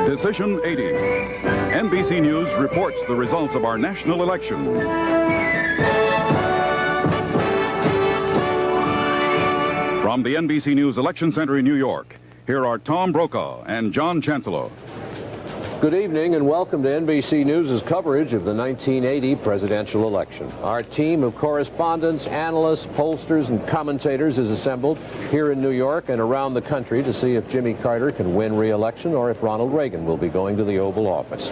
Decision 80. NBC News reports the results of our national election. From the NBC News Election Center in New York, here are Tom Brokaw and John Chancellor. Good evening and welcome to NBC News' coverage of the 1980 presidential election. Our team of correspondents, analysts, pollsters, and commentators is assembled here in New York and around the country to see if Jimmy Carter can win re-election or if Ronald Reagan will be going to the Oval Office.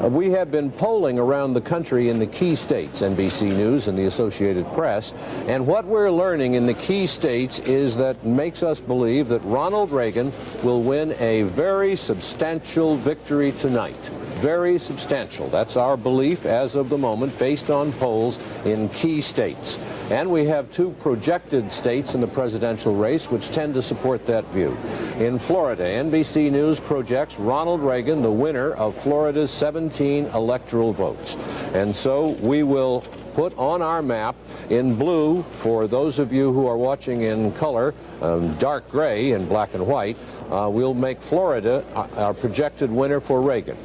We have been polling around the country in the key states, NBC News and the Associated Press, and what we're learning in the key states is that makes us believe that Ronald Reagan will win a very substantial victory tonight. Very substantial. That's our belief as of the moment based on polls in key states. And we have two projected states in the presidential race which tend to support that view. In Florida, NBC News projects Ronald Reagan the winner of Florida's 17 electoral votes. And so we will put on our map in blue, for those of you who are watching in color, dark gray and black and white, we'll make Florida our projected winner for Reagan.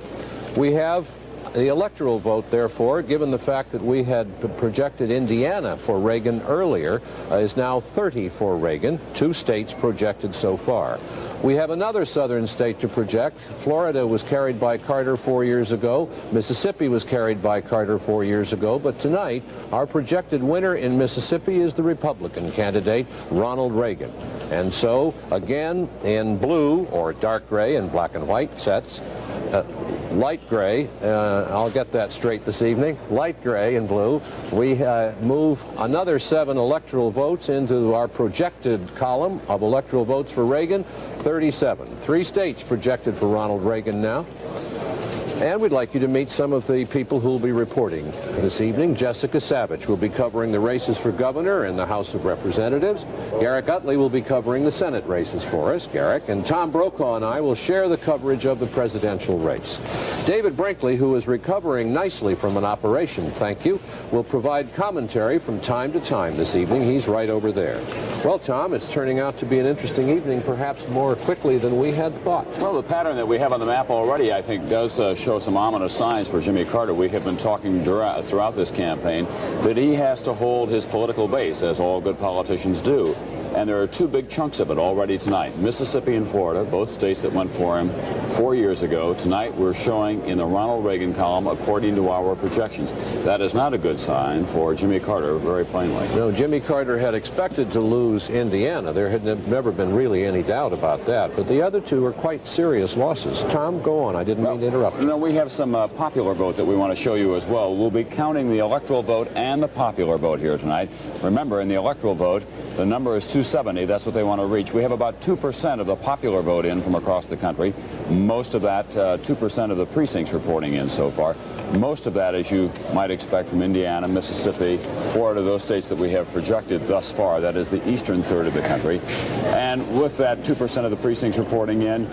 We have the electoral vote, therefore, given the fact that we had projected Indiana for Reagan earlier, is now 30 for Reagan, two states projected so far. We have another southern state to project. Florida was carried by Carter 4 years ago. Mississippi was carried by Carter 4 years ago. But tonight, our projected winner in Mississippi is the Republican candidate, Ronald Reagan. And so, again, in blue, or dark gray and black and white sets, light gray, I'll get that straight this evening, light gray and blue, we move another 7 electoral votes into our projected column of electoral votes for Reagan, 37. 3 states projected for Ronald Reagan now. And we'd like you to meet some of the people who will be reporting this evening. Jessica Savage will be covering the races for governor in the House of Representatives. Garrick Utley will be covering the Senate races for us, Garrick. And Tom Brokaw and I will share the coverage of the presidential race. David Brinkley, who is recovering nicely from an operation, thank you, will provide commentary from time to time this evening. He's right over there. Well, Tom, it's turning out to be an interesting evening, perhaps more quickly than we had thought. Well, the pattern that we have on the map already, I think, does show some ominous signs for Jimmy Carter. We have been talking throughout this campaign that he has to hold his political base, as all good politicians do. And there are 2 big chunks of it already tonight. Mississippi and Florida, both states that went for him 4 years ago. Tonight we're showing in the Ronald Reagan column according to our projections. That is not a good sign for Jimmy Carter, very plainly. No, Jimmy Carter had expected to lose Indiana. There had never been really any doubt about that. But the other 2 are quite serious losses. Tom, go on. I didn't mean to interrupt. No, we have some popular vote that we want to show you as well. We'll be counting the electoral vote and the popular vote here tonight. Remember, in the electoral vote, the number is 270. That's what they want to reach. We have about 2% of the popular vote in from across the country. Most of that, 2% of the precincts reporting in so far. Most of that, as you might expect, from Indiana, Mississippi, Florida, those states that we have projected thus far. That is the eastern third of the country. And with that 2% of the precincts reporting in,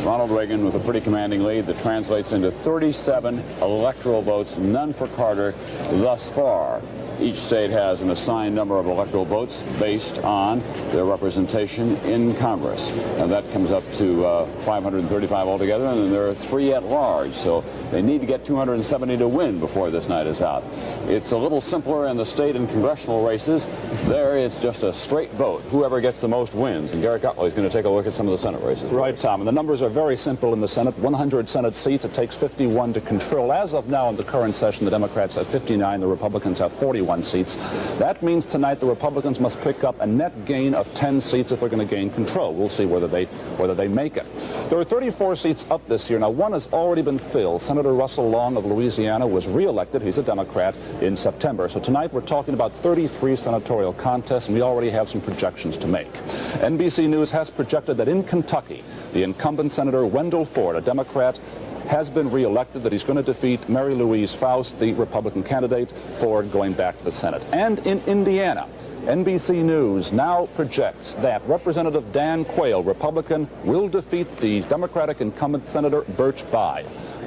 Ronald Reagan with a pretty commanding lead that translates into 37 electoral votes, none for Carter thus far. Each state has an assigned number of electoral votes based on their representation in Congress. And that comes up to 535 altogether, and then there are 3 at large. So they need to get 270 to win before this night is out. It's a little simpler in the state and congressional races. There it's just a straight vote. Whoever gets the most wins. And Garrick Utley is going to take a look at some of the Senate races. Right, Tom. And the numbers are very simple in the Senate. 100 Senate seats. It takes 51 to control. As of now in the current session, the Democrats have 59. The Republicans have 41 seats. That means tonight the Republicans must pick up a net gain of 10 seats if they're going to gain control. We'll see whether they make it. There are 34 seats up this year. Now, one has already been filled. Senator Russell Long of Louisiana was re-elected. He's a Democrat in September. So tonight we're talking about 33 senatorial contests, and we already have some projections to make. NBC News has projected that in Kentucky, the incumbent Senator Wendell Ford, a Democrat, has been re-elected, that he's going to defeat Mary Louise Faust, the Republican candidate, Ford going back to the Senate. And in Indiana, NBC News now projects that Representative Dan Quayle, Republican, will defeat the Democratic incumbent Senator Birch Bayh.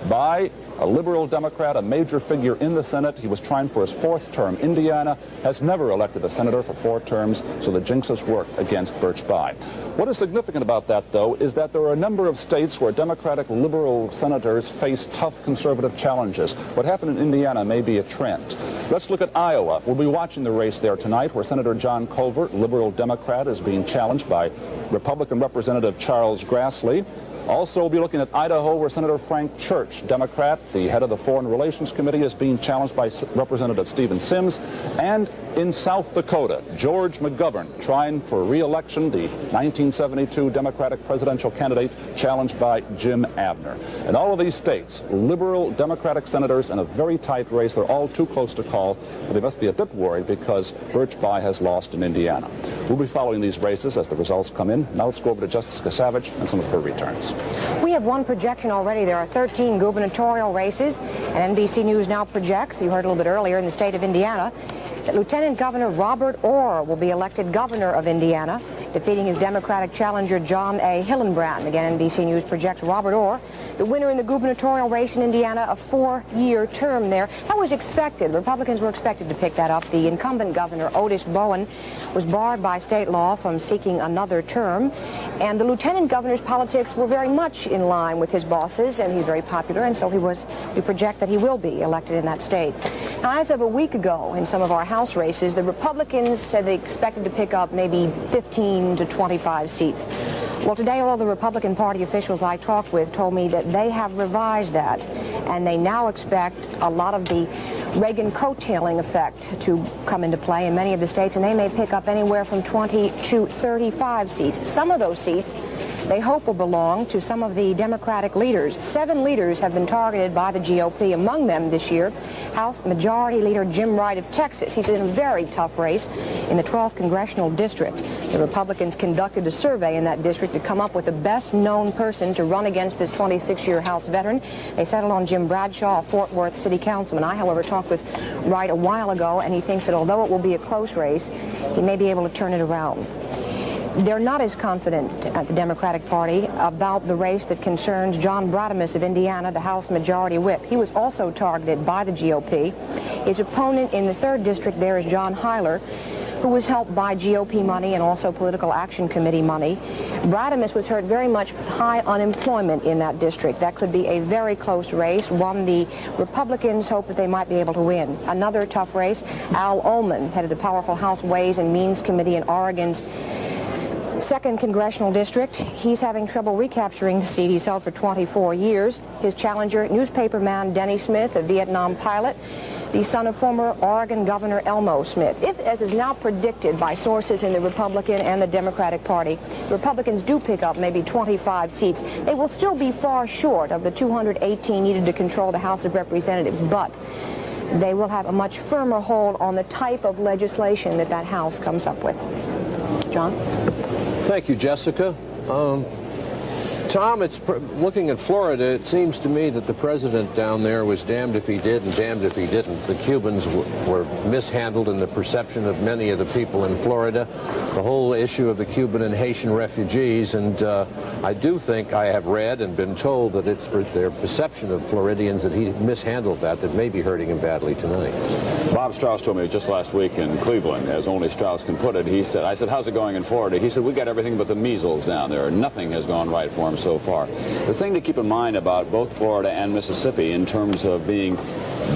by a liberal Democrat, a major figure in the Senate. He was trying for his 4th term. Indiana has never elected a senator for 4 terms, so the jinxes work against Birch Bayh. What is significant about that, though, is that there are a number of states where Democratic liberal senators face tough conservative challenges. What happened in Indiana may be a trend. Let's look at Iowa. We'll be watching the race there tonight, where Senator John Covert, liberal Democrat, is being challenged by Republican Representative Charles Grassley. Also, we'll be looking at Idaho, where Senator Frank Church, Democrat, the head of the Foreign Relations Committee, is being challenged by Representative Stephen Sims. And in South Dakota, George McGovern, trying for re-election, the 1972 Democratic presidential candidate, challenged by Jim Abner. In all of these states, liberal Democratic senators in a very tight race. They're all too close to call, but they must be a bit worried because Birch Bayh has lost in Indiana. We'll be following these races as the results come in. Now let's go over to Jessica Savage and some of her returns. We have one projection already. There are 13 gubernatorial races, and NBC News now projects, you heard a little bit earlier, in the state of Indiana, that Lieutenant Governor Robert Orr will be elected governor of Indiana, defeating his Democratic challenger John A. Hillenbrand. Again, NBC News projects Robert Orr, the winner in the gubernatorial race in Indiana, a 4-year term there. That was expected. The Republicans were expected to pick that up. The incumbent governor, Otis Bowen, was barred by state law from seeking another term, and the lieutenant governor's politics were very much in line with his bosses, and he's very popular, and so we project that he will be elected in that state. Now, as of a week ago, in some of our House races, the Republicans said they expected to pick up maybe 15 to 25 seats. Well, today all the Republican Party officials I talked with told me that they have revised that, and they now expect a lot of the Reagan coattailing effect to come into play in many of the states, and they may pick up anywhere from 20 to 35 seats. Some of those seats they hope will belong to some of the Democratic leaders. 7 leaders have been targeted by the GOP, among them this year, House Majority Leader Jim Wright of Texas. He's in a very tough race in the 12th Congressional District. The Republicans conducted a survey in that district to come up with the best-known person to run against this 26-year House veteran. They settled on Jim Bradshaw, a Fort Worth City Councilman. I, however, talked with Wright a while ago, and he thinks that although it will be a close race, he may be able to turn it around. They're not as confident at the Democratic Party about the race that concerns John Bradamus of Indiana, the House Majority Whip. He was also targeted by the GOP. His opponent in the 3rd District there is John Hyler, who was helped by GOP money and also Political Action Committee money. Bradamus was hurt very much with high unemployment in that district. That could be a very close race, one the Republicans hope that they might be able to win. Another tough race, Al Ullman, head of the powerful House Ways and Means Committee in Oregon's 2nd Congressional District. He's having trouble recapturing the seat he's held for 24 years. His challenger, newspaperman Denny Smith, a Vietnam pilot, the son of former Oregon Governor Elmo Smith. If, as is now predicted by sources in the Republican and the Democratic Party, the Republicans do pick up maybe 25 seats, they will still be far short of the 218 needed to control the House of Representatives, but they will have a much firmer hold on the type of legislation that that House comes up with. John? Thank you, Jessica. Tom, looking at Florida, it seems to me that the president down there was damned if he did and damned if he didn't. The Cubans were mishandled in the perception of many of the people in Florida. The whole issue of the Cuban and Haitian refugees, and I do think I have read and been told that it's their perception of Floridians that he mishandled that may be hurting him badly tonight. Bob Strauss told me just last week in Cleveland, as only Strauss can put it, I said, how's it going in Florida? He said, we got everything but the measles down there. Nothing has gone right for him so far. The thing to keep in mind about both Florida and Mississippi in terms of being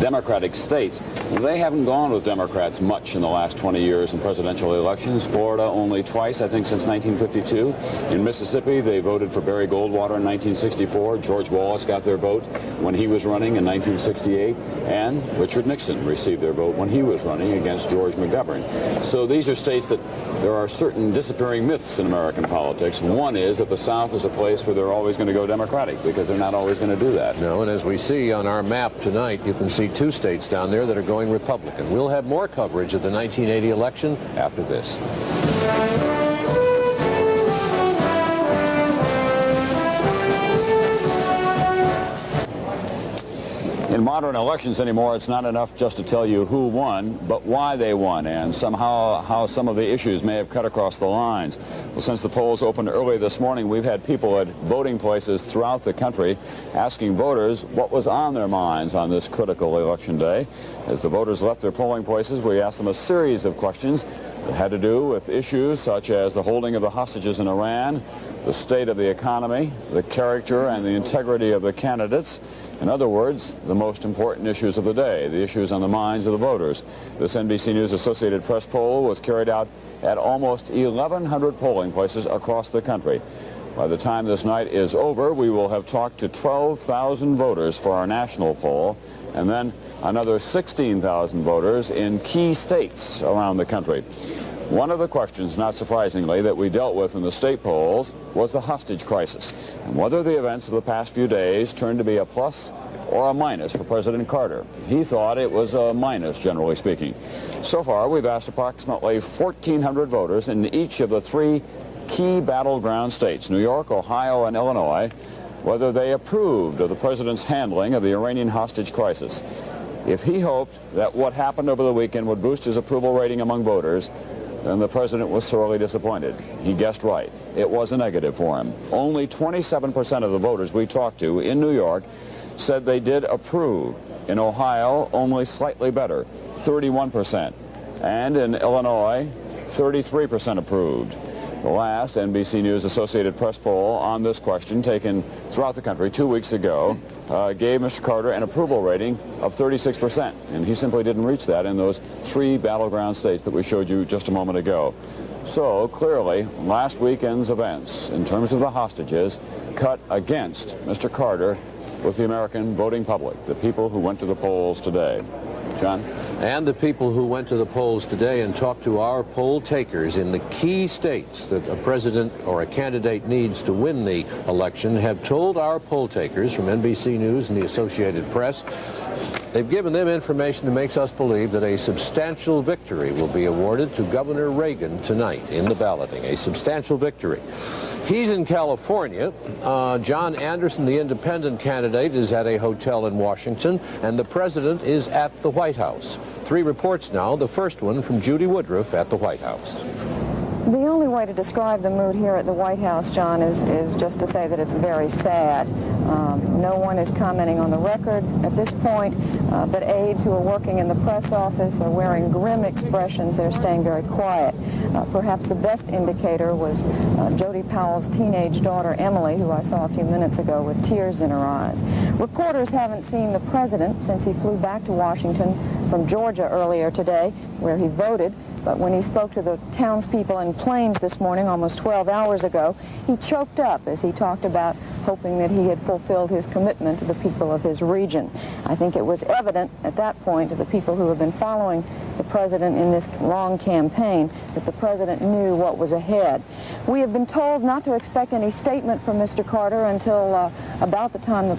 Democratic states, they haven't gone with Democrats much in the last 20 years in presidential elections. Florida only twice, I think, since 1952. In Mississippi, they voted for Barry Goldwater in 1964. George Wallace got their vote when he was running in 1968. And Richard Nixon received their vote when he was running against George McGovern. So these are states that there are certain disappearing myths in American politics. One is that the South is a place where they're always going to go Democratic, because they're not always going to do that. No, and as we see on our map tonight, you can see 2 states down there that are going Republican. We'll have more coverage of the 1980 election after this. In modern elections anymore, it's not enough just to tell you who won, but why they won, and somehow how some of the issues may have cut across the lines. Well, since the polls opened early this morning, we've had people at voting places throughout the country asking voters what was on their minds on this critical election day. As the voters left their polling places, we asked them a series of questions that had to do with issues such as the holding of the hostages in Iran, the state of the economy, the character and the integrity of the candidates. In other words, the most important issues of the day, the issues on the minds of the voters. This NBC News Associated Press poll was carried out at almost 1,100 polling places across the country. By the time this night is over, we will have talked to 12,000 voters for our national poll, and then another 16,000 voters in key states around the country. One of the questions, not surprisingly, that we dealt with in the state polls was the hostage crisis, and whether the events of the past few days turned to be a plus or a minus for President Carter. He thought it was a minus, generally speaking. So far, we've asked approximately 1,400 voters in each of the three key battleground states, New York, Ohio, and Illinois, whether they approved of the president's handling of the Iranian hostage crisis. If he hoped that what happened over the weekend would boost his approval rating among voters, then the president was sorely disappointed. He guessed right. It was a negative for him. Only 27% of the voters we talked to in New York said they did approve. In Ohio, only slightly better, 31%. And in Illinois, 33% approved. The last NBC News Associated Press poll on this question, taken throughout the country 2 weeks ago, gave Mr. Carter an approval rating of 36%. And he simply didn't reach that in those three battleground states that we showed you just a moment ago. So clearly, last weekend's events, in terms of the hostages, cut against Mr. Carter with the American voting public, the people who went to the polls today. John? And the people who went to the polls today and talked to our poll takers in the key states that a president or a candidate needs to win the election have told our poll takers from NBC News and the Associated Press they've given them information that makes us believe that a substantial victory will be awarded to Governor Reagan tonight in the balloting. A substantial victory. He's in California. John Anderson, the independent candidate, is at a hotel in Washington, and the president is at the White House. Three reports now, the first one from Judy Woodruff at the White House. The only way to describe the mood here at the White House, John, is just to say that it's very sad. No one is commenting on the record at this point, but aides who are working in the press office are wearing grim expressions. They're staying very quiet. Perhaps the best indicator was Jody Powell's teenage daughter, Emily, who I saw a few minutes ago with tears in her eyes. Reporters haven't seen the president since he flew back to Washington from Georgia earlier today, where he voted. But when he spoke to the townspeople in Plains this morning, almost 12 hours ago, he choked up as he talked about hoping that he had fulfilled his commitment to the people of his region. I think it was evident at that point to the people who have been following the president in this long campaign that the president knew what was ahead. We have been told not to expect any statement from Mr. Carter until about the time the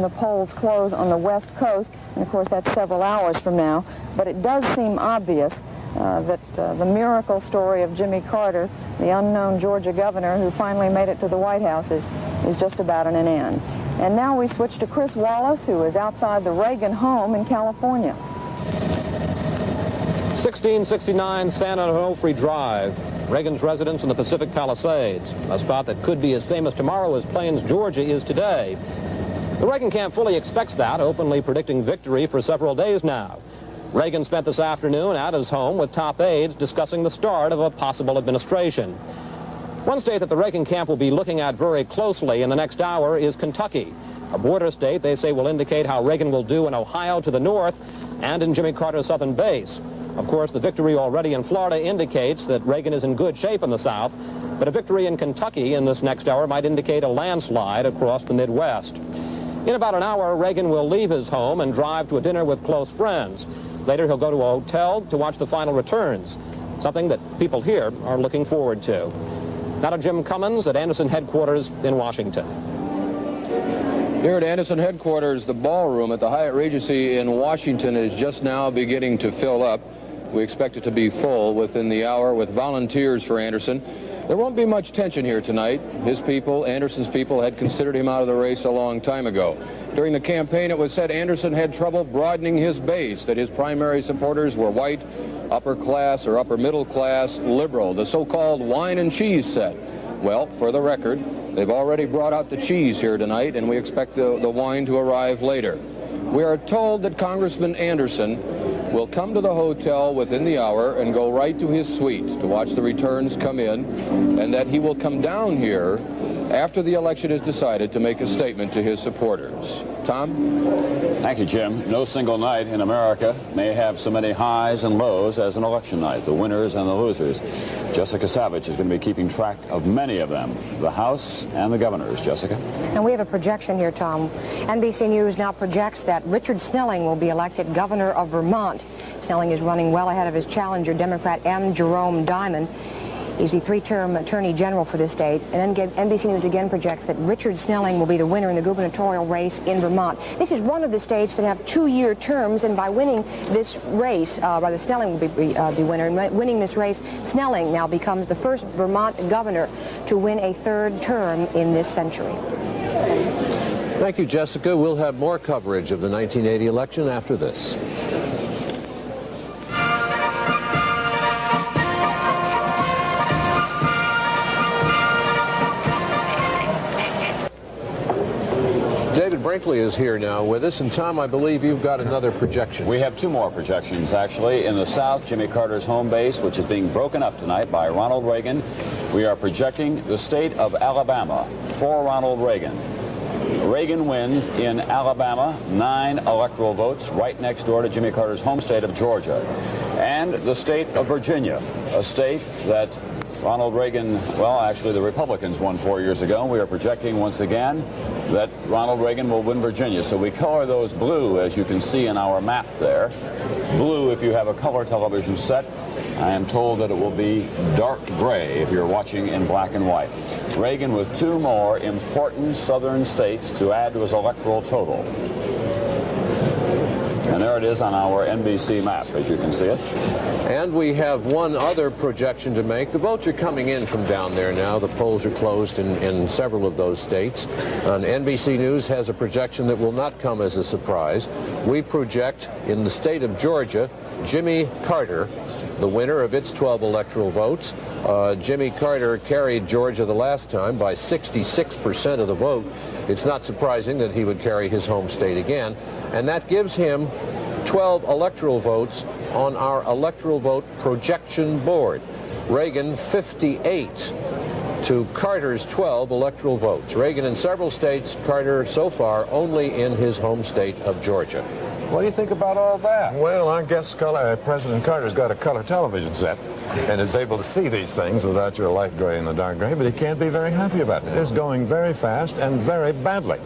polls close on the West Coast, and of course that's several hours from now. But it does seem obvious that the miracle story of Jimmy Carter, the unknown Georgia governor who finally made it to the White House, is just about at an end. And now we switch to Chris Wallace, who is outside the Reagan home in California. 1669 San Onofre Drive, Reagan's residence in the Pacific Palisades, a spot that could be as famous tomorrow as Plains, Georgia is today. The Reagan camp fully expects that, openly predicting victory for several days now. Reagan spent this afternoon at his home with top aides discussing the start of a possible administration. One state that the Reagan camp will be looking at very closely in the next hour is Kentucky, a border state they say will indicate how Reagan will do in Ohio to the north and in Jimmy Carter's southern base. Of course, the victory already in Florida indicates that Reagan is in good shape in the South, but a victory in Kentucky in this next hour might indicate a landslide across the Midwest. In about an hour, Reagan will leave his home and drive to a dinner with close friends. Later, he'll go to a hotel to watch the final returns, something that people here are looking forward to. Now to Jim Cummins at Anderson headquarters in Washington. Here at Anderson headquarters, the ballroom at the Hyatt Regency in Washington is just now beginning to fill up. We expect it to be full within the hour with volunteers for Anderson. There won't be much tension here tonight. His people, Anderson's people, had considered him out of the race a long time ago. During the campaign, it was said Anderson had trouble broadening his base, that his primary supporters were white, upper class or upper middle class liberal, the so-called wine and cheese set. Well, for the record, they've already brought out the cheese here tonight, and we expect the wine to arrive later. We are told that Congressman Anderson will come to the hotel within the hour and go right to his suite to watch the returns come in, and that he will come down here after the election is decided to make a statement to his supporters. Tom? Thank you, Jim. No single night in America may have so many highs and lows as an election night, the winners and the losers. Jessica Savage is going to be keeping track of many of them, the House and the governors. Jessica? And we have a projection here, Tom. NBC News now projects that Richard Snelling will be elected governor of Vermont. Snelling is running well ahead of his challenger, Democrat M. Jerome Diamond. He's the three-term attorney general for the state. And then NBC News again projects that Richard Snelling will be the winner in the gubernatorial race in Vermont. This is one of the states that have two-year terms, and by winning this race, rather Snelling will be the winner. And winning this race, Snelling now becomes the first Vermont governor to win a third term in this century. Thank you, Jessica. We'll have more coverage of the 1980 election after this. David Brinkley is here now with us, and Tom, I believe you've got another projection. We have two more projections, actually. In the South, Jimmy Carter's home base, which is being broken up tonight by Ronald Reagan. We are projecting the state of Alabama for Ronald Reagan. Reagan wins in Alabama, 9 electoral votes, right next door to Jimmy Carter's home state of Georgia. And the state of Virginia, a state that Ronald Reagan, well, actually the Republicans won 4 years ago. We are projecting once again that Ronald Reagan will win Virginia. So we color those blue, as you can see in our map there. Blue if you have a color television set. I am told that it will be dark gray if you're watching in black and white. Reagan with 2 more important southern states to add to his electoral total. And there it is on our NBC map, as you can see it. And we have one other projection to make. The votes are coming in from down there now. The polls are closed in several of those states. And NBC News has a projection that will not come as a surprise. We project in the state of Georgia, Jimmy Carter, the winner of its 12 electoral votes. Jimmy Carter carried Georgia the last time by 66% of the vote. It's not surprising that he would carry his home state again. And that gives him 12 electoral votes on our electoral vote projection board. Reagan 58 to Carter's 12 electoral votes. Reagan in several states, Carter so far only in his home state of Georgia. What do you think about all that? Well, I guess President Carter's got a color television set and is able to see these things without your light gray and the dark gray, but he can't be very happy about it. It's going very fast and very badly.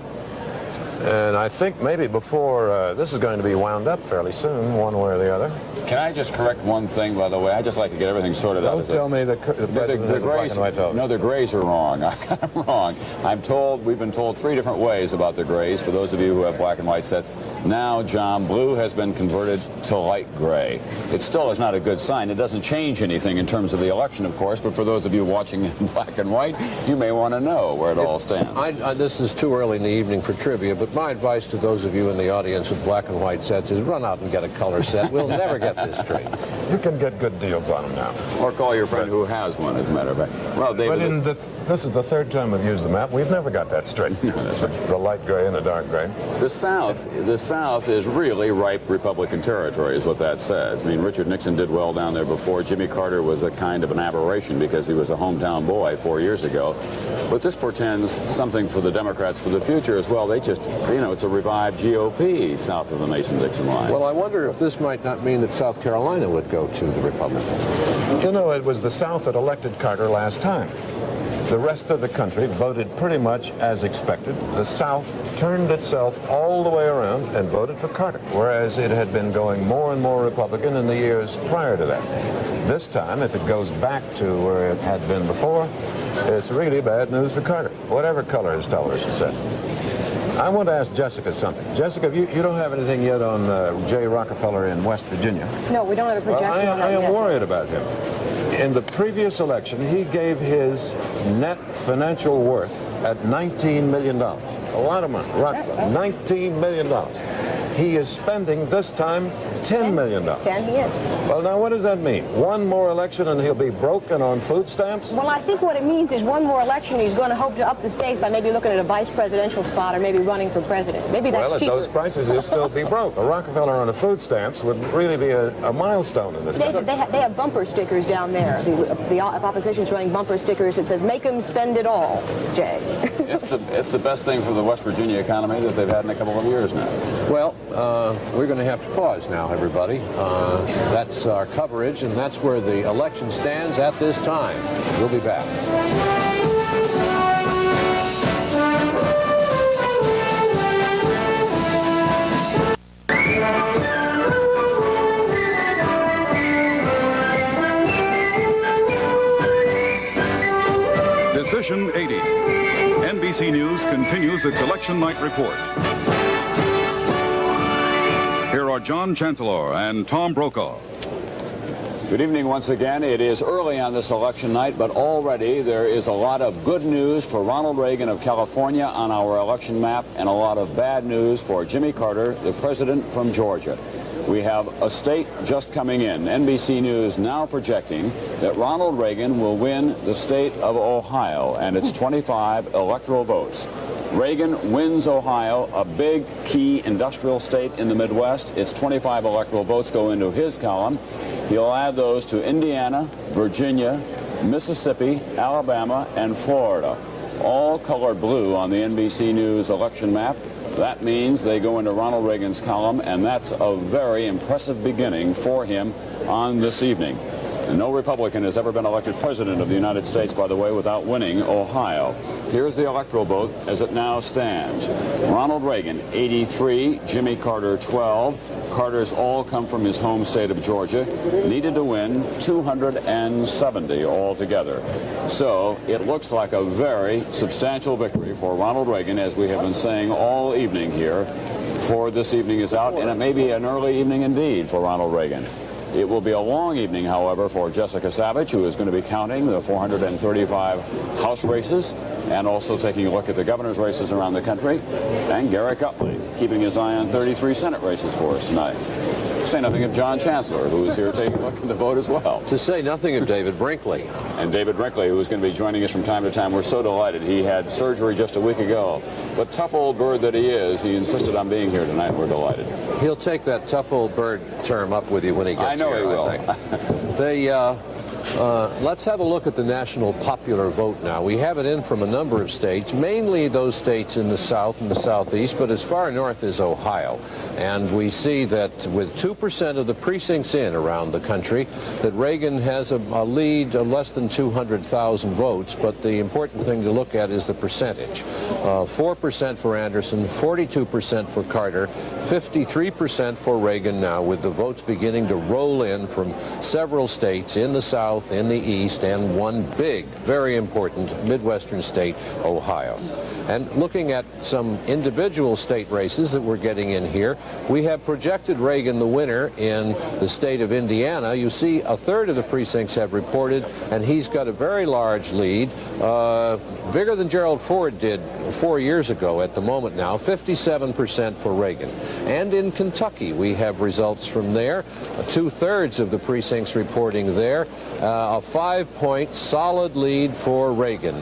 And I think maybe before this is going to be wound up fairly soon, one way or the other. Can I just correct one thing, by the way? I just like to get everything sorted out. Don't tell me the president has a black and white television. No, the grays are wrong. I got them wrong. I'm told, we've been told 3 different ways about the grays, for those of you who have black and white sets. Now, John, blue has been converted to light gray. It still is not a good sign. It doesn't change anything in terms of the election, of course, but for those of you watching in black and white, you may want to know where it all stands. This is too early in the evening for trivia, but my advice to those of you in the audience with black and white sets is run out and get a color set. We'll never get this straight. You can get good deals on them now. Or call your friend who has one, as a matter of fact. Well, David, this is the 3rd time we've used the map. We've never got that straight. That's right. The light gray and the dark gray. The South is really ripe Republican territory, is what that says. I mean, Richard Nixon did well down there before. Jimmy Carter was a kind of an aberration because he was a hometown boy 4 years ago. But this portends something for the Democrats for the future as well. They just, you know, it's a revived GOP south of the Mason-Dixon line. Well, I wonder if this might not mean that South Carolina would go to the Republicans. You know, it was the South that elected Carter last time. The rest of the country voted pretty much as expected. The South turned itself all the way around and voted for Carter, whereas it had been going more and more Republican in the years prior to that. This time, if it goes back to where it had been before, it's really bad news for Carter, whatever color his television set. I want to ask Jessica something. Jessica, you don't have anything yet on Jay Rockefeller in West Virginia. No, we don't have a projection on that I am yet. worried about him. In the previous election, he gave his net financial worth at $19 million. A lot of money. Rockefeller, $19 million. He is spending this time $10 million. 10 he is. Well, now what does that mean? One more election and he'll be broken on food stamps? Well, I think what it means is one more election, he's going to hope to up the stakes by maybe looking at a vice presidential spot or maybe running for president. Maybe that's well, cheaper. At those prices, he'll still be broke. A Rockefeller on a food stamps would really be a milestone in this country. They have bumper stickers down there. The opposition's running bumper stickers that says, make them spend it all, Jay. It's the best thing for the West Virginia economy that they've had in a couple of years now. Well, we're going to have to pause now, everybody. That's our coverage, and that's where the election stands at this time. We'll be back. Decision 80. NBC News continues its election night report. Here are John Chancellor and Tom Brokaw. Good evening once again. It is early on this election night, but already there is a lot of good news for Ronald Reagan of California on our election map and a lot of bad news for Jimmy Carter, the president from Georgia. We have a state just coming in. NBC News now projecting that Ronald Reagan will win the state of Ohio and its 25 electoral votes. Reagan wins Ohio, a big key industrial state in the Midwest. Its 25 electoral votes go into his column. He'll add those to Indiana, Virginia, Mississippi, Alabama, and Florida, all colored blue on the NBC News election map. That means they go into Ronald Reagan's column, and that's a very impressive beginning for him on this evening. No Republican has ever been elected president of the United States, by the way, without winning Ohio. Here's the electoral vote as it now stands. Ronald Reagan, 83, Jimmy Carter, 12. Carter's all come from his home state of Georgia, needed to win 270 altogether. So it looks like a very substantial victory for Ronald Reagan, as we have been saying all evening here, before this evening is out, and it may be an early evening indeed for Ronald Reagan. It will be a long evening, however, for Jessica Savage, who is going to be counting the 435 House races and also taking a look at the governor's races around the country, and Garrett Utley keeping his eye on 33 Senate races for us tonight. To say nothing of John Chancellor, who is here taking a look at the vote as well. To say nothing of David Brinkley. And David Brinkley, who is going to be joining us from time to time. We're so delighted. He had surgery just a week ago. But tough old bird that he is, he insisted on being here tonight, and we're delighted. He'll take that tough old bird term up with you when he gets here. I know he will. Let's have a look at the national popular vote now. We have it in from a number of states, mainly those states in the South and the Southeast, but as far north as Ohio. And we see that with 2% of the precincts in around the country, that Reagan has a lead of less than 200,000 votes, but the important thing to look at is the percentage. 4% for Anderson, 42% for Carter, 53% for Reagan now, with the votes beginning to roll in from several states in the South, in the East, and one big, very important Midwestern state, Ohio. And looking at some individual state races that we're getting in here, we have projected Reagan the winner in the state of Indiana. You see a third of the precincts have reported, and he's got a very large lead, bigger than Gerald Ford did 4 years ago at the moment now, 57% for Reagan. And in Kentucky, we have results from there, 2/3 of the precincts reporting there, a 5-point solid lead for Reagan.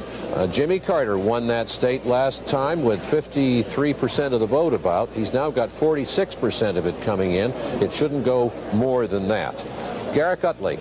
Jimmy Carter won that state last time with 53% of the vote about. He's now got 46% of it coming in. It shouldn't go more than that. Garrett Utley.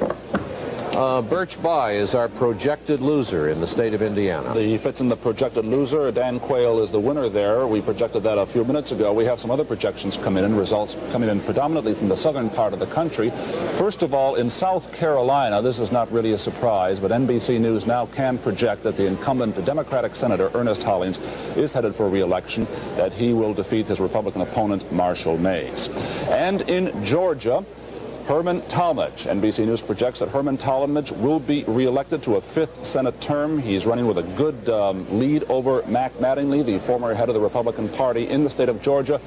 Birch Bayh is our projected loser in the state of Indiana. He fits in the projected loser. Dan Quayle is the winner there. We projected that a few minutes ago. We have some other projections coming in, results coming in predominantly from the southern part of the country. First of all, in South Carolina, this is not really a surprise, but NBC News now can project that the incumbent Democratic Senator Ernest Hollings is headed for re-election, that he will defeat his Republican opponent, Marshall Mays. And in Georgia, Herman Talmadge. NBC News projects that Herman Talmadge will be reelected to a 5th Senate term. He's running with a good lead over Mac Mattingly, the former head of the Republican Party in the state of Georgia.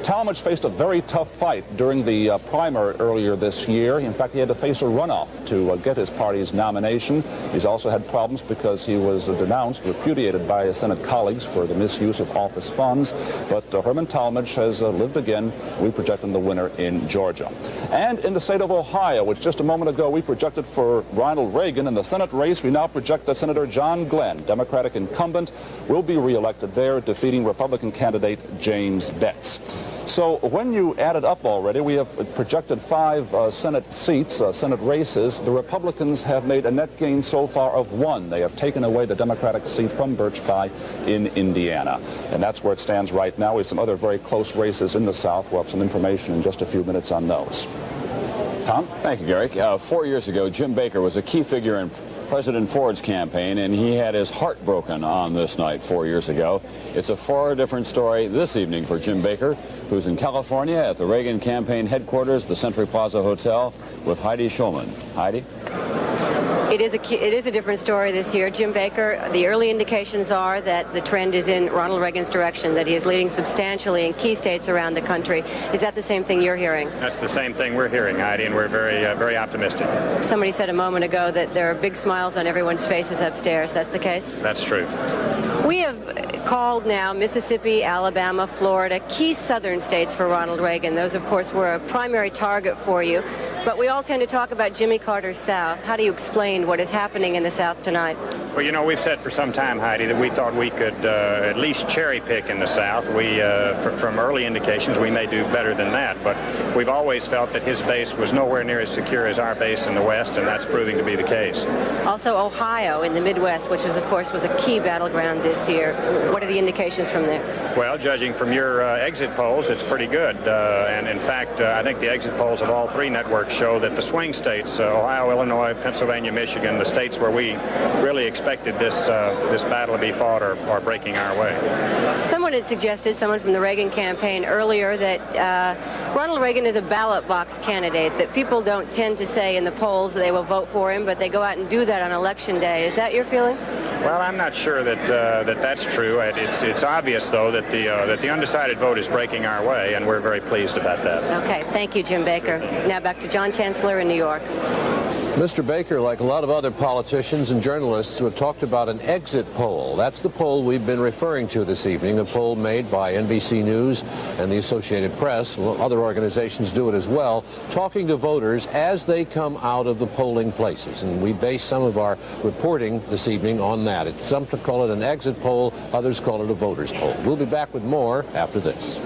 Talmadge faced a very tough fight during the primary earlier this year. In fact, he had to face a runoff to get his party's nomination. He's also had problems because he was denounced, repudiated by his Senate colleagues for the misuse of office funds. But Herman Talmadge has lived again. We project him the winner in Georgia. And in the state of Ohio, which just a moment ago we projected for Ronald Reagan, in the Senate race, we now project that Senator John Glenn, Democratic incumbent, will be reelected there, defeating Republican candidate James Betts. So when you add it up already, we have projected 5 Senate seats, Senate races. The Republicans have made a net gain so far of 1. They have taken away the Democratic seat from Birch Bayh in Indiana. And that's where it stands right now. We have some other very close races in the South. We'll have some information in just a few minutes on those. Tom? Thank you, Gary. 4 years ago, Jim Baker was a key figure in President Ford's campaign, and he had his heart broken on this night 4 years ago. It's a far different story this evening for Jim Baker, who's in California at the Reagan campaign headquarters, the Century Plaza Hotel, with Heidi Schulman. Heidi? It is a different story this year. Jim Baker, the early indications are that the trend is in Ronald Reagan's direction, that he is leading substantially in key states around the country. Is that the same thing you're hearing? That's the same thing we're hearing, Heidi, and we're very optimistic. Somebody said a moment ago that there are big smiles on everyone's faces upstairs. That's the case? That's true. We have called now Mississippi, Alabama, Florida, key southern states for Ronald Reagan. Those, of course, were a primary target for you. But we all tend to talk about Jimmy Carter's South. How do you explain what is happening in the South tonight? Well, you know, we've said for some time, Heidi, that we thought we could at least cherry pick in the South. From early indications, we may do better than that. But we've always felt that his base was nowhere near as secure as our base in the West, and that's proving to be the case. Also, Ohio in the Midwest, which was, of course, was a key battleground this year. What are the indications from there? Well, judging from your exit polls, it's pretty good. And in fact, I think the exit polls of all 3 networks show that the swing states, Ohio, Illinois, Pennsylvania, Michigan, the states where we really expected this battle to be fought are breaking our way. Someone had suggested, someone from the Reagan campaign earlier, that Ronald Reagan is a ballot box candidate, that people don't tend to say in the polls that they will vote for him, but they go out and do that on Election Day. Is that your feeling? Well, I'm not sure that that's true. It's obvious, though, that the undecided vote is breaking our way, and we're very pleased about that. Okay, thank you, Jim Baker. Now back to John Chancellor in New York. Mr. Baker, like a lot of other politicians and journalists who have talked about an exit poll. That's the poll we've been referring to this evening, a poll made by NBC News and the Associated Press. Well, other organizations do it as well, talking to voters as they come out of the polling places. And we base some of our reporting this evening on that. Some call it an exit poll, others call it a voters poll. We'll be back with more after this.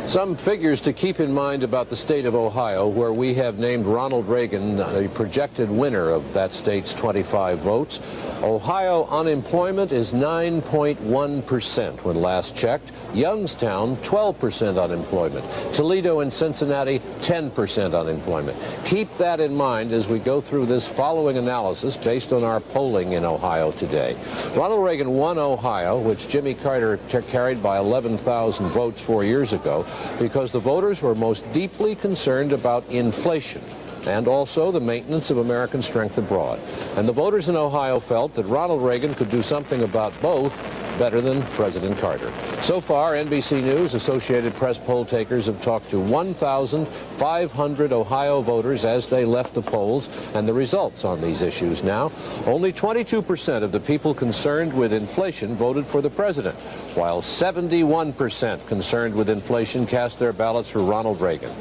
Some figures to keep in mind about the state of Ohio, where we have named Ronald Reagan the projected winner of that state's 25 votes. Ohio unemployment is 9.1% when last checked. Youngstown, 12% unemployment. Toledo and Cincinnati, 10% unemployment. Keep that in mind as we go through this following analysis based on our polling in Ohio today. Ronald Reagan won Ohio, which Jimmy Carter carried by 11,000 votes 4 years ago, because the voters were most deeply concerned about inflation and also the maintenance of American strength abroad. And the voters in Ohio felt that Ronald Reagan could do something about both better than President Carter. So far, NBC News, Associated Press poll takers have talked to 1,500 Ohio voters as they left the polls, and the results on these issues now. Only 22% of the people concerned with inflation voted for the president, while 71% concerned with inflation cast their ballots for Ronald Reagan.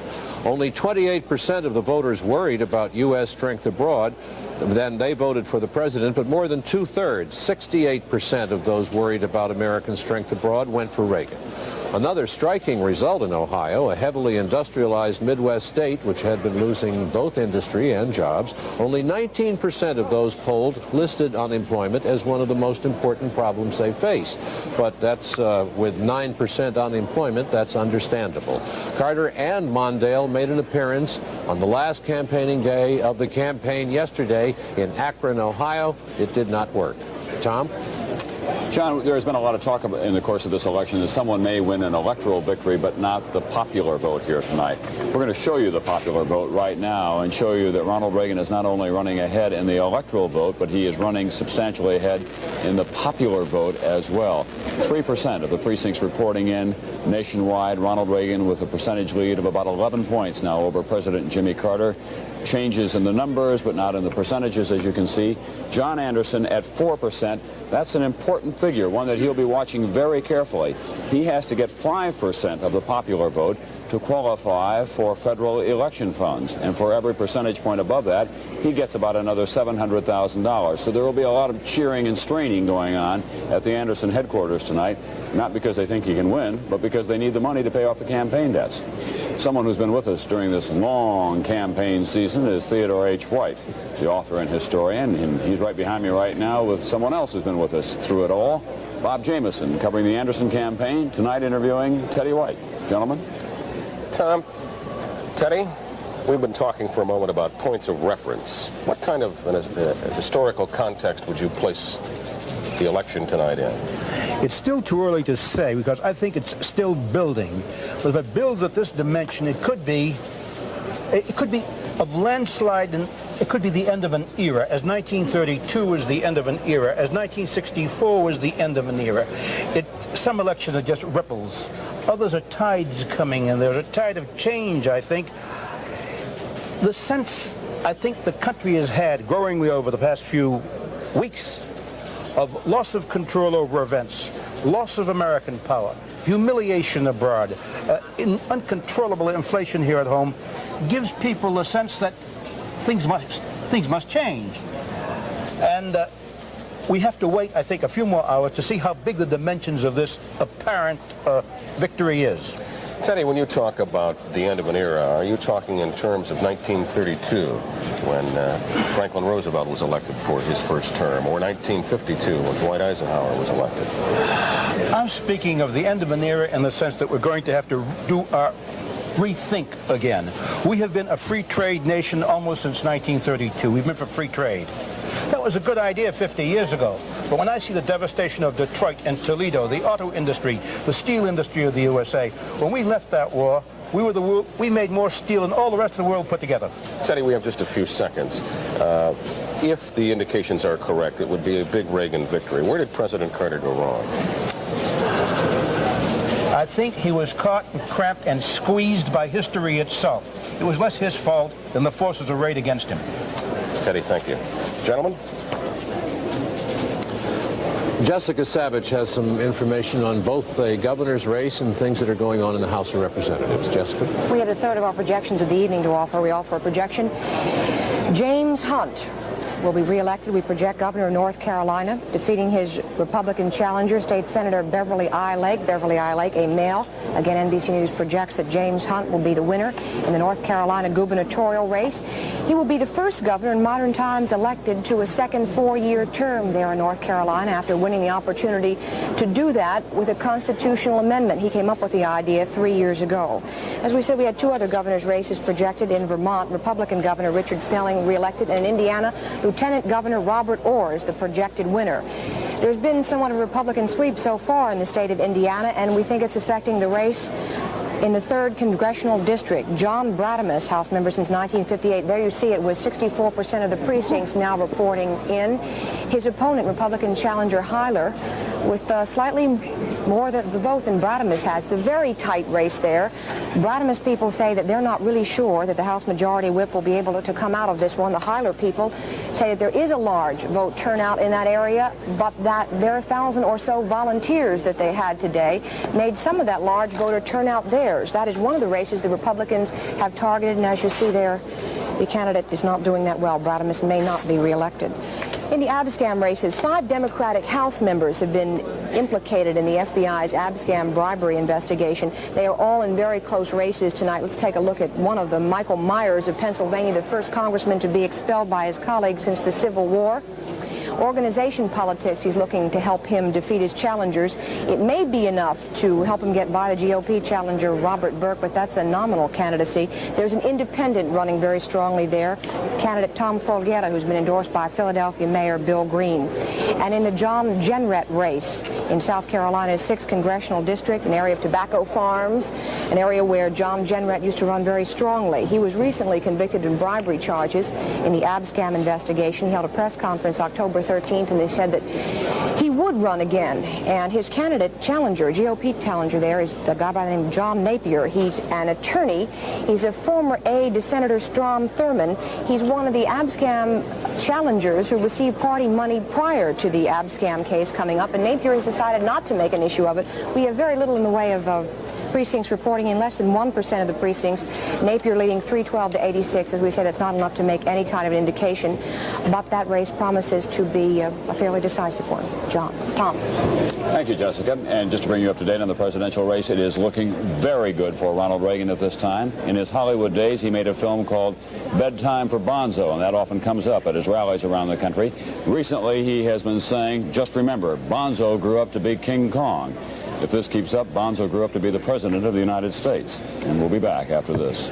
Only 28% of the voters worried about U.S. strength abroad. Then they voted for the president, but more than 2/3, 68% of those worried about American strength abroad went for Reagan. Another striking result in Ohio, a heavily industrialized Midwest state which had been losing both industry and jobs. Only 19% of those polled listed unemployment as one of the most important problems they face. But that's with 9% unemployment, that's understandable. Carter and Mondale made an appearance on the last campaigning day of the campaign yesterday in Akron, Ohio. It did not work. Tom? John, there's been a lot of talk about, in the course of this election, that someone may win an electoral victory, but not the popular vote here tonight. We're going to show you the popular vote right now and show you that Ronald Reagan is not only running ahead in the electoral vote, but he is running substantially ahead in the popular vote as well. 3% of the precincts reporting in nationwide. Ronald Reagan with a percentage lead of about 11 points now over President Jimmy Carter. Changes in the numbers, but not in the percentages, as you can see. John Anderson at 4%. That's an important figure, one that he'll be watching very carefully. He has to get 5% of the popular vote to qualify for federal election funds. And for every percentage point above that, he gets about another $700,000. So there will be a lot of cheering and straining going on at the Anderson headquarters tonight, not because they think he can win, but because they need the money to pay off the campaign debts. Someone who's been with us during this long campaign season is Theodore H. White, the author and historian, and he's right behind me right now with someone else who's been with us through it all, Bob Jameson, covering the Anderson campaign, tonight interviewing Teddy White. Gentlemen. Tom, Teddy, we've been talking for a moment about points of reference. What kind of historical context would you place the election tonight in? It's still too early to say because I think it's still building. But if it builds at this dimension, it could be of landslide, and it could be the end of an era, as 1932 was the end of an era, as 1964 was the end of an era. Some elections are just ripples. Others are tides coming, and there's a tide of change, I think. The sense I think the country has had growingly over the past few weeks of loss of control over events, loss of American power, humiliation abroad, uncontrollable inflation here at home, gives people a sense that things must change. And we have to wait, I think, a few more hours to see how big the dimensions of this apparent victory is. Teddy, when you talk about the end of an era, are you talking in terms of 1932, when Franklin Roosevelt was elected for his first term, or 1952, when Dwight Eisenhower was elected? I'm speaking of the end of an era in the sense that we're going to have to do our rethink again. We have been a free trade nation almost since 1932. We've been for free trade. That was a good idea 50 years ago. But when I see the devastation of Detroit and Toledo, the auto industry, the steel industry of the USA, when we left that war, we made more steel than all the rest of the world put together. Teddy, we have just a few seconds. If the indications are correct, it would be a big Reagan victory. Where did President Carter go wrong? I think he was caught and cramped and squeezed by history itself. It was less his fault than the forces arrayed against him. Teddy, thank you. Gentlemen? Jessica Savage has some information on both the governor's race and things that are going on in the House of Representatives. Jessica? We have the third of our projections of the evening to offer. We offer a projection. James Hunt will be reelected. We project governor of North Carolina, defeating his Republican challenger, State Senator Beverly I. Lake. Beverly I. Lake, a male. Again, NBC News projects that James Hunt will be the winner in the North Carolina gubernatorial race. He will be the first governor in modern times elected to a second four-year term there in North Carolina after winning the opportunity to do that with a constitutional amendment. He came up with the idea 3 years ago. As we said, we had two other governor's races projected in Vermont. Republican Governor Richard Snelling reelected, and in Indiana, Lieutenant Governor Robert Orr is the projected winner. There's been somewhat of a Republican sweep so far in the state of Indiana, and we think it's affecting the race in the 3rd Congressional District. John Bradamus, House member since 1958. There you see it was 64% of the precincts now reporting in. His opponent, Republican challenger Hyler, with slightly more the vote than Bradamus has. It's a very tight race there. Bradamus people say that they're not really sure that the House Majority Whip will be able to come out of this one. The Hyler people say that there is a large vote turnout in that area, but that their 1,000 or so volunteers that they had today made some of that large voter turnout theirs. That is one of the races the Republicans have targeted, and as you see there, the candidate is not doing that well. Bradamus may not be reelected. In the Abscam races, 5 Democratic House members have been implicated in the FBI's Abscam bribery investigation. They are all in very close races tonight. Let's take a look at one of them, Michael Myers of Pennsylvania, the first congressman to be expelled by his colleagues since the Civil War. organization politics he's looking to help him defeat his challengers. It may be enough to help him get by the GOP challenger Robert Burke, but that's a nominal candidacy. There's an independent running very strongly there, candidate Tom Folgera, who's been endorsed by Philadelphia Mayor Bill Green. And in the John Jenrette race in South Carolina's 6th congressional district, an area of tobacco farms, an area where John Jenrette used to run very strongly. He was recently convicted in bribery charges in the Abscam investigation. He held a press conference October 13th, and they said that he would run again. And his candidate, challenger, GOP challenger there, is a guy by the name of John Napier. He's an attorney. He's a former aide to Senator Strom Thurmond. He's one of the Abscam challengers who received party money prior to the Abscam case coming up, and Napier has decided not to make an issue of it. We have very little in the way of precincts reporting in less than 1% of the precincts. Napier leading 312 to 86. As we say, that's not enough to make any kind of an indication, but that race promises to be a fairly decisive one. Tom. Thank you, Jessica. And just to bring you up to date on the presidential race, it is looking very good for Ronald Reagan at this time. In his Hollywood days, he made a film called Bedtime for Bonzo, and that often comes up at his rallies around the country. Recently, he has been saying, just remember, Bonzo grew up to be King Kong. If this keeps up, Bonzo grew up to be the President of the United States. And we'll be back after this.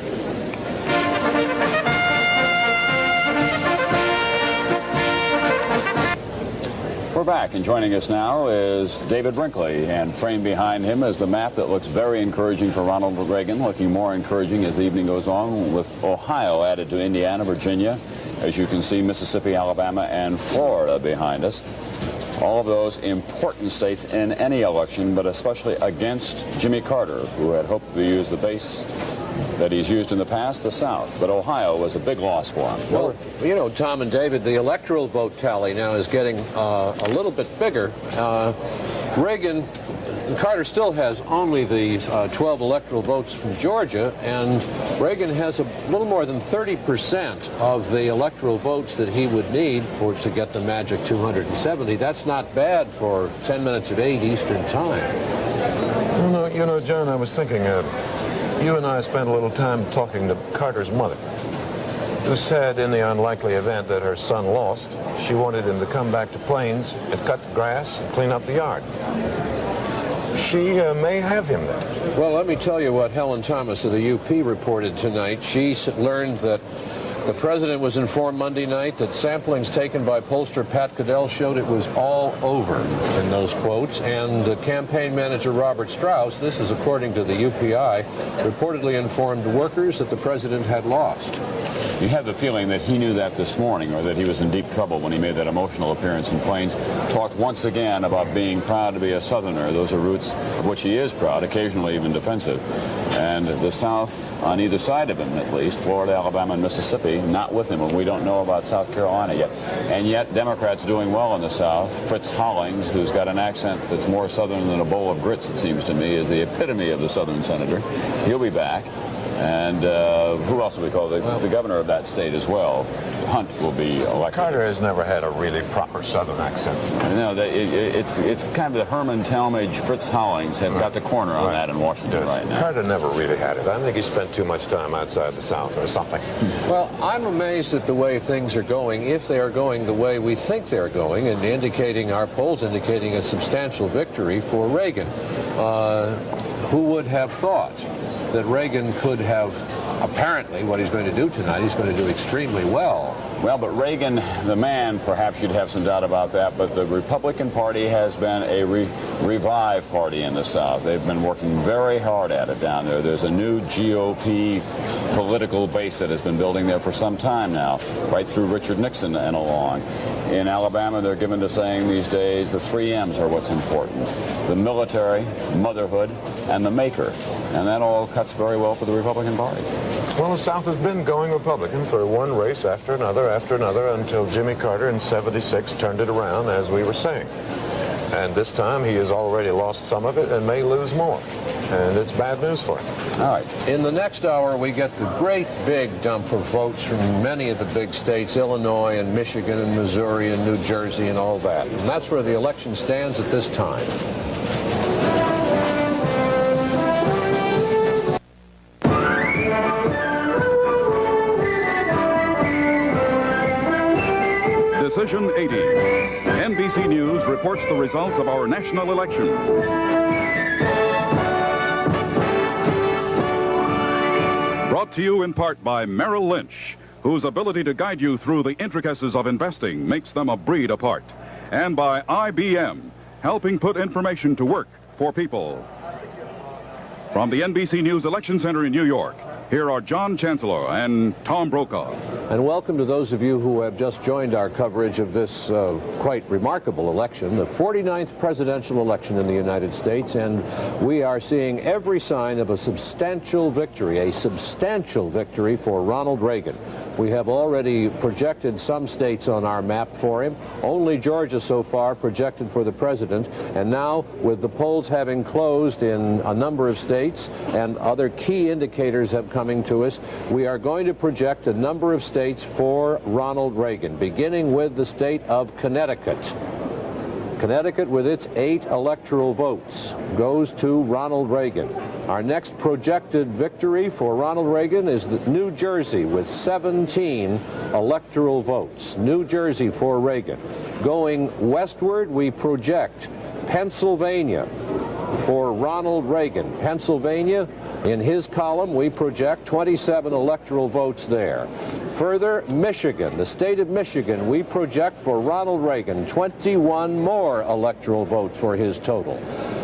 We're back, and joining us now is David Brinkley, and framed behind him is the map that looks very encouraging for Ronald Reagan, looking more encouraging as the evening goes on, with Ohio added to Indiana, Virginia. As you can see, Mississippi, Alabama, and Florida behind us. All of those important states in any election, but especially against Jimmy Carter, who had hoped to use the base that he's used in the past, the South. But Ohio was a big loss for him. Well, you know, Tom and David, the electoral vote tally now is getting a little bit bigger. Carter still has only the 12 electoral votes from Georgia, and Reagan has a little more than 30% of the electoral votes that he would need to get the magic 270. That's not bad for 10 minutes of 8 Eastern time. You know, John, I was thinking, you and I spent a little time talking to Carter's mother, who said in the unlikely event that her son lost, she wanted him to come back to Plains and cut the grass and clean up the yard. She may have him there. Well, let me tell you what Helen Thomas of the UP reported tonight. She learned that the president was informed Monday night that samplings taken by pollster Pat Goodell showed it was all over, in those quotes. And campaign manager Robert Strauss, this is according to the UPI, reportedly informed workers that the president had lost. You have the feeling that he knew that this morning, or that he was in deep trouble when he made that emotional appearance in Plains. Talked once again about being proud to be a Southerner. Those are roots of which he is proud, occasionally even defensive. And the South, on either side of him at least, Florida, Alabama, and Mississippi, not with him, and we don't know about South Carolina yet. And yet, Democrats doing well in the South. Fritz Hollings, who's got an accent that's more Southern than a bowl of grits, it seems to me, is the epitome of the Southern senator. He'll be back. And who else will we call? The governor of that state as well. Hunt will be elected. Carter has never had a really proper Southern accent. No, it's kind of the Herman Talmadge, Fritz Hollings have got the corner on that in Washington right now. Carter never really had it. I think he spent too much time outside the South or something. Well, I'm amazed at the way things are going, if they are going the way we think they're going, and our polls indicating a substantial victory for Reagan. Who would have thought that Reagan could have, apparently, what he's going to do tonight, he's going to do extremely well. Well, but Reagan, the man, perhaps you'd have some doubt about that, but the Republican Party has been a revived party in the South. They've been working very hard at it down there. There's a new GOP political base that has been building there for some time now, right through Richard Nixon and along. In Alabama, they're given to saying these days the 3 M's are what's important. The military, motherhood, and the maker. And that all cuts very well for the Republican Party. Well, the South has been going Republican for one race after another, until Jimmy Carter in '76 turned it around, as we were saying. And this time he has already lost some of it and may lose more. And it's bad news for him. All right. In the next hour, we get the great big dump of votes from many of the big states, Illinois and Michigan and Missouri and New Jersey and all that. And that's where the election stands at this time. Precision 80. NBC News reports the results of our national election. Brought to you in part by Merrill Lynch, whose ability to guide you through the intricacies of investing makes them a breed apart. And by IBM, helping put information to work for people. From the NBC News Election Center in New York, here are John Chancellor and Tom Brokaw. And welcome to those of you who have just joined our coverage of this quite remarkable election, the 49th presidential election in the United States, and we are seeing every sign of a substantial victory for Ronald Reagan. We have already projected some states on our map for him, only Georgia so far projected for the president, and now with the polls having closed in a number of states and other key indicators have coming to us, we are going to project a number of states for Ronald Reagan, beginning with the state of Connecticut. Connecticut, with its 8 electoral votes, goes to Ronald Reagan. Our next projected victory for Ronald Reagan is New Jersey with 17 electoral votes. New Jersey for Reagan. Going westward, we project Pennsylvania for Ronald Reagan. Pennsylvania, in his column, we project 27 electoral votes there. Further, Michigan, the state of Michigan, we project for Ronald Reagan 21 more electoral votes for his total.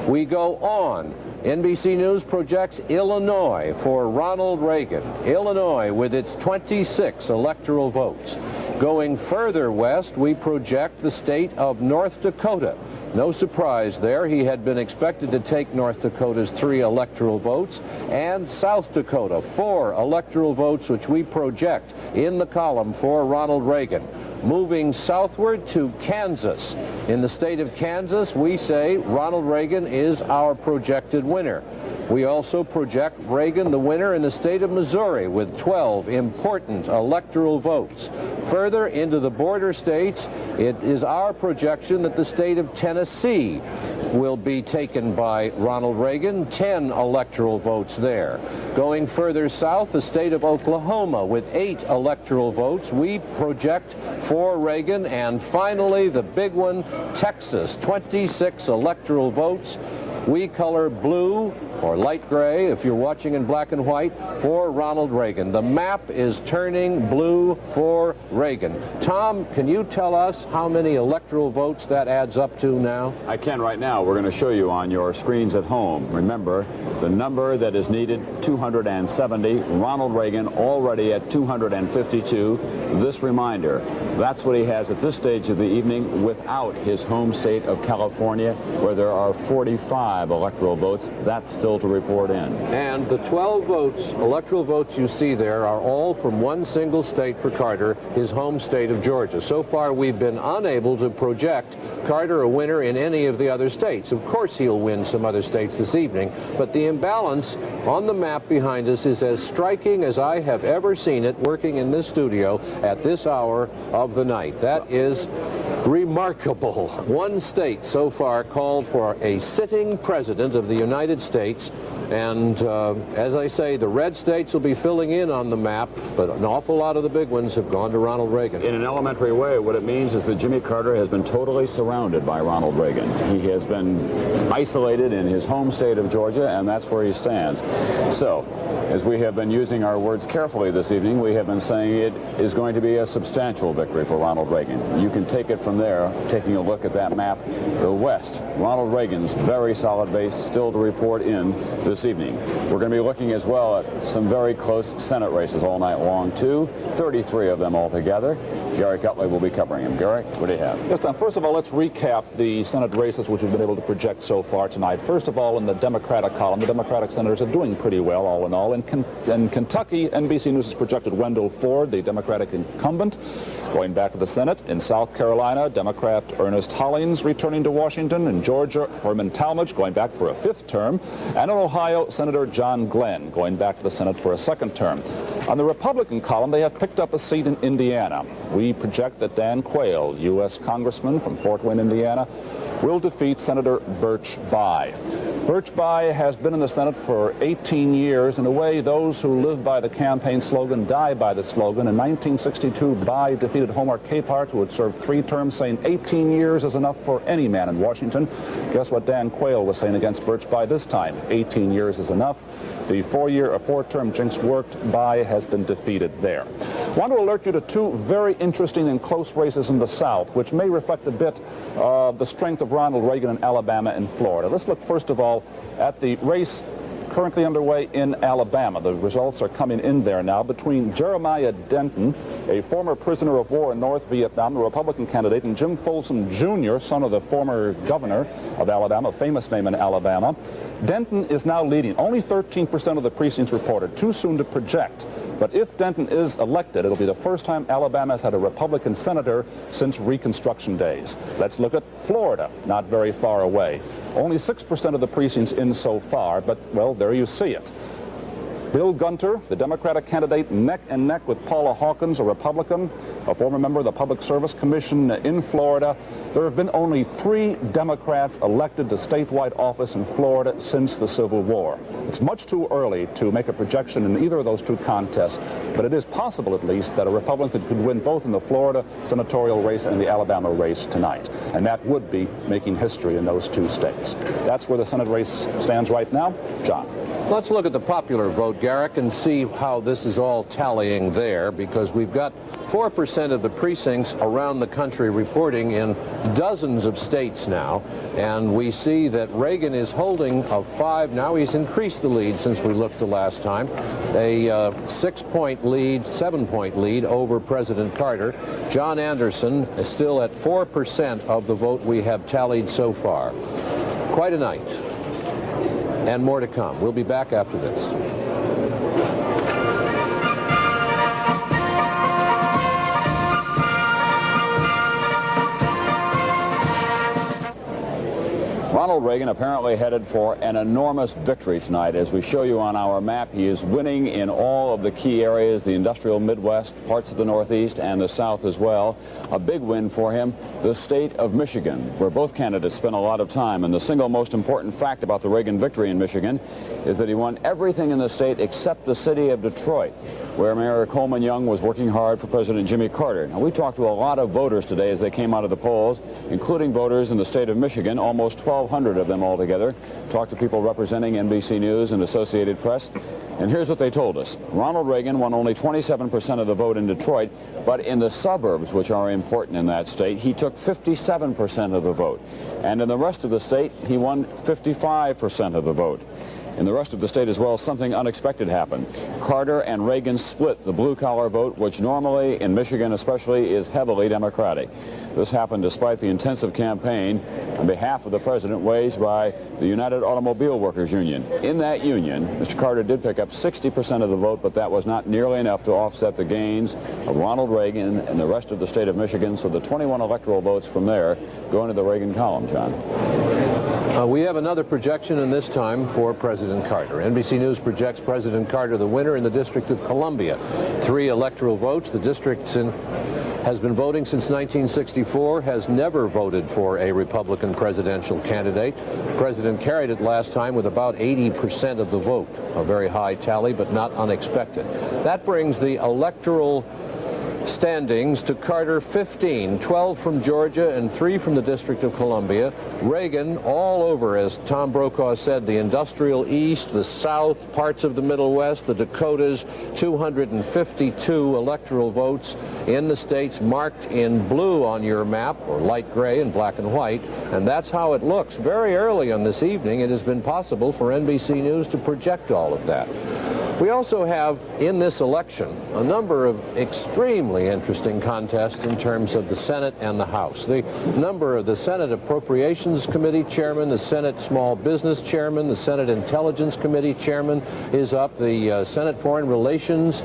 We go on. NBC News projects Illinois for Ronald Reagan. Illinois with its 26 electoral votes. Going further west, we project the state of North Dakota. No surprise there. He had been expected to take North Dakota's 3 electoral votes, and South Dakota, 4 electoral votes, which we project in the column for Ronald Reagan. Moving southward to Kansas. In the state of Kansas, we say Ronald Reagan is our projected winner. We also project Reagan the winner in the state of Missouri with 12 important electoral votes. Further into the border states, it is our projection that the state of Tennessee will be taken by Ronald Reagan, 10 electoral votes there. Going further south, the state of Oklahoma with 8 electoral votes, we project for Reagan. And finally, the big one, Texas, 26 electoral votes. We color blue or light gray, if you're watching in black and white, for Ronald Reagan. The map is turning blue for Reagan. Tom, can you tell us how many electoral votes that adds up to now? I can right now. We're going to show you on your screens at home. Remember, the number that is needed, 270. Ronald Reagan already at 252. This reminder, that's what he has at this stage of the evening without his home state of California, where there are 45 electoral votes. That's still to report in. And the 12 votes, electoral votes you see there, are all from one single state for Carter, his home state of Georgia. So far, we've been unable to project Carter a winner in any of the other states. Of course, he'll win some other states this evening, but the imbalance on the map behind us is as striking as I have ever seen it working in this studio at this hour of the night. That is remarkable. One state so far called for a sitting president of the United States, and as I say, the red states will be filling in on the map, but an awful lot of the big ones have gone to Ronald Reagan. In an elementary way, what it means is that Jimmy Carter has been totally surrounded by Ronald Reagan. He has been isolated in his home state of Georgia, and that's where he stands. So, as we have been using our words carefully this evening, we have been saying it is going to be a substantial victory for Ronald Reagan. You can take it from there, taking a look at that map. The West, Ronald Reagan's very solid base still to report in this evening. We're going to be looking as well at some very close Senate races all night long, too. 33 of them altogether. Gary Gutley will be covering them. Gary, what do you have? Yes, Tom, first of all, let's recap the Senate races which we've been able to project so far tonight. First of all, in the Democratic column, the Democratic senators are doing pretty well, all in all. In Kentucky, NBC News has projected Wendell Ford, the Democratic incumbent, going back to the Senate. In South Carolina, Democrat Ernest Hollings returning to Washington. In Georgia, Herman Talmadge going back for a 5th term. And in Ohio, Senator John Glenn going back to the Senate for a 2nd term. On the Republican column, they have picked up a seat in Indiana. We project that Dan Quayle, U.S. Congressman from Fort Wayne, Indiana, will defeat Senator Birch Bayh. Birch Bayh has been in the Senate for 18 years. In a way, those who live by the campaign slogan die by the slogan. In 1962, Bayh defeated Homer Capehart, who had served 3 terms, saying 18 years is enough for any man in Washington. Guess what Dan Quayle was saying against Birch Bayh this time? 18 years is enough. The 4-term jinx worked. Bayh has been defeated there. I want to alert you to 2 very interesting and close races in the South, which may reflect a bit of the strength of Ronald Reagan in Alabama and Florida. Let's look first of all at the race currently underway in Alabama. The results are coming in there now between Jeremiah Denton, a former prisoner of war in North Vietnam, the Republican candidate, and Jim Folsom Jr., son of the former governor of Alabama, a famous name in Alabama. Denton is now leading. Only 13% of the precincts reported. Too soon to project. But if Denton is elected, it'll be the first time Alabama has had a Republican senator since Reconstruction days. Let's look at Florida, not very far away. Only 6% of the precincts in so far, but, well, there you see it. Bill Gunter, the Democratic candidate, neck and neck with Paula Hawkins, a Republican, a former member of the Public Service Commission in Florida. There have been only 3 Democrats elected to statewide office in Florida since the Civil War. It's much too early to make a projection in either of those 2 contests, but it is possible at least that a Republican could win both in the Florida senatorial race and the Alabama race tonight. And that would be making history in those 2 states. That's where the Senate race stands right now. John. Let's look at the popular vote, Garrick, and see how this is all tallying there, because we've got 4% of the precincts around the country reporting in dozens of states now, and we see that Reagan is holding a 5. Now he's increased the lead since we looked the last time. A 6-point lead, 7-point lead over President Carter. John Anderson is still at 4% of the vote we have tallied so far. Quite a night. And more to come. We'll be back after this. Ronald Reagan apparently headed for an enormous victory tonight. As we show you on our map, he is winning in all of the key areas, the industrial Midwest, parts of the Northeast, and the South as well. A big win for him, the state of Michigan, where both candidates spent a lot of time. And the single most important fact about the Reagan victory in Michigan is that he won everything in the state except the city of Detroit, where Mayor Coleman Young was working hard for President Jimmy Carter. Now, we talked to a lot of voters today as they came out of the polls, including voters in the state of Michigan, almost 1,200 of them altogether. Talked to people representing NBC News and Associated Press, and here's what they told us. Ronald Reagan won only 27% of the vote in Detroit, but in the suburbs, which are important in that state, he took 57% of the vote. And in the rest of the state, he won 55% of the vote. In the rest of the state as well, something unexpected happened. Carter and Reagan split the blue-collar vote, which normally, in Michigan especially, is heavily Democratic. This happened despite the intensive campaign on behalf of the president waged by the United Automobile Workers Union. In that union, Mr. Carter did pick up 60% of the vote, but that was not nearly enough to offset the gains of Ronald Reagan and the rest of the state of Michigan, so the 21 electoral votes from there go into the Reagan column, John. We have another projection, and this time for President Carter. NBC News projects President Carter the winner in the District of Columbia. 3 electoral votes. The district has been voting since 1964, has never voted for a Republican presidential candidate. The president carried it last time with about 80% of the vote. A very high tally, but not unexpected. That brings the electoral standings to Carter 15, 12 from Georgia and 3 from the District of Columbia. Reagan all over, as Tom Brokaw said, the industrial East, the South, parts of the Middle West, the Dakotas, 252 electoral votes in the states marked in blue on your map, or light gray and black and white, and that's how it looks. Very early on this evening, it has been possible for NBC News to project all of that. We also have, in this election, a number of extremely interesting contests in terms of the Senate and the House. The number of the Senate Appropriations Committee chairman, the Senate Small Business chairman, the Senate Intelligence Committee chairman is up. The Senate Foreign Relations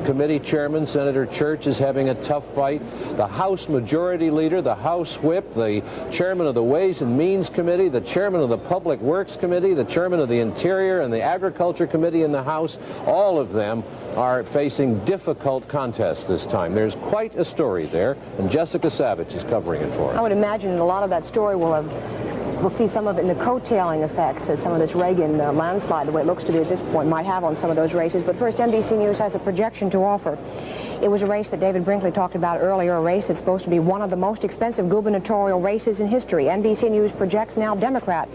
Committee chairman, Senator Church, is having a tough fight. The House Majority Leader, the House Whip, the chairman of the Ways and Means Committee, the chairman of the Public Works Committee, the chairman of the Interior and the Agriculture Committee in the House, all of them are facing difficult contests this time. There's quite a story there, and Jessica Savage is covering it for us. I would imagine a lot of that story will have we'll see some of it in the coattailing effects that some of this Reagan landslide, the way it looks to be at this point, might have on some of those races. But first, NBC News has a projection to offer. It was a race that David Brinkley talked about earlier, a race that's supposed to be one of the most expensive gubernatorial races in history. NBC News projects now Democrat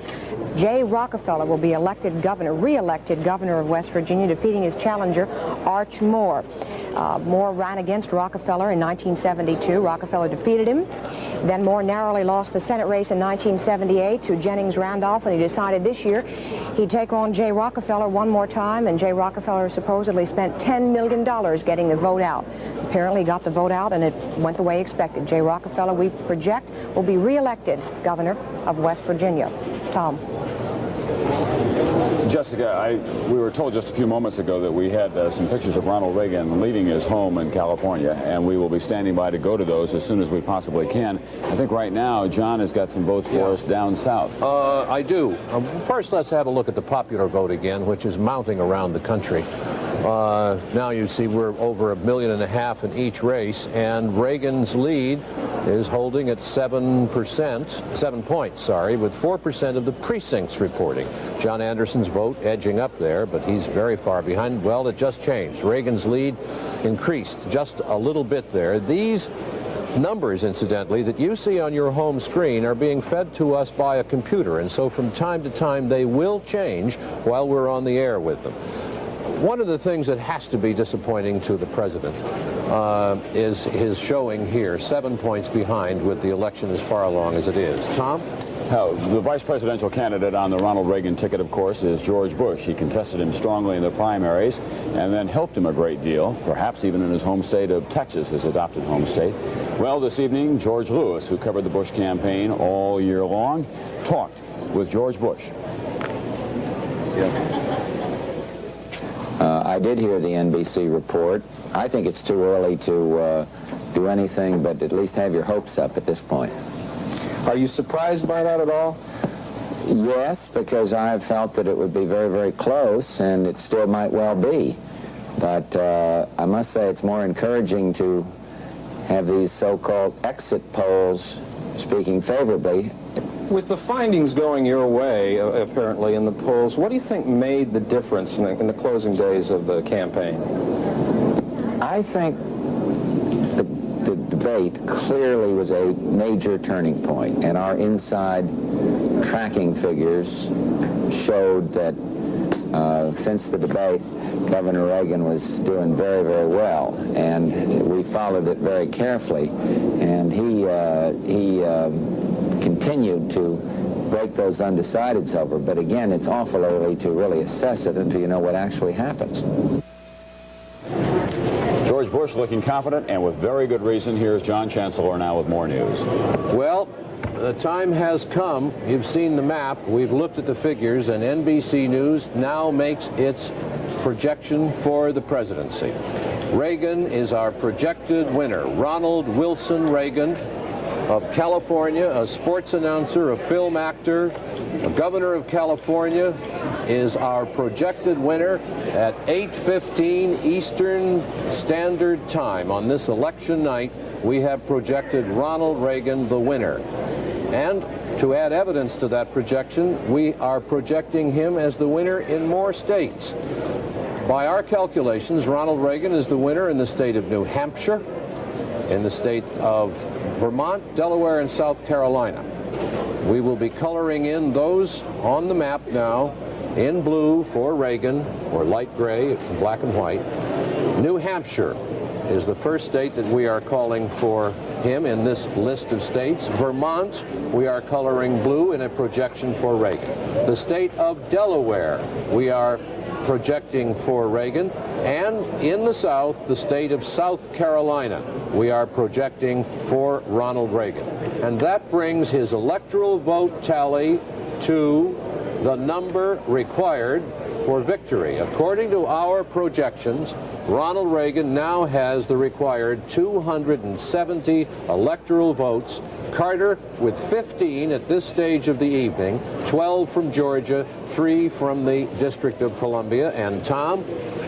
Jay Rockefeller will be elected governor, re-elected governor of West Virginia, defeating his challenger, Arch Moore. Moore ran against Rockefeller in 1972. Rockefeller defeated him. Then Moore narrowly lost the Senate race in 1978 to Jennings Randolph, and he decided this year he'd take on Jay Rockefeller one more time, and Jay Rockefeller supposedly spent $10 million getting the vote out. Apparently got the vote out, and it went the way expected. Jay Rockefeller, we project, will be re-elected governor of West Virginia. Tom. Jessica, we were told just a few moments ago that we had some pictures of Ronald Reagan leaving his home in California, and we will be standing by to go to those as soon as we possibly can. I think right now John has got some votes for us down south. I do. First, let's have a look at the popular vote again, which is mounting around the country. Now you see we're over 1.5 million in each race, and Reagan's lead is holding at 7 points, with 4% of the precincts reporting. John Anderson's vote edging up there, but he's very far behind. Well, it just changed. Reagan's lead increased just a little bit there. These numbers, incidentally, that you see on your home screen are being fed to us by a computer, and so from time to time they will change while we're on the air with them. One of the things that has to be disappointing to the president is his showing here, 7 points behind with the election as far along as it is. Tom? The vice presidential candidate on the Ronald Reagan ticket, of course, is George Bush. He contested him strongly in the primaries and then helped him a great deal, perhaps even in his home state of Texas, his adopted home state. Well, this evening, George Lewis, who covered the Bush campaign all year long, talked with George Bush. I did hear the NBC report. I think it's too early to do anything but at least have your hopes up at this point. Are you surprised by that at all? Yes, because I've felt that it would be very, very close, and it still might well be. But I must say it's more encouraging to have these so-called exit polls speaking favorably. With the findings going your way, apparently, in the polls, what do you think made the difference in the closing days of the campaign? I think the debate clearly was a major turning point, and our inside tracking figures showed that since the debate, Governor Reagan was doing very, very well, and we followed it very carefully, and he continued to break those undecideds over. But again, it's awful early to really assess it until you know what actually happens. George Bush looking confident and with very good reason. Here's John Chancellor now with more news. Well, the time has come. You've seen the map. We've looked at the figures, and NBC News now makes its projection for the presidency. Reagan is our projected winner. Ronald Wilson Reagan of California, a sports announcer, a film actor, a governor of California, is our projected winner at 8:15 Eastern Standard Time. On this election night, we have projected Ronald Reagan the winner. And to add evidence to that projection, we are projecting him as the winner in more states. By our calculations, Ronald Reagan is the winner in the state of New Hampshire, in the state of Vermont, Delaware, and South Carolina. We will be coloring in those on the map now in blue for Reagan, or light gray, black and white. New Hampshire is the first state that we are calling for him in this list of states. Vermont, we are coloring blue in a projection for Reagan. The state of Delaware, we are projecting for Reagan. And in the South, the state of South Carolina, we are projecting for Ronald Reagan. And that brings his electoral vote tally to the number required for victory. According to our projections, Ronald Reagan now has the required 270 electoral votes. Carter with 15 at this stage of the evening, 12 from Georgia, 3 from the District of Columbia. And Tom,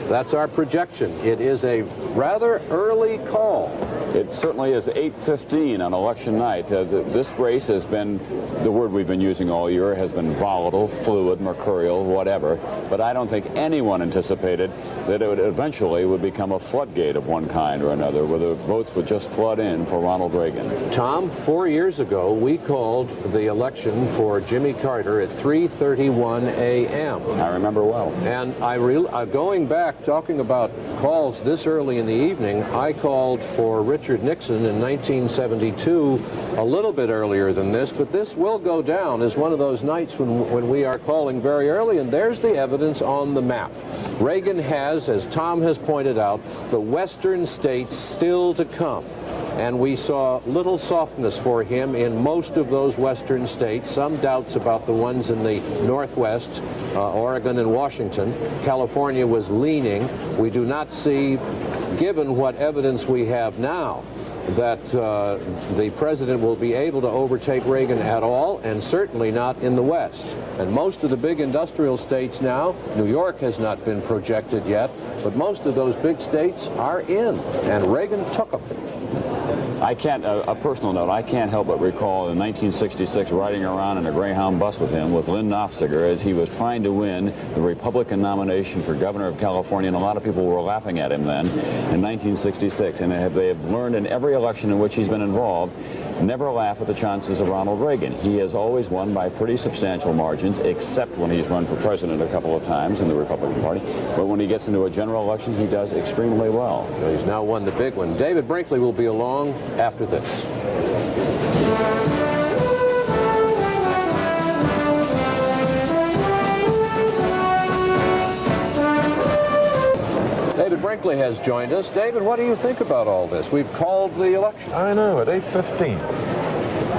That's our projection. It is a rather early call. It certainly is 8:15 on election night. This race has been, the word we've been using all year, has been volatile, fluid, mercurial, whatever. But I don't think anyone anticipated that it eventually would become a floodgate of one kind or another, where the votes would just flood in for Ronald Reagan. Tom, 4 years ago, we called the election for Jimmy Carter at 3:31 a.m. I remember well. And going back, talking about calls this early in the evening, I called for Richard Nixon in 1972, a little bit earlier than this, but this will go down as one of those nights when we are calling very early, and there's the evidence on the map. Reagan has, as Tom has pointed out, the western states still to come. And we saw little softness for him in most of those western states, some doubts about the ones in the Northwest, Oregon and Washington. California was leaning. We do not see, given what evidence we have now, that the president will be able to overtake Reagan at all, and certainly not in the West. And most of the big industrial states now, New York has not been projected yet, but most of those big states are in, and Reagan took them. I can't, a personal note, I can't help but recall in 1966 riding around in a Greyhound bus with him, with Lynn Nofziger, as he was trying to win the Republican nomination for governor of California, and a lot of people were laughing at him then in 1966. And they have learned in every election in which he's been involved, never laugh at the chances of Ronald Reagan. He has always won by pretty substantial margins, except when he's run for president a couple of times in the Republican Party. But when he gets into a general election, he does extremely well. He's now won the big one. David Brinkley will be along after this. David Brinkley has joined us. David, what do you think about all this? We've called the election. I know, at 8:15.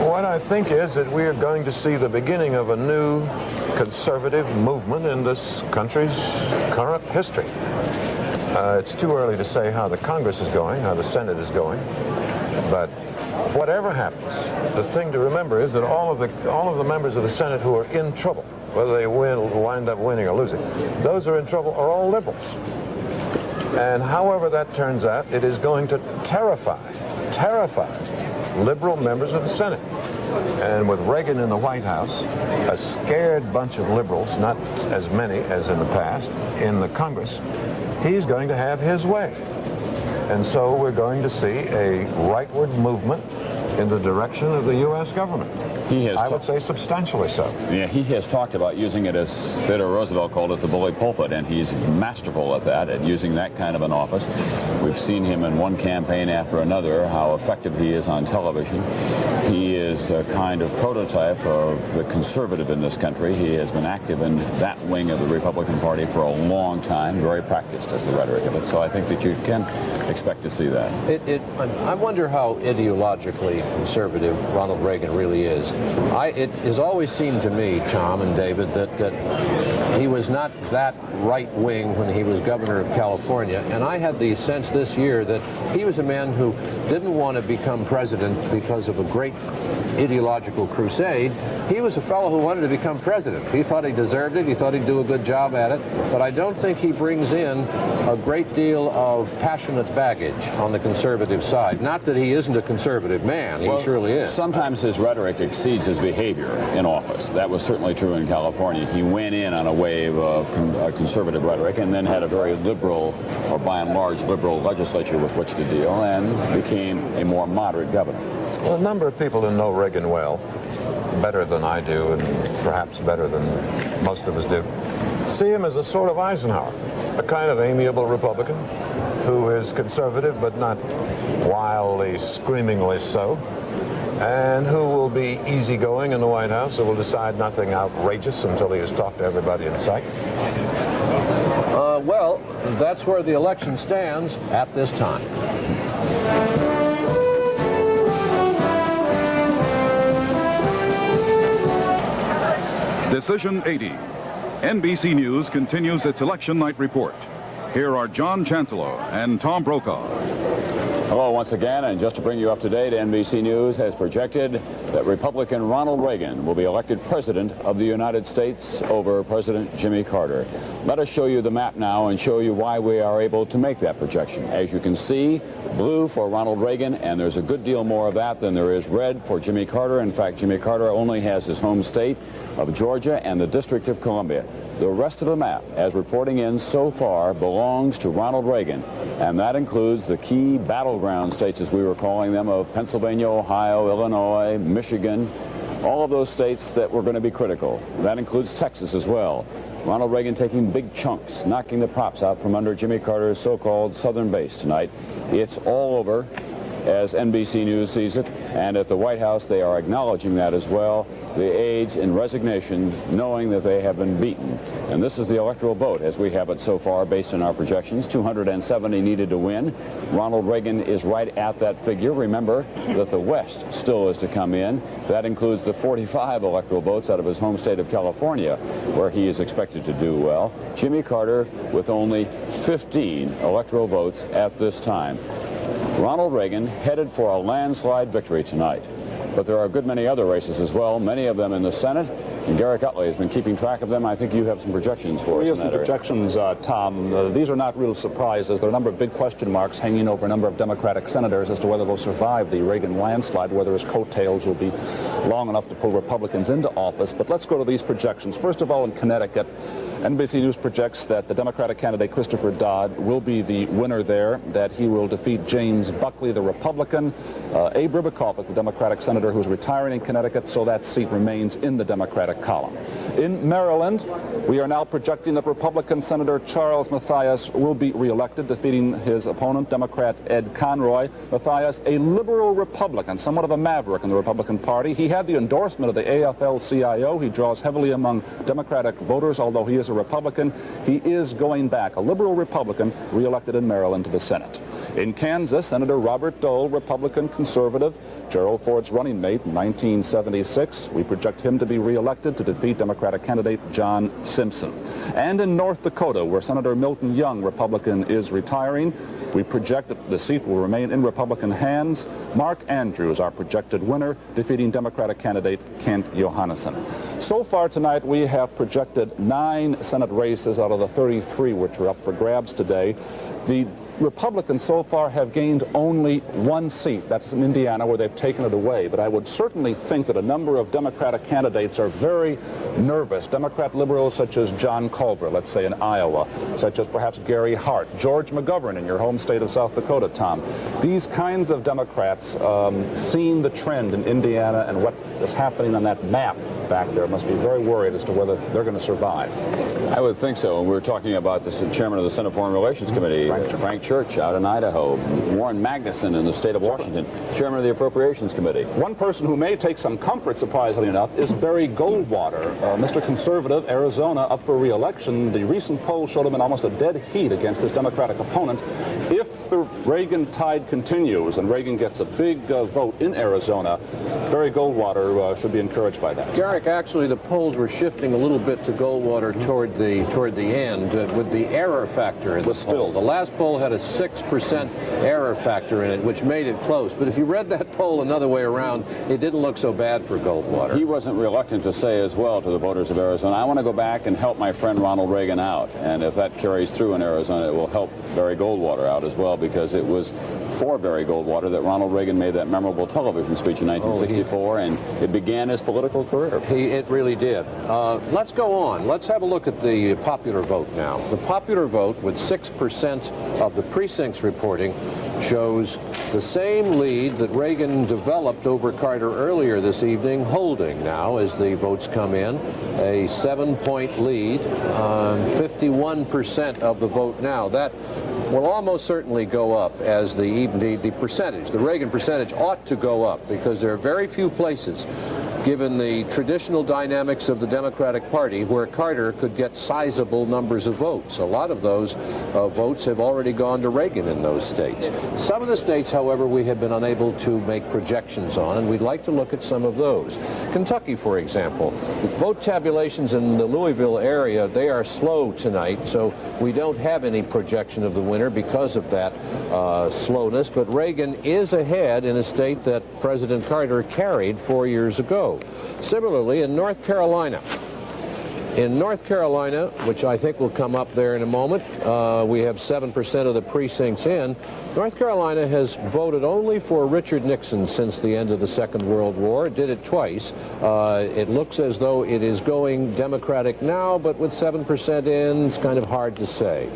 What I think is that we are going to see the beginning of a new conservative movement in this country's current history. It's too early to say how the Congress is going, how the Senate is going, but whatever happens, the thing to remember is that all of the members of the Senate who are in trouble, whether they wind up winning or losing, those who are in trouble are all liberals. And however that turns out, it is going to terrify liberal members of the Senate. And with Reagan in the White House, a scared bunch of liberals, not as many as in the past, in the Congress, he's going to have his way. And so we're going to see a rightward movement in the direction of the U.S. government. I would say substantially so. Yeah, he has talked about using it, as Theodore Roosevelt called it, the bully pulpit, and he's masterful at that, at using that kind of an office. We've seen him in one campaign after another, how effective he is on television. He is a kind of prototype of the conservative in this country. He has been active in that wing of the Republican Party for a long time, very practiced at the rhetoric of it, so I think that you can expect to see that. I wonder how ideologically conservative Ronald Reagan really is. It has always seemed to me, Tom and David, that he was not that right-wing when he was governor of California, and I had the sense this year that he was a man who didn't want to become president because of a great ideological crusade. He was a fellow who wanted to become president. He thought he deserved it. He thought he'd do a good job at it. But I don't think he brings in a great deal of passionate baggage on the conservative side. Not that he isn't a conservative man. He surely is. Sometimes his rhetoric exceeds his behavior in office. That was certainly true in California. He went in on a wave of conservative rhetoric and then had a very liberal, or by and large liberal legislature with which to deal, and became a more moderate governor. Well, a number of people who know Reagan well, better than I do, and perhaps better than most of us do, see him as a sort of Eisenhower, a kind of amiable Republican who is conservative but not wildly, screamingly so, and who will be easygoing in the White House, who will decide nothing outrageous until he has talked to everybody in sight. Well, that's where the election stands at this time. Decision 80. NBC News continues its election night report. Here are John Chancellor and Tom Brokaw. Hello once again, and just to bring you up to date, NBC News has projected that Republican Ronald Reagan will be elected President of the United States over President Jimmy Carter. Let us show you the map now and show you why we are able to make that projection. As you can see, blue for Ronald Reagan, and there's a good deal more of that than there is red for Jimmy Carter. In fact, Jimmy Carter only has his home state of Georgia and the District of Columbia. The rest of the map, as reporting in so far, belongs to Ronald Reagan, and that includes the key battleground states, as we were calling them, of Pennsylvania, Ohio, Illinois, Michigan, all of those states that were going to be critical. That includes Texas as well. Ronald Reagan taking big chunks, knocking the props out from under Jimmy Carter's so-called southern base tonight. It's all over, as NBC News sees it, and at the White House they are acknowledging that as well. The aides in resignation, knowing that they have been beaten. And this is the electoral vote as we have it so far based on our projections. 270 needed to win. Ronald Reagan is right at that figure. Remember that the West still is to come in. That includes the 45 electoral votes out of his home state of California, where he is expected to do well. Jimmy Carter with only 15 electoral votes at this time. Ronald Reagan headed for a landslide victory tonight. But there are a good many other races as well, many of them in the Senate. And Garrick Utley has been keeping track of them. I think you have some projections for us in that area. Projections, Tom. These are not real surprises. There are a number of big question marks hanging over a number of Democratic senators as to whether they'll survive the Reagan landslide, whether his coattails will be long enough to pull Republicans into office. But let's go to these projections. First of all, in Connecticut, NBC News projects that the Democratic candidate Christopher Dodd will be the winner there, that he will defeat James Buckley, the Republican. Abe Ribicoff is the Democratic senator who's retiring in Connecticut, so that seat remains in the Democratic column. In Maryland, we are now projecting that Republican Senator Charles Mathias will be reelected, defeating his opponent, Democrat Ed Conroy. Mathias, a liberal Republican, somewhat of a maverick in the Republican Party. He had the endorsement of the AFL-CIO. He draws heavily among Democratic voters, although he is a Republican. He is going back, a liberal Republican, reelected in Maryland to the Senate. In Kansas, Senator Robert Dole, Republican conservative, Gerald Ford's running mate in 1976. We project him to be reelected to defeat Democratic candidate John Simpson. And in North Dakota, where Senator Milton Young, Republican, is retiring, we project that the seat will remain in Republican hands. Mark Andrews, our projected winner, defeating Democratic candidate Kent Johanneson. So far tonight, we have projected 9 Senate races out of the 33 which are up for grabs today. The Republicans so far have gained only 1 seat. That's in Indiana, where they've taken it away. But I would certainly think that a number of Democratic candidates are very nervous. Democrat liberals such as John Culver, let's say in Iowa, such as perhaps Gary Hart, George McGovern in your home state of South Dakota, Tom. These kinds of Democrats, seeing the trend in Indiana and what is happening on that map back there, must be very worried as to whether they're going to survive. I would think so. We were talking about the chairman of the Senate Foreign Relations Committee, Frank Church out in Idaho, Warren Magnuson in the state of Washington, chairman of the Appropriations Committee. One person who may take some comfort, surprisingly enough, is Barry Goldwater, Mr. Conservative, Arizona, up for re-election. The recent poll showed him in almost a dead heat against his Democratic opponent. If the Reagan tide continues and Reagan gets a big vote in Arizona, Barry Goldwater should be encouraged by that. Garrick, actually, the polls were shifting a little bit to Goldwater toward the end with the error factor in the poll. The last poll had a 6% error factor in it, which made it close. But if you read that poll another way around, it didn't look so bad for Goldwater. He wasn't reluctant to say as well to the voters of Arizona, I want to go back and help my friend Ronald Reagan out. And if that carries through in Arizona, it will help Barry Goldwater out as well, because it was for Barry Goldwater that Ronald Reagan made that memorable television speech in 1964, and it began his political career. It really did. Let's go on. Let's have a look at the popular vote now. The popular vote, with 6% of the precincts reporting, shows the same lead that Reagan developed over Carter earlier this evening, holding now as the votes come in. A 7-point lead on 51% of the vote now. That will almost certainly go up as the percentage, the Reagan percentage ought to go up, because there are very few places given the traditional dynamics of the Democratic Party, where Carter could get sizable numbers of votes. A lot of those votes have already gone to Reagan in those states. Some of the states, however, we have been unable to make projections on, and we'd like to look at some of those. Kentucky, for example, the vote tabulations in the Louisville area, they are slow tonight, so we don't have any projection of the winner because of that slowness, but Reagan is ahead in a state that President Carter carried 4 years ago. Similarly, in North Carolina, which I think will come up there in a moment, we have 7% of the precincts in. North Carolina has voted only for Richard Nixon since the end of the Second World War. It did it twice. It looks as though it is going Democratic now, but with 7% in, it's kind of hard to say.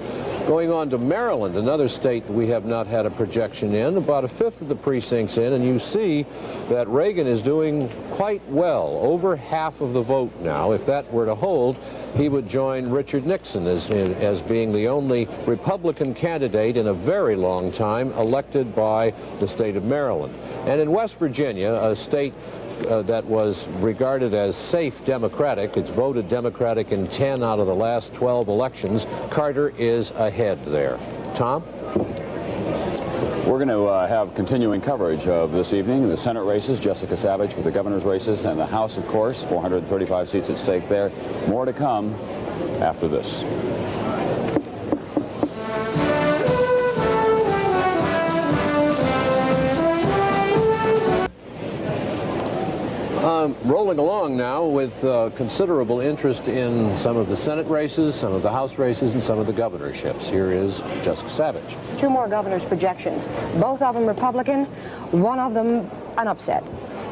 Going on to Maryland, another state we have not had a projection in, about a fifth of the precincts in, and you see that Reagan is doing quite well, over half of the vote now. If that were to hold, he would join Richard Nixon as being the only Republican candidate in a very long time elected by the state of Maryland. And in West Virginia, a state that was regarded as safe Democratic. It's voted Democratic in 10 out of the last 12 elections. Carter is ahead there. Tom? We're going to have continuing coverage of this evening. The Senate races, Jessica Savage with the governor's races, and the House, of course, 435 seats at stake there. More to come after this. Rolling along now with considerable interest in some of the Senate races, some of the House races, and some of the governorships. Here is Jessica Savage. Two more governor's projections, both of them Republican, one of them an upset.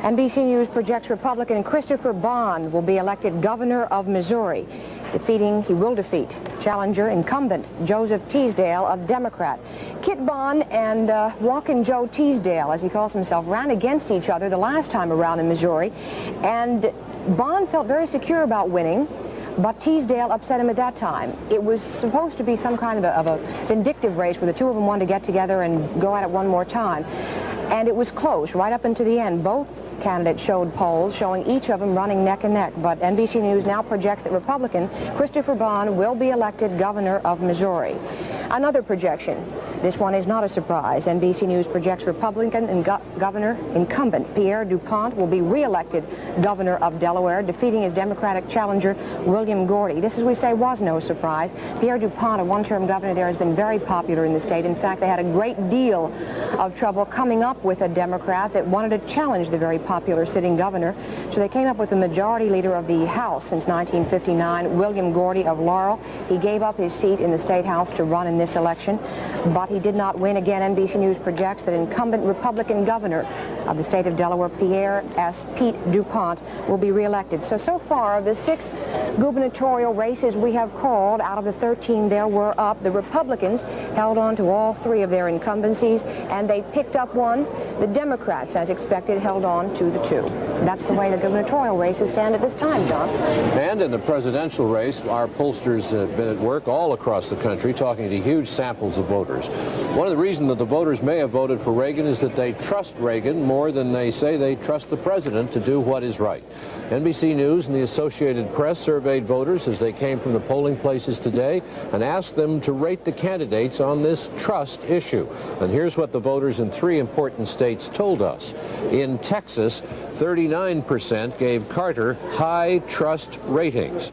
NBC News projects Republican Christopher Bond will be elected governor of Missouri. He will defeat challenger incumbent Joseph Teasdale of Democrat. Kit Bond and Walkin' Joe Teasdale, as he calls himself, ran against each other the last time around in Missouri, and Bond felt very secure about winning, but Teasdale upset him at that time. It was supposed to be some kind of a vindictive race where the two of them wanted to get together and go at it one more time. And it was close right up into the end. Both candidates showed polls showing each of them running neck and neck, but NBC News now projects that Republican Christopher Bond will be elected governor of Missouri. Another projection. This one is not a surprise. NBC News projects Republican and governor incumbent Pierre DuPont will be re-elected governor of Delaware, defeating his Democratic challenger William Gordy. This, as we say, was no surprise. Pierre DuPont, a one-term governor there, has been very popular in the state. In fact, they had a great deal of trouble coming up with a Democrat that wanted to challenge the very popular sitting governor. So they came up with the majority leader of the House since 1959, William Gordy of Laurel. He gave up his seat in the State House to run in this election, but he did not win. Again, NBC News projects that incumbent Republican governor of the state of Delaware, Pierre Pete DuPont, will be reelected. So far, of the 6 gubernatorial races we have called, out of the 13 there were up, the Republicans held on to all 3 of their incumbencies, and they picked up one. The Democrats, as expected, held on to the 2. That's the way the gubernatorial races stand at this time, John. And in the presidential race, our pollsters have been at work all across the country talking to huge samples of voters. One of the reasons that the voters may have voted for Reagan is that they trust Reagan more than they say they trust the president to do what is right. NBC News and the Associated Press surveyed voters as they came from the polling places today and asked them to rate the candidates on this trust issue. And here's what the voters in 3 important states told us. In Texas, 39% gave Carter high trust ratings.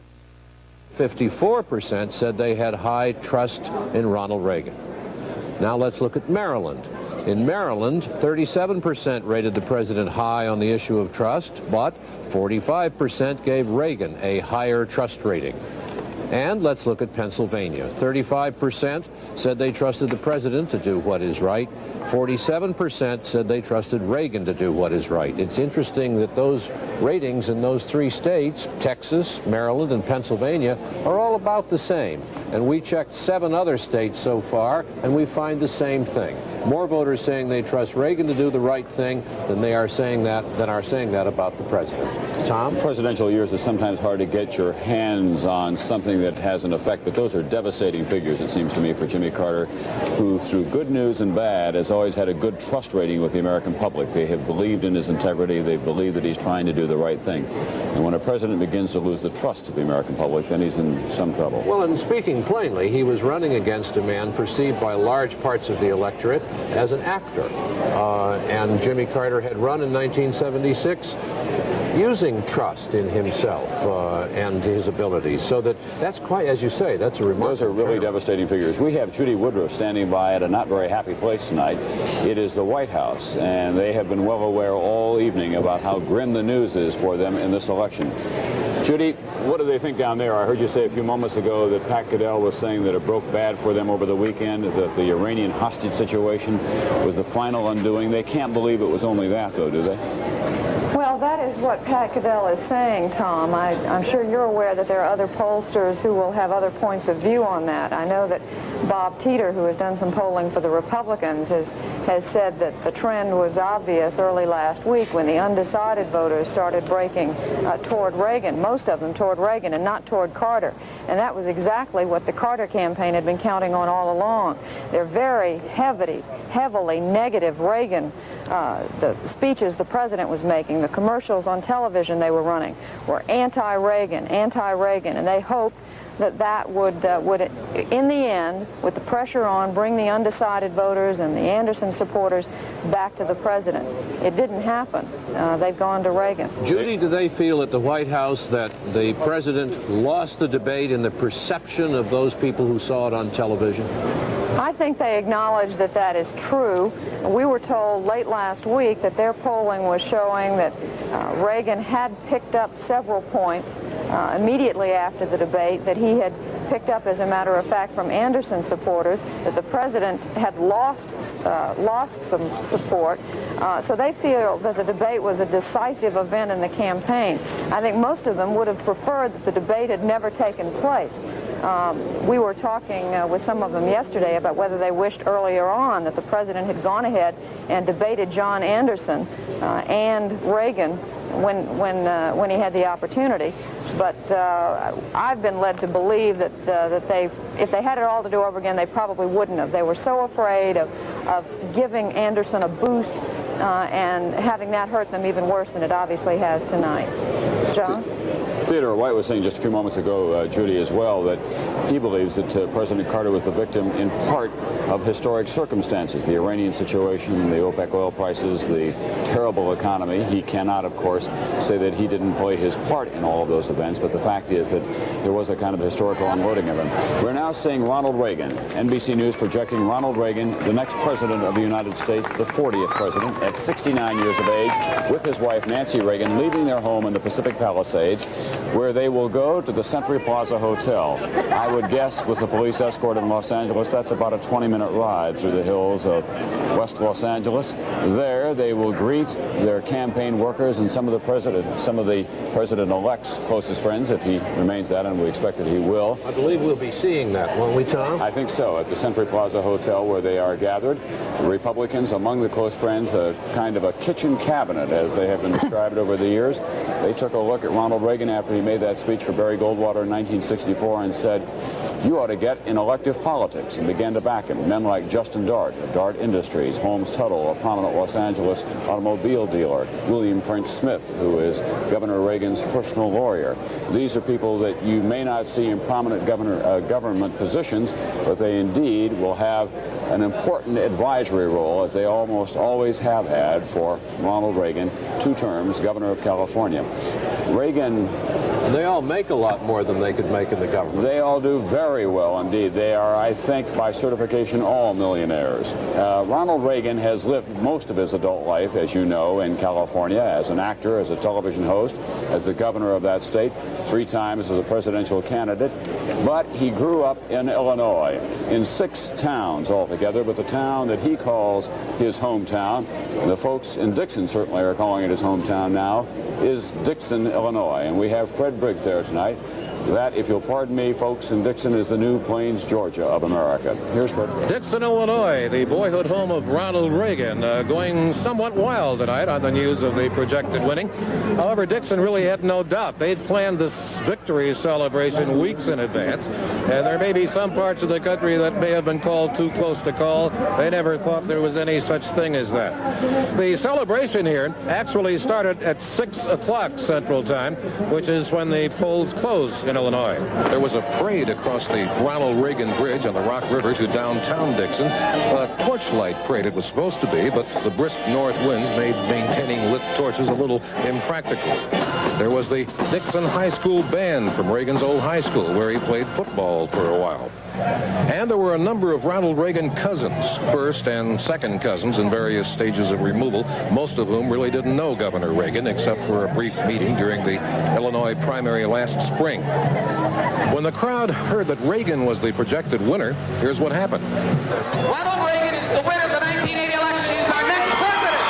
54% said they had high trust in Ronald Reagan. Now let's look at Maryland. In Maryland, 37% rated the president high on the issue of trust, but 45% gave Reagan a higher trust rating. And let's look at Pennsylvania. 35% said they trusted the president to do what is right. 47% said they trusted Reagan to do what is right. It's interesting that those ratings in those 3 states, Texas, Maryland, and Pennsylvania, are all about the same. And we checked 7 other states so far, and we find the same thing. more voters saying they trust Reagan to do the right thing than are saying that about the president. Tom? Presidential years is sometimes hard to get your hands on something that has an effect, but those are devastating figures, it seems to me, for Jimmy Carter, who through good news and bad has always had a good trust rating with the American public. They have believed in his integrity. They believe that he's trying to do the right thing. And when a president begins to lose the trust of the American public, then he's in some trouble. Well, and speaking plainly, he was running against a man perceived by large parts of the electorate as an actor. And Jimmy Carter had run in 1976 using trust in himself and his abilities. So that's quite, as you say, that's a remarkable. Those are really devastating figures. We have Judy Woodruff standing by at a not very happy place tonight. It is the White House, and they have been well aware all evening about how grim the news is for them in this election. Judy, what do they think down there? I heard you say a few moments ago that Pat Caddell was saying that it broke bad for them over the weekend, that the Iranian hostage situation was the final undoing. They can't believe it was only that, though, do they? Well, that is what Pat Caddell is saying, Tom. I'm sure you're aware that there are other pollsters who will have other points of view on that. I know that Bob Teeter, who has done some polling for the Republicans, has said that the trend was obvious early last week when the undecided voters started breaking toward Reagan, most of them toward Reagan and not toward Carter. And that was exactly what the Carter campaign had been counting on all along. They're very heavily negative Reagan. The speeches the president was making, the commercials on television they were running were anti-Reagan, and they hoped that would, in the end, with the pressure on, bring the undecided voters and the Anderson supporters back to the president. It didn't happen. They've gone to Reagan. Judy, do they feel at the White House that the president lost the debate in the perception of those people who saw it on television? I think they acknowledge that that is true. We were told late last week that their polling was showing that Reagan had picked up several points immediately after the debate, that he had picked up, as a matter of fact, from Anderson supporters, that the president had lost some support. So they feel that the debate was a decisive event in the campaign. I think most of them would have preferred that the debate had never taken place. We were talking with some of them yesterday about whether they wished earlier on that the president had gone ahead and debated John Anderson and Reagan when he had the opportunity. But I've been led to believe that if they had it all to do over again, they probably wouldn't have. They were so afraid of giving Anderson a boost and having that hurt them even worse than it obviously has tonight. John? Theodore White was saying just a few moments ago, Judy, as well, that he believes that President Carter was the victim in part of historic circumstances, the Iranian situation, the OPEC oil prices, the terrible economy. He cannot, of course, say that he didn't play his part in all of those events, but the fact is that there was a kind of historical unloading of him. We're now seeing Ronald Reagan. NBC News projecting Ronald Reagan, the next president of the United States, the 40th president, at 69 years of age, with his wife Nancy Reagan, leaving their home in the Pacific Palisades, where they will go to the Century Plaza Hotel. I would guess with the police escort in Los Angeles, that's about a 20-minute ride through the hills of West Los Angeles. There, they will greet their campaign workers and some of the president-elect's closest friends, if he remains that, and we expect that he will. I believe we'll be seeing that, won't we, Tom? I think so, at the Century Plaza Hotel, where they are gathered. The Republicans, among the close friends, a kind of a kitchen cabinet, as they have been described over the years. They took a look at Ronald Reagan after he made that speech for Barry Goldwater in 1964 and said, "You ought to get in elective politics," and began to back him. Men like Justin Dart of Dart Industries, Holmes Tuttle, a prominent Los Angeles automobile dealer, William French Smith, who is Governor Reagan's personal lawyer. These are people that you may not see in prominent government positions, but they indeed will have an important advisory role, as they almost always have had for Ronald Reagan, 2 terms, governor of California. Reagan... They all make a lot more than they could make in the government. They all do very well indeed. They are, I think, by certification, all millionaires. Ronald Reagan has lived most of his adult life, as you know, in California, as an actor, as a television host, as the governor of that state, 3 times as a presidential candidate. But he grew up in Illinois, in 6 towns altogether, but the town that he calls his hometown, and the folks in Dixon certainly are calling it his hometown now, is Dixon, Illinois. And we have Fred Briggs there tonight. That, if you'll pardon me, folks, in Dixon is the new Plains, Georgia of America. Here's Fred. Dixon, Illinois, the boyhood home of Ronald Reagan, going somewhat wild tonight on the news of the projected winning. However, Dixon really had no doubt. They'd planned this victory celebration weeks in advance, and there may be some parts of the country that may have been called too close to call. They never thought there was any such thing as that. The celebration here actually started at 6 o'clock Central Time, which is when the polls close in Illinois. There was a parade across the Ronald Reagan Bridge on the Rock River to downtown Dixon. A torchlight parade it was supposed to be, but the brisk north winds made maintaining lit torches a little impractical. There was the Dixon High School band from Reagan's old high school, where he played football for a while. And there were a number of Ronald Reagan cousins, first and second cousins in various stages of removal, most of whom really didn't know Governor Reagan except for a brief meeting during the Illinois primary last spring. When the crowd heard that Reagan was the projected winner, here's what happened. Ronald Reagan is the winner of the 1980 election. He's our next president.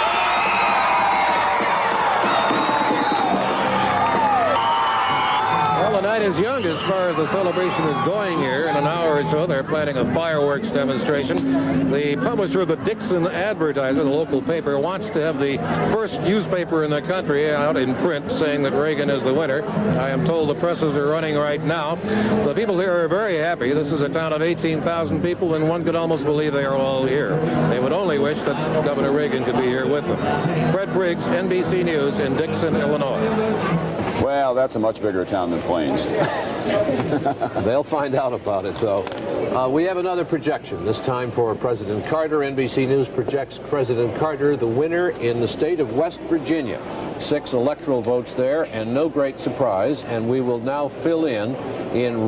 Well, the night is young as far as the celebration is going here. In an hour or so, they're planning a fireworks demonstration. The publisher of the Dixon Advertiser, the local paper, wants to have the first newspaper in the country out in print saying that Reagan is the winner. I am told the presses are running right now. The people here are very happy. This is a town of 18,000 people, and one could almost believe they are all here. They would only wish that Governor Reagan could be here with them. Fred Briggs, NBC News in Dixon, Illinois. Well, that's a much bigger town than Plains. They'll find out about it, though. We have another projection, this time for President Carter. NBC News projects President Carter the winner in the state of West Virginia. 6 electoral votes there, and no great surprise. And we will now fill in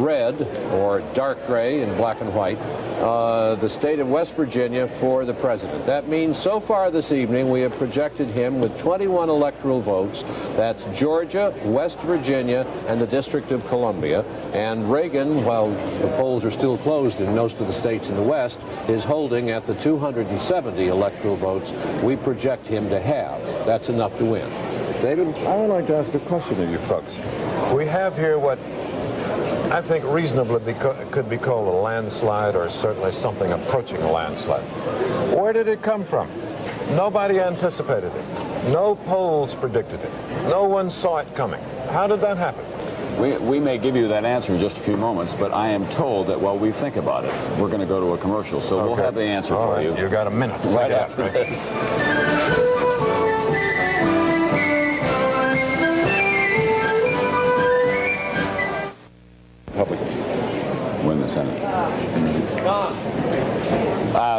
red or dark gray and black and white the state of West Virginia for the president. That means so far this evening we have projected him with 21 electoral votes. That's Georgia, West Virginia, and the District of Columbia. And Reagan, while the polls are still closed in most of the states in the West, is holding at the 270 electoral votes we project him to have. That's enough to win. David? I would like to ask a question of you folks. We have here what I think reasonably could be called a landslide, or certainly something approaching a landslide. Where did it come from? Nobody anticipated it. No polls predicted it. No one saw it coming. How did that happen? We may give you that answer in just a few moments, but I am told that while we think about it, we're going to go to a commercial, so we'll have the answer for you. You got a minute. Right after this. Win the Senate.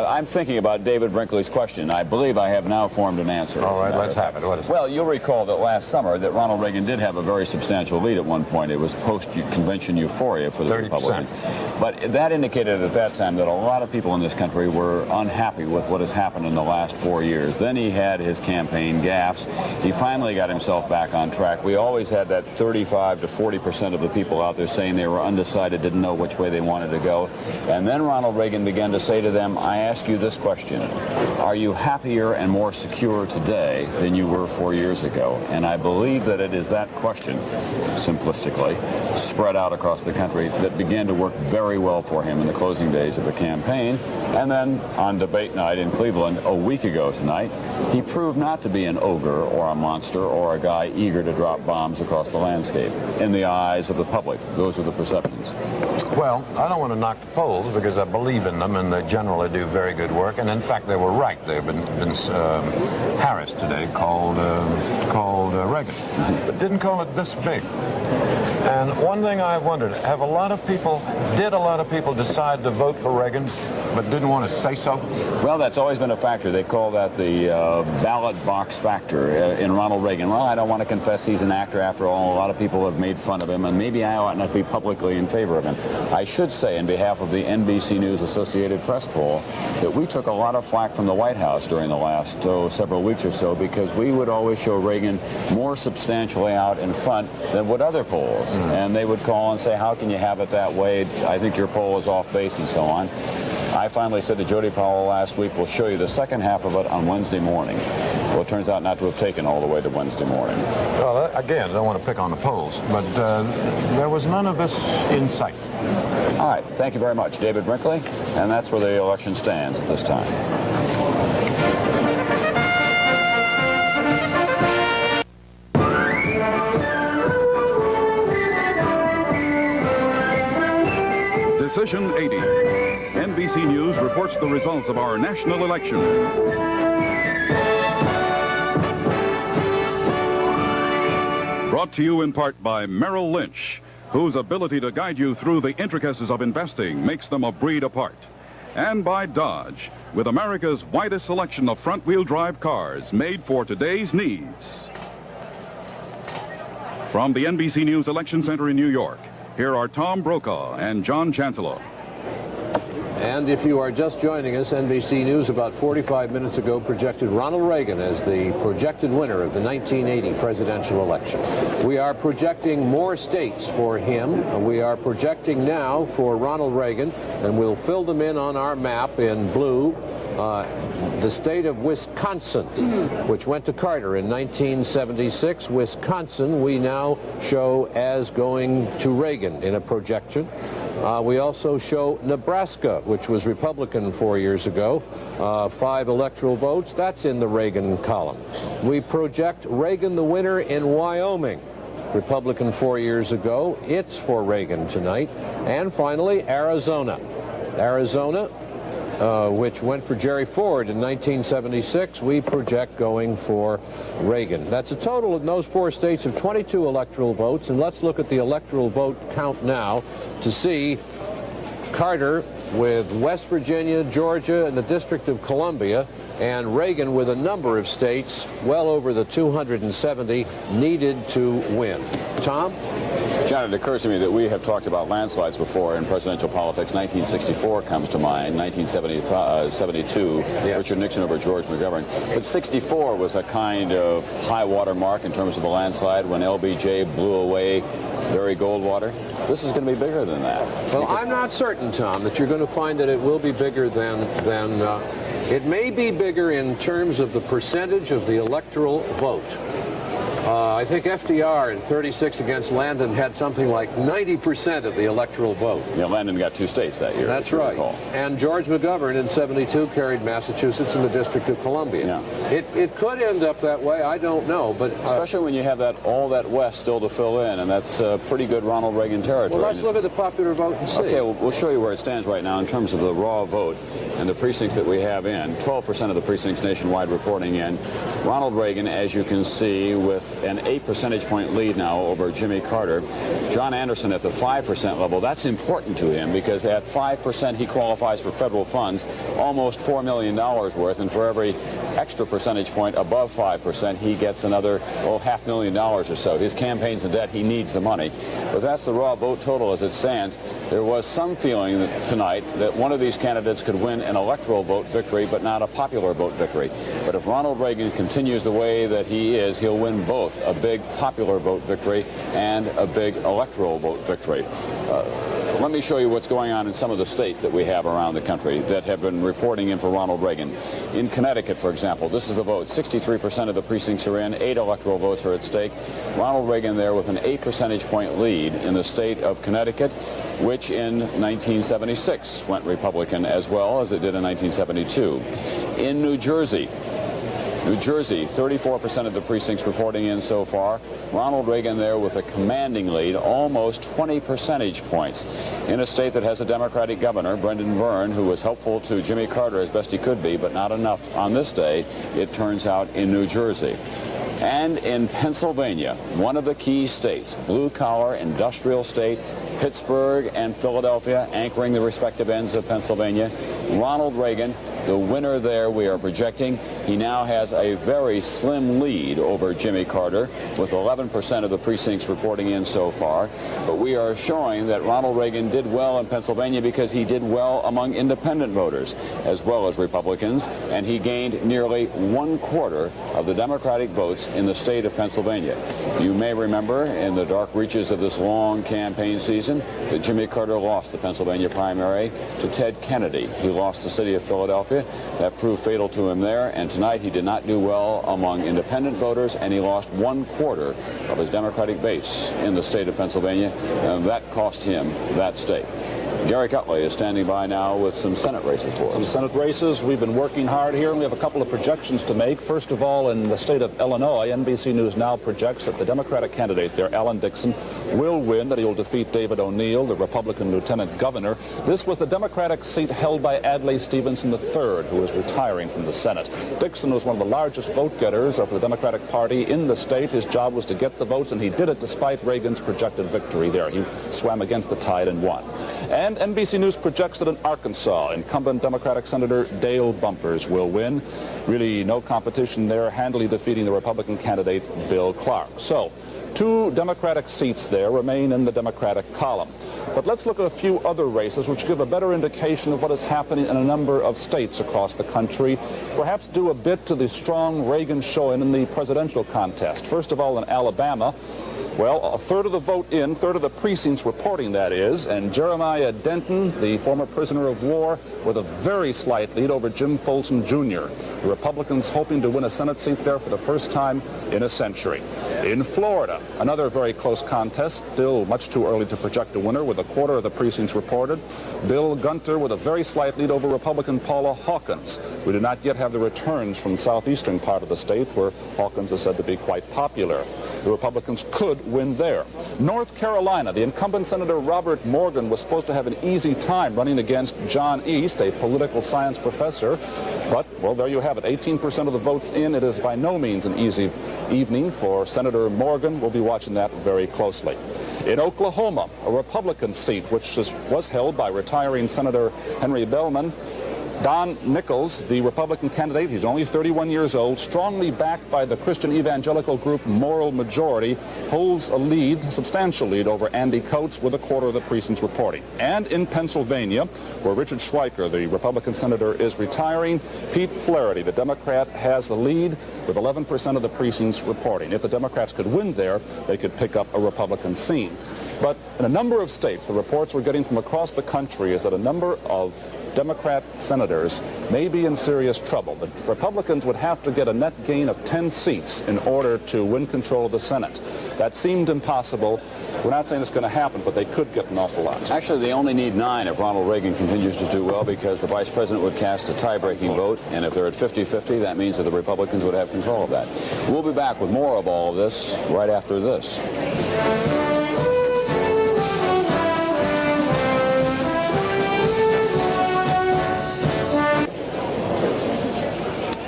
I'm thinking about David Brinkley's question. I believe I have now formed an answer. All right, let's have it. What is it? Well, you'll recall that last summer that Ronald Reagan did have a very substantial lead at one point. It was post-convention euphoria for the 30%. Republicans. But that indicated at that time that a lot of people in this country were unhappy with what has happened in the last 4 years. Then he had his campaign gaffes. He finally got himself back on track. We always had that 35 to 40% of the people out there saying they were undecided, didn't know which way they wanted to go. And then Ronald Reagan began to say to them, I ask you this question: are you happier and more secure today than you were 4 years ago? And I believe that it is that question, simplistically, spread out across the country, that began to work very well for him in the closing days of the campaign. And then on debate night in Cleveland a week ago tonight, he proved not to be an ogre or a monster or a guy eager to drop bombs across the landscape. In the eyes of the public, those are the perceptions. Well, I don't want to knock the polls because I believe in them and they generally do very good work. And in fact, they were right. They've been Harris today called Reagan, but didn't call it this big. And one thing I've wondered, did a lot of people decide to vote for Reagan but didn't want to say so? Well, that's always been a factor. They call that the ballot box factor in Ronald Reagan. Well, I don't want to confess he's an actor after all. A lot of people have made fun of him, and maybe I ought not be publicly in favor of him. I should say, in behalf of the NBC News Associated Press poll, that we took a lot of flack from the White House during the last several weeks or so, because we would always show Reagan more substantially out in front than would other polls. And they would call and say, how can you have it that way? I think your poll is off base and so on. I finally said to Jody Powell last week, we'll show you the second half of it on Wednesday morning. Well, it turns out not to have taken all the way to Wednesday morning. Well, again, I don't want to pick on the polls, but there was none of this in sight. All right, thank you very much, David Brinkley, and that's where the election stands at this time. Decision 80. NBC News reports the results of our national election. Brought to you in part by Merrill Lynch, whose ability to guide you through the intricacies of investing makes them a breed apart. And by Dodge, with America's widest selection of front-wheel drive cars made for today's needs. From the NBC News Election Center in New York, here are Tom Brokaw and John Chancellor. And if you are just joining us, NBC News about 45 minutes ago projected Ronald Reagan as the projected winner of the 1980 presidential election. We are projecting more states for him. We are projecting now for Ronald Reagan, and we'll fill them in on our map in blue. The state of Wisconsin, which went to Carter in 1976. Wisconsin, we now show as going to Reagan in a projection. We also show Nebraska, which was Republican 4 years ago. 5 electoral votes. That's in the Reagan column. We project Reagan the winner in Wyoming. Republican 4 years ago. It's for Reagan tonight. And finally, Arizona. Arizona, which went for Jerry Ford in 1976, we project going for Reagan. That's a total in those 4 states of 22 electoral votes, and let's look at the electoral vote count now to see Carter with West Virginia, Georgia, and the District of Columbia, and Reagan with a number of states, well over the 270 needed to win. Tom? John, it occurs to me that we have talked about landslides before in presidential politics. 1964 comes to mind, 1972, Richard Nixon over George McGovern. But 64 was a kind of high water mark in terms of the landslide when LBJ blew away Barry Goldwater. This is going to be bigger than that. Well, I'm not certain, Tom, that you're going to find that it will be bigger than it may be bigger in terms of the percentage of the electoral vote. I think FDR in 36 against Landon had something like 90% of the electoral vote. Yeah, Landon got 2 states that year. That's right. And George McGovern in 72 carried Massachusetts and the District of Columbia. Yeah. It could end up that way. I don't know. But especially when you have all that West still to fill in, and that's pretty good Ronald Reagan territory. Well, let's look at the popular vote and see. Okay, we'll show you where it stands right now in terms of the raw vote and the precincts that we have in. 12% of the precincts nationwide reporting in. Ronald Reagan, as you can see, with an 8 percentage point lead now over Jimmy Carter. John Anderson at the 5% level. That's important to him because at 5% he qualifies for federal funds, almost $4 million worth, and for every extra percentage point above 5%, he gets another, $500,000 or so. His campaign's in debt. He needs the money. But that's the raw vote total as it stands. There was some feeling tonight that one of these candidates could win an electoral vote victory, but not a popular vote victory. But if Ronald Reagan continues the way that he is, he'll win both a big popular vote victory and a big electoral vote victory. Let me show you what's going on in some of the states that we have around the country that have been reporting in for Ronald Reagan. In Connecticut, for example, this is the vote. 63% of the precincts are in. 8 electoral votes are at stake. Ronald Reagan there with an 8 percentage point lead in the state of Connecticut, which in 1976 went Republican as well as it did in 1972. In New Jersey, 34% of the precincts reporting in so far. Ronald Reagan there with a commanding lead, almost 20 percentage points. In a state that has a Democratic governor, Brendan Byrne, who was helpful to Jimmy Carter as best he could be, but not enough on this day, it turns out, in New Jersey. And in Pennsylvania, one of the key states, blue-collar industrial state, Pittsburgh and Philadelphia anchoring the respective ends of Pennsylvania. Ronald Reagan, the winner there, we are projecting. He now has a very slim lead over Jimmy Carter with 11% of the precincts reporting in so far. But we are showing that Ronald Reagan did well in Pennsylvania because he did well among independent voters as well as Republicans, and he gained nearly 1/4 of the Democratic votes in the state of Pennsylvania. You may remember in the dark reaches of this long campaign season that Jimmy Carter lost the Pennsylvania primary to Ted Kennedy. He lost the city of Philadelphia. That proved fatal to him there, and tonight he did not do well among independent voters, and he lost 1/4 of his Democratic base in the state of Pennsylvania, and that cost him that state. Gary Cutley is standing by now with some Senate races for us. Some Senate races. We've been working hard here, and we have a couple of projections to make. First of all, in the state of Illinois, NBC News now projects that the Democratic candidate there, Alan Dixon, will win, that he will defeat David O'Neill, the Republican lieutenant governor. This was the Democratic seat held by Adlai Stevenson III, who is retiring from the Senate. Dixon was one of the largest vote-getters of the Democratic Party in the state. His job was to get the votes, and he did it despite Reagan's projected victory there. He swam against the tide and won. And NBC News projects that in Arkansas, incumbent Democratic Senator Dale Bumpers will win. Really no competition there, handily defeating the Republican candidate Bill Clark. So, 2 Democratic seats there remain in the Democratic column. But let's look at a few other races which give a better indication of what is happening in a number of states across the country, perhaps due a bit to the strong Reagan showing in the presidential contest. First of all, in Alabama, well, a third of the vote in, third of the precincts reporting, that is, and Jeremiah Denton, the former prisoner of war, with a very slight lead over Jim Folsom Jr. The Republicans hoping to win a Senate seat there for the first time in a century. In Florida, another very close contest, still much too early to project a winner, with a quarter of the precincts reported. Bill Gunter with a very slight lead over Republican Paula Hawkins. We do not yet have the returns from the southeastern part of the state, where Hawkins is said to be quite popular. The Republicans could win there. North Carolina, the incumbent Senator Robert Morgan was supposed to have an easy time running against John East, a political science professor. But, well, there you have it. 18% of the votes in. It is by no means an easy evening for Senator Morgan. We'll be watching that very closely. In Oklahoma, a Republican seat, which was held by retiring Senator Henry Bellman, Don Nichols, the Republican candidate, he's only 31 years old, strongly backed by the Christian evangelical group Moral Majority, holds a lead, a substantial lead over Andy Coates with a quarter of the precincts reporting. And in Pennsylvania, where Richard Schweiker, the Republican senator, is retiring, Pete Flaherty, the Democrat, has the lead with 11% of the precincts reporting. If the Democrats could win there, they could pick up a Republican seat. But in a number of states, the reports we're getting from across the country is that a number of Democrat senators may be in serious trouble. The Republicans would have to get a net gain of 10 seats in order to win control of the Senate. That seemed impossible. We're not saying it's going to happen, but they could get an awful lot. Actually, they only need 9 if Ronald Reagan continues to do well, because the vice president would cast a tie-breaking vote, and if they're at 50-50, that means that the Republicans would have control of that. We'll be back with more of all of this right after this.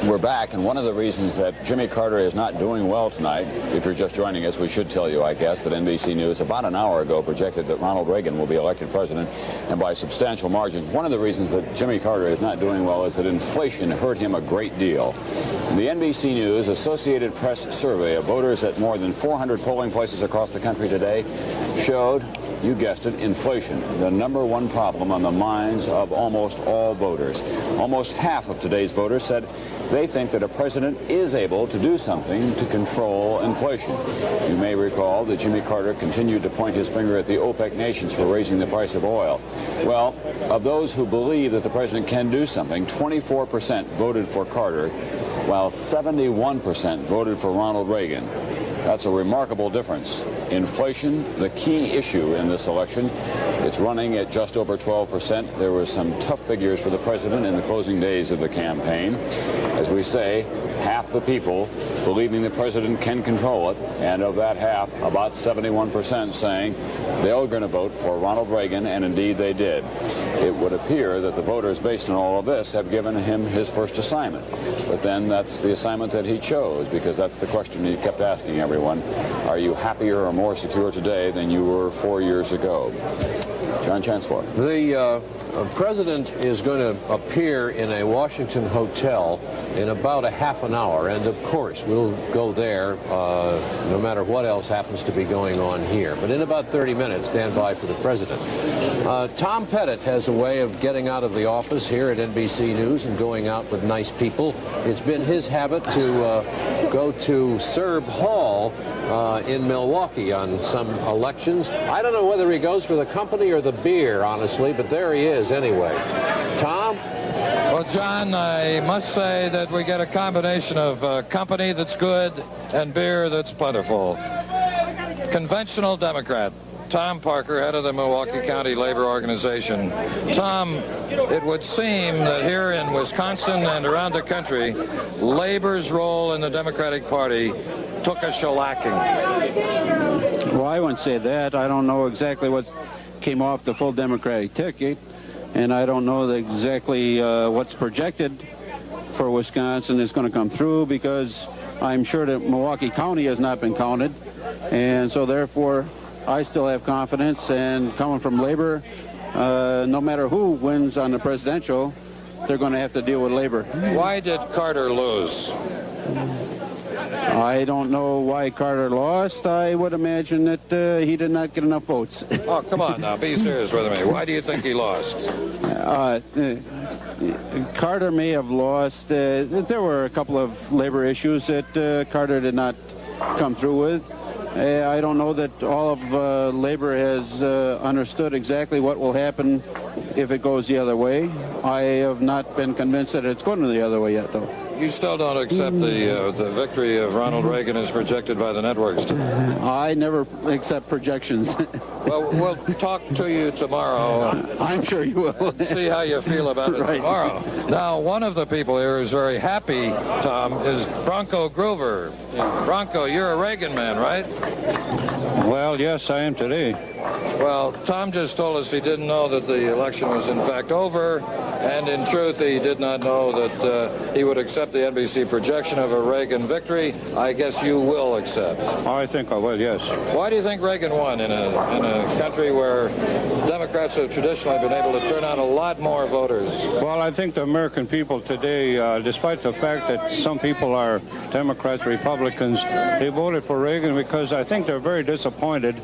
We're back, and one of the reasons that Jimmy Carter is not doing well tonight, if you're just joining us, we should tell you, I guess, that NBC News about an hour ago projected that Ronald Reagan will be elected president, and by substantial margins. One of the reasons that Jimmy Carter is not doing well is that inflation hurt him a great deal. The NBC News Associated Press survey of voters at more than 400 polling places across the country today showed, you guessed it, inflation, the #1 problem on the minds of almost all voters. Almost half of today's voters said they think that a president is able to do something to control inflation. You may recall that Jimmy Carter continued to point his finger at the OPEC nations for raising the price of oil. Well, of those who believe that the president can do something, 24% voted for Carter, while 71% voted for Ronald Reagan. That's a remarkable difference. Inflation, the key issue in this election, it's running at just over 12%. There were some tough figures for the president in the closing days of the campaign. As we say, half the people believing the president can control it, and of that half, about 71% saying they're going to vote for Ronald Reagan, and indeed they did. It would appear that the voters, based on all of this, have given him his first assignment. But then that's the assignment that he chose, because that's the question he kept asking everyone. Are you happier or more secure today than you were 4 years ago? John Chancellor. The president is going to appear in a Washington hotel in about a half an hour, and of course we'll go there no matter what else happens to be going on here. But in about 30 minutes, stand by for the president. Tom Pettit has a way of getting out of the office here at NBC News and going out with nice people. It's been his habit to go to Serb Hall in Milwaukee on some elections. I don't know whether he goes for the company or the beer, honestly, but there he is anyway. Tom? Well, John, I must say that we get a combination of company that's good and beer that's plentiful. Conventional Democrat Tom Parker, head of the Milwaukee County Labor Organization. Tom, it would seem that here in Wisconsin and around the country, labor's role in the Democratic Party took a shellacking. Well, I wouldn't say that. I don't know exactly what came off the full Democratic ticket, and I don't know exactly what's projected for Wisconsin is going to come through, because I'm sure that Milwaukee County has not been counted, and so therefore I still have confidence, and coming from labor, no matter who wins on the presidential, they're going to have to deal with labor. Why did Carter lose? I don't know why Carter lost. I would imagine that he did not get enough votes. Oh, come on now, be serious with me. Why do you think he lost? Carter may have lost. There were a couple of labor issues that Carter did not come through with. I don't know that all of labor has understood exactly what will happen if it goes the other way. I have not been convinced that it's going the other way yet, though. You still don't accept the victory of Ronald Reagan as projected by the networks? I never accept projections. Well, we'll talk to you tomorrow. I'm sure you will. See how you feel about it tomorrow. Now, one of the people here who's very happy, Tom, is Bronco Groover. Bronco, you're a Reagan man, right? Well, yes, I am today. Well, Tom just told us he didn't know that the election was in fact over, and in truth he did not know that he would accept the NBC projection of a Reagan victory. I guess you will accept. I think I will, yes. Why do you think Reagan won in a country where Democrats have traditionally been able to turn out a lot more voters? Well, I think the American people today, despite the fact that some people are Democrats, Republicans, they voted for Reagan because I think they're very disappointed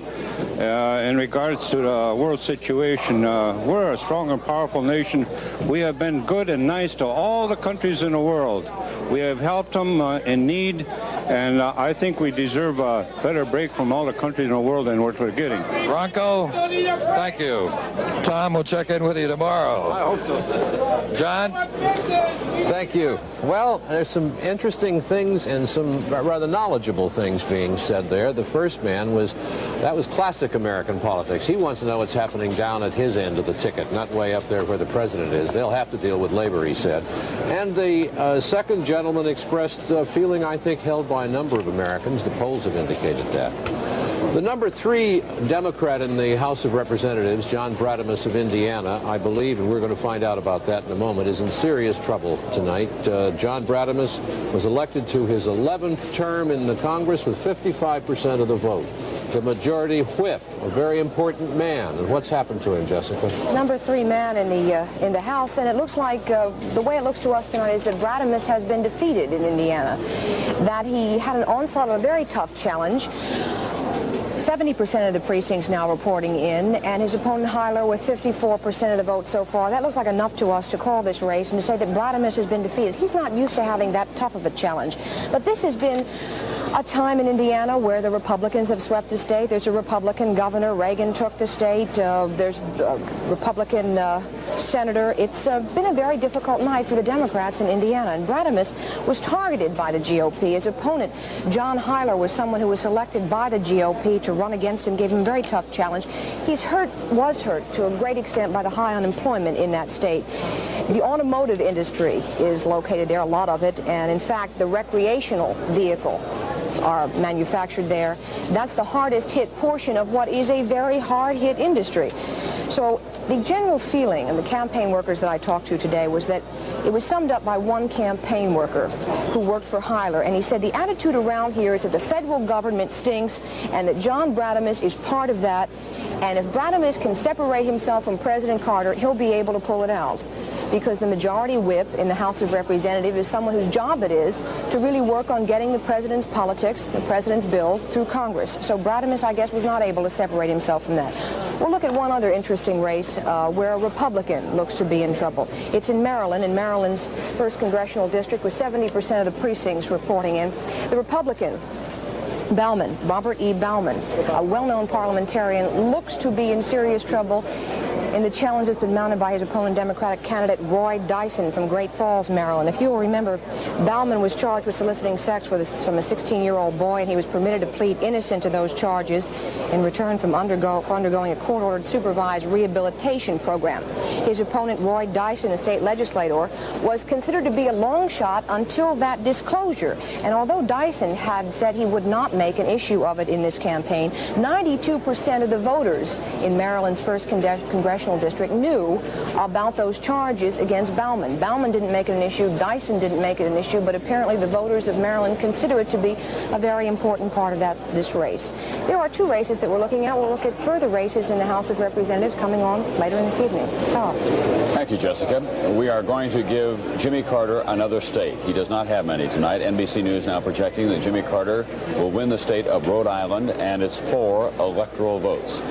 in regards to the world situation. We're a strong and powerful nation. We have been good and nice to all the countries in the world. We have helped them in need, and I think we deserve a better break from all the countries in the world than what we're getting. Bronco, thank you. Tom, we'll check in with you tomorrow. I hope so. John? Thank you. Well, there's some interesting things and some rather knowledgeable things being said there. The first man was classic American politics. He wants to know what's happening down at his end of the ticket, not way up there where the president is. They'll have to deal with labor, he said. And the second gentleman expressed a feeling, I think, held by a number of Americans. The polls have indicated that. The number 3 Democrat in the House of Representatives, John Bradamus of Indiana, I believe, and we're going to find out about that in a moment, is in serious trouble tonight. John Bradamus was elected to his 11th term in the Congress with 55% of the vote. The majority whip, a very important man. And what's happened to him, Jessica? Number 3 man in the House, and it looks like the way it looks to us tonight is that Bradamus has been defeated in Indiana, that he had an onslaught of a very tough challenge. 70% of the precincts now reporting in, and his opponent Hyler with 54% of the vote so far. That looks like enough to us to call this race and to say that Bradamus has been defeated. He's not used to having that tough of a challenge. But this has been a time in Indiana where the Republicans have swept the state. There's a Republican governor. Reagan took the state. There's a Republican senator. It's been a very difficult night for the Democrats in Indiana. And Bradamus was targeted by the GOP. His opponent, John Hyler, was someone who was selected by the GOP to run against him, gave him a very tough challenge. Was hurt to a great extent by the high unemployment in that state. The automotive industry is located there, a lot of it, and in fact, the recreational vehicle are manufactured there. That's the hardest hit portion of what is a very hard hit industry. So the general feeling of the campaign workers that I talked to today was that it was summed up by one campaign worker who worked for Hyler, and he said the attitude around here is that the federal government stinks and that John Bradamus is part of that, and if Bradamus can separate himself from President Carter, he'll be able to pull it out. Because the majority whip in the House of Representatives is someone whose job it is to really work on getting the president's politics, the president's bills, through Congress. So Bradamus, I guess, was not able to separate himself from that. We'll look at one other interesting race where a Republican looks to be in trouble. It's in Maryland, in Maryland's 1st Congressional District, with 70% of the precincts reporting in. The Republican, Bauman, Robert E. Bauman, a well-known parliamentarian, looks to be in serious trouble. in the challenge that's been mounted by his opponent, Democratic candidate Roy Dyson from Great Falls, Maryland. If you'll remember, Baumann was charged with soliciting sex from a 16-year-old boy, and he was permitted to plead innocent to those charges in return for undergoing a court-ordered supervised rehabilitation program. His opponent, Roy Dyson, a state legislator, was considered to be a long shot until that disclosure. And although Dyson had said he would not make an issue of it in this campaign, 92% of the voters in Maryland's 1st congressional district knew about those charges against Baumann. Baumann didn't make it an issue, Dyson didn't make it an issue, but apparently the voters of Maryland consider it to be a very important part of this race. There are 2 races that we're looking at. We'll look at further races in the House of Representatives coming on later in this evening. Tom. Thank you, Jessica. We are going to give Jimmy Carter another state. He does not have many tonight. NBC News now projecting that Jimmy Carter will win the state of Rhode Island and its 4 electoral votes.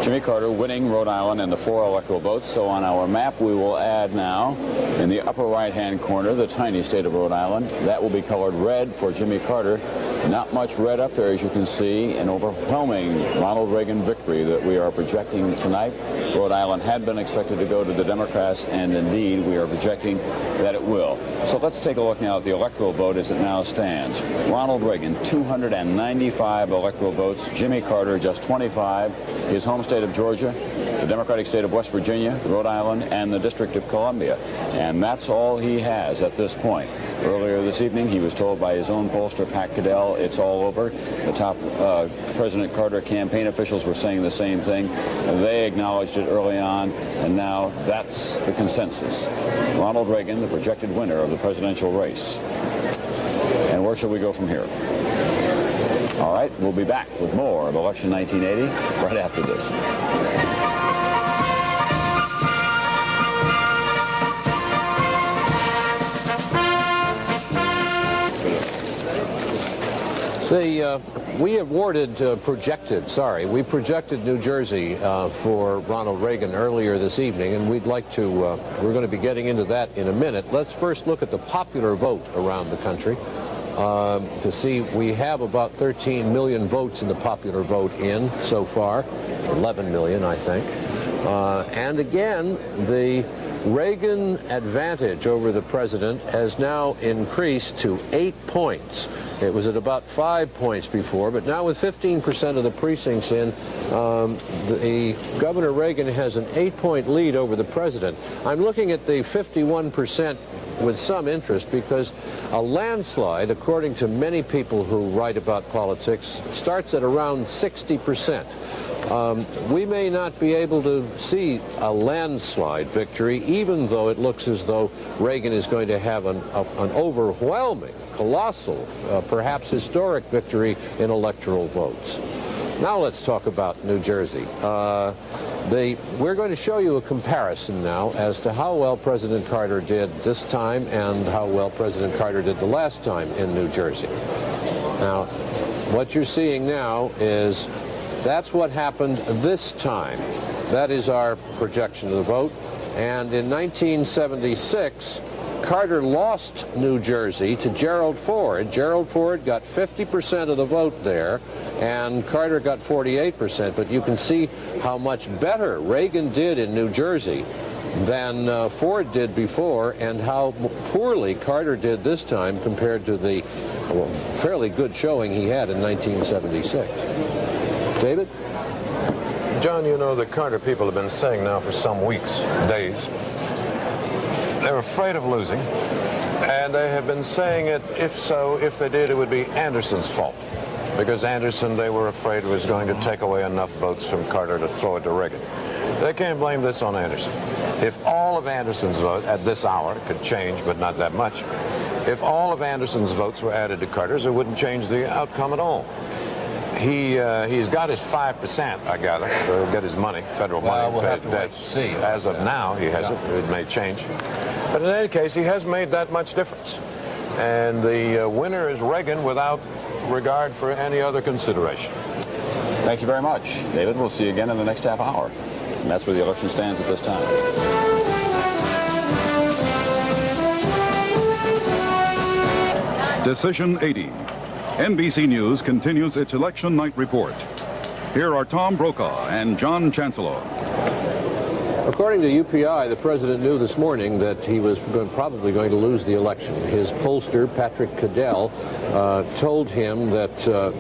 Jimmy Carter winning Rhode Island and the 4 electoral votes. So on our map, we will add now in the upper right-hand corner the tiny state of Rhode Island. That will be colored red for Jimmy Carter. Not much red up there, as you can see. An overwhelming Ronald Reagan victory that we are projecting tonight. Rhode Island had been expected to go to the Democrats, and indeed we are projecting that it will. So let's take a look now at the electoral vote as it now stands. Ronald Reagan, 295 electoral votes. Jimmy Carter, just 25. His home state of Georgia, the Democratic state of West Virginia, Rhode Island, and the District of Columbia. And that's all he has at this point. Earlier this evening, he was told by his own pollster, Pat Caddell, it's all over. The top President Carter campaign officials were saying the same thing. They acknowledged it early on, and now that's the consensus. Ronald Reagan, the projected winner of the presidential race. And where shall we go from here? All right, we'll be back with more of Election 1980 right after this. We projected New Jersey for Ronald Reagan earlier this evening, and we'd like to, we're going to be getting into that in a minute. Let's first look at the popular vote around the country to see we have about 13 million votes in the popular vote in so far, 11 million, I think. And again, the Reagan advantage over the president has now increased to 8 points. It was at about 5 points before, but now with 15% of the precincts in, Governor Reagan has an 8-point lead over the president. I'm looking at the 51% with some interest because a landslide, according to many people who write about politics, starts at around 60%. We may not be able to see a landslide victory, even though it looks as though Reagan is going to have an overwhelming, colossal, perhaps historic victory in electoral votes. Now let's talk about New Jersey. We're going to show you a comparison now as to how well President Carter did this time and how well President Carter did the last time in New Jersey. Now, what you're seeing now is that's what happened this time. That is our projection of the vote. And in 1976, Carter lost New Jersey to Gerald Ford. Gerald Ford got 50% of the vote there, and Carter got 48%. But you can see how much better Reagan did in New Jersey than Ford did before, and how poorly Carter did this time compared to the fairly good showing he had in 1976. David? John, you know, the Carter people have been saying now for some weeks, days, they're afraid of losing, and they have been saying it, if they did, it would be Anderson's fault. Because Anderson, they were afraid, was going to take away enough votes from Carter to throw it to Reagan. They can't blame this on Anderson. If all of Anderson's votes, at this hour, it could change, but not that much, if all of Anderson's votes were added to Carter's, it wouldn't change the outcome at all. He's got his 5%, I gather. He'll get his money, federal money. We'll have to wait to see. As of now, he has it. It may change. But in any case, he has made that much difference. And the winner is Reagan without regard for any other consideration. Thank you very much, David. We'll see you again in the next half hour. And that's where the election stands at this time. Decision 80. NBC News continues its election night report. Here are Tom Brokaw and John Chancellor. According to UPI, the president knew this morning that he was probably going to lose the election. His pollster, Patrick Cadell, told him that,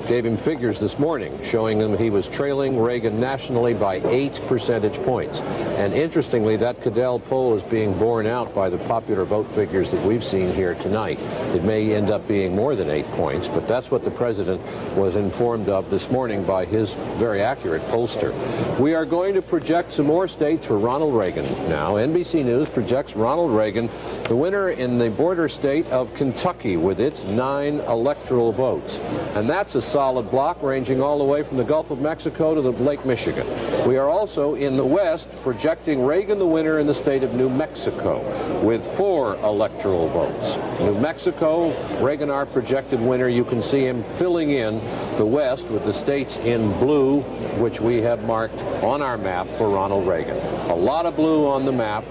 gave him figures this morning showing him he was trailing Reagan nationally by 8 percentage points. And interestingly, that Cadell poll is being borne out by the popular vote figures that we've seen here tonight. It may end up being more than 8 points, but that's what the president was informed of this morning by his very accurate pollster. We are going to project some more states for Ronald Reagan now. NBC News projects Ronald Reagan the winner in the border state of Kentucky with its 9 electoral votes. And that's a solid block ranging all the way from the Gulf of Mexico to the Lake Michigan. We are also in the West projecting Reagan the winner in the state of New Mexico with 4 electoral votes. New Mexico, Reagan our projected winner. You can see him filling in the West with the states in blue, which we have marked on our map for Ronald Reagan. A lot of blue on the map.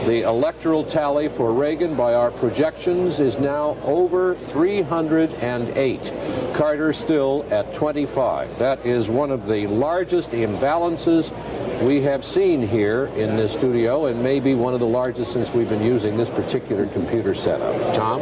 The electoral tally for Reagan by our projections is now over 308. Carter still at 25. That is one of the largest imbalances we have seen here in this studio, and maybe one of the largest since we've been using this particular computer setup. Tom?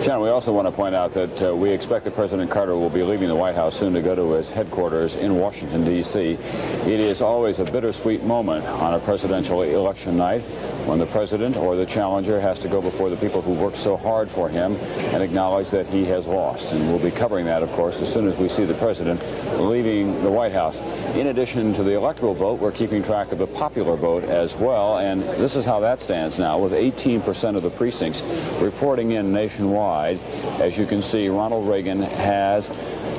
John, we also want to point out that we expect that President Carter will be leaving the White House soon to go to his headquarters in Washington, D.C. It is always a bittersweet moment on a presidential election night when the president or the challenger has to go before the people who worked so hard for him and acknowledge that he has lost. And we'll be covering that, of course, as soon as we see the president leaving the White House. In addition to the electoral vote, we're keeping track of the popular vote as well. And this is how that stands now, with 18% of the precincts reporting in nationwide. As you can see, Ronald Reagan has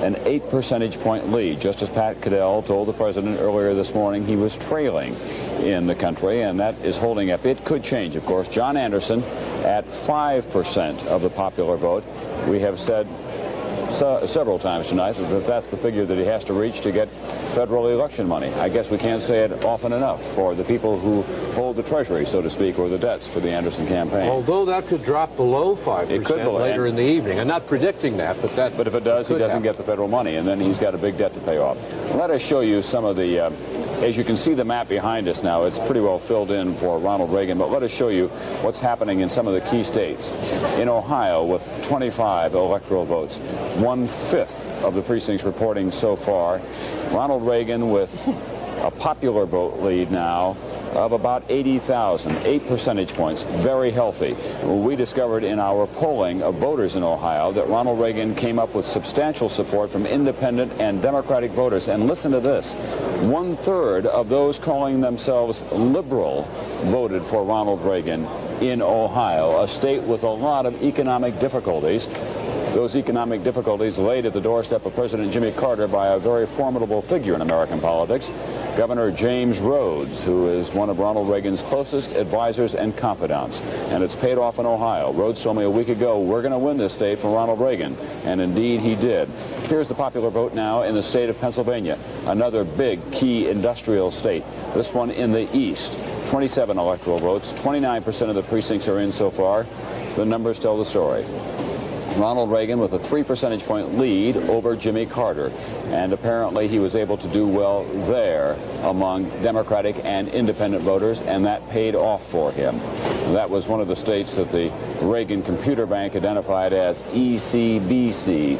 an 8 percentage point lead. Just as Pat Cadell told the president earlier this morning, he was trailing in the country, and that is holding up. It could change, of course. John Anderson at 5% of the popular vote. We have said several times tonight that that's the figure that he has to reach to get federal election money. I guess we can't say it often enough for the people who hold the treasury, so to speak, or the debts for the Anderson campaign. Although that could drop below 5% it could later in the evening. I'm not predicting that, but that. But if it does, he doesn't get the federal money, and then he's got a big debt to pay off. Let us show you some of the. As you can see the map behind us now, it's pretty well filled in for Ronald Reagan, but let us show you what's happening in some of the key states. In Ohio, with 25 electoral votes, 1/5 of the precincts reporting so far. Ronald Reagan with a popular vote lead now of about 80,000, 8 percentage points, very healthy. We discovered in our polling of voters in Ohio that Ronald Reagan came up with substantial support from independent and Democratic voters. And listen to this, 1/3 of those calling themselves liberal voted for Ronald Reagan in Ohio, a state with a lot of economic difficulties. Those economic difficulties laid at the doorstep of President Jimmy Carter by a very formidable figure in American politics, Governor James Rhodes, who is one of Ronald Reagan's closest advisors and confidants. And it's paid off in Ohio. Rhodes told me a week ago, we're going to win this state for Ronald Reagan. And indeed he did. Here's the popular vote now in the state of Pennsylvania, another big key industrial state. This one in the east. 27 electoral votes. 29% of the precincts are in so far. The numbers tell the story. Ronald Reagan with a 3 percentage point lead over Jimmy Carter. And apparently he was able to do well there among Democratic and independent voters, and that paid off for him. That was one of the states that the Reagan Computer Bank identified as ECBC,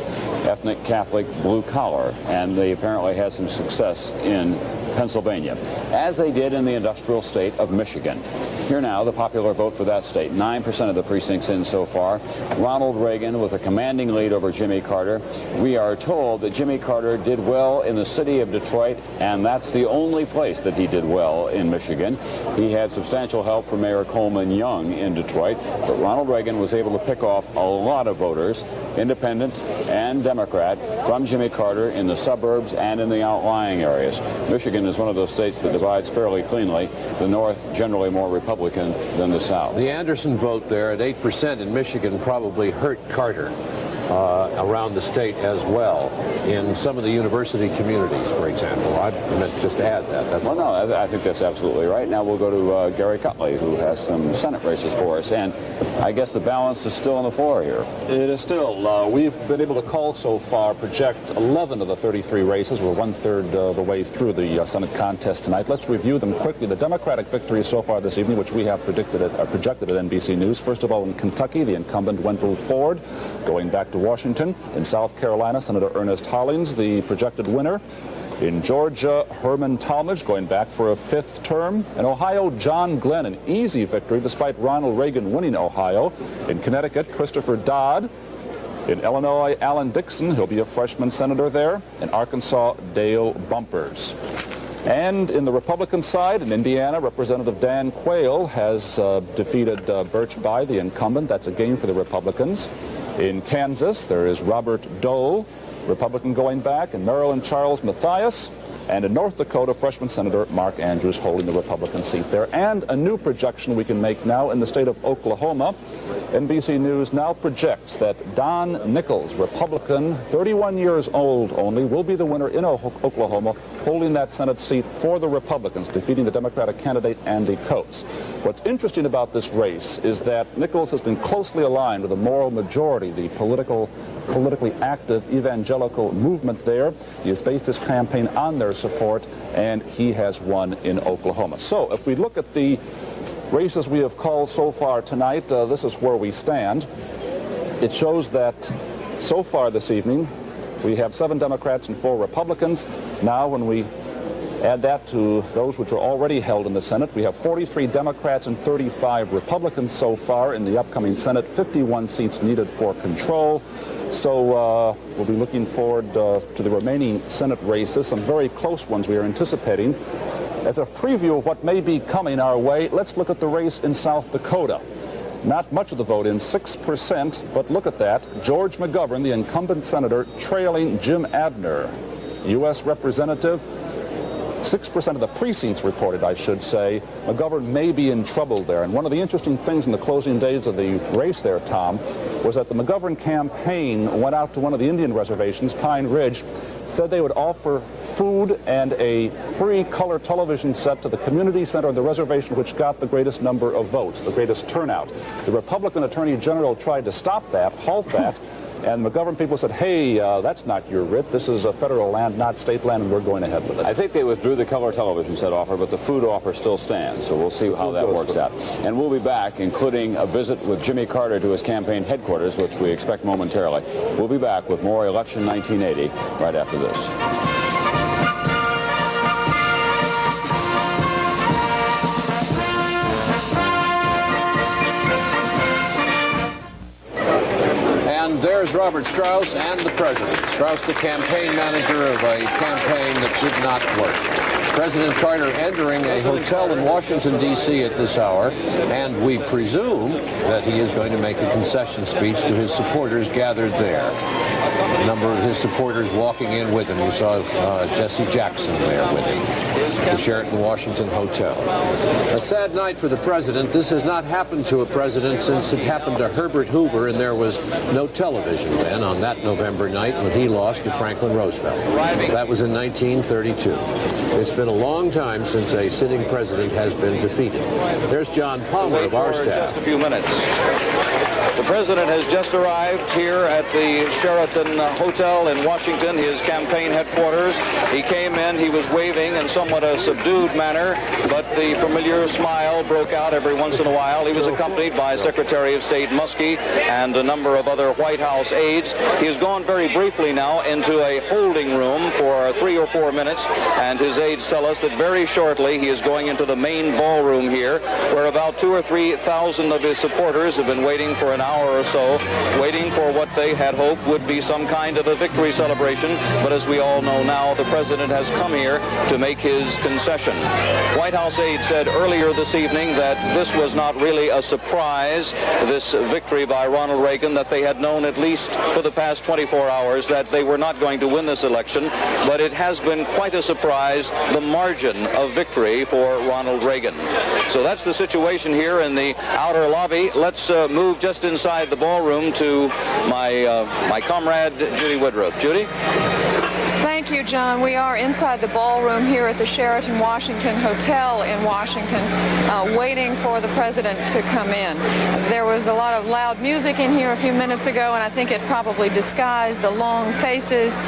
Ethnic Catholic Blue Collar, and they apparently had some success in Pennsylvania, as they did in the industrial state of Michigan. Here now, the popular vote for that state, 9% of the precincts in so far. Ronald Reagan with a commanding lead over Jimmy Carter. We are told that Jimmy Carter did well in the city of Detroit, and that's the only place that he did well in Michigan. He had substantial help from Mayor Coleman Young in Detroit, but Ronald Reagan was able to pick off a lot of voters, independent and Democrat, from Jimmy Carter in the suburbs and in the outlying areas. Michigan is one of those states that divides fairly cleanly. The North generally more Republican than the South. The Anderson vote there at 8% in Michigan probably hurt Carter. around the state as well, in some of the university communities, for example. I meant just to add that. Well, no, I think that's absolutely right. Now we'll go to Gary Cutley, who has some Senate races for us, and I guess the balance is still on the floor here. It is still. We've been able to call so far, project 11 of the 33 races. We're one-third the way through the Senate contest tonight. Let's review them quickly. The Democratic victories so far this evening, which we have projected at NBC News. First of all, in Kentucky, the incumbent Wendell Ford, going back to Washington. In South Carolina, Senator Ernest Hollings, the projected winner. In Georgia, Herman Talmadge, going back for a 5th term. In Ohio, John Glenn, an easy victory despite Ronald Reagan winning Ohio. In Connecticut, Christopher Dodd. In Illinois, Alan Dixon, he'll be a freshman senator there. In Arkansas, Dale Bumpers. And in the Republican side, in Indiana, Representative Dan Quayle has defeated Birch Bayh, the incumbent. That's a gain for the Republicans. In Kansas, there is Robert Dole, Republican going back. In Maryland, Charles Mathias. And in North Dakota, freshman Senator Mark Andrews holding the Republican seat there. And a new projection we can make now in the state of Oklahoma. NBC News now projects that Don Nichols, Republican, 31 years old only, will be the winner in Oklahoma, holding that Senate seat for the Republicans, defeating the Democratic candidate Andy Coates. What's interesting about this race is that Nichols has been closely aligned with the moral majority, the politically active evangelical movement there. He has based his campaign on their support, and he has won in Oklahoma. So if we look at the races we have called so far tonight, this is where we stand. It shows that so far this evening we have 7 Democrats and 4 Republicans. Now when we add that to those which are already held in the Senate, we have 43 Democrats and 35 Republicans so far in the upcoming Senate, 51 seats needed for control. So we'll be looking forward to the remaining Senate races, some very close ones we are anticipating. As a preview of what may be coming our way, let's look at the race in South Dakota. Not much of the vote in, 6%, but look at that. George McGovern, the incumbent senator, trailing Jim Abner, U.S. Representative. 6% of the precincts reported, I should say. McGovern may be in trouble there. And one of the interesting things in the closing days of the race there, Tom, was that the McGovern campaign went out to one of the Indian reservations, Pine Ridge, said they would offer food and a free color television set to the community center of the reservation, which got the greatest number of votes, the greatest turnout. The Republican Attorney General tried to stop that, halt that, and McGovern people said, hey, that's not your writ. This is a federal land, not state land, and we're going ahead with it. I think they withdrew the color television set offer, but the food offer still stands, so we'll see how that works out. And we'll be back, including a visit with Jimmy Carter to his campaign headquarters, which we expect momentarily. We'll be back with more Election 1980 right after this. There's Robert Strauss and the president. Strauss, the campaign manager of a campaign that did not work. President Carter entering a hotel in Washington, D.C. at this hour, and we presume that he is going to make a concession speech to his supporters gathered there. A number of his supporters walking in with him. You saw Jesse Jackson there with him, the Sheraton Washington Hotel. A sad night for the president. This has not happened to a president since it happened to Herbert Hoover, and there was no television then on that November night when he lost to Franklin Roosevelt. That was in 1932. It's been a long time since a sitting president has been defeated. There's John Palmer of our staff. Just a few minutes. The president has just arrived here at the Sheraton Hotel in Washington, his campaign headquarters. He came in, he was waving in somewhat a subdued manner, but the familiar smile broke out every once in a while. He was accompanied by Secretary of State Muskie and a number of other White House aides. He has gone very briefly now into a holding room for 3 or 4 minutes, and his aides tell us that very shortly he is going into the main ballroom here, where about 2,000 or 3,000 of his supporters have been waiting for an hour or so, waiting for what they had hoped would be some kind of a victory celebration. But as we all know now, the president has come here to make his concession. White House aide said earlier this evening that this was not really a surprise, this victory by Ronald Reagan, that they had known at least for the past 24 hours that they were not going to win this election, but it has been quite a surprise, the margin of victory for Ronald Reagan. So that's the situation here in the outer lobby. Let's move just just inside the ballroom to my comrade, Judy Woodruff. Judy? Thank you, John. We are inside the ballroom here at the Sheraton Washington Hotel in Washington, waiting for the president to come in. There was a lot of loud music in here a few minutes ago, and I think it probably disguised the long faces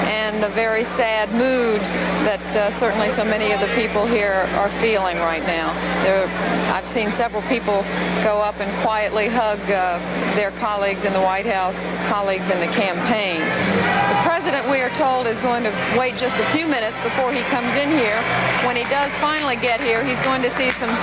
and the very sad mood that certainly so many of the people here are feeling right now. I've seen several people go up and quietly hug their colleagues in the White House, colleagues in the campaign. The president, we are told, is going to wait just a few minutes before he comes in here. When he does finally get here, he's going to see some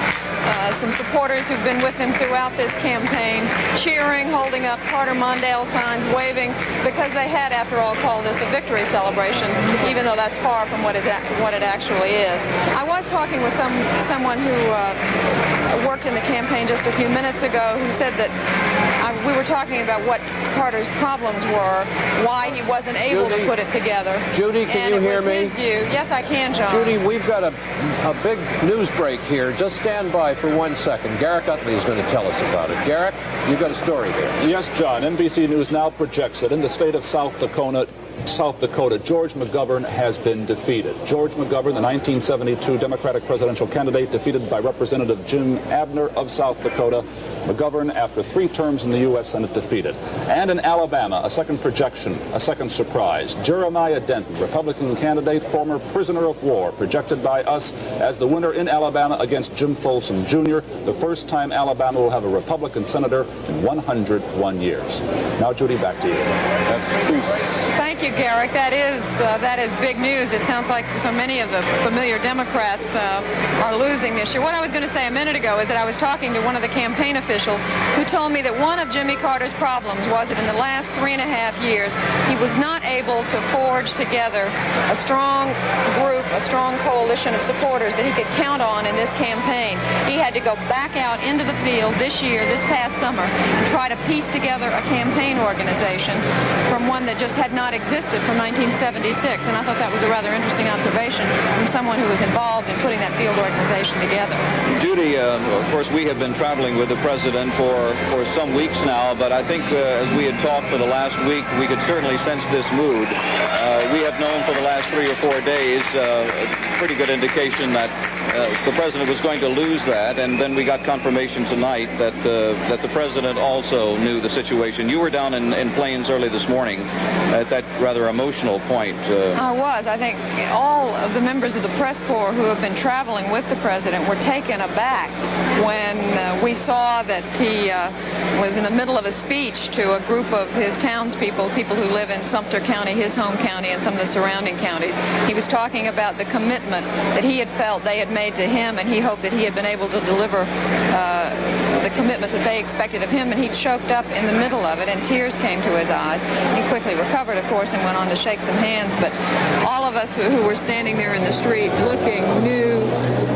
supporters who've been with him throughout this campaign, cheering, holding up Carter Mondale signs, waving, because they had, after all, called this a victory celebration, even though that's far from what it actually is. I was talking with someone who worked in the campaign just a few minutes ago, who said that we were talking about what Carter's problems were, why he wasn't able to put it together. Judy, can you hear me? His view. Yes, I can, John. Judy, we've got a big news break here. Just stand by for 1 second. Garrick Utley is going to tell us about it. Garrick, you've got a story there. Yes, John. NBC News now projects that in the state of South Dakota, George McGovern has been defeated. George McGovern, the 1972 Democratic presidential candidate, defeated by Representative Jim Abner of South Dakota. McGovern, after 3 terms in the U.S. Senate, defeated. And in Alabama, a second projection, a second surprise. Jeremiah Denton, Republican candidate, former prisoner of war, projected by us as the winner in Alabama against Jim Folsom Jr., the first time Alabama will have a Republican senator in 101 years. Now, Judy, back to you. That's true. Thank you, Garrick. That is big news. It sounds like so many of the familiar Democrats are losing this year. What I was going to say a minute ago is that I was talking to one of the campaign officials who told me that one of Jimmy Carter's problems was that in the last 3.5 years, he was not able to forge together a strong group, a strong coalition of supporters that he could count on in this campaign. He had to go back out into the field this year, this past summer, and try to piece together a campaign organization from one that just had not existed from 1976, and I thought that was a rather interesting observation from someone who was involved in putting that field organization together. Judy, of course, we have been traveling with the president for some weeks now, but I think as we had talked for the last week, we could certainly sense this mood. We have known for the last 3 or 4 days a pretty good indication that the president was going to lose that, and then we got confirmation tonight that the president also knew the situation. You were down in Plains early this morning at that rather emotional point. I was. I think all of the members of the press corps who have been traveling with the president were taken aback when we saw that he was in the middle of a speech to a group of his townspeople, people who live in Sumter County, his home county, and some of the surrounding counties. He was talking about the commitment that he had felt they had made to him, and he hoped that he had been able to deliver the commitment that they expected of him, and he choked up in the middle of it, and tears came to his eyes. He quickly recovered, of course, and went on to shake some hands, but all of us who were standing there in the street looking knew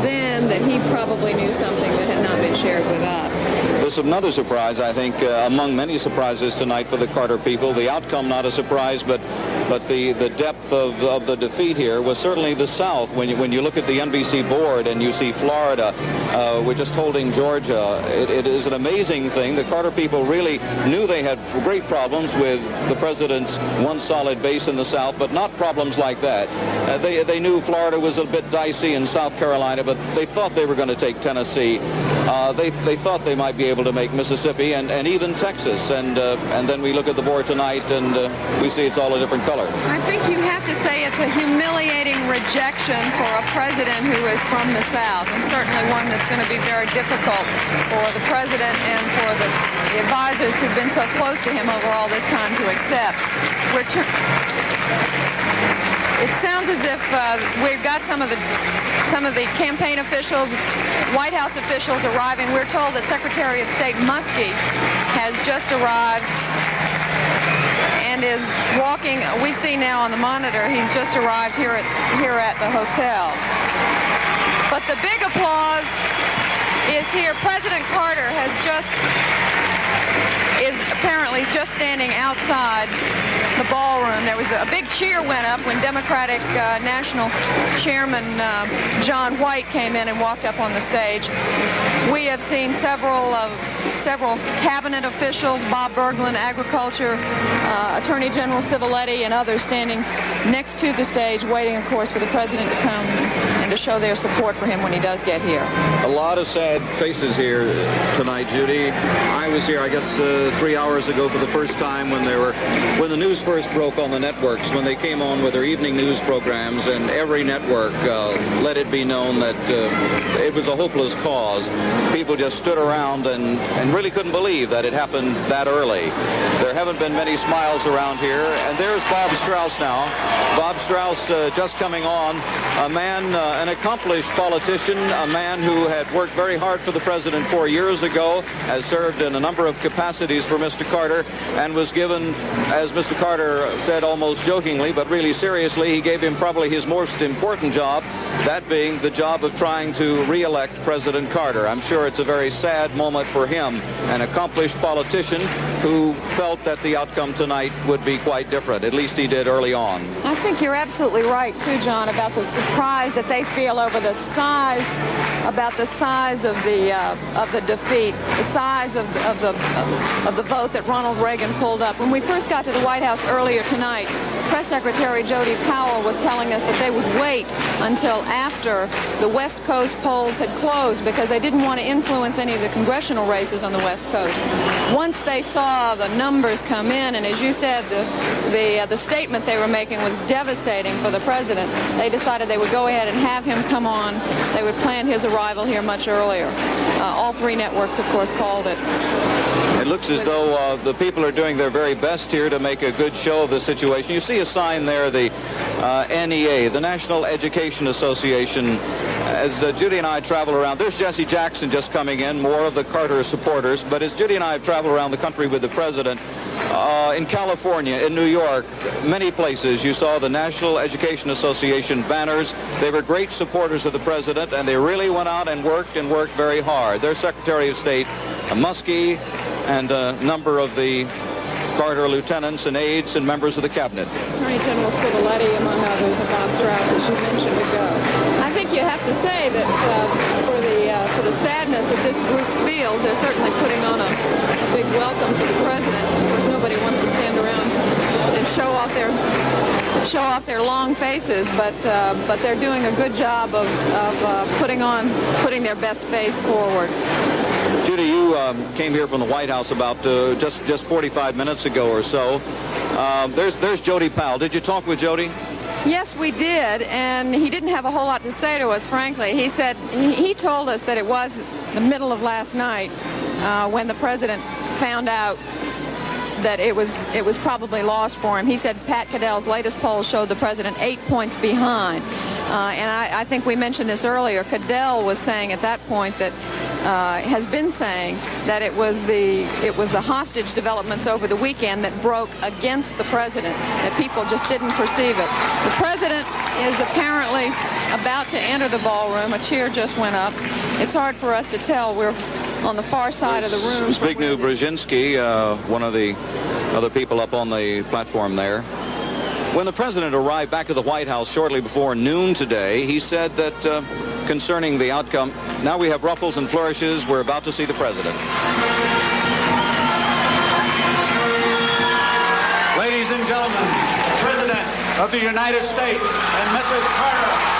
then that he probably knew something that had not been shared with us. There's another surprise, I think, among many surprises tonight for the Carter people. The outcome not a surprise, but the depth of the defeat here was certainly the South. When you look at the NBC board and you see Florida, we're just holding Georgia. It is an amazing thing. The Carter people really knew they had great problems with the president's one solid base in the South, but not problems like that. They knew Florida was a bit dicey in South Carolina, but they thought they were going to take Tennessee. They thought they might be able to make Mississippi and even Texas. And then we look at the board tonight and we see it's all a different color. I think you have to say it's a humiliating rejection for a president who is from the South, and certainly one that's going to be very difficult for the president and for the advisors who've been so close to him over all this time to accept. It sounds as if we've got some of the campaign officials, White House officials arriving. We're told that Secretary of State Muskie has just arrived and is walking. We see now on the monitor he's just arrived here at the hotel. But the big applause is here. President Carter is apparently just standing outside the ballroom. There was a big cheer went up when Democratic National Chairman John White came in and walked up on the stage. We have seen several of several cabinet officials, Bob Berglund, Agriculture, Attorney General Civiletti, and others standing next to the stage, waiting, of course, for the president to come and to show their support for him when he does get here. A lot of sad faces here tonight, Judy. I was here, I guess, 3 hours ago for the first time when the news first broke on the networks, when they came on with their evening news programs, and every network let it be known that it was a hopeless cause. People just stood around and really couldn't believe that it happened that early. There haven't been many smiles around here, and there's Bob Strauss now. Bob Strauss just coming on, a man, an accomplished politician, a man who had worked very hard for the president 4 years ago, has served in a number of capacities for Mr. Carter, and was given, as Mr. Carter said almost jokingly, but really seriously, he gave him probably his most important job, that being the job of trying to re-elect President Carter. I'm sure it's a very sad moment for him, an accomplished politician who felt that the outcome tonight would be quite different. At least he did early on. I think you're absolutely right, too, John, about the surprise that they feel over the size, about the size of the defeat, the size of the vote that Ronald Reagan pulled up. When we first got to the White House earlier tonight, Press Secretary Jody Powell was telling us that they would wait until after the West Coast polls had closed because they didn't want to influence any of the congressional races on the West Coast. Once they saw the numbers come in, and as you said, the statement they were making was devastating for the president, they decided they would go ahead and have him come on. They would plan his arrival here much earlier. All three networks, of course, called it. It looks as though the people are doing their very best here to make a good show of the situation. You see a sign there, the NEA, the National Education Association. As Judy and I travel around, there's Jesse Jackson just coming in, more of the Carter supporters. But as Judy and I have traveled around the country with the president, in California, in New York, many places, you saw the National Education Association banners. They were great supporters of the president, and they really went out and worked very hard. Their Secretary of State, Muskie, and a number of the Carter lieutenants and aides and members of the cabinet. Attorney General Civiletti, among others, and Bob Strauss, as you mentioned ago. I think you have to say that for the sadness that this group feels, they're certainly putting on a big welcome for the president. Of course, nobody wants to stand around and show off their long faces, but they're doing a good job of putting their best face forward. Judy, you came here from the White House about just 45 minutes ago or so. There's Jody Powell. Did you talk with Jody? Yes, we did, and he didn't have a whole lot to say to us, frankly. He said he told us that it was the middle of last night when the president found out that it was probably lost for him. He said Pat Caddell's latest poll showed the president 8 points behind. And I think we mentioned this earlier. Caddell was saying at that point that has been saying that it was the hostage developments over the weekend that broke against the president, that people just didn't perceive it. The president is apparently about to enter the ballroom. A cheer just went up. It's hard for us to tell. We're on the far side of the room. Zbigniew Brzezinski, one of the other people up on the platform there. When the president arrived back at the White House shortly before noon today, he said that concerning the outcome, now we have ruffles and flourishes. We're about to see the president. Ladies and gentlemen, the President of the United States and Mrs. Carter.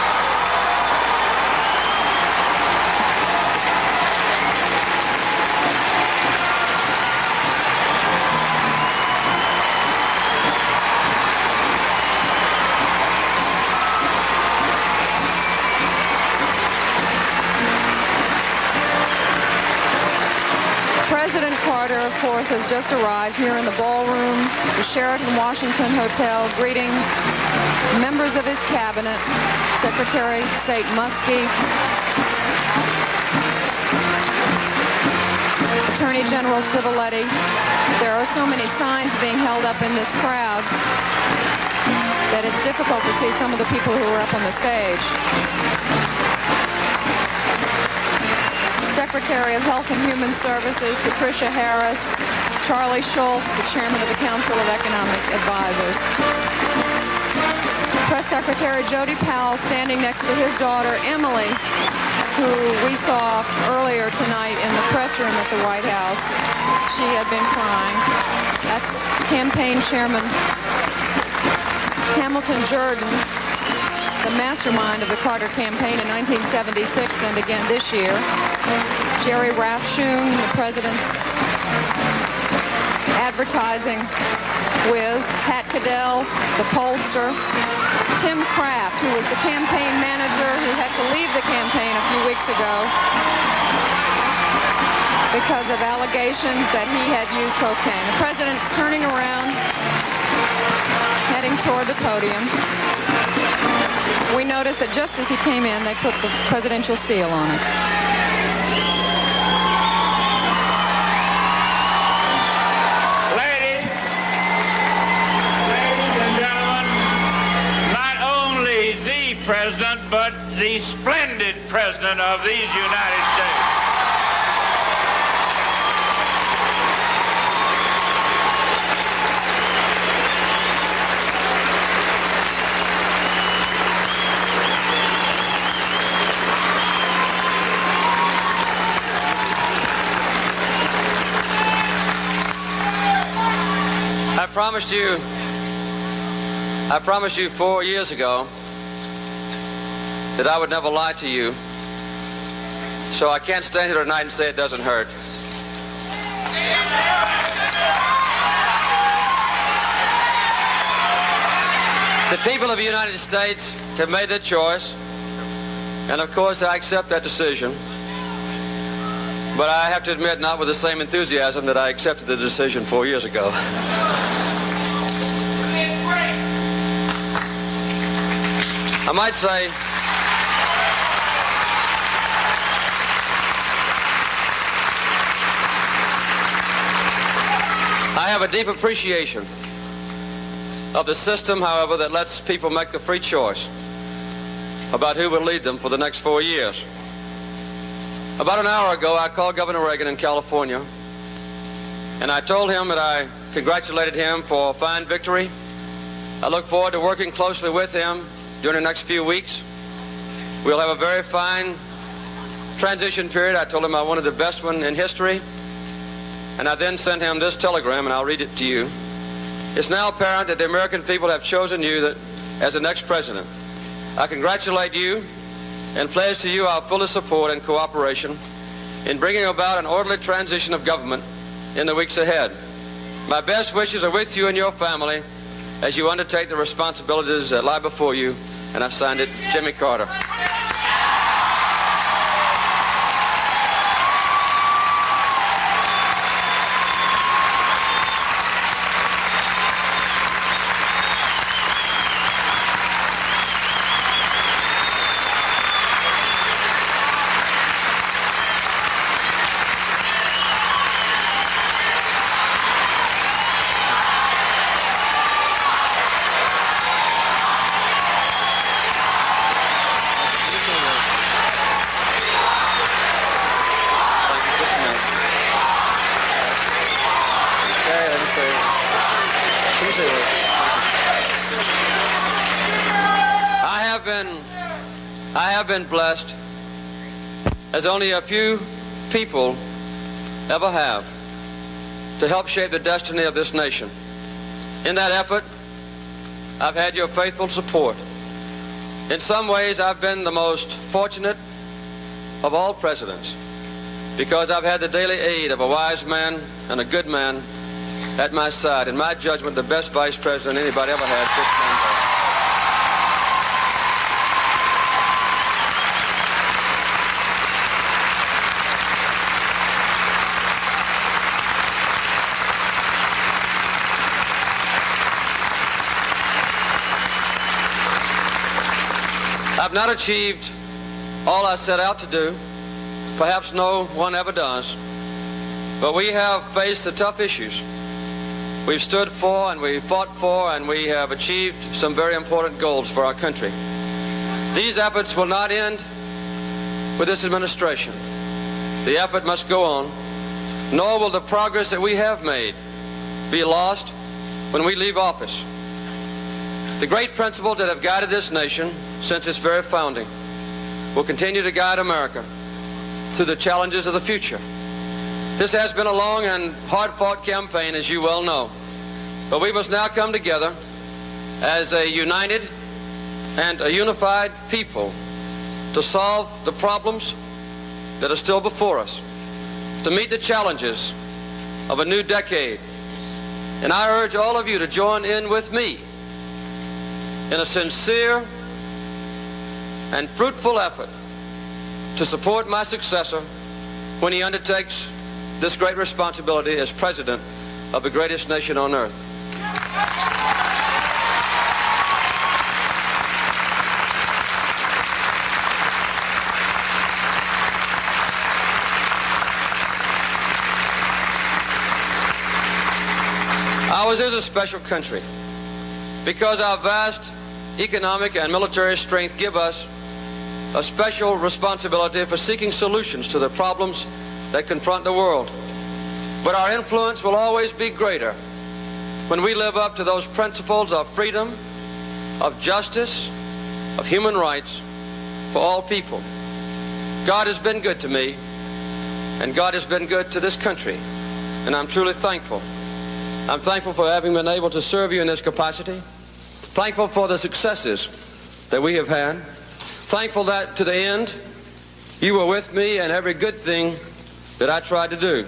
President Carter, of course, has just arrived here in the ballroom, the Sheraton Washington Hotel, greeting members of his cabinet, Secretary of State Muskie, Attorney General Civiletti. There are so many signs being held up in this crowd that it's difficult to see some of the people who are up on the stage. Secretary of Health and Human Services, Patricia Harris, Charlie Schultz, the chairman of the Council of Economic Advisors. Press Secretary Jody Powell standing next to his daughter, Emily, who we saw earlier tonight in the press room at the White House. She had been crying. That's campaign chairman Hamilton Jordan, the mastermind of the Carter campaign in 1976 and again this year. Jerry Rafshoon, the president's advertising whiz. Pat Caddell, the pollster. Tim Kraft, who was the campaign manager. He had to leave the campaign a few weeks ago because of allegations that he had used cocaine. The president's turning around, heading toward the podium. We noticed that just as he came in, they put the presidential seal on it. Ladies and gentlemen, not only the president, but the splendid president of these United States. I promised you 4 years ago that I would never lie to you. So I can't stand here tonight and say it doesn't hurt. The people of the United States have made their choice, and of course I accept that decision. But I have to admit, not with the same enthusiasm that I accepted the decision 4 years ago. I might say I have a deep appreciation of the system, however, that lets people make the free choice about who will lead them for the next 4 years. About an hour ago, I called Governor Reagan in California, and I told him that I congratulated him for a fine victory. I look forward to working closely with him during the next few weeks. We'll have a very fine transition period. I told him I wanted the best one in history. And I then sent him this telegram, and I'll read it to you. It's now apparent that the American people have chosen you as the next president. I congratulate you and pledge to you our fullest support and cooperation in bringing about an orderly transition of government in the weeks ahead. My best wishes are with you and your family as you undertake the responsibilities that lie before you. And I signed it, Jimmy Carter. I have been blessed, as only a few people ever have, to help shape the destiny of this nation. In that effort, I've had your faithful support. In some ways, I've been the most fortunate of all presidents, because I've had the daily aid of a wise man and a good man at my side. In my judgment, the best vice president anybody ever had, Dick Van. I've not achieved all I set out to do. Perhaps no one ever does. But we have faced the tough issues. We've stood for and we've fought for and we have achieved some very important goals for our country. These efforts will not end with this administration. The effort must go on, nor will the progress that we have made be lost when we leave office. The great principles that have guided this nation since its very founding will continue to guide America through the challenges of the future. This has been a long and hard-fought campaign, as you well know. But we must now come together as a united and a unified people to solve the problems that are still before us, to meet the challenges of a new decade. And I urge all of you to join in with me in a sincere and fruitful effort to support my successor when he undertakes this great responsibility as president of the greatest nation on earth. Ours is a special country because our vast economic and military strength give us a special responsibility for seeking solutions to the problems that confront the world. But our influence will always be greater when we live up to those principles of freedom, of justice, of human rights for all people. God has been good to me, and God has been good to this country, and I'm truly thankful. I'm thankful for having been able to serve you in this capacity, thankful for the successes that we have had, thankful that to the end you were with me in every good thing that I tried to do.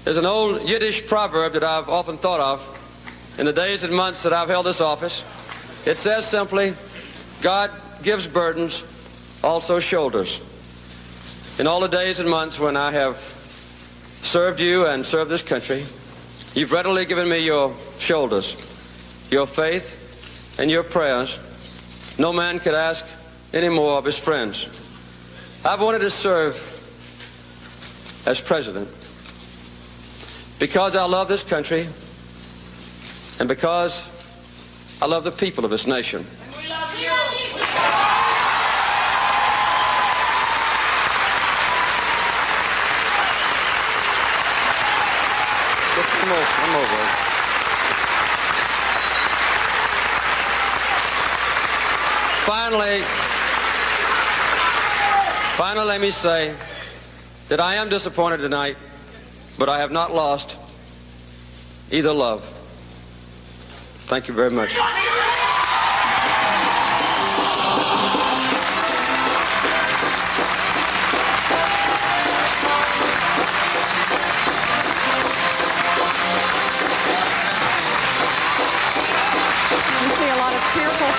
There's an old Yiddish proverb that I've often thought of in the days and months that I've held this office. It says simply, God gives burdens, also shoulders. In all the days and months when I have served you and served this country, you've readily given me your shoulders, your faith, and your prayers. No man could ask any more of his friends. I've wanted to serve as president because I love this country and because I love the people of this nation. And we love you. Come over. Finally, let me say that I am disappointed tonight, but I have not lost either love. Thank you very much.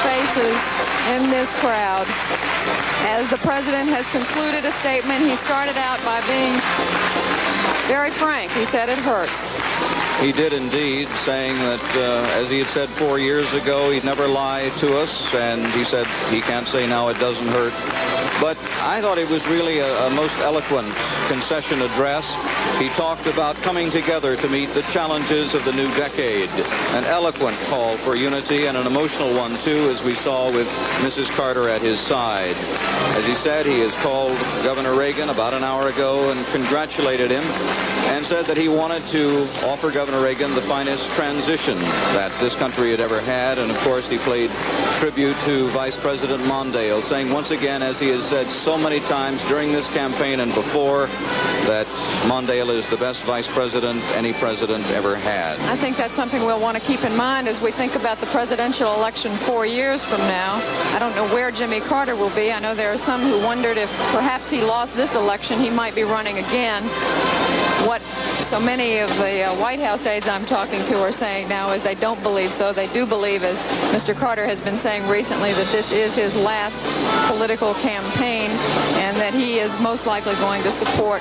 Faces in this crowd. As the president has concluded a statement, he started out by being very frank. He said it hurts. He did indeed, saying that, as he had said 4 years ago, he'd never lie to us, and he said he can't say now it doesn't hurt. But I thought it was really a most eloquent concession address. He talked about coming together to meet the challenges of the new decade. An eloquent call for unity and an emotional one, too, as we saw with Mrs. Carter at his side. As he said, he has called Governor Reagan about an hour ago and congratulated him and said that he wanted to offer Governor Reagan the finest transition that this country had ever had. And, of course, he played tribute to Vice President Mondale, saying once again, as he has said so many times during this campaign and before, that Mondale is the best vice president any president ever had. I think that's something we'll want to keep in mind as we think about the presidential election 4 years from now. I don't know where Jimmy Carter will be. I know there are some who wondered if perhaps he lost this election, he might be running again. What so many of the White House aides I'm talking to are saying now is they don't believe so. They do believe, as Mr. Carter has been saying recently, that this is his last political campaign and that he is most likely going to support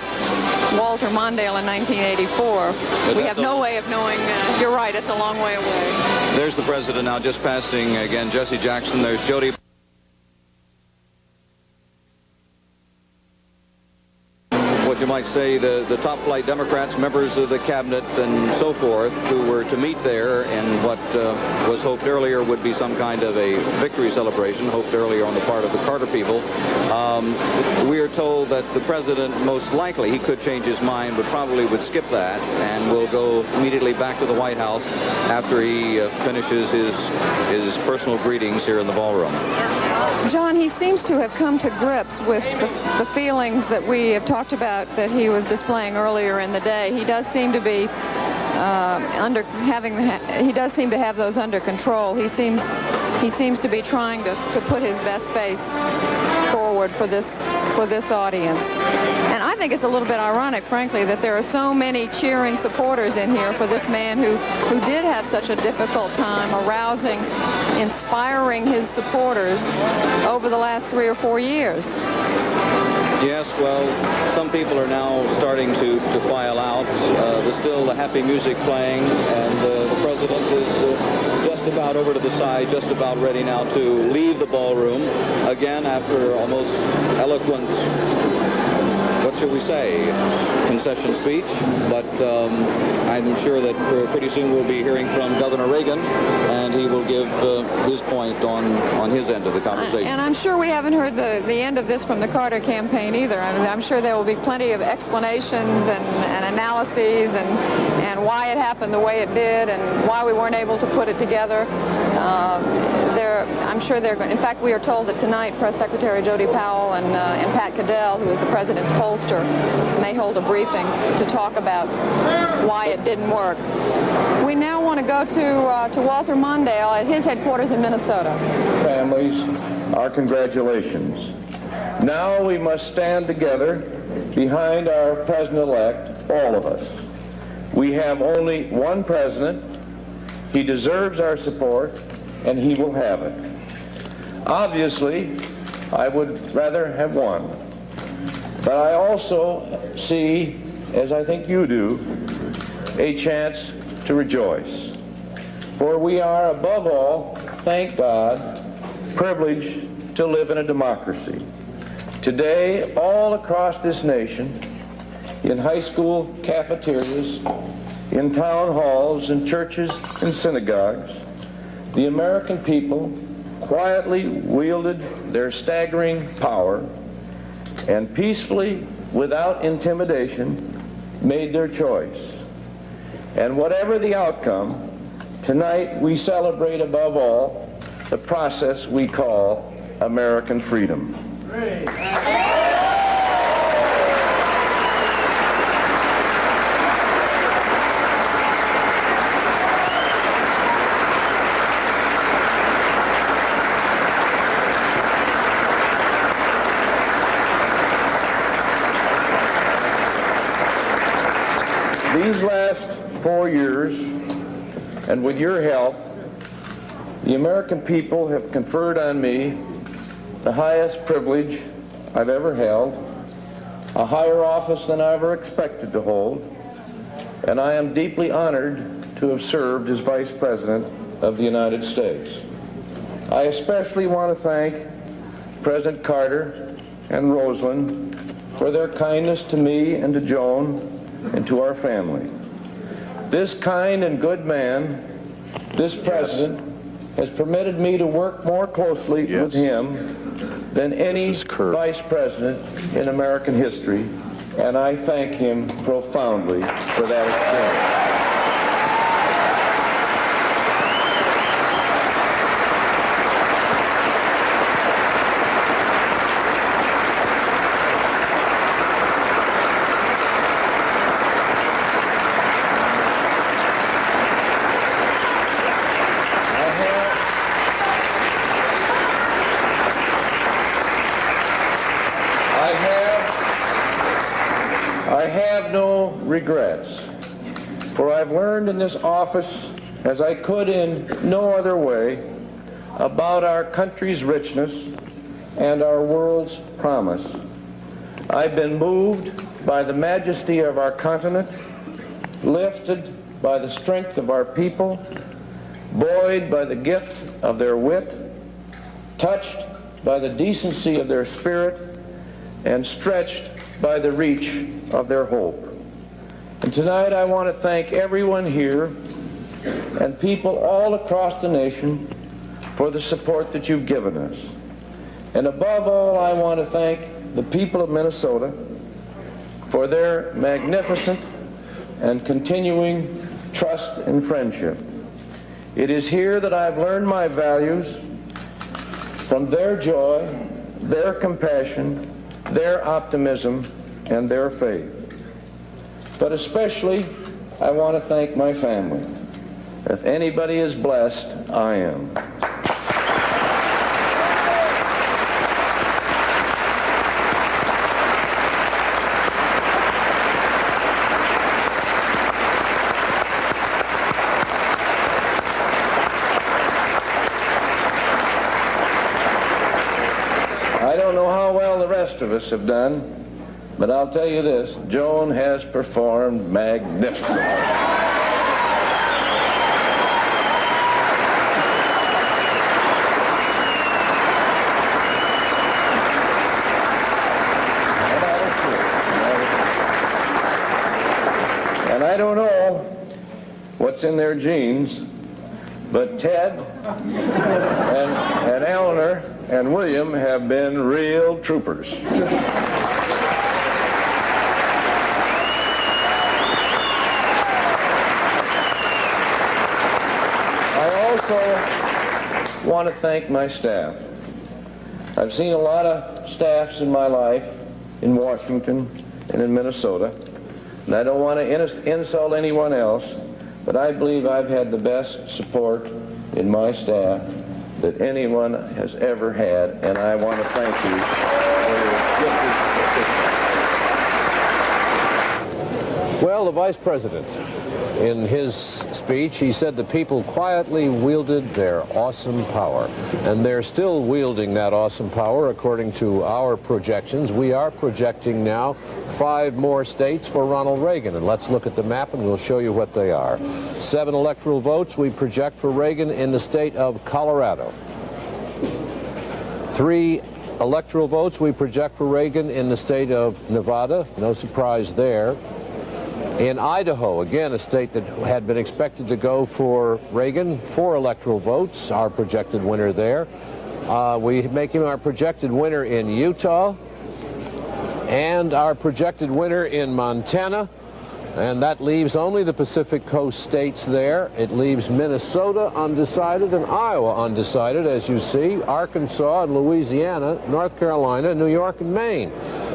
Walter Mondale in 1984. We have no way of knowing. You're right, it's a long way away. There's the president now just passing again, Jesse Jackson. There's Jody. Would you might say, the top flight Democrats, members of the cabinet and so forth, who were to meet there in what was hoped earlier would be some kind of a victory celebration, hoped earlier on the part of the Carter people. We are told that the president, most likely, he could change his mind, but probably would skip that and will go immediately back to the White House after he finishes his personal greetings here in the ballroom. John, he seems to have come to grips with the feelings that we have talked about that he was displaying earlier in the day. He does seem to be he does seem to have those under control. He seems to be trying to put his best face forward for this audience. And I think it's a little bit ironic, frankly, that there are so many cheering supporters in here for this man who did have such a difficult time arousing, inspiring his supporters over the last 3 or 4 years. Yes, well, some people are now starting to file out. There's still the happy music playing, and the president is just about over to the side, just about ready now to leave the ballroom, again after almost eloquent, what should we say, concession speech. But I'm sure that pretty soon we'll be hearing from Governor Reagan, and he will give his point on his end of the conversation. And I'm sure we haven't heard the end of this from the Carter campaign either. I mean, I'm sure there will be plenty of explanations and analyses and why it happened the way it did and why we weren't able to put it together. I'm sure they're going. In fact, we are told that tonight Press Secretary Jody Powell and Pat Caddell, who is the president's pollster, may hold a briefing to talk about why it didn't work. We now want to go to Walter Mondale at his headquarters in Minnesota. Families, our congratulations. Now we must stand together behind our president-elect, all of us. We have only one president. He deserves our support, and he will have it. Obviously, I would rather have one. But I also see, as I think you do, a chance to rejoice. For we are, above all, thank God, privileged to live in a democracy. Today, all across this nation, in high school cafeterias, in town halls, in churches and synagogues, the American people quietly wielded their staggering power and peacefully, without intimidation, made their choice. And whatever the outcome, tonight we celebrate above all the process we call American freedom. These last 4 years, and with your help, the American people have conferred on me the highest privilege I've ever held, a higher office than I ever expected to hold, and I am deeply honored to have served as Vice President of the United States. I especially want to thank President Carter and Rosalind for their kindness to me and to Joan and to our family. This kind and good man, this president, has permitted me to work more closely with him than any vice president in American history, and I thank him profoundly for that experience. I have no regrets, for I've learned in this office, as I could in no other way, about our country's richness and our world's promise. I've been moved by the majesty of our continent, lifted by the strength of our people, buoyed by the gift of their wit, touched by the decency of their spirit, and stretched by the reach of their hope. And tonight I want to thank everyone here and people all across the nation for the support that you've given us. And above all, I want to thank the people of Minnesota for their magnificent and continuing trust and friendship. It is here that I've learned my values from their joy, their compassion, their optimism, and their faith. But especially, I want to thank my family. If anybody is blessed, I am. I don't know how well the rest of us have done, but I'll tell you this, Joan has performed magnificently. And I don't know what's in their genes, but Ted and Eleanor and William have been real troopers. I also want to thank my staff. I've seen a lot of staffs in my life in Washington and in Minnesota, and I don't want to insult anyone else, but I believe I've had the best support in my staff that anyone has ever had, and I want to thank you for your Well, the Vice President, in his speech, he said the people quietly wielded their awesome power. And they're still wielding that awesome power according to our projections. We are projecting now 5 more states for Ronald Reagan. And let's look at the map and we'll show you what they are. 7 electoral votes we project for Reagan in the state of Colorado. 3 electoral votes we project for Reagan in the state of Nevada. No surprise there. In Idaho, again, a state that had been expected to go for Reagan, 4 electoral votes, our projected winner there. We make him our projected winner in Utah and our projected winner in Montana. And that leaves only the Pacific Coast states there. It leaves Minnesota undecided and Iowa undecided, as you see, Arkansas and Louisiana, North Carolina, New York, and Maine.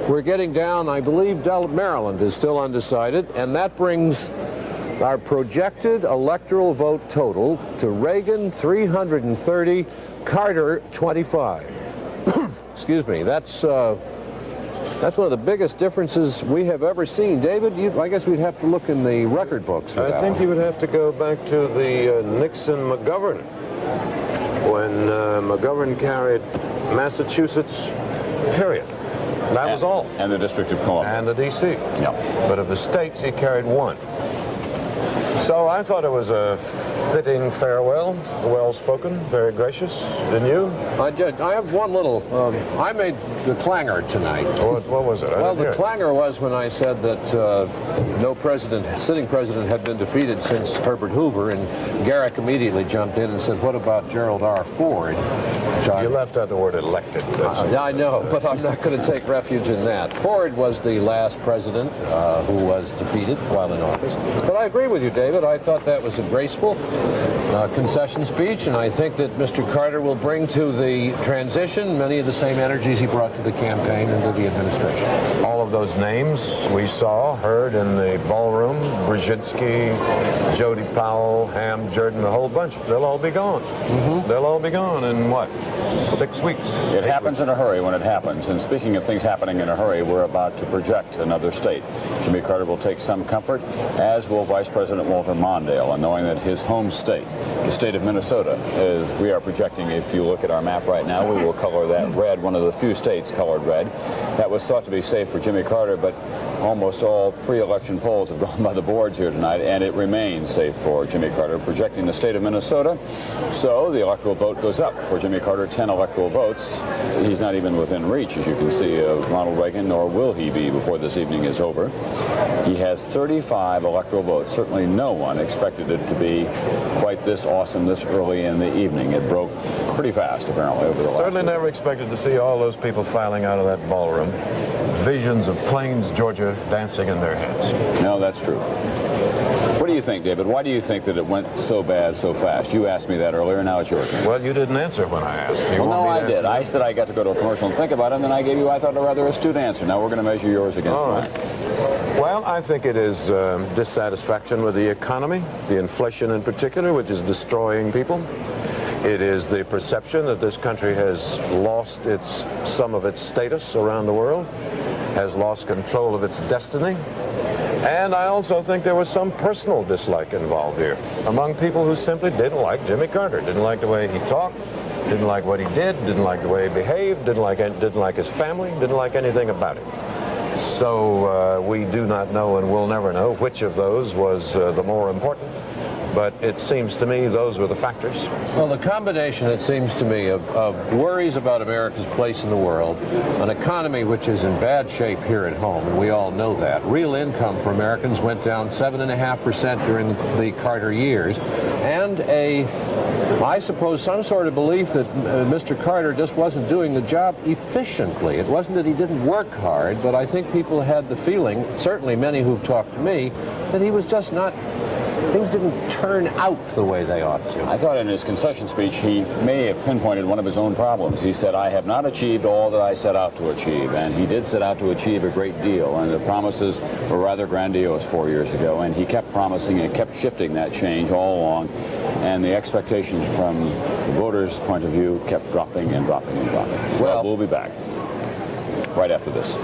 We're getting down, I believe Maryland is still undecided, and that brings our projected electoral vote total to Reagan 330, Carter 25. Excuse me, that's one of the biggest differences we have ever seen. David, I guess we'd have to look in the record books for that. I think you would have to go back to the Nixon-McGovern, when McGovern carried Massachusetts, period. That was all. And the District of Columbia. And the D.C. Yep. But of the states, he carried 1. So I thought it was a fitting farewell, well-spoken, very gracious. Didn't you? I did. I have one little, I made the clangor tonight. What was it? Well, the clangor was when I said that no sitting president had been defeated since Herbert Hoover, and Garrick immediately jumped in and said, what about Gerald R. Ford? You left out the word elected. I know, but I'm not going to take refuge in that. Ford was the last president who was defeated while in office. But I agree with you, David. I thought that was a graceful concession speech, and I think that Mr. Carter will bring to the transition many of the same energies he brought to the campaign and to the administration. All of those names we saw, heard in the ballroom, Brzezinski, Jody Powell, Ham, Jordan, a whole bunch, they'll all be gone. They'll all be gone in what? 6 weeks. It happens in a hurry when it happens. And speaking of things happening in a hurry, we're about to project another state. Jimmy Carter will take some comfort, as will Vice President Walter Mondale, and knowing that his home state, the state of Minnesota, is, we are projecting, if you look at our map right now, we will color that red, one of the few states colored red. That was thought to be safe for Jimmy Carter, but Almost all pre-election polls have gone by the boards here tonight, and it remains safe for Jimmy Carter, projecting the state of Minnesota. So the electoral vote goes up for Jimmy Carter, 10 electoral votes. He's not even within reach, as you can see, of Ronald Reagan, nor will he be before this evening is over. He has 35 electoral votes. Certainly no one expected it to be quite this awesome this early in the evening. It broke pretty fast, apparently, over the last Certainly week. never expected to see all those people filing out of that ballroom. Visions of Plains, Georgia dancing in their heads. No, that's true. What do you think, David? Why do you think that it went so bad so fast? You asked me that earlier, now it's your turn. Well, you didn't answer when I asked. You Well, no, want I me to did. answer? I said I got to go to a commercial and think about it, and then I gave you, I thought, a rather astute answer. Now we're going to measure yours against All mine. right. Well, I think it is dissatisfaction with the economy, the inflation in particular, which is destroying people. It is the perception that this country has lost some of its status around the world, has lost control of its destiny. And I also think there was some personal dislike involved here among people who simply didn't like Jimmy Carter, didn't like the way he talked, didn't like what he did, didn't like the way he behaved, didn't like his family, didn't like anything about it. So we do not know and will never know which of those was the more important. But it seems to me those were the factors. Well, the combination, it seems to me, of worries about America's place in the world, an economy which is in bad shape here at home, and we all know that. Real income for Americans went down 7.5% during the Carter years, and I suppose, some sort of belief that Mr. Carter just wasn't doing the job efficiently. It wasn't that he didn't work hard, but I think people had the feeling, certainly many who've talked to me, that he was just not, things didn't turn out the way they ought to. I thought in his concession speech he may have pinpointed one of his own problems. He said, I have not achieved all that I set out to achieve, and he did set out to achieve a great deal, and the promises were rather grandiose 4 years ago, and he kept promising and kept shifting that change all along, and the expectations from the voters' point of view kept dropping and dropping and dropping. Well, we'll be back right after this.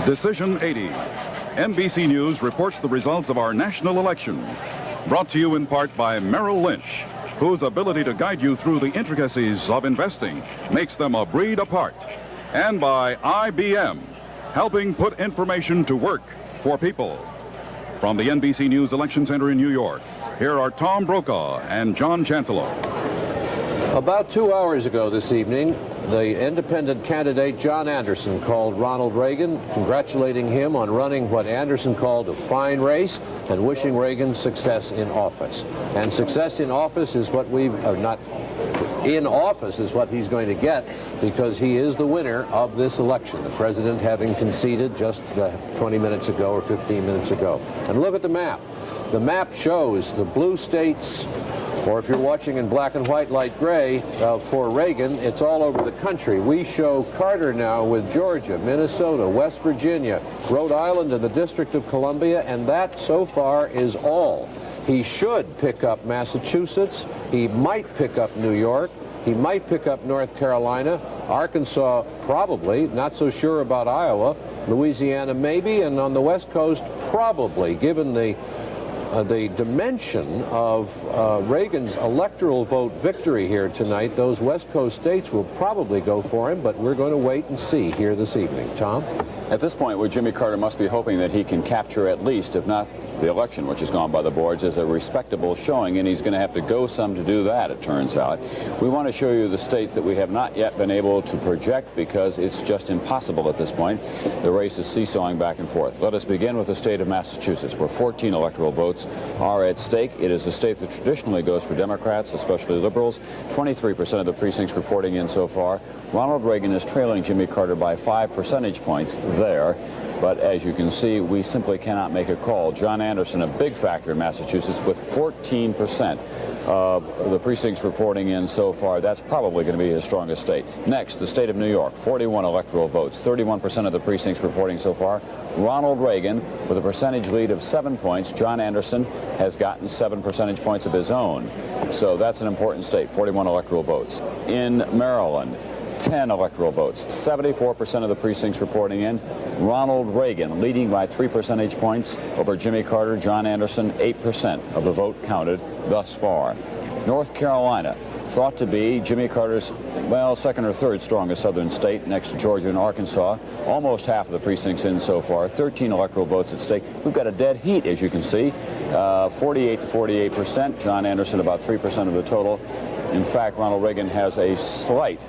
Decision 80. NBC News reports the results of our national election. Brought to you in part by Merrill Lynch, whose ability to guide you through the intricacies of investing makes them a breed apart. And by IBM, helping put information to work for people. From the NBC News Election Center in New York, here are Tom Brokaw and John Chancellor. About 2 hours ago this evening, the independent candidate John Anderson called Ronald Reagan, congratulating him on running what Anderson called a fine race and wishing Reagan success in office. And success in office is what in office is what he's going to get, because he is the winner of this election, the president having conceded just 20 minutes ago or 15 minutes ago. And look at the map. The map shows the blue states, or if you're watching in black and white, light gray, for Reagan, it's all over the country. We show Carter now with Georgia, Minnesota, West Virginia, Rhode Island, and the District of Columbia, and that so far is all. He should pick up Massachusetts. He might pick up New York. He might pick up North Carolina. Arkansas, probably. Not so sure about Iowa. Louisiana, maybe. And on the West Coast, probably, given the dimension of Reagan's electoral vote victory here tonight, those West Coast states will probably go for him, but we're going to wait and see here this evening. Tom? At this point, where Jimmy Carter must be hoping that he can capture at least, if not the election, which has gone by the boards, as a respectable showing, and he's going to have to go some to do that, it turns out. We want to show you the states that we have not yet been able to project because it's just impossible at this point. The race is seesawing back and forth. Let us begin with the state of Massachusetts, where 14 electoral votes are at stake. It is a state that traditionally goes for Democrats, especially liberals. 23% of the precincts reporting in so far. Ronald Reagan is trailing Jimmy Carter by 5 percentage points there. But as you can see, we simply cannot make a call. John Anderson, a big factor in Massachusetts, with 14% of the precincts reporting in so far. That's probably going to be his strongest state. Next, the state of New York, 41 electoral votes, 31% of the precincts reporting so far. Ronald Reagan with a percentage lead of 7 points. John Anderson has gotten 7 percentage points of his own. So that's an important state, 41 electoral votes. In Maryland, 10 electoral votes. 74% of the precincts reporting in. Ronald Reagan leading by 3 percentage points over Jimmy Carter. John Anderson, 8% of the vote counted thus far. North Carolina, thought to be Jimmy Carter's, well, second or third strongest southern state, next to Georgia and Arkansas. Almost half of the precincts in so far. 13 electoral votes at stake. We've got a dead heat, as you can see. 48 to 48%. John Anderson about 3% of the total. In fact, Ronald Reagan has a slight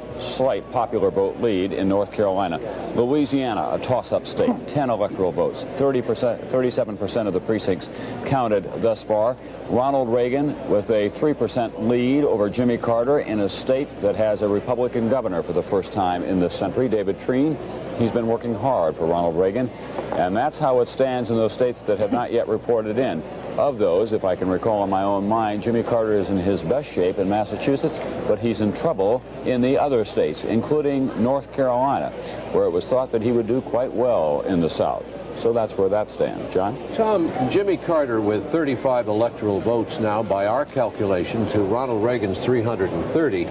popular vote lead in North Carolina. Louisiana, a toss-up state, 10 electoral votes, 37% of the precincts counted thus far. Ronald Reagan with a 3% lead over Jimmy Carter in a state that has a Republican governor for the first time in this century, David Treen. He's been working hard for Ronald Reagan, and that's how it stands in those states that have not yet reported in. Of those, if I can recall in my own mind, Jimmy Carter is in his best shape in Massachusetts, but he's in trouble in the other states, including North Carolina, where it was thought that he would do quite well in the South. So that's where that stands. John? Tom, Jimmy Carter with 35 electoral votes now, by our calculation, to Ronald Reagan's 330,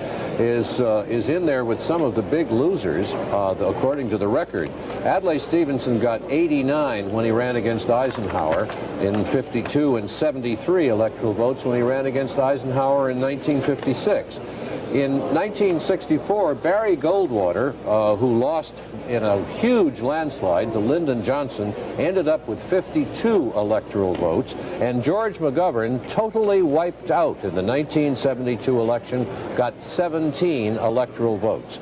is in there with some of the big losers, according to the record. Adlai Stevenson got 89 when he ran against Eisenhower in 52 and 73 electoral votes when he ran against Eisenhower in 1956. In 1964, Barry Goldwater, who lost in a huge landslide to Lyndon Johnson, ended up with 52 electoral votes, and George McGovern, totally wiped out in the 1972 election, got 17 electoral votes.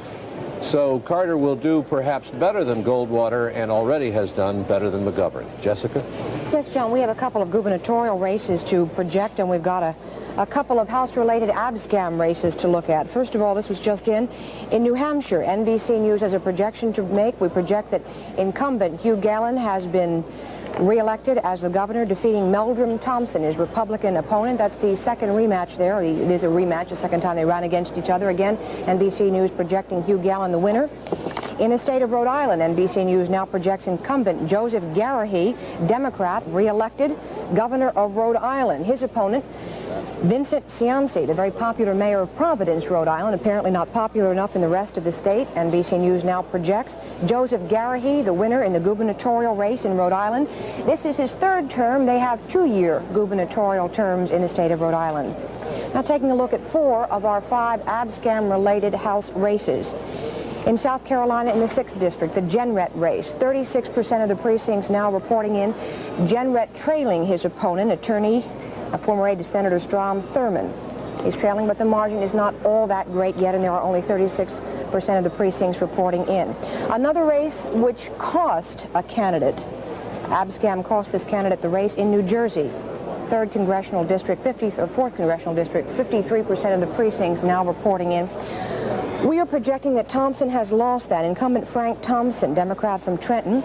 So Carter will do perhaps better than Goldwater and already has done better than McGovern. Jessica? Yes, John, we have a couple of gubernatorial races to project, and we've got a couple of House-related abscam races to look at. First of all, this was just in New Hampshire. NBC News has a projection to make. We project that incumbent Hugh Gallen has been re-elected as the governor, defeating Meldrum Thompson, his Republican opponent. That's the second rematch there. It is a rematch, the second time they ran against each other. Again, NBC News projecting Hugh Gallen the winner. In the state of Rhode Island, NBC News now projects incumbent Joseph Garrahy, Democrat, re-elected governor of Rhode Island. His opponent, Vincent Cianci, the very popular mayor of Providence, Rhode Island, apparently not popular enough in the rest of the state. NBC News now projects Joseph Garrahy, the winner in the gubernatorial race in Rhode Island. This is his third term. They have 2-year gubernatorial terms in the state of Rhode Island. Now taking a look at 4 of our 5 abscam-related House races. In South Carolina, in the 6th District, the Jenrette race, 36% of the precincts now reporting in. Jenrette trailing his opponent, a former aide to Senator Strom Thurmond. He's trailing, but the margin is not all that great yet, and there are only 36% of the precincts reporting in. Another race which cost a candidate, abscam cost this candidate the race in New Jersey. 3rd Congressional District, 4th Congressional District, 53% of the precincts now reporting in. We are projecting that Thompson has lost that. Incumbent Frank Thompson, Democrat from Trenton,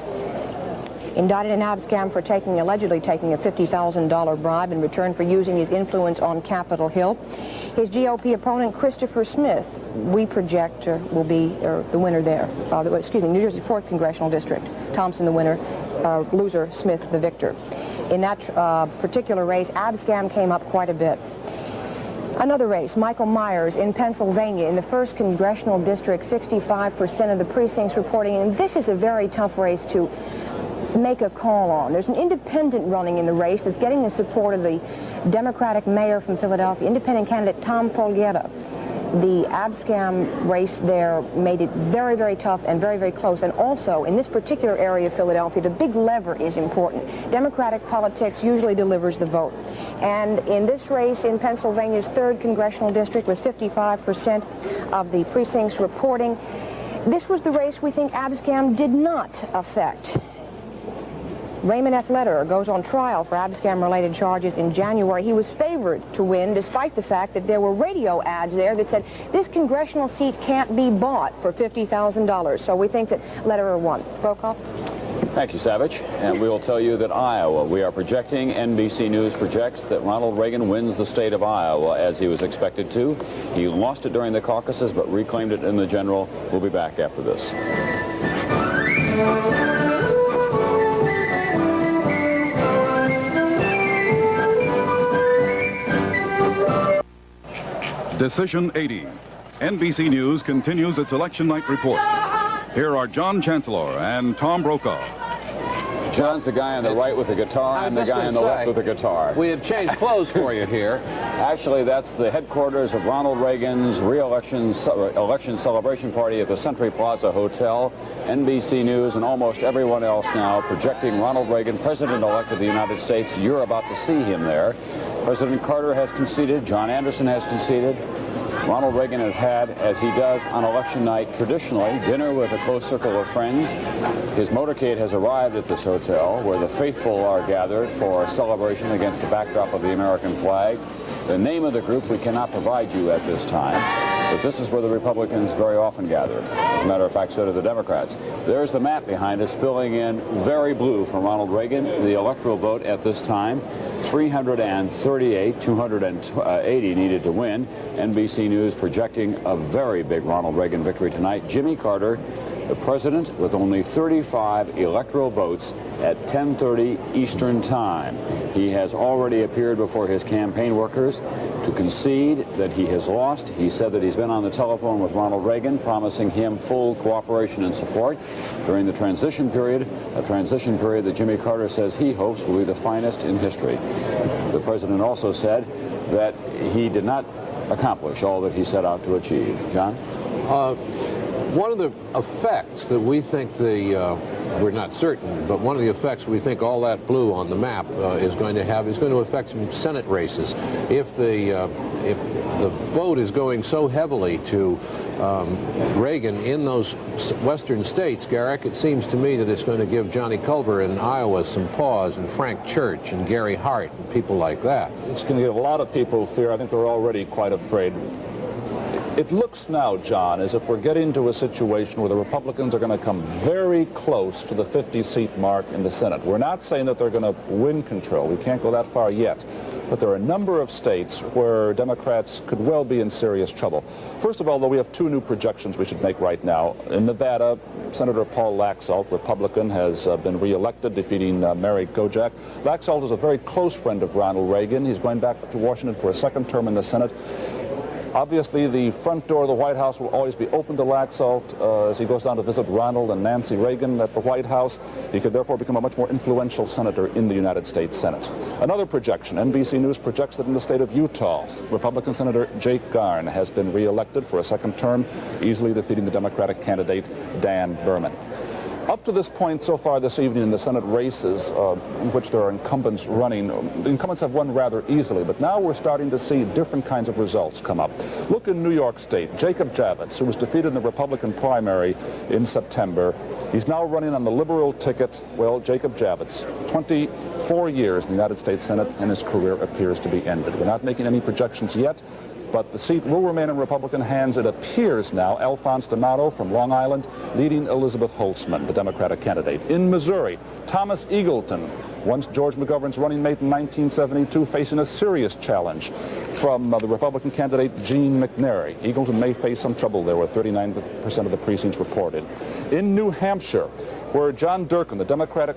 indicted in abscam for allegedly taking a $50,000 bribe in return for using his influence on Capitol Hill. His GOP opponent, Christopher Smith, we project will be the winner there. New Jersey 4th Congressional District. Thompson the winner, loser Smith the victor. In that particular race, abscam came up quite a bit. Another race, Michael Myers in Pennsylvania, in the 1st Congressional District, 65% of the precincts reporting in. This is a very tough race to make a call on. There's an independent running in the race that's getting the support of the Democratic mayor from Philadelphia, independent candidate Tom Folgetta. The abscam race there made it very, very tough and very, very close. And also, in this particular area of Philadelphia, the big lever is important. Democratic politics usually delivers the vote. And in this race in Pennsylvania's 3rd Congressional District, with 55% of the precincts reporting, this was the race we think abscam did not affect. Raymond F. Lederer goes on trial for abscam-related charges in January. He was favored to win, despite the fact that there were radio ads there that said, this congressional seat can't be bought for $50,000. So we think that Lederer won. Brokaw? Thank you, Savage. And we will tell you that Iowa, we are projecting, NBC News projects that Ronald Reagan wins the state of Iowa as he was expected to. He lost it during the caucuses, but reclaimed it in the general. We'll be back after this. Decision 80. NBC News continues its election night report. Here are John Chancellor and Tom Brokaw. John's the guy on the right with the guitar, and the guy on the left with the guitar. We have changed clothes for you here. Actually, that's the headquarters of Ronald Reagan's election celebration party at the Century Plaza Hotel. NBC News and almost everyone else now projecting Ronald Reagan, President-elect of the United States. You're about to see him there. President Carter has conceded. John Anderson has conceded. Ronald Reagan has had, as he does on election night traditionally, dinner with a close circle of friends. His motorcade has arrived at this hotel where the faithful are gathered for a celebration against the backdrop of the American flag. The name of the group we cannot provide you at this time, but this is where the Republicans very often gather. As a matter of fact, so do the Democrats. There's the map behind us filling in very blue for Ronald Reagan. The electoral vote at this time, 338, 280 needed to win. NBC News projecting a very big Ronald Reagan victory tonight. Jimmy Carter, the president, with only 35 electoral votes at 10:30 Eastern Time. He has already appeared before his campaign workers to concede that he has lost. He said that he's been on the telephone with Ronald Reagan, promising him full cooperation and support during the transition period, a transition period that Jimmy Carter says he hopes will be the finest in history. The president also said that he did not accomplish all that he set out to achieve. John? One of the effects that we think we're not certain, but one of the effects we think all that blue on the map is going to affect some Senate races. If the vote is going so heavily to Reagan in those western states, Garrick, it seems to me that it's going to give Johnny Culver in Iowa some pause, and Frank Church and Gary Hart and people like that. It's going to give a lot of people fear. I think they're already quite afraid. It looks now, John, as if we're getting to a situation where the Republicans are going to come very close to the 50-seat mark in the Senate. We're not saying that they're going to win control. We can't go that far yet. But there are a number of states where Democrats could well be in serious trouble. First of all, though, we have two new projections we should make right now. In Nevada, Senator Paul Laxalt, Republican, has been reelected, defeating Mary Gojak. Laxalt is a very close friend of Ronald Reagan. He's going back to Washington for a second term in the Senate. Obviously, the front door of the White House will always be open to Laxalt as he goes down to visit Ronald and Nancy Reagan at the White House. He could therefore become a much more influential senator in the United States Senate. Another projection, NBC News projects that in the state of Utah, Republican Senator Jake Garn has been reelected for a second term, easily defeating the Democratic candidate Dan Berman. Up to this point so far this evening in the Senate races in which there are incumbents running, the incumbents have won rather easily, but now we're starting to see different kinds of results come up. Look in New York State, Jacob Javits, who was defeated in the Republican primary in September. He's now running on the liberal ticket. Well, Jacob Javits, 24 years in the United States Senate, and his career appears to be ended. We're not making any projections yet, but the seat will remain in Republican hands. It appears now Alphonse D'Amato from Long Island leading Elizabeth Holtzman, the Democratic candidate. In Missouri, Thomas Eagleton, once George McGovern's running mate in 1972, facing a serious challenge from the Republican candidate Gene McNary. Eagleton may face some trouble there with 39% of the precincts reported. In New Hampshire, where John Durkin, the Democratic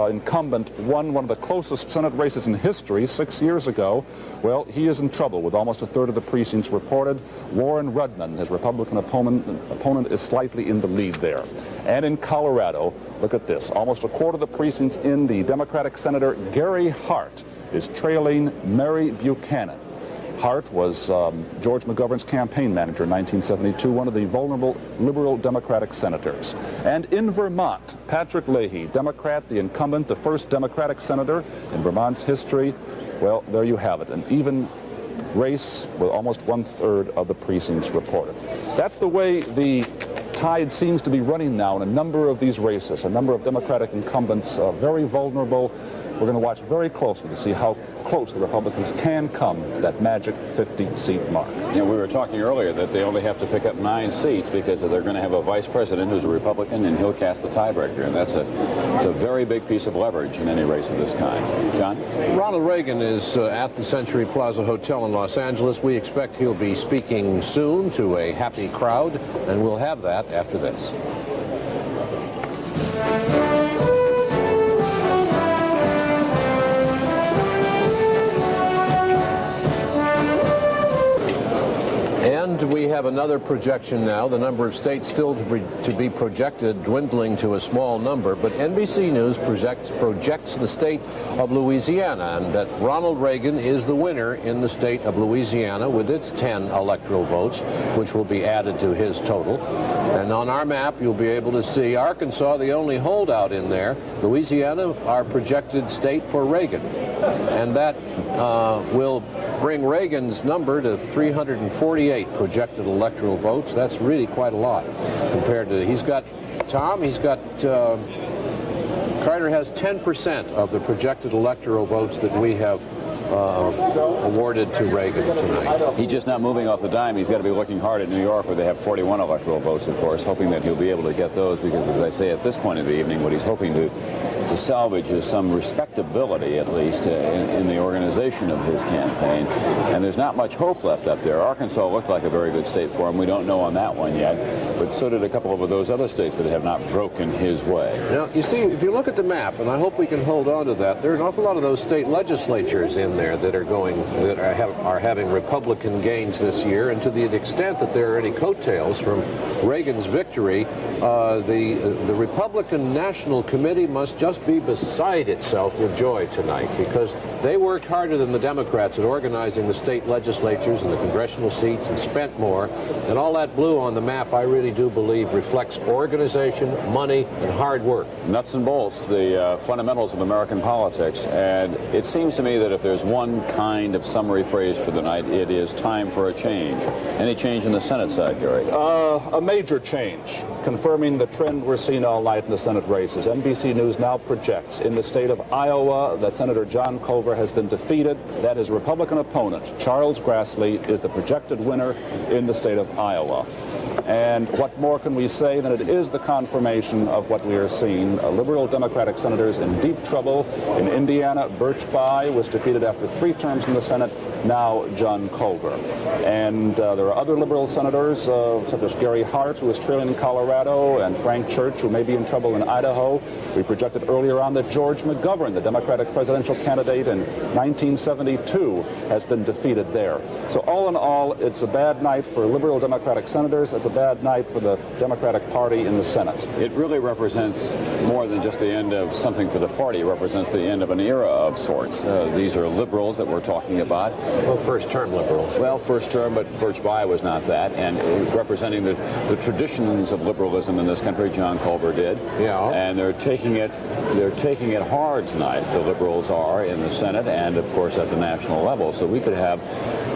incumbent, won one of the closest Senate races in history 6 years ago, well, he is in trouble with almost a third of the precincts reported. Warren Rudman, his Republican opponent, is slightly in the lead there. And in Colorado, look at this, almost a quarter of the precincts in, the Democratic Senator Gary Hart is trailing Mary Buchanan. Hart was George McGovern's campaign manager in 1972, one of the vulnerable liberal Democratic senators. And in Vermont, Patrick Leahy, Democrat, the incumbent, the first Democratic senator in Vermont's history. Well, there you have it, an even race with almost 1/3 of the precincts reported. That's the way the tide seems to be running now in a number of these races, a number of Democratic incumbents very vulnerable. We're going to watch very closely to see how close the Republicans can come to that magic 50-seat mark. You know, we were talking earlier that they only have to pick up 9 seats because they're going to have a vice president who's a Republican, and he'll cast the tiebreaker. And that's it's a very big piece of leverage in any race of this kind. John? Ronald Reagan is at the Century Plaza Hotel in Los Angeles. We expect he'll be speaking soon to a happy crowd, and we'll have that after this. And And we have another projection now, the number of states still to be projected dwindling to a small number, but NBC News projects the state of Louisiana, and that Ronald Reagan is the winner in the state of Louisiana with its 10 electoral votes, which will be added to his total. And on our map, you'll be able to see Arkansas, the only holdout in there. Louisiana, our projected state for Reagan. And that will bring Reagan's number to 348 projected electoral votes. That's really quite a lot compared to, Carter has 10% of the projected electoral votes that we have awarded to Reagan tonight. He's just not moving off the dime. He's got to be looking hard at New York, where they have 41 electoral votes, of course, hoping that he'll be able to get those, because, as I say, at this point of the evening, what he's hoping to salvage is some respectability, at least, in the organization of his campaign. And there's not much hope left up there. Arkansas looked like a very good state for him. We don't know on that one yet, but so did a couple of those other states that have not broken his way. Now, you see, if you look at the map, and I hope we can hold on to that, there are an awful lot of those state legislatures in there that are having Republican gains this year, and to the extent that there are any coattails from Reagan's victory, the Republican National Committee must just be beside itself with joy tonight, because they worked harder than the Democrats at organizing the state legislatures and the congressional seats and spent more. And all that blue on the map, I really do believe, reflects organization, money, and hard work. Nuts and bolts, the fundamentals of American politics. And it seems to me that if there's one kind of summary phrase for the night, it is time for a change. Any change in the Senate side, Gary? A major change, confirming the trend we're seeing all night in the Senate races. NBC News now projects in the state of Iowa that Senator John Culver has been defeated, that his Republican opponent, Charles Grassley, is the projected winner in the state of Iowa. And what more can we say than it is the confirmation of what we are seeing. Liberal Democratic senators in deep trouble. In Indiana, Birch Bayh was defeated after 3 terms in the Senate. Now John Culver. And there are other liberal senators, such as Gary Hart, who is trailing in Colorado, and Frank Church, who may be in trouble in Idaho. We projected earlier on that George McGovern, the Democratic presidential candidate in 1972, has been defeated there. So all in all, it's a bad night for liberal Democratic senators. It's a bad night for the Democratic Party in the Senate. It really represents more than just the end of something for the party. It represents the end of an era of sorts. These are liberals that we're talking about. Well, first-term liberals. Well, first term, but Birch Bayh was not that. And representing the traditions of liberalism in this country, John Culver did. Yeah. And they're taking it hard tonight, the liberals are, in the Senate and, of course, at the national level. So we could have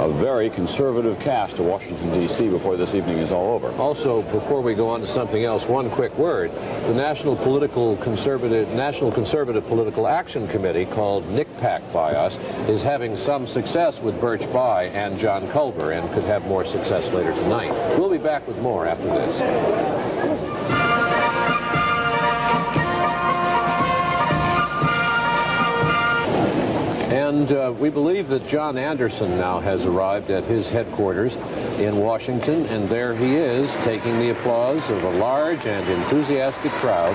a very conservative cast to Washington, D.C. before this evening is all over. Also, before we go on to something else, one quick word. The National Conservative Political Action Committee, called NCPAC by us, is having some success with Birch Bayh and John Culver, and could have more success later tonight. We'll be back with more after this. And we believe that John Anderson now has arrived at his headquarters in Washington, and there he is, taking the applause of a large and enthusiastic crowd,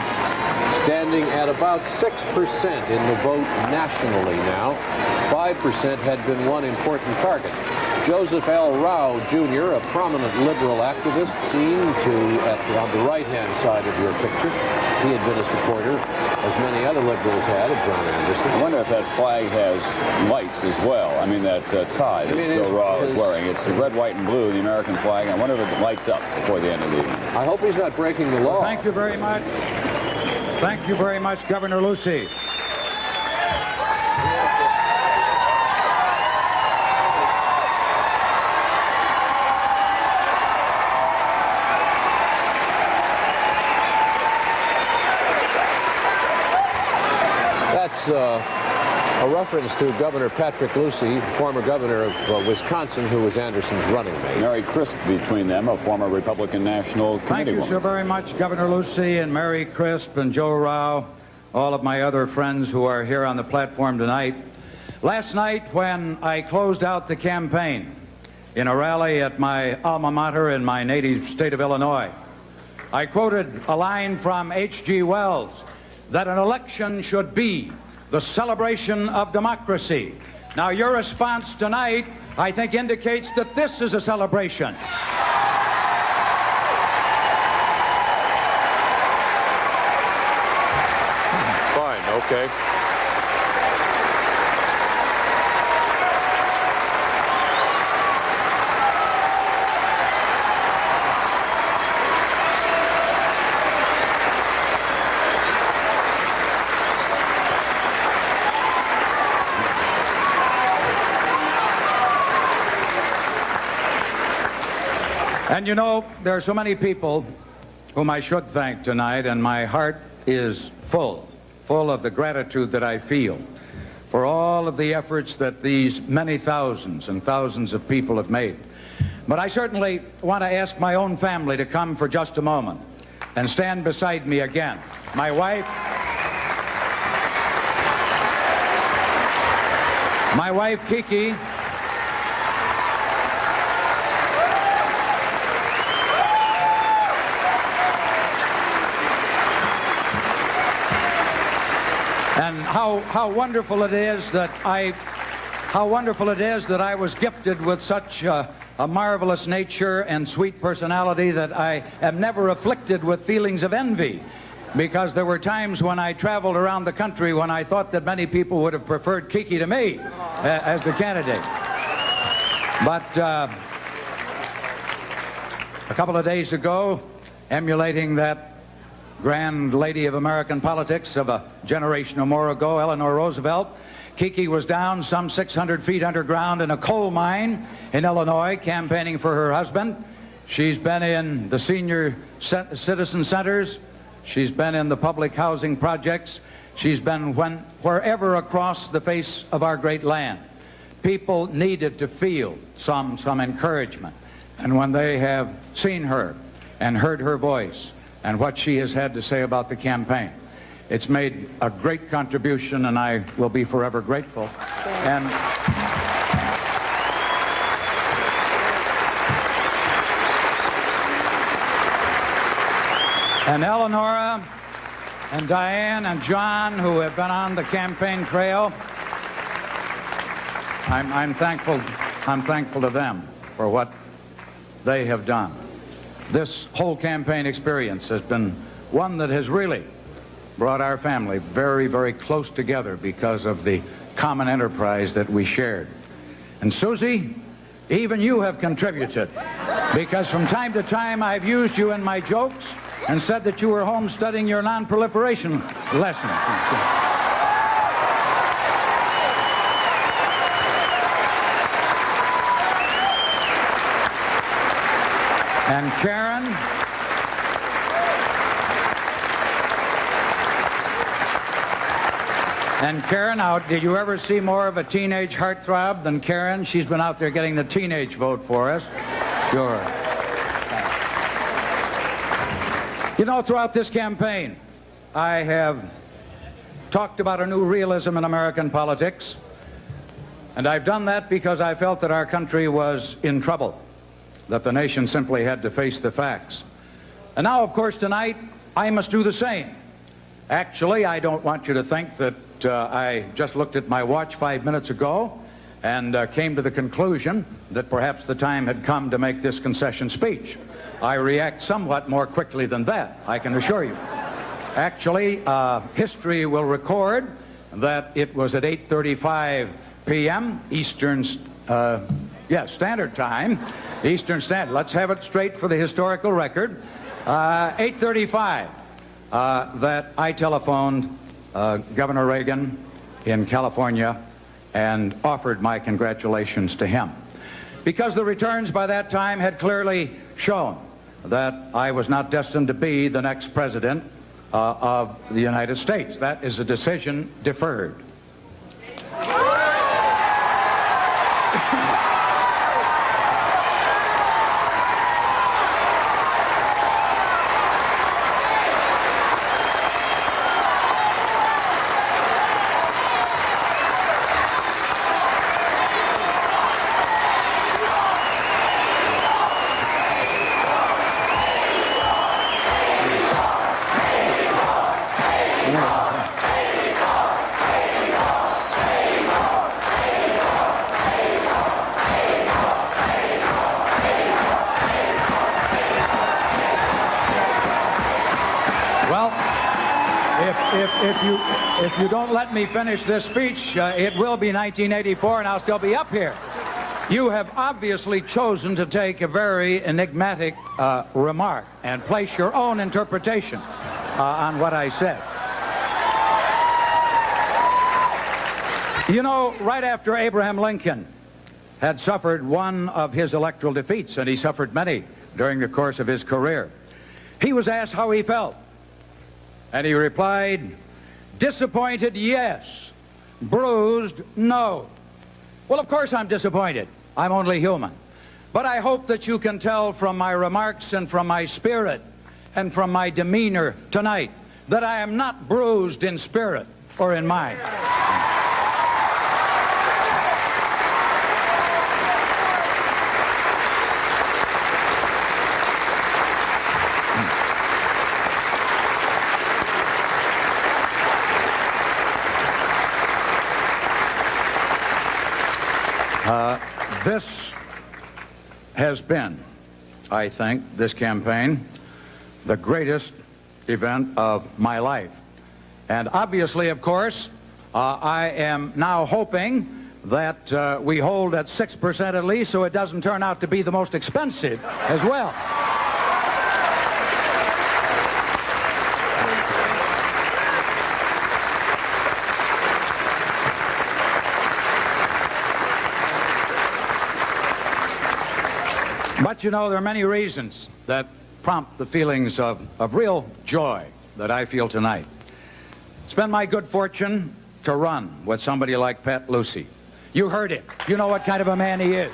standing at about 6% in the vote nationally now. 5% had been one important target. Joseph L. Rao, Jr., a prominent liberal activist, seen on the right-hand side of your picture. He had been a supporter, as many other liberals had, of John Anderson. I wonder if that flag has lights as well. I mean, that tie that Joe Rao is wearing. It's the red, white, and blue, the American flag. I wonder if it lights up before the end of the evening. I hope he's not breaking the law. Thank you very much. Thank you very much, Governor Lucey. That's a reference to Governor Patrick Lucey, former governor of Wisconsin, who was Anderson's running mate. Mary Crisp between them, a former Republican National Committee woman. Thank you so very much, Governor Lucey and Mary Crisp and Joe Rao, all of my other friends who are here on the platform tonight. Last night, when I closed out the campaign in a rally at my alma mater in my native state of Illinois, I quoted a line from H.G. Wells, that an election should be the celebration of democracy. Now, your response tonight, I think, indicates that this is a celebration. Okay. And you know, there are so many people whom I should thank tonight, and my heart is full of the gratitude that I feel for all of the efforts that these many thousands and thousands of people have made. But I certainly want to ask my own family to come for just a moment and stand beside me again. My wife Kiki, and how wonderful it is that I was gifted with such a marvelous nature and sweet personality that I am never afflicted with feelings of envy, because there were times when I traveled around the country when I thought that many people would have preferred Kiki to me as the candidate. But a couple of days ago, emulating that grand lady of American politics of a generation or more ago, Eleanor Roosevelt, Kiki was down some 600 feet underground in a coal mine in Illinois campaigning for her husband. She's been in the senior citizen centers. She's been in the public housing projects. She's been wherever across the face of our great land. People needed to feel some encouragement. And when they have seen her and heard her voice and what she has had to say about the campaign, it's made a great contribution, and I will be forever grateful. And Eleonora and Diane and John, who have been on the campaign trail, I'm thankful to them for what they have done. This whole campaign experience has been one that has really brought our family very, very close together because of the common enterprise that we shared. And Susie, even you have contributed, because from time to time I've used you in my jokes and said that you were home studying your non-proliferation lesson. And Karen, now, did you ever see more of a teenage heartthrob than Karen? She's been out there getting the teenage vote for us. Sure. You know, throughout this campaign, I have talked about a new realism in American politics, and I've done that because I felt that our country was in trouble, that the nation simply had to face the facts. And now, of course, tonight, I must do the same. Actually, I don't want you to think that I just looked at my watch 5 minutes ago and came to the conclusion that perhaps the time had come to make this concession speech. I react somewhat more quickly than that, I can assure you. Actually, history will record that it was at 8:35 p.m. Eastern Standard Time. Eastern Standard. Let's have it straight for the historical record. 8:35 that I telephoned Governor Reagan in California and offered my congratulations to him, because the returns by that time had clearly shown that I was not destined to be the next president of the United States. That is a decision deferred. If you don't let me finish this speech, it will be 1984 and I'll still be up here. You have obviously chosen to take a very enigmatic remark and place your own interpretation on what I said. You know, right after Abraham Lincoln had suffered one of his electoral defeats, and he suffered many during the course of his career, he was asked how he felt. And he replied, disappointed, yes. Bruised, no. Well, of course I'm disappointed. I'm only human. But I hope that you can tell from my remarks and from my spirit and from my demeanor tonight that I am not bruised in spirit or in mind. This has been, I think, this campaign, the greatest event of my life. And obviously, of course, I am now hoping that we hold at 6% at least, so it doesn't turn out to be the most expensive as well. But you know, there are many reasons that prompt the feelings of real joy that I feel tonight. It's been my good fortune to run with somebody like Pat Lucey. You heard it. You know what kind of a man he is.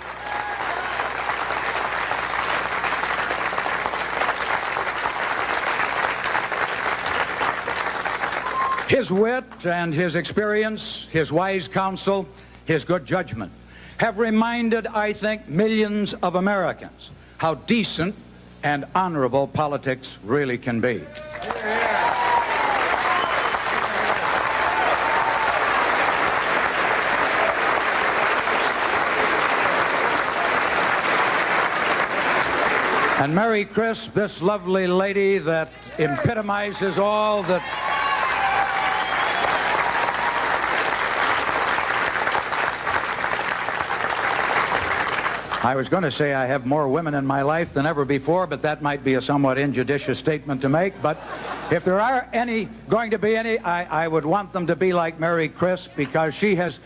His wit and his experience, his wise counsel, his good judgment have reminded, I think, millions of Americans how decent and honorable politics really can be. And Mary Crisp, this lovely lady that epitomizes all that I was going to say I have more women in my life than ever before, but that might be a somewhat injudicious statement to make. But if there are going to be any, I would want them to be like Mary Crisp, because she has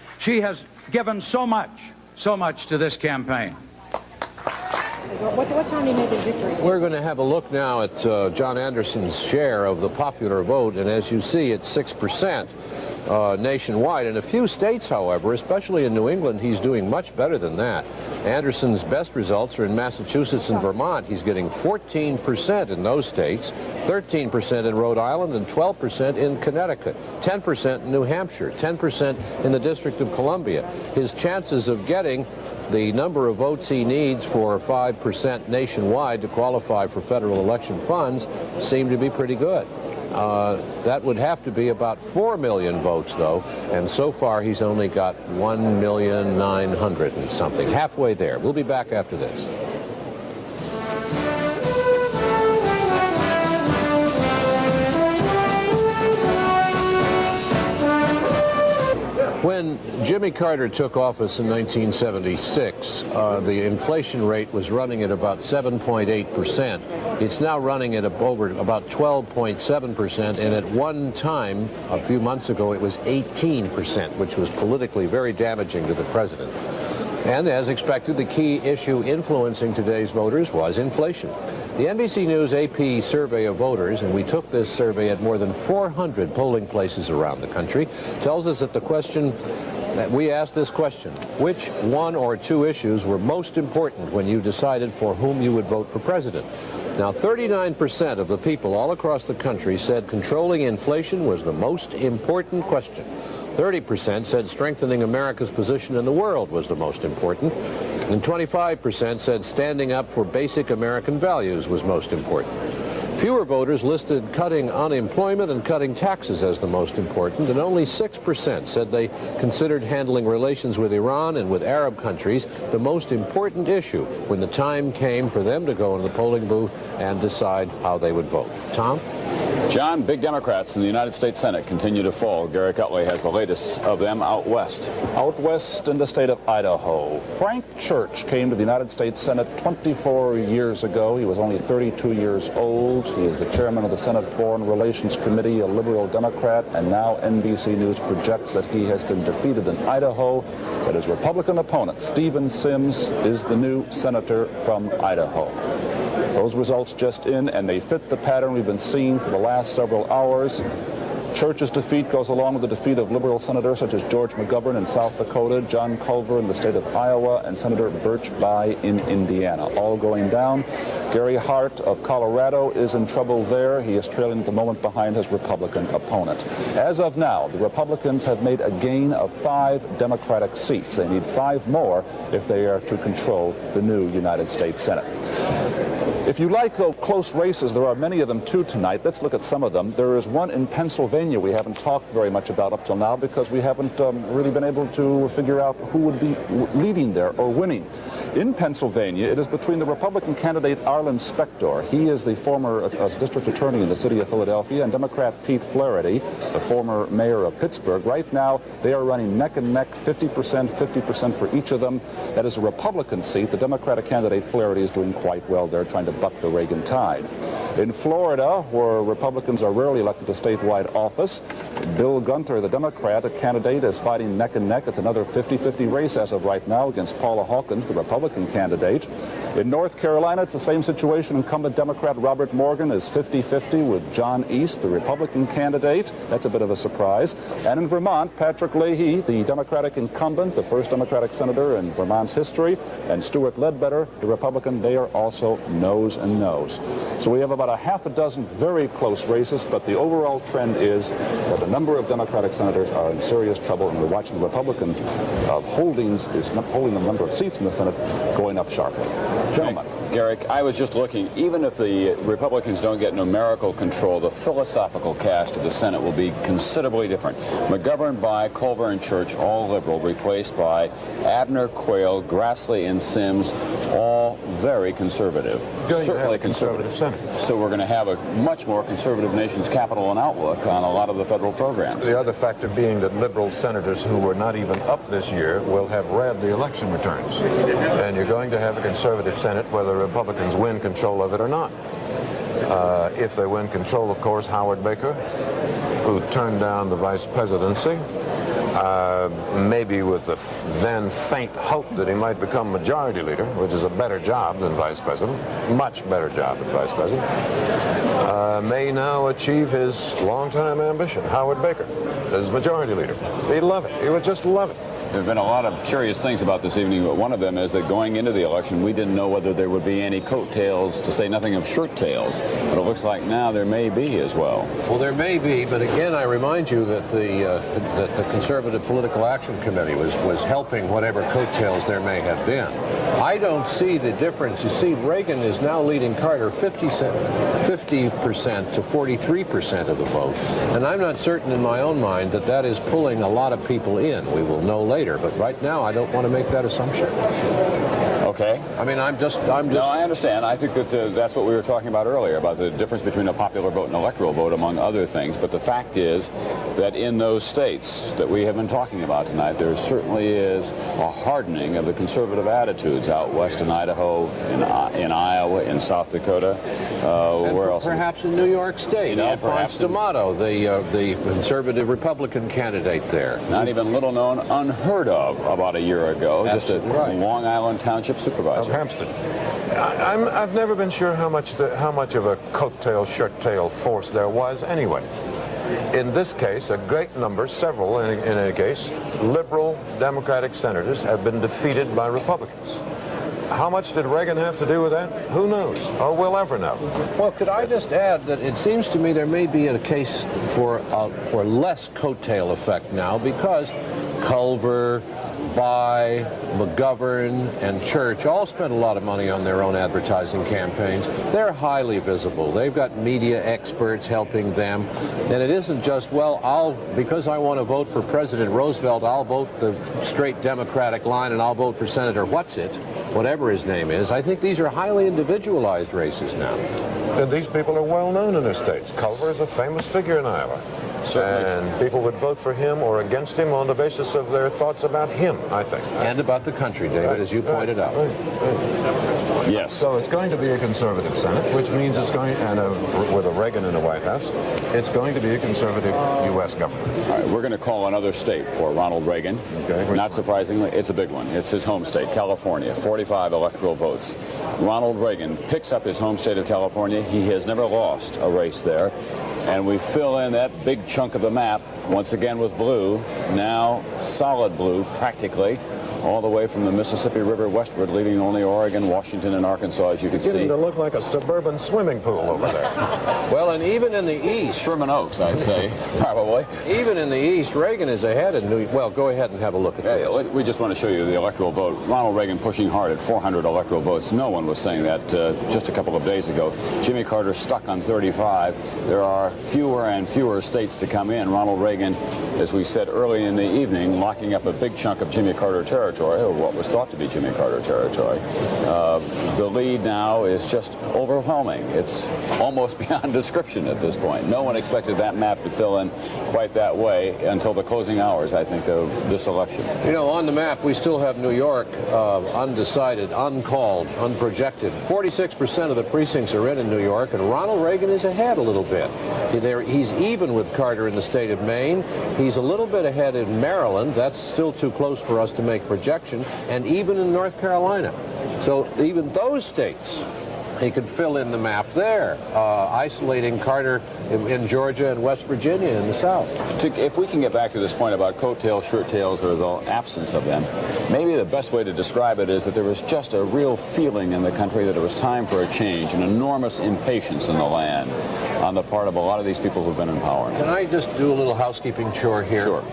given so much to this campaign. What time do you make his victory speech? We're going to have a look now at John Anderson's share of the popular vote, and as you see, it's 6%. Nationwide. In a few states, however, especially in New England, he's doing much better than that. Anderson's best results are in Massachusetts and Vermont. He's getting 14% in those states, 13% in Rhode Island, and 12% in Connecticut, 10% in New Hampshire, 10% in the District of Columbia. His chances of getting the number of votes he needs for 5% nationwide to qualify for federal election funds seem to be pretty good. That would have to be about 4 million votes, though, and so far he's only got 1,900,000 and something, halfway there. We'll be back after this. When Jimmy Carter took office in 1976, the inflation rate was running at about 7.8%. It's now running at over about 12.7%, and at one time, a few months ago, it was 18%, which was politically very damaging to the president. And as expected, the key issue influencing today's voters was inflation. The NBC News AP survey of voters, and we took this survey at more than 400 polling places around the country, tells us that we asked this question: which one or two issues were most important when you decided for whom you would vote for president? Now, 39% of the people all across the country said controlling inflation was the most important question. 30% said strengthening America's position in the world was the most important, and 25% said standing up for basic American values was most important. Fewer voters listed cutting unemployment and cutting taxes as the most important, and only 6% said they considered handling relations with Iran and with Arab countries the most important issue when the time came for them to go into the polling booth and decide how they would vote. Tom? John, big Democrats in the United States Senate continue to fall. Gary Cutley has the latest of them out west. Out west in the state of Idaho, Frank Church came to the United States Senate 24 years ago. He was only 32 years old. He is the chairman of the Senate Foreign Relations Committee, a liberal Democrat, and now NBC News projects that he has been defeated in Idaho, but his Republican opponent, Stephen Sims, is the new senator from Idaho. Those results just in, and they fit the pattern we've been seeing for the last several hours. Church's defeat goes along with the defeat of liberal senators such as George McGovern in South Dakota, John Culver in the state of Iowa, and Senator Birch Bayh in Indiana, all going down. Gary Hart of Colorado is in trouble there. He is trailing at the moment behind his Republican opponent. As of now, the Republicans have made a gain of 5 Democratic seats. They need 5 more if they are to control the new United States Senate. If you like, though, close races, there are many of them, too, tonight. Let's look at some of them. There is one in Pennsylvania we haven't talked very much about up till now because we haven't really been able to figure out who would be leading there or winning. In Pennsylvania, it is between the Republican candidate Arlen Spector. He is the former district attorney in the city of Philadelphia, and Democrat Pete Flaherty, the former mayor of Pittsburgh. Right now, they are running neck and neck, 50% for each of them. That is a Republican seat. The Democratic candidate Flaherty is doing quite well there, trying to buck the Reagan tide. In Florida, where Republicans are rarely elected to statewide office, Bill Gunter, the Democratic candidate, is fighting neck and neck. It's another 50-50 race as of right now against Paula Hawkins, the Republican candidate. In North Carolina, it's the same situation. Incumbent Democrat Robert Morgan is 50-50 with John East, the Republican candidate. That's a bit of a surprise. And in Vermont, Patrick Leahy, the Democratic incumbent, the first Democratic senator in Vermont's history, and Stuart Ledbetter, the Republican, they are also nose and nose. So we have about a half a dozen very close races, but the overall trend is that the number of Democratic senators are in serious trouble, and we're watching the Republican holding the number of seats in the Senate going up sharply. Gentlemen. Garrick, I was just looking, even if the Republicans don't get numerical control, the philosophical cast of the Senate will be considerably different. McGovern, Bayh, Culver, and Church, all liberal, replaced by Abner, Quayle, Grassley, and Sims, all very conservative. Certainly conservative Senate. So we're going to have a much more conservative nation's capital and outlook on a lot of the federal programs. The other factor being that liberal senators who were not even up this year will have read the election returns. And you're going to have a conservative Senate whether Republicans win control of it or not. If they win control, of course, Howard Baker, who turned down the vice presidency, maybe with the then faint hope that he might become majority leader, which is a better job than vice president, much better job than vice president, may now achieve his longtime ambition, Howard Baker, as majority leader. He'd love it. He would just love it. There have been a lot of curious things about this evening, but one of them is that going into the election, we didn't know whether there would be any coattails, to say nothing of shirt tails. But it looks like now there may be as well. Well, there may be, but again, I remind you that the Conservative Political Action Committee was helping whatever coattails there may have been. I don't see the difference. You see, Reagan is now leading Carter 50% to 43% of the vote. And I'm not certain in my own mind that that is pulling a lot of people in. We will know later. But right now, I don't want to make that assumption. Okay. I mean, I'm just. No, I understand. I think that that's what we were talking about earlier, about the difference between a popular vote and electoral vote, among other things. But the fact is that in those states that we have been talking about tonight, there certainly is a hardening of the conservative attitudes out west in Idaho, in Iowa, in South Dakota. Where else? Perhaps in New York State. Alphonse D'Amato, the conservative Republican candidate there. Not even little known, unheard of about a year ago. Absolutely just a Long Island Township supervisor. Of Hampstead. I've never been sure how much of a coattail, shirt tail force there was anyway. In this case, a great number, several in any case, liberal Democratic senators have been defeated by Republicans. How much did Reagan have to do with that? Who knows, or will ever know. Well, could I just add that it seems to me there may be a case for less coattail effect now, because Culver, Bayh, McGovern, and Church all spent a lot of money on their own advertising campaigns. They're highly visible. They've got media experts helping them. And it isn't just, well, because I want to vote for President Roosevelt, I'll vote the straight Democratic line and I'll vote for Senator What's-It, whatever his name is. I think these are highly individualized races now. And these people are well known in their states. Culver is a famous figure in Iowa. Certainly. And people would vote for him or against him on the basis of their thoughts about him, I think. And about the country, David, as you pointed out. Yes. So it's going to be a conservative Senate, which means it's going, and with a Reagan in the White House, it's going to be a conservative U.S. government. All right, we're going to call another state for Ronald Reagan. Okay. Not surprisingly, it's a big one. It's his home state, California, 45 electoral votes. Ronald Reagan picks up his home state of California. He has never lost a race there. And we fill in that big chunk of the map, once again with blue, now solid blue practically, all the way from the Mississippi River westward, leaving only Oregon, Washington, and Arkansas, as you can see. Beginning to look like a suburban swimming pool over there. Well, and even in the East, Sherman Oaks, I'd say, probably. Even in the East, Reagan is ahead of New York. Well, go ahead and have a look at this. We just want to show you the electoral vote. Ronald Reagan pushing hard at 400 electoral votes. No one was saying that just a couple of days ago. Jimmy Carter stuck on 35. There are fewer and fewer states to come in. Ronald Reagan, as we said early in the evening, locking up a big chunk of Jimmy Carter territory, or what was thought to be Jimmy Carter territory. The lead now is just overwhelming. It's almost beyond description at this point. No one expected that map to fill in quite that way until the closing hours, I think, of this election. You know, on the map, we still have New York undecided, uncalled, unprojected. 46% of the precincts are in New York, and Ronald Reagan is ahead a little bit. He's even with Carter in the state of Maine. He's a little bit ahead in Maryland. That's still too close for us to make projection, and even in North Carolina. So even those states, he could fill in the map there, isolating Carter in Georgia and West Virginia in the South. If we can get back to this point about coattails, shirt tails, or the absence of them, maybe the best way to describe it is that there was just a real feeling in the country that it was time for a change, an enormous impatience in the land on the part of a lot of these people who've been in power. Can I just do a little housekeeping chore here? Sure.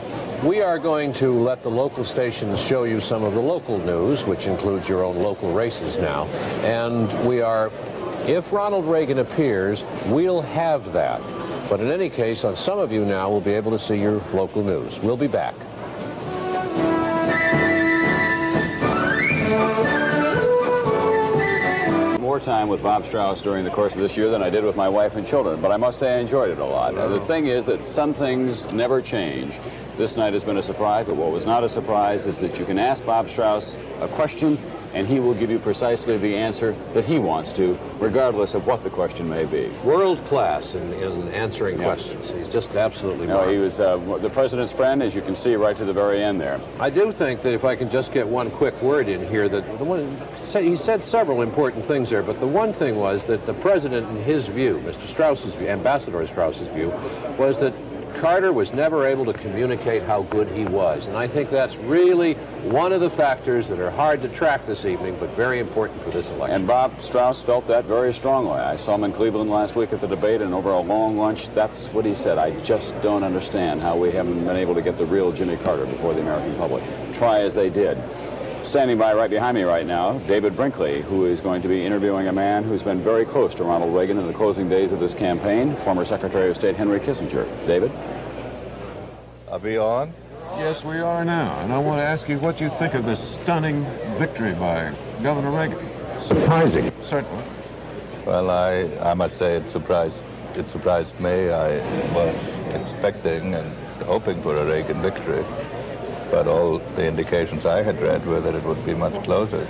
We are going to let the local stations show you some of the local news, which includes your own local races now. And we are, if Ronald Reagan appears, we'll have that. But in any case, on some of you now will be able to see your local news. We'll be back. More time with Bob Strauss during the course of this year than I did with my wife and children, but I must say I enjoyed it a lot. The thing is that some things never change. This night has been a surprise, but what was not a surprise is that you can ask Bob Strauss a question and he will give you precisely the answer that he wants to, regardless of what the question may be. World class in answering questions. He's just absolutely no, he was the president's friend, as you can see right to the very end there. I do think that if I can just get one quick word in here, that he said several important things there, but the one thing was that the president, in his view, Mr. Strauss's view, Ambassador Strauss's view, was that Carter was never able to communicate how good he was. And I think that's really one of the factors that are hard to track this evening, but very important for this election. And Bob Strauss felt that very strongly. I saw him in Cleveland last week at the debate, and over a long lunch, that's what he said. I just don't understand how we haven't been able to get the real Jimmy Carter before the American public. Try as they did. Standing by right behind me right now, David Brinkley, who is going to be interviewing a man who's been very close to Ronald Reagan in the closing days of this campaign, former Secretary of State Henry Kissinger. David? Are we on? Yes, we are now. And I want to ask you what you think of this stunning victory by Governor Reagan. Surprising. Certainly. Well, I must say it surprised me. I was expecting and hoping for a Reagan victory, but all the indications I had read were that it would be much closer.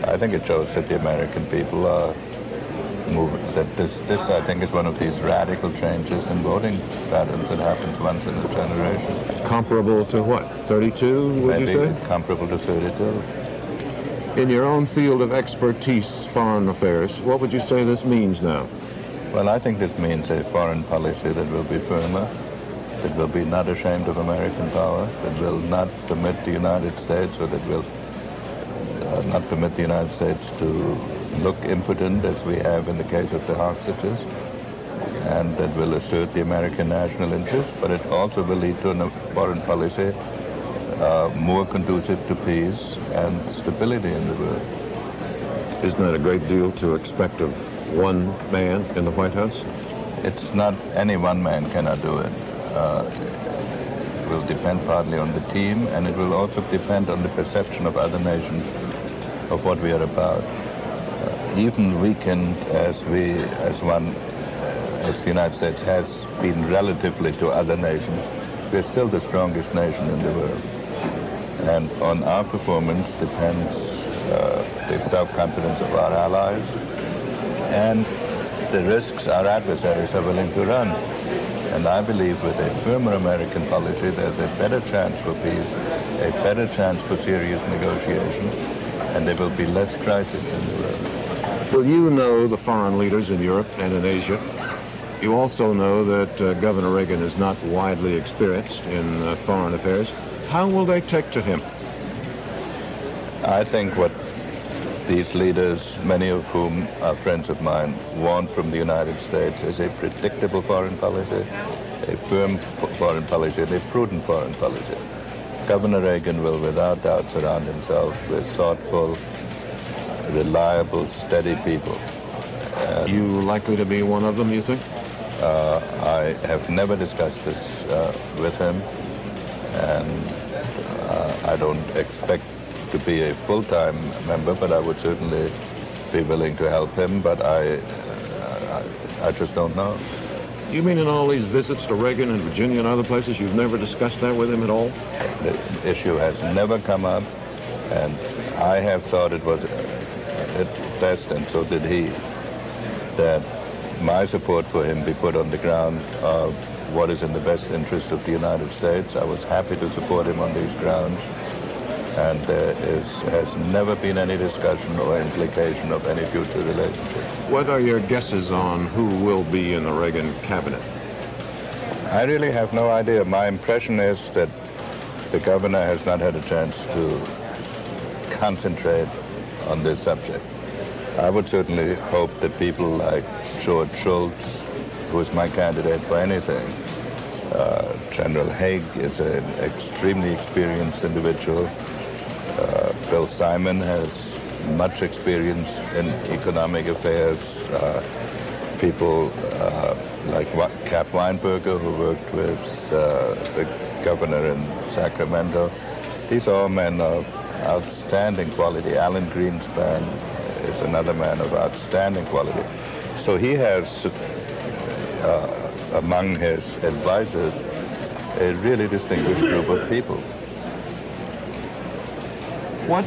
I think it shows that the American people are moving, that this I think is one of these radical changes in voting patterns that happens once in a generation. Comparable to what, 32, would you say? Maybe comparable to 32. In your own field of expertise, foreign affairs, what would you say this means now? Well, I think this means a foreign policy that will be firmer, that will be not ashamed of American power, that will not permit the United States, or that will not permit the United States to look impotent as we have in the case of the hostages, and that will assert the American national interest, but it also will lead to a foreign policy more conducive to peace and stability in the world. Isn't that a great deal to expect of one man in the White House? It's not, any one man cannot do it. It will depend partly on the team, and it will also depend on the perception of other nations of what we are about. even weakened as the United States has been relatively to other nations, we're still the strongest nation in the world. And on our performance depends the self-confidence of our allies and the risks our adversaries are willing to run. And I believe with a firmer American policy, there's a better chance for peace, a better chance for serious negotiations, and there will be less crisis in the world. Well, you know the foreign leaders in Europe and in Asia. You also know that Governor Reagan is not widely experienced in foreign affairs. How will they take to him? I think what these leaders, many of whom are friends of mine, want from the United States is a predictable foreign policy, a firm foreign policy, and a prudent foreign policy. Governor Reagan will without doubt surround himself with thoughtful, reliable, steady people. You likely to be one of them, you think? I have never discussed this with him, and I don't expect to be a full-time member, but I would certainly be willing to help him, but I just don't know. You mean in all these visits to Reagan and Virginia and other places, you've never discussed that with him at all? The issue has never come up, and I have thought it was at best, and so did he, that my support for him be put on the ground of what is in the best interest of the United States. I was happy to support him on these grounds, and there has never been any discussion or implication of any future relationship. What are your guesses on who will be in the Reagan cabinet? I really have no idea. My impression is that the governor has not had a chance to concentrate on this subject. I would certainly hope that people like George Shultz, who is my candidate for anything, General Haig is an extremely experienced individual. Bill Simon has much experience in economic affairs. People like Cap Weinberger, who worked with the governor in Sacramento. These are all men of outstanding quality. Alan Greenspan is another man of outstanding quality. So he has, among his advisors, a really distinguished group of people. What?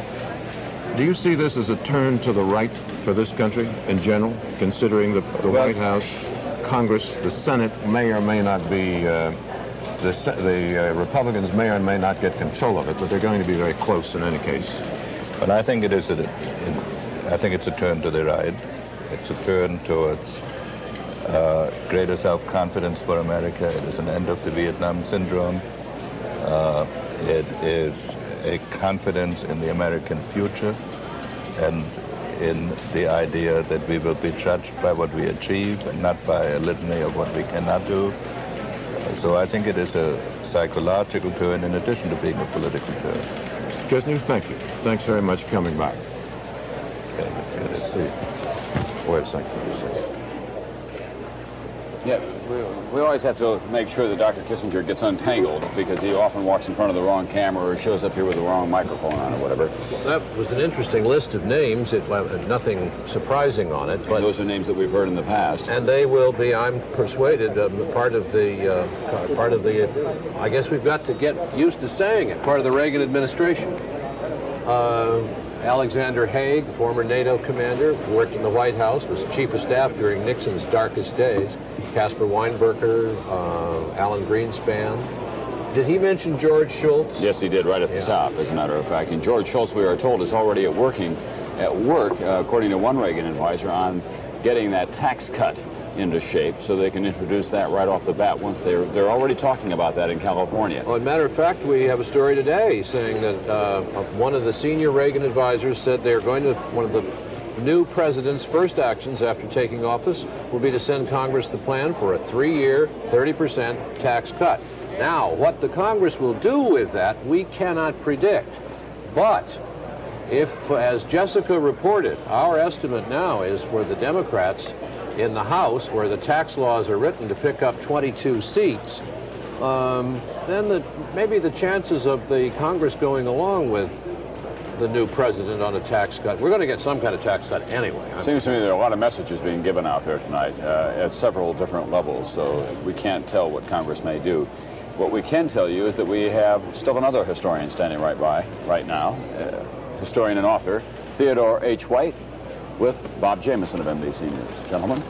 Do you see this as a turn to the right for this country in general, considering the White House, Congress, the Senate may or may not be, the Republicans may or may not get control of it, but they're going to be very close in any case. But I think it is I think it's a turn to the right. It's a turn towards greater self-confidence for America. It is an end of the Vietnam syndrome. It is a confidence in the American future and in the idea that we will be judged by what we achieve and not by a litany of what we cannot do. So I think it is a psychological turn in addition to being a political turn. Mr. Kisner, thank you. Thanks very much for coming back. Okay, good to see you. Wait a second. Yeah, we always have to make sure that Dr. Kissinger gets untangled because he often walks in front of the wrong camera or shows up here with the wrong microphone on or whatever. That was an interesting list of names. It had nothing surprising on it. But those are names that we've heard in the past. And they will be, I'm persuaded, part of the, I guess we've got to get used to saying it, part of the Reagan administration. Alexander Haig, former NATO commander, worked in the White House, was chief of staff during Nixon's darkest days. Caspar Weinberger, Alan Greenspan. Did he mention George Shultz? Yes, he did, right at the top, as a matter of fact. And George Shultz, we are told, is already at work, according to one Reagan advisor, on getting that tax cut into shape so they can introduce that right off the bat once they're already talking about that in California. Well, as a matter of fact, we have a story today saying that one of the senior Reagan advisors said they're going to, one of the new president's first actions after taking office will be to send Congress the plan for a 3-year, 30% tax cut. Now, what the Congress will do with that, we cannot predict. But if, as Jessica reported, our estimate now is for the Democrats in the House, where the tax laws are written to pick up 22 seats, then maybe the chances of the Congress going along with the new president on a tax cut? We're going to get some kind of tax cut anyway. It seems to me there are a lot of messages being given out there tonight at several different levels, so we can't tell what Congress may do. What we can tell you is that we have still another historian standing right now, historian and author Theodore H. White, with Bob Jamieson of NBC News. Gentlemen.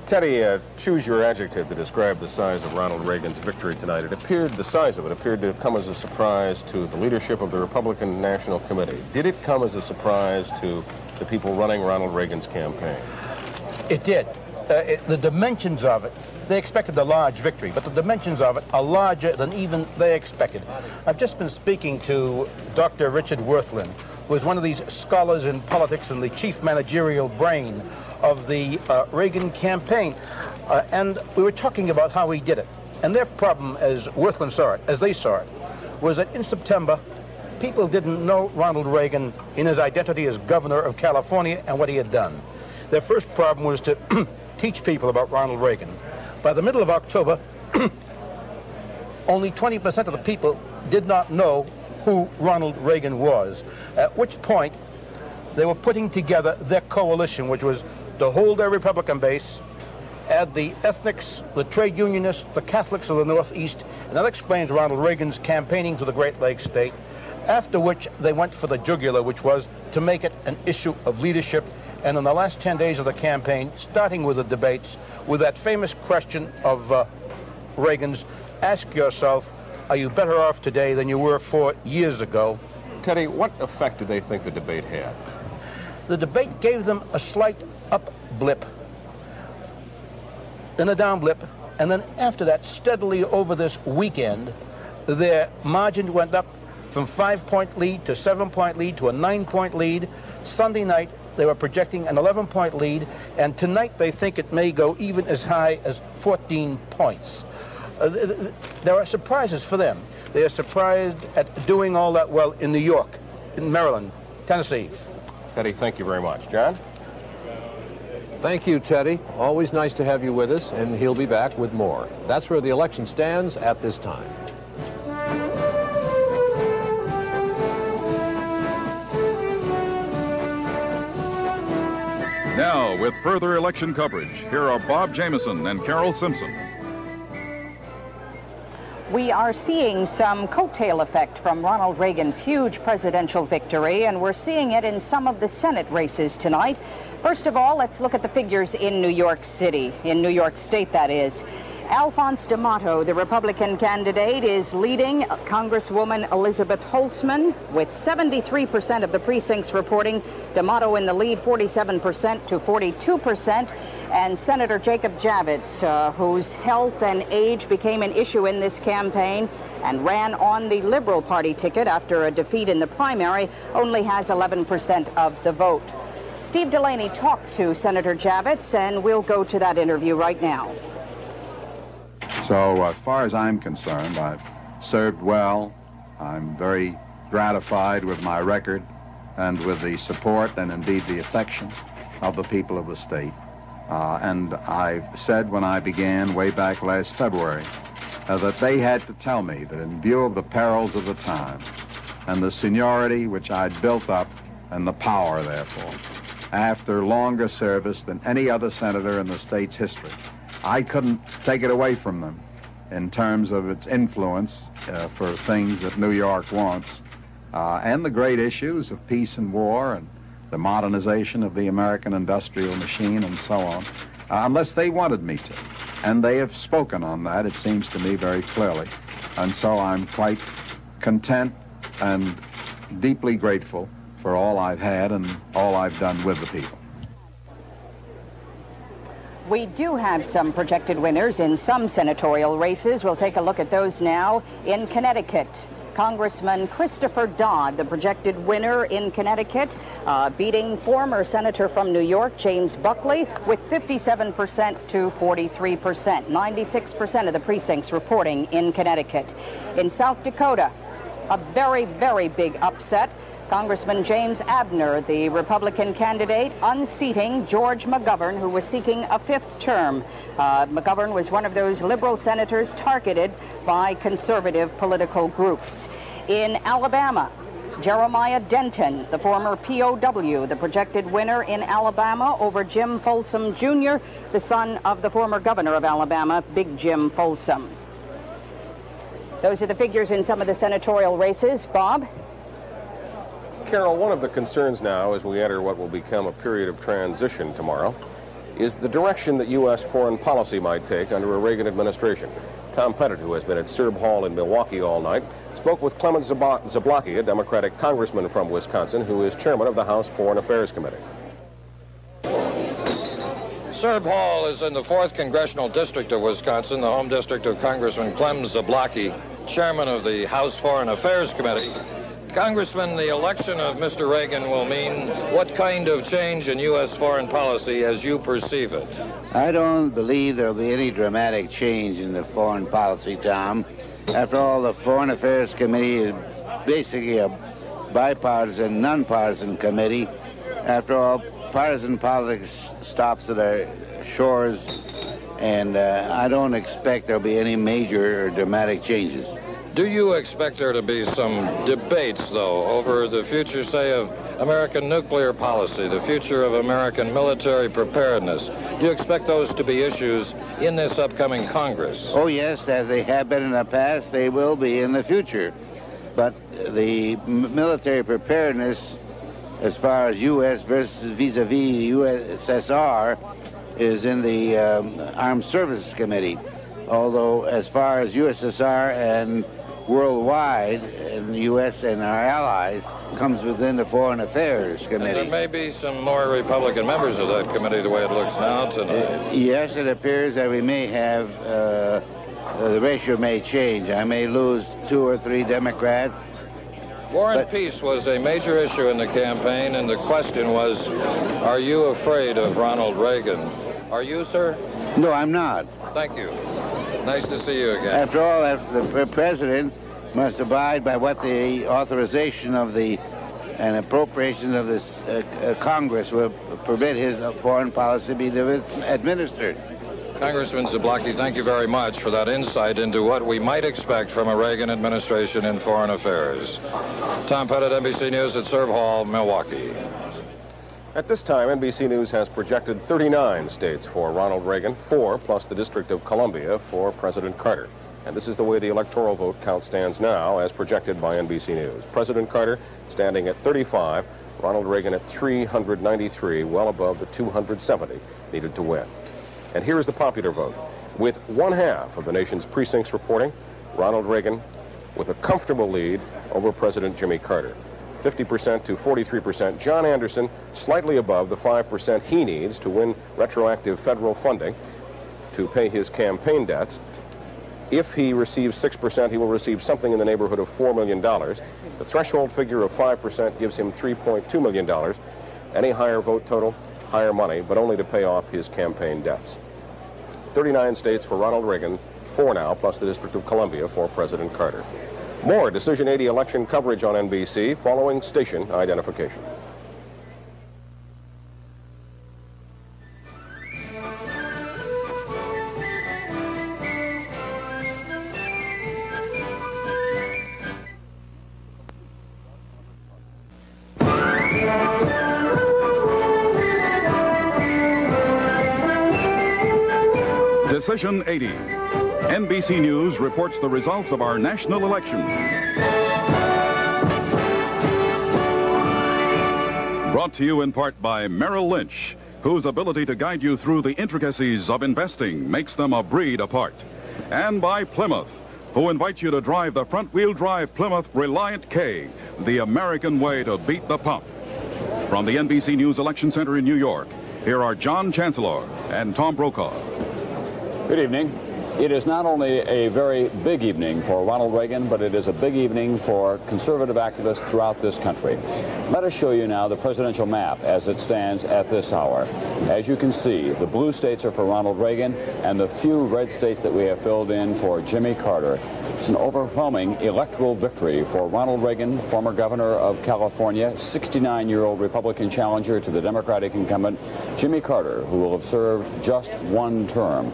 Teddy, choose your adjective to describe the size of Ronald Reagan's victory tonight. The size of it appeared to come as a surprise to the leadership of the Republican National Committee. Did it come as a surprise to the people running Ronald Reagan's campaign? It did. The dimensions of it, they expected a large victory, but the dimensions of it are larger than even they expected. I've just been speaking to Dr. Richard Worthlin, who is one of these scholars in politics and the chief managerial brain of the Reagan campaign. And we were talking about how he did it. And their problem, as Worthlin saw it, as they saw it, was that in September, people didn't know Ronald Reagan in his identity as governor of California and what he had done. Their first problem was to teach people about Ronald Reagan. By the middle of October, only 20% of the people did not know who Ronald Reagan was, at which point they were putting together their coalition, which was to hold their Republican base, add the ethnics, the trade unionists, the Catholics of the Northeast, and that explains Ronald Reagan's campaigning to the Great Lakes state, after which they went for the jugular, which was to make it an issue of leadership. And in the last 10 days of the campaign, starting with the debates, with that famous question of Reagan's, ask yourself, are you better off today than you were 4 years ago? Teddy, what effect do they think the debate had? The debate gave them a slight up blip, then a down blip, and then after that, steadily over this weekend, their margin went up from 5-point lead to 7-point lead to a 9-point lead. Sunday night, they were projecting an 11-point lead, and tonight they think it may go even as high as 14 points. There are surprises for them. They are surprised at doing all that well in New York, in Maryland, Tennessee. Teddy, thank you very much. John? Thank you, Teddy. Always nice to have you with us, and he'll be back with more. That's where the election stands at this time. Now, with further election coverage, here are Bob Jamieson and Carol Simpson. We are seeing some coattail effect from Ronald Reagan's huge presidential victory, and we're seeing it in some of the Senate races tonight. First of all, let's look at the figures in New York City, in New York State, that is. Alphonse D'Amato, the Republican candidate, is leading Congresswoman Elizabeth Holtzman with 73% of the precincts reporting D'Amato in the lead, 47% to 42%. And Senator Jacob Javits, whose health and age became an issue in this campaign and ran on the Liberal Party ticket after a defeat in the primary, only has 11% of the vote. Steve Delaney talked to Senator Javits, and we'll go to that interview right now. So as far as I'm concerned, I've served well. I'm very gratified with my record and with the support and indeed the affection of the people of the state. And I said when I began way back last February that they had to tell me that in view of the perils of the time and the seniority which I'd built up and the power, therefore, after longer service than any other senator in the state's history, I couldn't take it away from them in terms of its influence for things that New York wants and the great issues of peace and war and the modernization of the American industrial machine and so on, unless they wanted me to. And they have spoken on that, it seems to me, very clearly. And so I'm quite content and deeply grateful for all I've had and all I've done with the people. We do have some projected winners in some senatorial races. We'll take a look at those now. In Connecticut, Congressman Christopher Dodd, the projected winner in Connecticut, beating former senator from New York, James Buckley, with 57% to 43%. 96% of the precincts reporting in Connecticut. In South Dakota, a very, very big upset. Congressman James Abner, the Republican candidate, unseating George McGovern, who was seeking a 5th term. McGovern was one of those liberal senators targeted by conservative political groups. In Alabama, Jeremiah Denton, the former POW, the projected winner in Alabama over Jim Folsom Jr., the son of the former governor of Alabama, Big Jim Folsom. Those are the figures in some of the senatorial races. Bob? Carol, one of the concerns now as we enter what will become a period of transition tomorrow is the direction that U.S. foreign policy might take under a Reagan administration. Tom Pettit, who has been at Serb Hall in Milwaukee all night, spoke with Clement Zablocki, a Democratic congressman from Wisconsin, who is chairman of the House Foreign Affairs Committee. Serb Hall is in the 4th Congressional District of Wisconsin, the home district of Congressman Clement Zablocki, chairman of the House Foreign Affairs Committee. Congressman, the election of Mr. Reagan will mean what kind of change in U.S. foreign policy as you perceive it? I don't believe there will be any dramatic change in the foreign policy, Tom. After all, the Foreign Affairs Committee is basically a bipartisan, nonpartisan committee. After all, partisan politics stops at our shores, and I don't expect there will be any major or dramatic changes. Do you expect there to be some debates, though, over the future, say, of American nuclear policy, the future of American military preparedness? Do you expect those to be issues in this upcoming Congress? Oh, yes, as they have been in the past, they will be in the future. But the military preparedness, as far as U.S. versus vis-a-vis USSR, is in the Armed Services Committee. Although, as far as USSR and worldwide, and the U.S. and our allies, comes within the Foreign Affairs Committee. And there may be some more Republican members of that committee the way it looks now tonight. Yes, it appears that we may have, the ratio may change. I may lose 2 or 3 Democrats. War and peace was a major issue in the campaign, and the question was, are you afraid of Ronald Reagan? Are you, sir? No, I'm not. Thank you. Nice to see you again. After all, the president must abide by what the authorization of the and appropriation of this Congress will permit his foreign policy be administered. Congressman Zablocki, thank you very much for that insight into what we might expect from a Reagan administration in foreign affairs. Tom Pettit, NBC News at Serb Hall, Milwaukee. At this time, NBC News has projected 39 states for Ronald Reagan, 4 plus the District of Columbia for President Carter. And this is the way the electoral vote count stands now, as projected by NBC News. President Carter standing at 35, Ronald Reagan at 393, well above the 270 needed to win. And here is the popular vote. With 1/2 of the nation's precincts reporting, Ronald Reagan with a comfortable lead over President Jimmy Carter. 50% to 43%. John Anderson slightly above the 5% he needs to win retroactive federal funding to pay his campaign debts. If he receives 6%, he will receive something in the neighborhood of $4 million. The threshold figure of 5% gives him $3.2 million. Any higher vote total, higher money, but only to pay off his campaign debts. 39 states for Ronald Reagan, 4 now, plus the District of Columbia for President Carter. More Decision 80 election coverage on NBC following station identification. Decision 80. NBC News reports the results of our national election. Brought to you in part by Merrill Lynch, whose ability to guide you through the intricacies of investing makes them a breed apart. And by Plymouth, who invite you to drive the front-wheel drive Plymouth Reliant K, the American way to beat the pump. From the NBC News Election Center in New York, here are John Chancellor and Tom Brokaw. Good evening. It is not only a very big evening for Ronald Reagan, but it is a big evening for conservative activists throughout this country. Let us show you now the presidential map as it stands at this hour. As you can see, the blue states are for Ronald Reagan, and the few red states that we have filled in for Jimmy Carter. It's an overwhelming electoral victory for Ronald Reagan, former governor of California, 69-year-old Republican challenger to the Democratic incumbent, Jimmy Carter, who will have served just 1 term.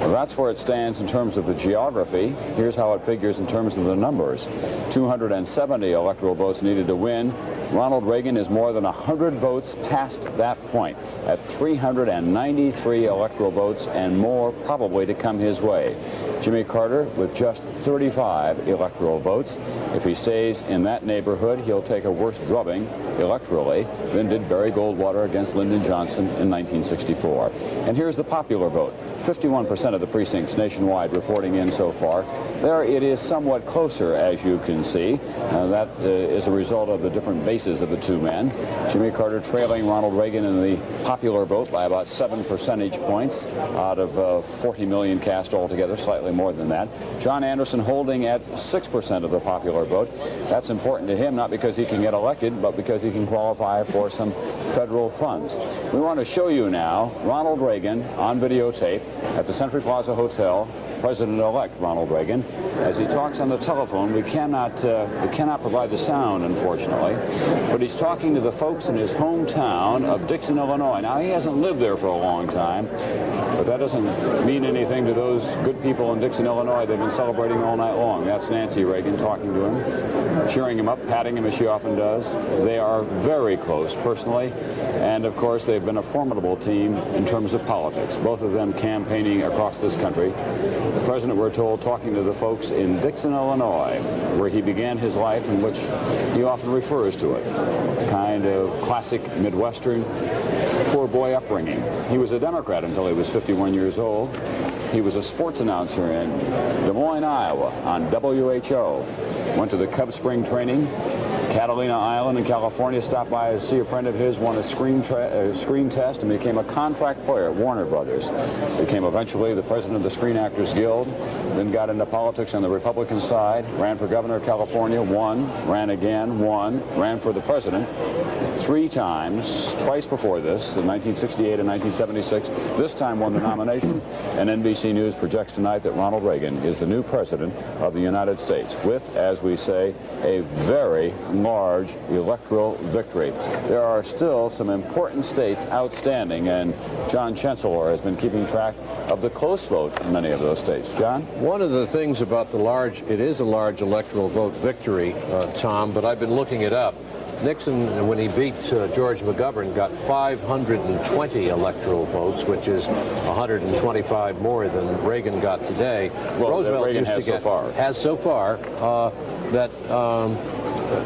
Well, that's where it stands in terms of the geography. Here's how it figures in terms of the numbers. 270 electoral votes needed to win. Ronald Reagan is more than 100 votes past that point, at 393 electoral votes and more probably to come his way. Jimmy Carter with just 35 electoral votes. If he stays in that neighborhood, he'll take a worse drubbing electorally than did Barry Goldwater against Lyndon Johnson in 1964. And here's the popular vote. 51% of the precincts nationwide reporting in so far. There it is somewhat closer, as you can see. That is a result of the different bases of the two men. Jimmy Carter trailing Ronald Reagan in the popular vote by about 7 percentage points out of 40 million cast altogether, slightly more than that. John Anderson holding at 6% of the popular vote. That's important to him, not because he can get elected, but because he can qualify for some federal funds. We want to show you now Ronald Reagan on videotape at the Century Plaza Hotel, President-elect Ronald Reagan. As he talks on the telephone, we cannot provide the sound, unfortunately, but he's talking to the folks in his hometown of Dixon, Illinois. Now, he hasn't lived there for a long time, but that doesn't mean anything to those good people in Dixon, Illinois. They've been celebrating all night long. That's Nancy Reagan talking to him, cheering him up, patting him as she often does. They are very close personally, and of course they've been a formidable team in terms of politics, both of them campaigning across this country. The president, we're told, talking to the folks in Dixon, Illinois, where he began his life, in which he often refers to it, kind of classic Midwestern poor boy upbringing. He was a Democrat until he was 51 years old. He was a sports announcer in Des Moines, Iowa on WHO. Went to the Cub spring training, Catalina Island in California, stopped by to see a friend of his, won a screen test, and became a contract player at Warner Brothers. Became eventually the president of the Screen Actors Guild, then got into politics on the Republican side, ran for governor of California, won, ran again, won, ran for the president 3 times, twice before this, in 1968 and 1976. This time won the nomination, and NBC News projects tonight that Ronald Reagan is the new president of the United States with, as we say, a very large electoral victory. There are still some important states outstanding, and John Chancellor has been keeping track of the close vote in many of those states. John? One of the things about it is a large electoral vote victory, Tom, but I've been looking it up. Nixon, when he beat George McGovern, got 520 electoral votes, which is 125 more than Reagan got today. Well, Roosevelt Reagan used to has so far.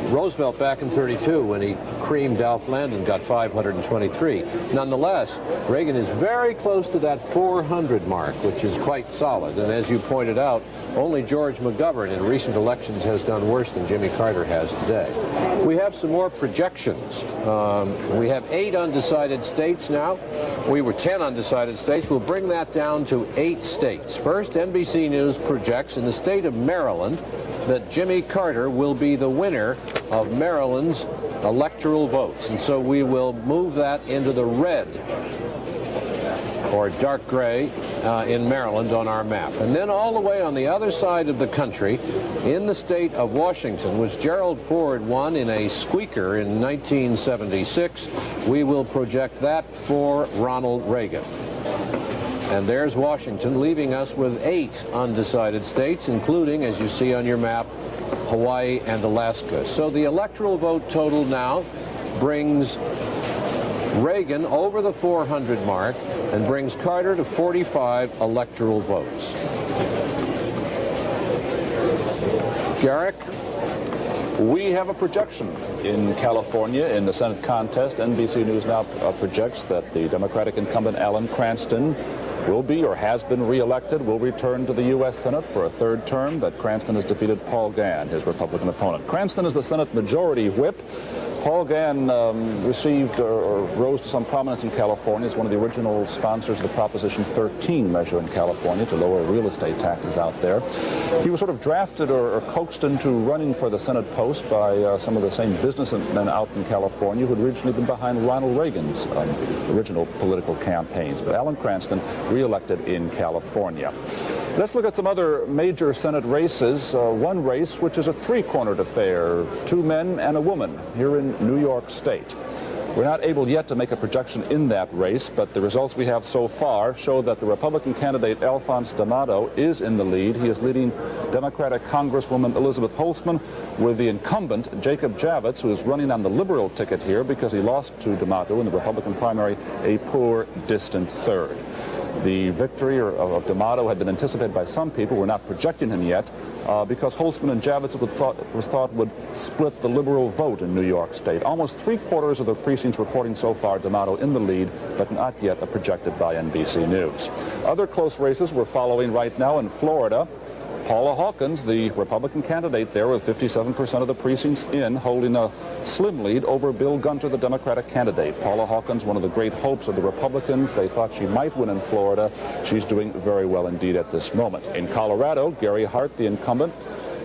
Roosevelt back in 32, when he creamed Alf Landon, got 523. Nonetheless, Reagan is very close to that 400 mark, which is quite solid. And as you pointed out, only George McGovern in recent elections has done worse than Jimmy Carter has today. We have some more projections. We have 8 undecided states now. We were 10 undecided states. We'll bring that down to 8 states. First, NBC News projects in the state of Maryland that Jimmy Carter will be the winner of Maryland's electoral votes. And so we will move that into the red or dark gray in Maryland on our map. And then all the way on the other side of the country, in the state of Washington, which Gerald Ford won in a squeaker in 1976, we will project that for Ronald Reagan. And there's Washington, leaving us with 8 undecided states, including, as you see on your map, Hawaii and Alaska. So the electoral vote total now brings Reagan over the 400 mark and brings Carter to 45 electoral votes. Garrick? We have a projection in California in the Senate contest. NBC News now projects that the Democratic incumbent Alan Cranston will be or has been reelected, will return to the U.S. Senate for a 3rd term, that Cranston has defeated Paul Gann, his Republican opponent. Cranston is the Senate Majority Whip. Paul Gann received or rose to some prominence in California as one of the original sponsors of the Proposition 13 measure in California to lower real estate taxes out there. He was sort of drafted or coaxed into running for the Senate post by some of the same businessmen out in California who had originally been behind Ronald Reagan's original political campaigns. But Alan Cranston reelected in California. Let's look at some other major Senate races. One race which is a 3-cornered affair, 2 men and a woman here in New York State. We're not able yet to make a projection in that race, but the results we have so far show that the Republican candidate Alphonse D'Amato is in the lead. He is leading Democratic Congresswoman Elizabeth Holtzman with the incumbent Jacob Javits, who is running on the Liberal ticket here because he lost to D'Amato in the Republican primary, a poor, distant third. The victory of D'Amato had been anticipated by some people. We're not projecting him yet because Holtzman and Javits was thought would split the liberal vote in New York State. Almost 3/4 of the precincts reporting so far D'Amato in the lead, but not yet projected by NBC News. Other close races we're following right now in Florida. Paula Hawkins, the Republican candidate there with 57% of the precincts in, holding a slim lead over Bill Gunter, the Democratic candidate. Paula Hawkins, one of the great hopes of the Republicans. They thought she might win in Florida. She's doing very well indeed at this moment. In Colorado, Gary Hart, the incumbent,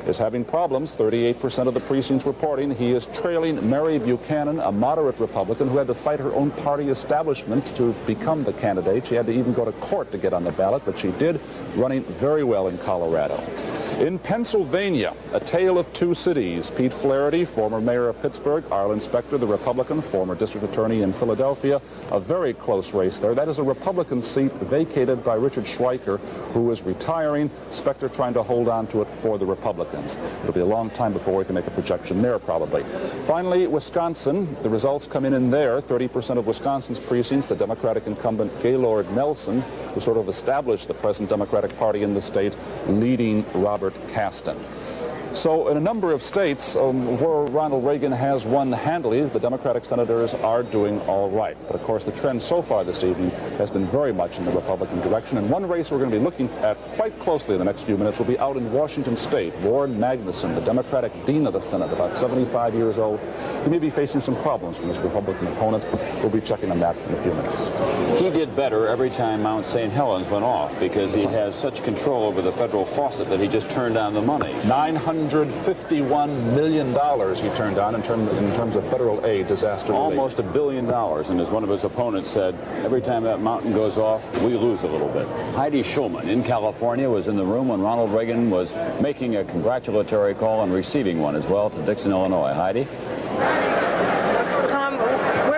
is having problems. 38% of the precincts reporting he is trailing Mary Buchanan, a moderate Republican who had to fight her own party establishment to become the candidate. She had to even go to court to get on the ballot, but she did, running very well in Colorado. In Pennsylvania, a tale of two cities. Pete Flaherty, former mayor of Pittsburgh, Arlen Specter, the Republican, former district attorney in Philadelphia, a very close race there. That is a Republican seat vacated by Richard Schweiker, who is retiring. Specter trying to hold on to it for the Republicans. It'll be a long time before we can make a projection there, probably. Finally, Wisconsin, the results come in there. 30% of Wisconsin's precincts, the Democratic incumbent Gaylord Nelson, who sort of established the present Democratic Party in the state, leading Robert Caston. So in a number of states where Ronald Reagan has won handily, the Democratic senators are doing all right. But of course the trend so far this evening has been very much in the Republican direction. And one race we're going to be looking at quite closely in the next few minutes will be out in Washington State. Warren Magnuson, the Democratic dean of the Senate, about 75 years old. He may be facing some problems from his Republican opponent. We'll be checking on that in a few minutes. He did better every time Mount St. Helens went off because he has such control over the federal faucet that he just turned on the money. $951 million he turned on in terms of federal aid, disaster relief. Almost $1 billion, and as one of his opponents said, every time that mountain goes off, we lose a little bit. Heidi Schulman in California was in the room when Ronald Reagan was making a congratulatory call and receiving one as well to Dixon, Illinois. Heidi?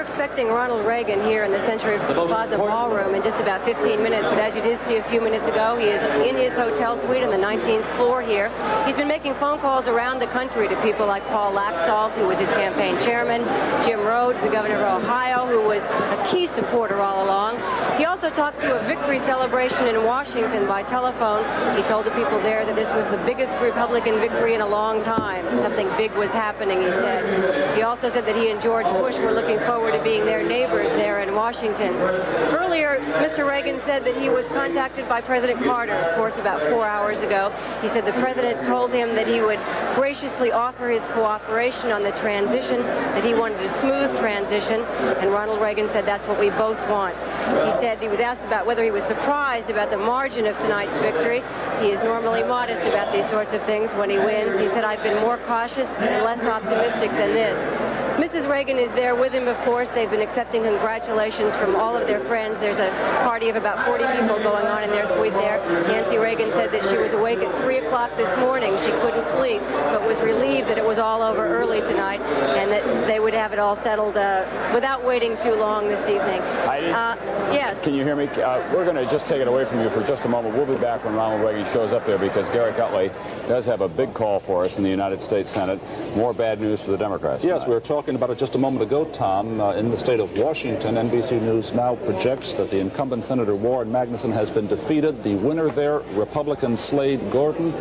Expecting Ronald Reagan here in the Century Plaza Ballroom in just about 15 minutes, but as you did see a few minutes ago, he is in his hotel suite on the 19th floor here. He's been making phone calls around the country to people like Paul Laxalt, who was his campaign chairman, Jim Rhodes, the governor of Ohio, who was a key supporter all along. He also talked to a victory celebration in Washington by telephone. He told the people there that this was the biggest Republican victory in a long time. Something big was happening, he said. He also said that he and George Bush were looking forward to being their neighbors there in Washington. Earlier, Mr. Reagan said that he was contacted by President Carter, of course, about 4 hours ago. He said the president told him that he would graciously offer his cooperation on the transition, that he wanted a smooth transition, and Ronald Reagan said that's what we both want. He said he was asked about whether he was surprised about the margin of tonight's victory. He is normally modest about these sorts of things when he wins. He said, I've been more cautious and less optimistic than this. Mrs. Reagan is there with him, of course. They've been accepting congratulations from all of their friends. There's a party of about 40 people going on in their suite there. Nancy Reagan said that she was awake at 3 o'clock this morning. She couldn't sleep, but was relieved that it was all over early tonight and that they would have it all settled without waiting too long this evening. Yes. Can you hear me? We're going to just take it away from you for just a moment. We'll be back when Ronald Reagan shows up there because Gary Cutley does have a big call for us in the United States Senate. More bad news for the Democrats tonight. Yes, we were talking about it just a moment ago, Tom. In the state of Washington, NBC News now projects that the incumbent Senator Warren Magnuson has been defeated. The winner there, Republican Slade Gorton.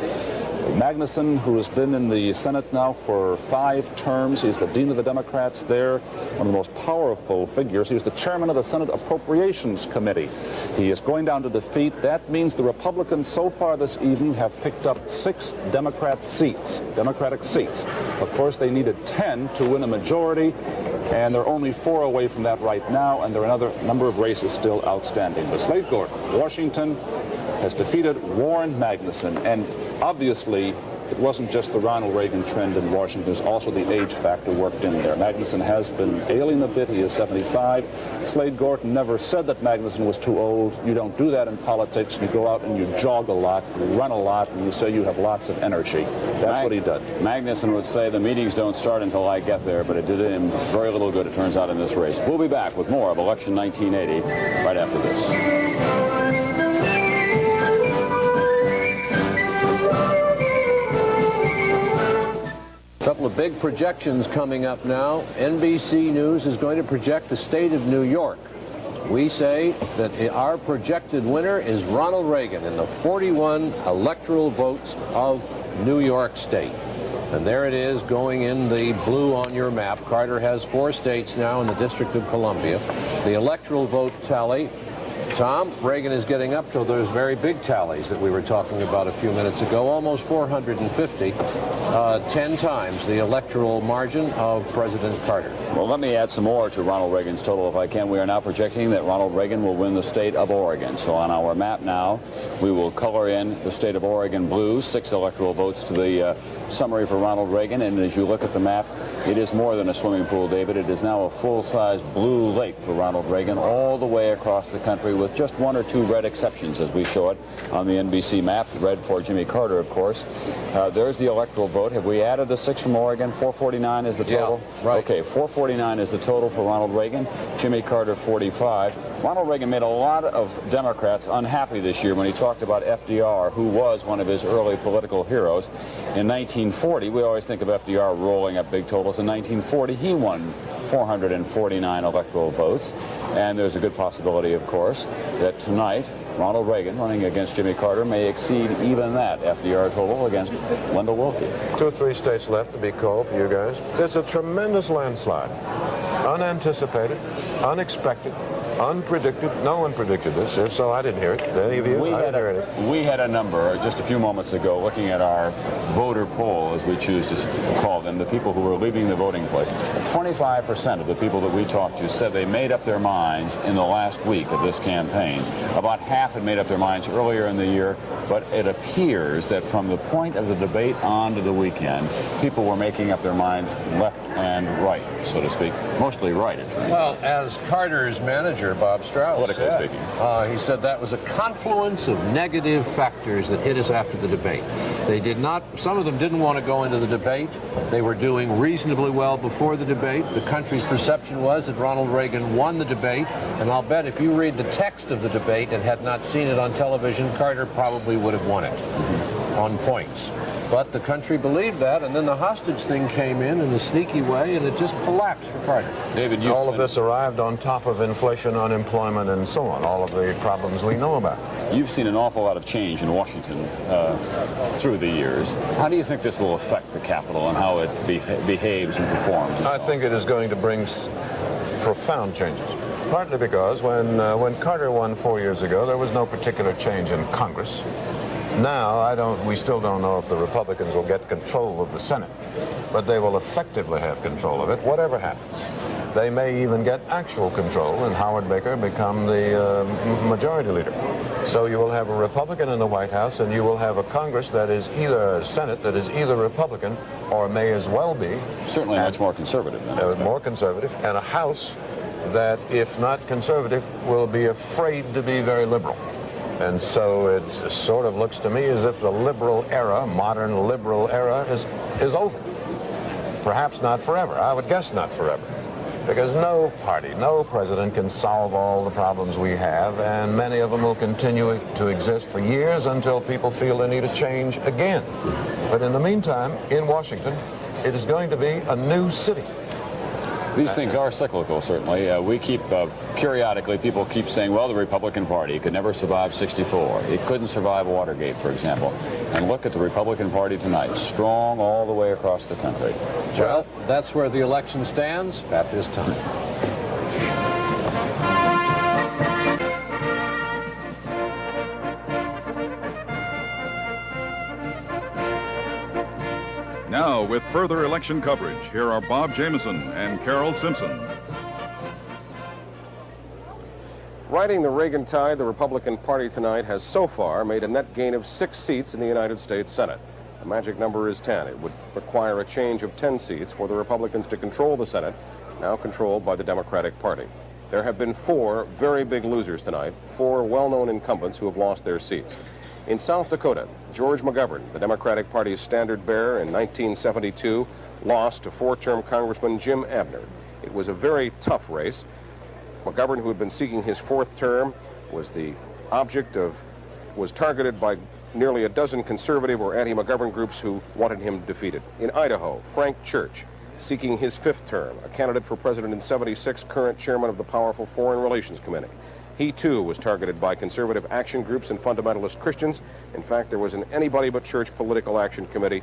Magnuson, who has been in the Senate now for 5 terms. He's the dean of the Democrats there, one of the most powerful figures. He was the chairman of the Senate Appropriations Committee. He is going down to defeat. That means the Republicans so far this evening have picked up 6 Democratic seats. Of course, they needed 10 to win a majority, and they're only 4 away from that right now, and there are another number of races still outstanding. But Slade Gorton, Washington, has defeated Warren Magnuson, and obviously it wasn't just the Ronald Reagan trend in Washington, there's also the age factor worked in there. Magnuson has been ailing a bit. He is 75. Slade Gorton never said that Magnuson was too old. You don't do that in politics. You go out and you jog a lot, you run a lot, and you say you have lots of energy. That's what he did. Magnuson would say the meetings don't start until I get there, but it did him very little good, it turns out, in this race. We'll be back with more of Election 1980 right after this. A couple of big projections coming up now. NBC News is going to project the state of New York. We say that our projected winner is Ronald Reagan in the 41 electoral votes of New York State. And there it is going in the blue on your map. Carter has 4 states now in the District of Columbia. The electoral vote tally, Tom, Reagan is getting up to those very big tallies that we were talking about a few minutes ago, almost 450, 10 times the electoral margin of President Carter. Well, let me add some more to Ronald Reagan's total if I can. We are now projecting that Ronald Reagan will win the state of Oregon. So on our map now, we will color in the state of Oregon blue, 6 electoral votes to the summary for Ronald Reagan. And as you look at the map, it is more than a swimming pool, David. It is now a full-size blue lake for Ronald Reagan all the way across the country, with just 1 or 2 red exceptions as we show it on the NBC map. Red for Jimmy Carter, of course. There's the electoral vote. Have we added the 6 from Oregon? 449 is the total? Yeah, right. Okay, 449 is the total for Ronald Reagan. Jimmy Carter, 45. Ronald Reagan made a lot of Democrats unhappy this year when he talked about FDR, who was one of his early political heroes. In 1940, we always think of FDR rolling up big totals. In 1940, he won 449 electoral votes. And there's a good possibility, of course, that tonight Ronald Reagan, running against Jimmy Carter, may exceed even that FDR total against Wendell Willkie. 2 or 3 states left to be called for you guys. It's a tremendous landslide. Unanticipated, unexpected, unpredicted. No one predicted this. If so, I didn't hear it. Did any of you? We had a number just a few moments ago looking at our voter poll, as we choose to call them, the people who were leaving the voting place. 25% of the people that we talked to said they made up their minds in the last week of this campaign. About half had made up their minds earlier in the year, but it appears that from the point of the debate on to the weekend, people were making up their minds left and right, so to speak. Mostly right, it turns out. Well, as Carter's manager, Bob Strauss, politically said, speaking, he said that was a confluence of negative factors that hit us after the debate. They did not, some of them didn't want to go into the debate. They were doing reasonably well before the debate. The country's perception was that Ronald Reagan won the debate, and I'll bet if you read the text of the debate and had not seen it on television, Carter probably would have won it on points. But the country believed that, and then the hostage thing came in a sneaky way, and it just collapsed for Carter. David, all of this arrived on top of inflation, unemployment, and so on, all of the problems we know about. You've seen an awful lot of change in Washington through the years. How do you think this will affect the Capitol and how it behaves and performs? I think it is going to bring profound changes. Partly because when Carter won 4 years ago, there was no particular change in Congress. Now, we still don't know if the Republicans will get control of the Senate, but they will effectively have control of it, whatever happens. They may even get actual control, and Howard Baker become the majority leader. So you will have a Republican in the White House, and you will have a Congress that is either a Senate that is either Republican or may as well be. Certainly much more conservative than more conservative, and a House that, if not conservative, will be afraid to be very liberal. And so it sort of looks to me as if the liberal era, modern liberal era, is over. Perhaps not forever. I would guess not forever. Because no party, no president can solve all the problems we have, and many of them will continue to exist for years until people feel they need a change again. But in the meantime, in Washington, it is going to be a new city. These things are cyclical, certainly. We keep, periodically, people keep saying, well, the Republican Party could never survive '64. It couldn't survive Watergate, for example. And look at the Republican Party tonight, strong all the way across the country. Well, that's where the election stands at this time. Now, with further election coverage, here are Bob Jameson and Carol Simpson. Riding the Reagan tide, the Republican Party tonight has so far made a net gain of 6 seats in the United States Senate. The magic number is 10. It would require a change of 10 seats for the Republicans to control the Senate, now controlled by the Democratic Party. There have been 4 very big losers tonight, 4 well-known incumbents who have lost their seats. In South Dakota, George McGovern, the Democratic Party's standard bearer in 1972, lost to 4-term Congressman Jim Abner. It was a very tough race. McGovern, who had been seeking his 4th term, was targeted by nearly a dozen conservative or anti-McGovern groups who wanted him defeated. In Idaho, Frank Church, seeking his 5th term, a candidate for president in '76, current chairman of the powerful Foreign Relations Committee. He, too, was targeted by conservative action groups and fundamentalist Christians. In fact, there was an Anybody But Church political action committee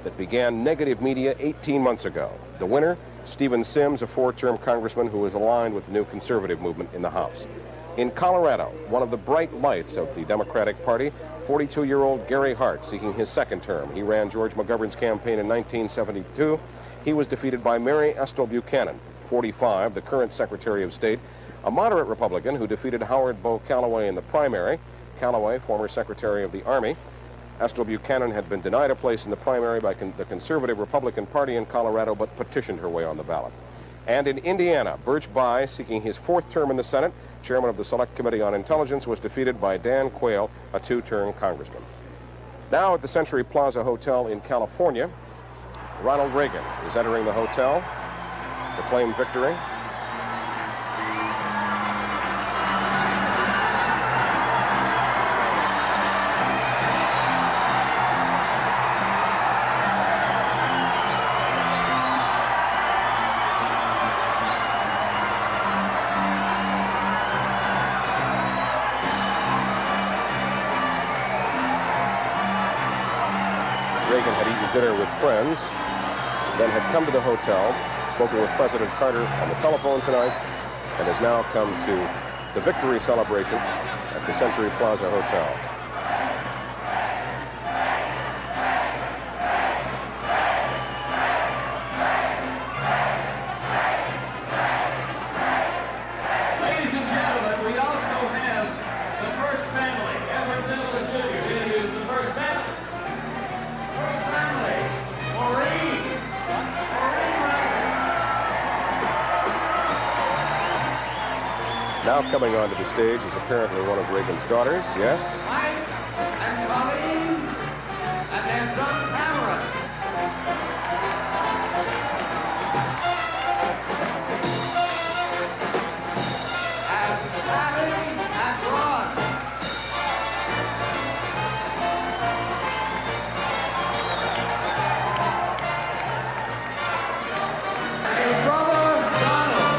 that began negative media 18 months ago. The winner, Stephen Sims, a 4-term congressman who is aligned with the new conservative movement in the House. In Colorado, one of the bright lights of the Democratic Party, 42-year-old Gary Hart, seeking his 2nd term. He ran George McGovern's campaign in 1972. He was defeated by Mary Estill Buchanan, 45, the current Secretary of State, a moderate Republican who defeated Howard Bo Callaway in the primary. Callaway, former Secretary of the Army. Estill Buchanan had been denied a place in the primary by the conservative Republican Party in Colorado, but petitioned her way on the ballot. And in Indiana, Birch Bayh, seeking his 4th term in the Senate, chairman of the Select Committee on Intelligence, was defeated by Dan Quayle, a 2-term congressman. Now at the Century Plaza Hotel in California, Ronald Reagan is entering the hotel to claim victory. Reagan had eaten dinner with friends, then had come to the hotel, spoken with President Carter on the telephone tonight, and has now come to the victory celebration at the Century Plaza Hotel. Ladies and gentlemen, we also have the first family. Edward Nicholas Jr. is the first family. Now coming onto the stage is apparently one of Reagan's daughters, yes? Mike and Colleen and their son Cameron. And Patty and Ron. His brother Donald.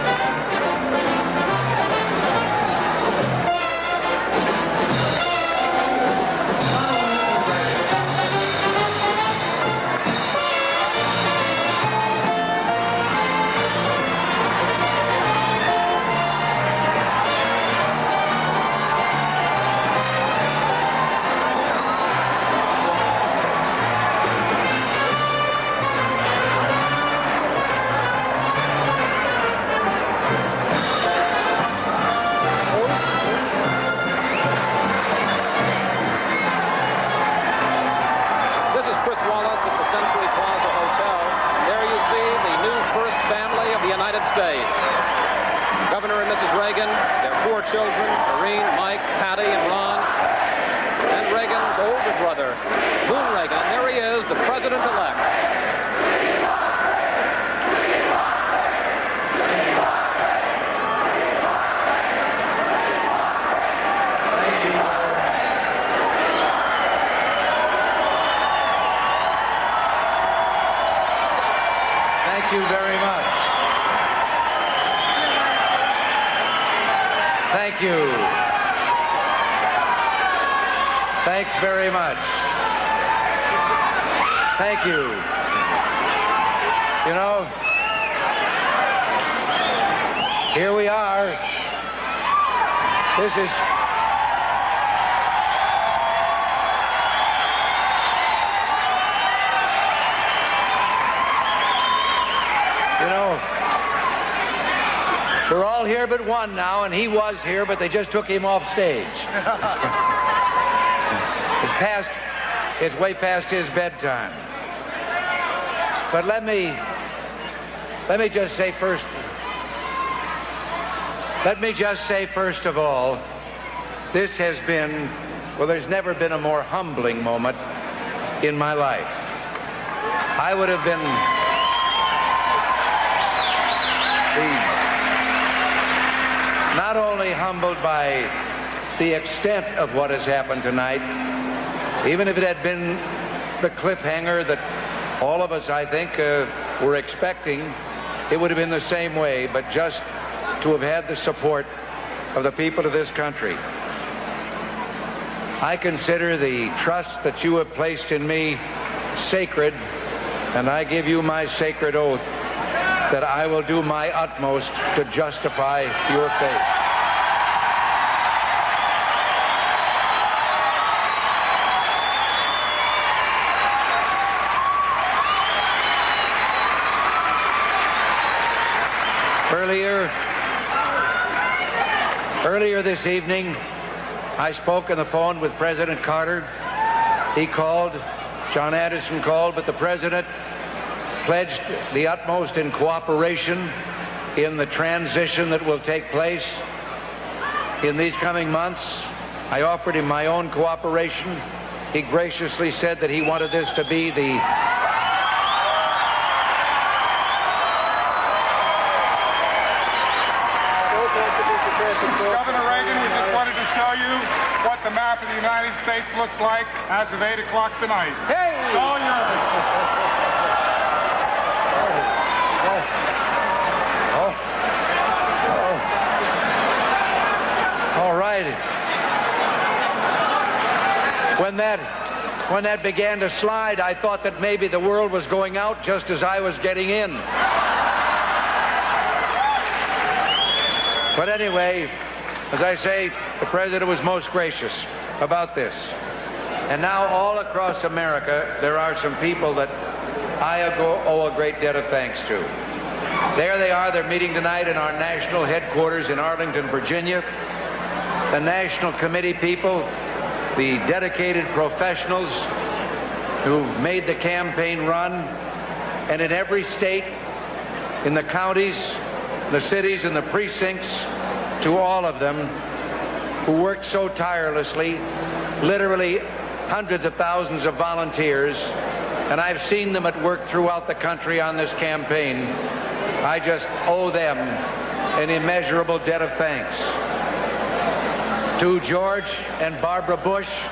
This is Chris Wallace at the Century Plaza Hotel. There you see the new first family of the United States. Governor and Mrs. Reagan, their 4 children, Doreen, Mike, Patty, and Ron, and Reagan's older brother, Boone Reagan. And there he is, the president-elect. Thank you very much. Thank you. Thanks very much. Thank you. You know, here we are. This is... You know, we're all here but one now, and he was here, but they just took him off stage. It's way past his bedtime. But let me just say first of all, this has been, well, there's never been a more humbling moment in my life. I would have been not only humbled by the extent of what has happened tonight, even if it had been the cliffhanger that all of us, I think, were expecting, it would have been the same way, but just to have had the support of the people of this country. I consider the trust that you have placed in me sacred, and I give you my sacred oath that I will do my utmost to justify your faith. Earlier this evening, I spoke on the phone with President Carter. He called, John Addison called, but the President pledged the utmost in cooperation in the transition that will take place in these coming months. I offered him my own cooperation. He graciously said that he wanted this to be the Governor Reagan, we just wanted to show you what the map of the United States looks like as of 8 o'clock tonight. Hey! It's all yours. All right. When that began to slide, I thought that maybe the world was going out just as I was getting in. But anyway, as I say, the President was most gracious about this. And now all across America, there are some people that I owe a great debt of thanks to. There they are. They're meeting tonight in our national headquarters in Arlington, Virginia. The National Committee people, the dedicated professionals who made the campaign run, and in every state, in the counties, the cities, and the precincts, to all of them who worked so tirelessly, literally hundreds of thousands of volunteers, and I've seen them at work throughout the country on this campaign. I just owe them an immeasurable debt of thanks. To George and Barbara Bush,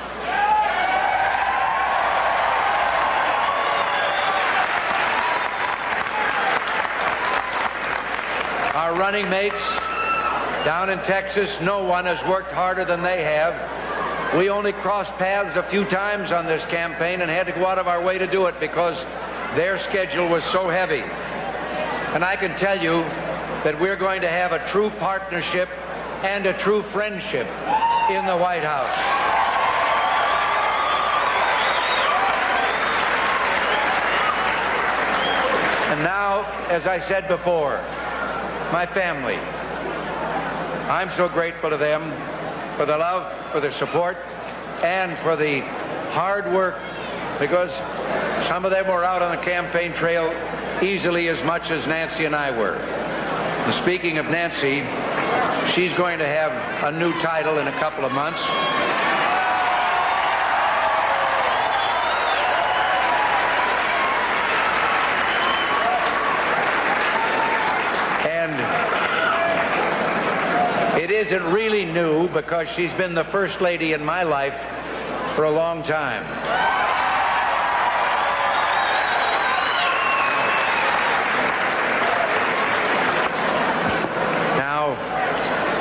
our running mates down in Texas, no one has worked harder than they have. We only crossed paths a few times on this campaign and had to go out of our way to do it because their schedule was so heavy. And I can tell you that we're going to have a true partnership and a true friendship in the White House. And now, as I said before, my family. I'm so grateful to them for the love, for the support, and for the hard work, because some of them were out on the campaign trail easily as much as Nancy and I were. And speaking of Nancy, she's going to have a new title in a couple of months. It isn't really new because she's been the first lady in my life for a long time. Now,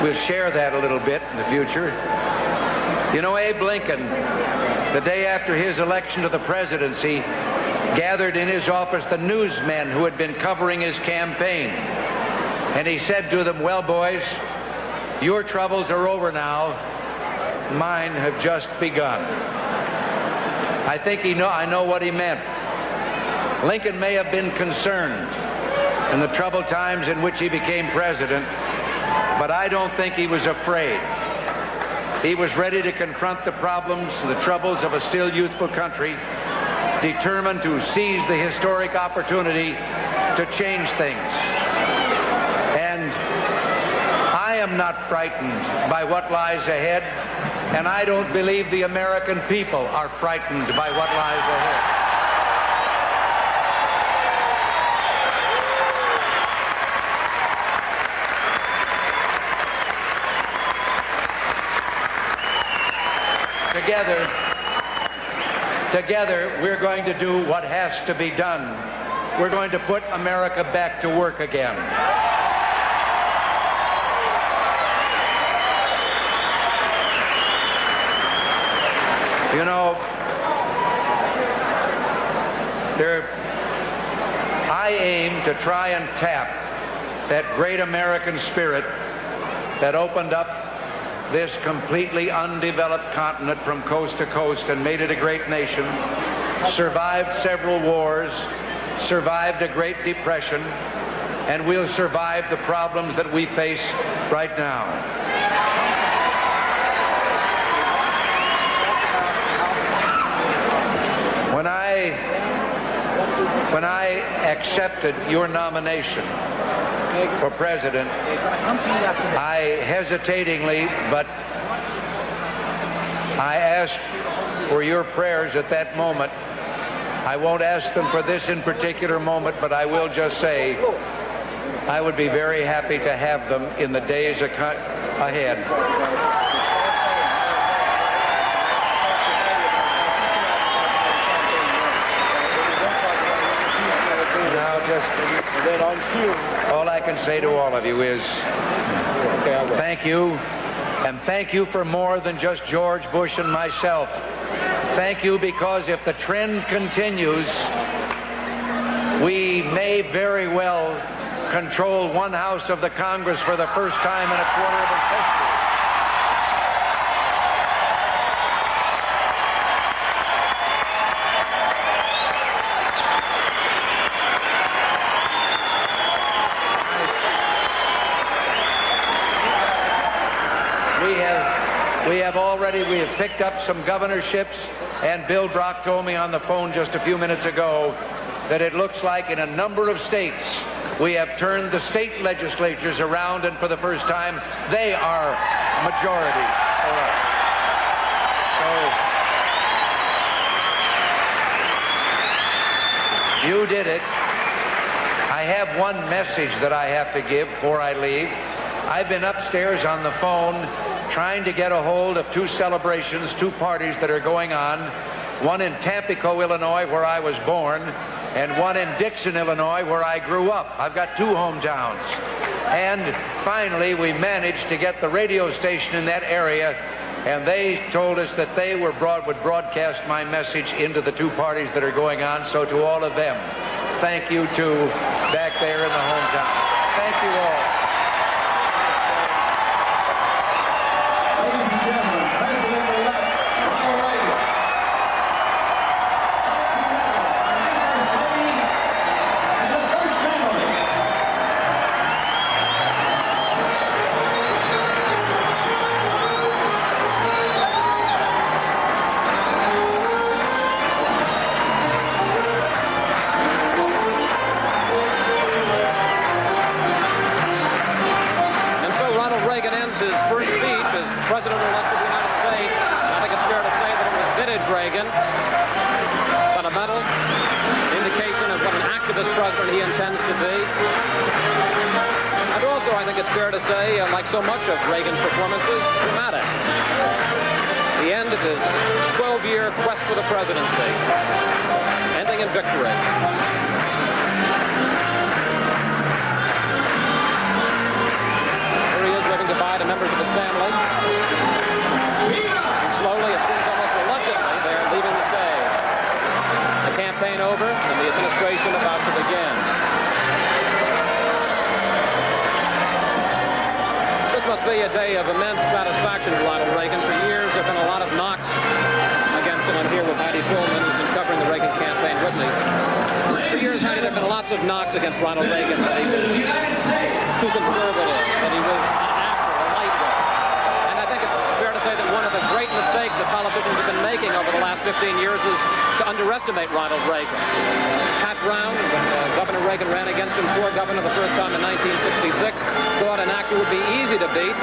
we'll share that a little bit in the future. You know, Abe Lincoln, the day after his election to the presidency, gathered in his office the newsmen who had been covering his campaign. And he said to them, "Well, boys, your troubles are over now. Mine have just begun." I know what he meant. Lincoln may have been concerned in the troubled times in which he became president, but I don't think he was afraid. He was ready to confront the problems, the troubles of a still youthful country, determined to seize the historic opportunity to change things. And I am not frightened by what lies ahead, and I don't believe the American people are frightened by what lies ahead. Together, we're going to do what has to be done. We're going to put America back to work again. You know, I aim to try and tap that great American spirit that opened up this completely undeveloped continent from coast to coast and made it a great nation, survived several wars, survived a Great Depression, and we'll survive the problems that we face right now. When I accepted your nomination for president, I hesitatingly, but I asked for your prayers at that moment. I won't ask them for this in particular moment, but I will just say I would be very happy to have them in the days ahead. All I can say to all of you is thank you, and thank you for more than just George Bush and myself. Thank you because if the trend continues, we may very well control one house of the Congress for the first time in a quarter of a century. We have picked up some governorships, and Bill Brock told me on the phone just a few minutes ago that it looks like in a number of states we have turned the state legislatures around, and for the first time they are majorities for us. So you did it. I have one message that I have to give before I leave. I've been upstairs on the phone trying to get a hold of two celebrations, two parties that are going on, one in Tampico, Illinois, where I was born, and one in Dixon, Illinois, where I grew up. I've got two hometowns. And finally, we managed to get the radio station in that area, and they told us that they would broadcast my message into the two parties that are going on. So to all of them, thank you too, back there in the hometown. Thank you all. President-elect of the United States. I think it's fair to say that it was vintage Reagan. Sentimental, indication of what an activist president he intends to be. And also, I think it's fair to say, like so much of Reagan's performances, dramatic. The end of his 12-year quest for the presidency, ending in victory. Goodbye to members of his family. And slowly, it seems almost reluctantly, they're leaving the stage. The campaign over and the administration about to begin. This must be a day of immense satisfaction to Ronald Reagan. For years, there have been a lot of knocks against him. I'm here with Heidi Schulman, who's been covering the Reagan campaign with me. For years, Heidi, there have been lots of knocks against Ronald Reagan, that he was too conservative, that he was say that mistakes that politicians have been making over the last 15 years is to underestimate Ronald Reagan. Pat Brown, when Governor Reagan ran against him for governor the first time in 1966, thought an actor would be easy to beat.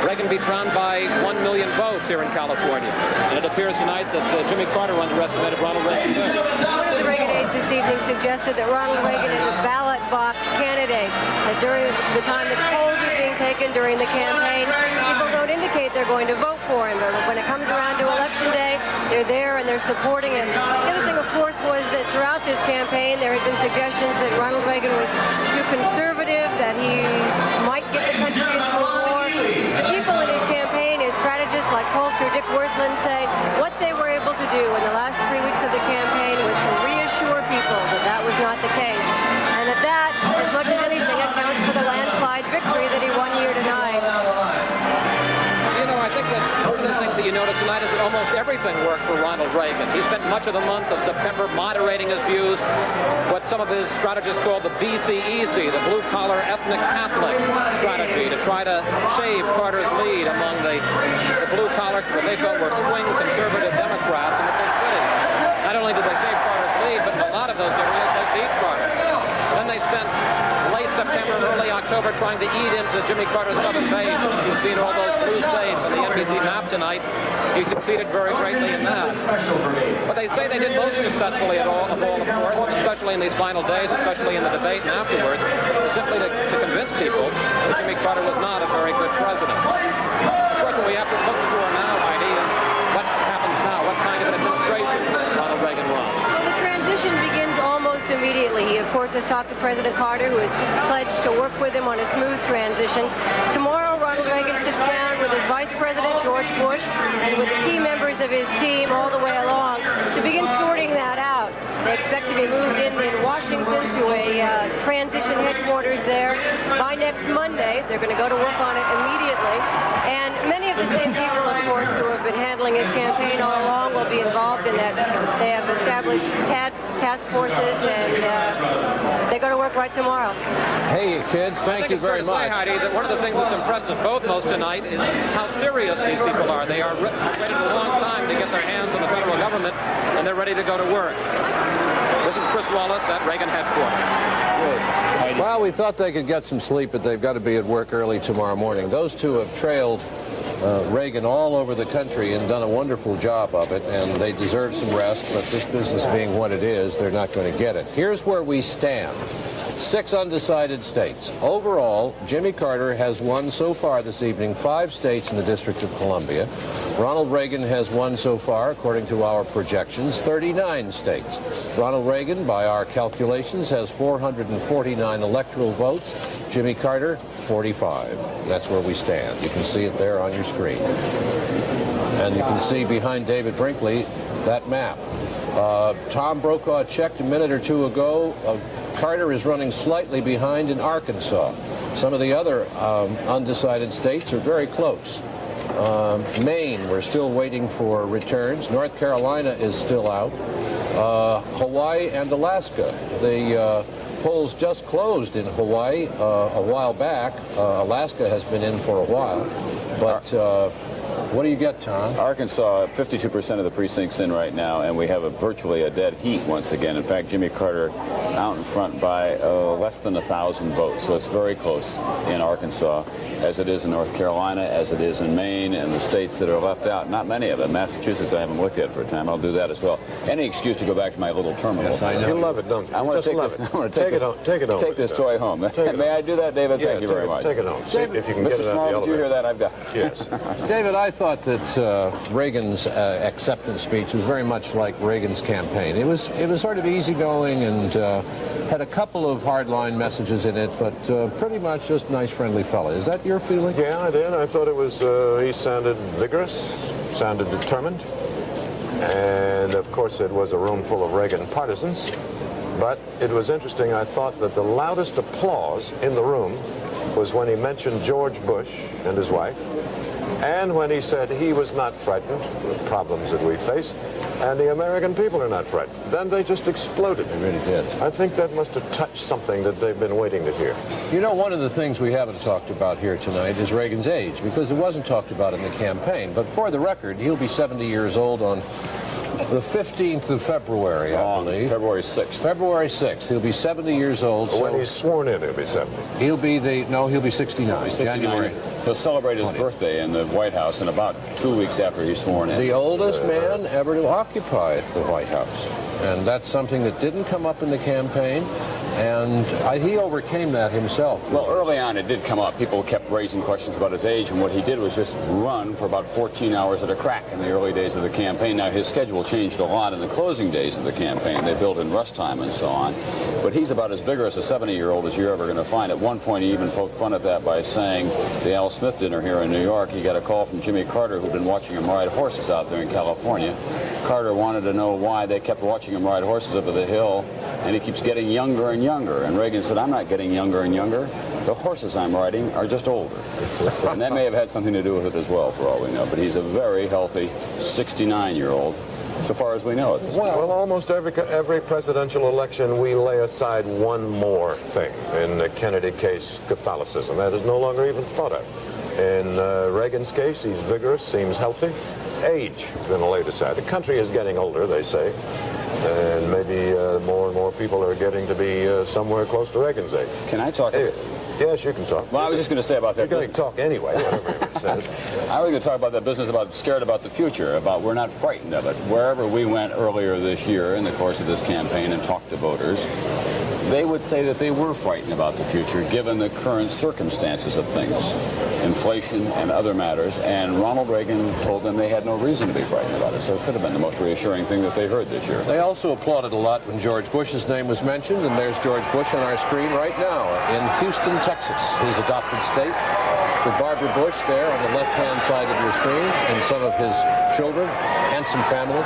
Reagan beat Brown by 1 million votes here in California. And it appears tonight that Jimmy Carter underestimated Ronald Reagan. One of the Reagan aides this evening suggested that Ronald Reagan is a ballot box candidate. That during the time that polls are being taken during the campaign, people don't indicate they're going to vote for him. But when it comes around to Election Day, they're there and they're supporting him. The other thing, of course, was that throughout this campaign, there had been suggestions that Ronald Reagan was too conservative, that he might get the country into a war. The people in his campaign, his strategists like pollster Dick Wirthlin say, what they were able to do in the last 3 weeks of the campaign was to reassure people that that was not the case. And that, as much as anything, accounts for the landslide victory that he won here tonight. You know, I think that one of the things that you notice tonight is that almost everything worked for Ronald Reagan. He spent much of the month of September moderating his views, what some of his strategists call the BCEC, the blue-collar ethnic Catholic strategy, to try to shave Carter's lead among the blue-collar, what they felt were swing conservative Democrats in the big cities. Not only did they shave Carter's lead, but in a lot of those areas they beat Carter. Then they spent late September and early October trying to eat into Jimmy Carter's southern base. And as you've seen all those blue states on the NBC map tonight, he succeeded very greatly in that. But they say they did most successfully of all, of course, and especially in these final days, especially in the debate and afterwards, simply to convince people that Jimmy Carter was not a very good president. Of course, what we have to look for now, Heidi, is what happens now, what kind of an administration Ronald Reagan runs. The transition begins almost immediately. He, of course, has talked to President Carter, who has pledged to work with him on a smooth transition. Tomorrow, Ronald Reagan sits down with his Vice President, George Bush, and with the key members of his team all the way along to begin sorting that out. They expect to be moved in Washington to a transition headquarters there by next Monday. They're going to go to work on it immediately. And many of the same people, of course, who have been handling his campaign all along will be involved in that. They have established task forces, and they go to work right tomorrow. Hey, kids, thank you very much. I think it's fair to say, Heidi, that one of the things that's impressed us both most tonight is how serious these people are. They are waited a long time to get their hands on the federal government, and they're ready to go to work. This is Chris Wallace at Reagan headquarters. Well, we thought they could get some sleep, but they've got to be at work early tomorrow morning. Those two have trailed Reagan all over the country and done a wonderful job of it, and they deserve some rest, but this business being what it is, they're not going to get it. Here's where we stand. 6 undecided states. Overall, Jimmy Carter has won so far this evening 5 states in the District of Columbia. Ronald Reagan has won so far, according to our projections, 39 states. Ronald Reagan, by our calculations, has 449 electoral votes. Jimmy Carter, 45. That's where we stand. You can see it there on your screen. And you can see behind David Brinkley that map. Tom Brokaw checked a minute or two ago. Carter is running slightly behind in Arkansas. Some of the other undecided states are very close. Maine, we're still waiting for returns. North Carolina is still out. Hawaii and Alaska. The polls just closed in Hawaii a while back. Alaska has been in for a while. But what do you get, Tom? Arkansas, 52% of the precincts in right now, and we have virtually a dead heat once again. In fact, Jimmy Carter out in front by less than 1,000 votes. So it's very close in Arkansas, as it is in North Carolina, as it is in Maine, and the states that are left out. Not many of them. Massachusetts, I haven't looked at for a time. I'll do that as well. Any excuse to go back to my little terminal. Yes, I know. You love it, don't you? I want to take this. I want to take it home. Take this toy home. May I do that, David? Thank you very much. Take it home. David, if you can Mr. get it Small, out did you hear that? I've got. Yes. David, I thought that Reagan's acceptance speech was very much like Reagan's campaign. It was sort of easygoing and had a couple of hardline messages in it, but pretty much just nice, friendly fella. Is that your feeling? Yeah, I did. I thought it was, he sounded vigorous, sounded determined, and of course it was a room full of Reagan partisans. But it was interesting, I thought that the loudest applause in the room was when he mentioned George Bush and his wife, and when he said he was not frightened of the problems that we face, And the American people are not frightened. Then they just exploded. They really did. I think that must have touched something that they've been waiting to hear. You know, one of the things we haven't talked about here tonight is Reagan's age, because it wasn't talked about in the campaign. But for the record, he'll be 70 years old on the 15th of February, I believe. February 6th. February 6th. He'll be 70 years old. But when he's sworn in, he'll be 70. He'll be 69. He's 69. January. He'll celebrate his birthday in the White House in about 2 weeks after he's sworn in. The oldest man ever to occupy the White House. And that's something that didn't come up in the campaign. And he overcame that himself. Well, early on it did come up. People kept raising questions about his age, and what he did was just run for about 14 hours at a crack in the early days of the campaign. Now, his schedule changed a lot in the closing days of the campaign. They built in rest time and so on. But he's about as vigorous a 70-year-old as you're ever going to find. At one point, he even poked fun at that by saying, the Al Smith dinner here in New York, he got a call from Jimmy Carter, who'd been watching him ride horses out there in California. Carter wanted to know why they kept watching him ride horses up the hill, and he keeps getting younger and younger. And Reagan said, I'm not getting younger and younger. The horses I'm riding are just older. And that may have had something to do with it as well, for all we know. But he's a very healthy 69-year-old, so far as we know at this point. Well, almost every presidential election, we lay aside one more thing. In the Kennedy case, Catholicism. That is no longer even thought of. In Reagan's case, he's vigorous, seems healthy. Age has been laid aside. The country is getting older, they say. And maybe more and more people are getting to be somewhere close to Reagan's age. Can I talk? Yes, you can talk. Well, I was just going to say about that. You're going to talk anyway, whatever it says. I was going to talk about that business about scared about the future, about we're not frightened of it. Wherever we went earlier this year in the course of this campaign and talked to voters, they would say that they were frightened about the future given the current circumstances of things, inflation and other matters, and Ronald Reagan told them they had no reason to be frightened about it, so it could have been the most reassuring thing that they heard this year. They also applauded a lot when George Bush's name was mentioned, and there's George Bush on our screen right now in Houston, Texas, his adopted state, with Barbara Bush there on the left-hand side of your screen, and some of his children, handsome family.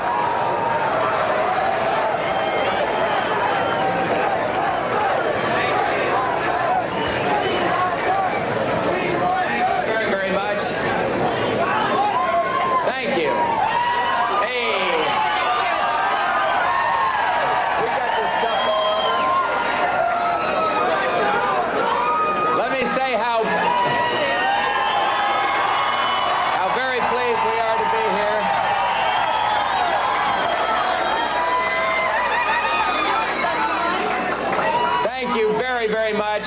Very much.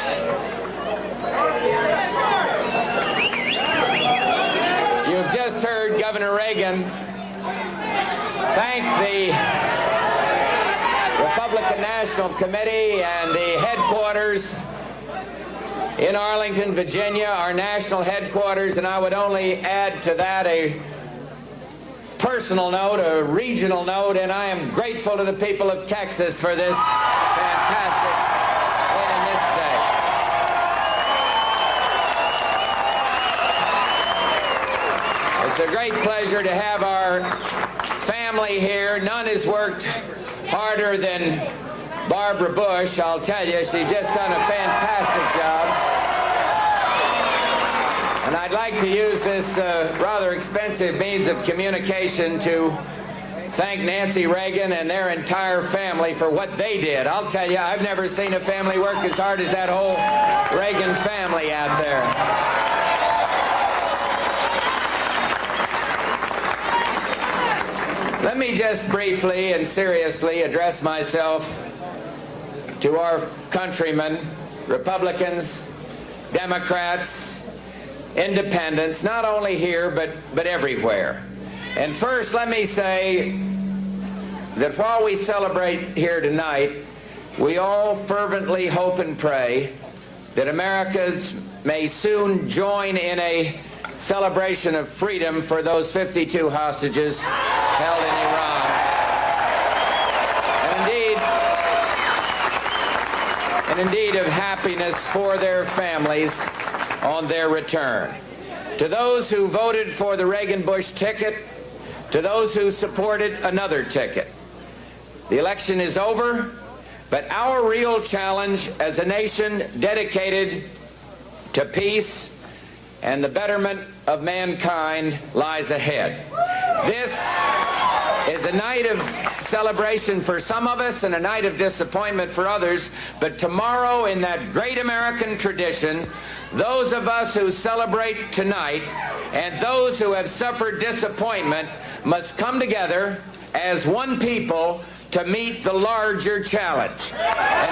You've just heard Governor Reagan thank the Republican National Committee and the headquarters in Arlington, Virginia, our national headquarters, and I would only add to that a personal note, a regional note, and I am grateful to the people of Texas for this fantastic win in this state. It's a great pleasure to have our family here. None has worked harder than Barbara Bush, I'll tell you. She's just done a fantastic job. And I'd like to use this rather expensive means of communication to thank Nancy Reagan and their entire family for what they did. I'll tell you, I've never seen a family work as hard as that whole Reagan family out there. Let me just briefly and seriously address myself to our countrymen, Republicans, Democrats, independents, not only here but everywhere. And first, let me say that while we celebrate here tonight, we all fervently hope and pray that Americans may soon join in a celebration of freedom for those 52 hostages held in Iran. And indeed of happiness for their families on their return. To those who voted for the Reagan-Bush ticket, to those who supported another ticket, the election is over, but our real challenge as a nation dedicated to peace and the betterment of mankind lies ahead. is a night of celebration for some of us and a night of disappointment for others. But tomorrow, in that great American tradition, those of us who celebrate tonight and those who have suffered disappointment must come together as one people to meet the larger challenge. And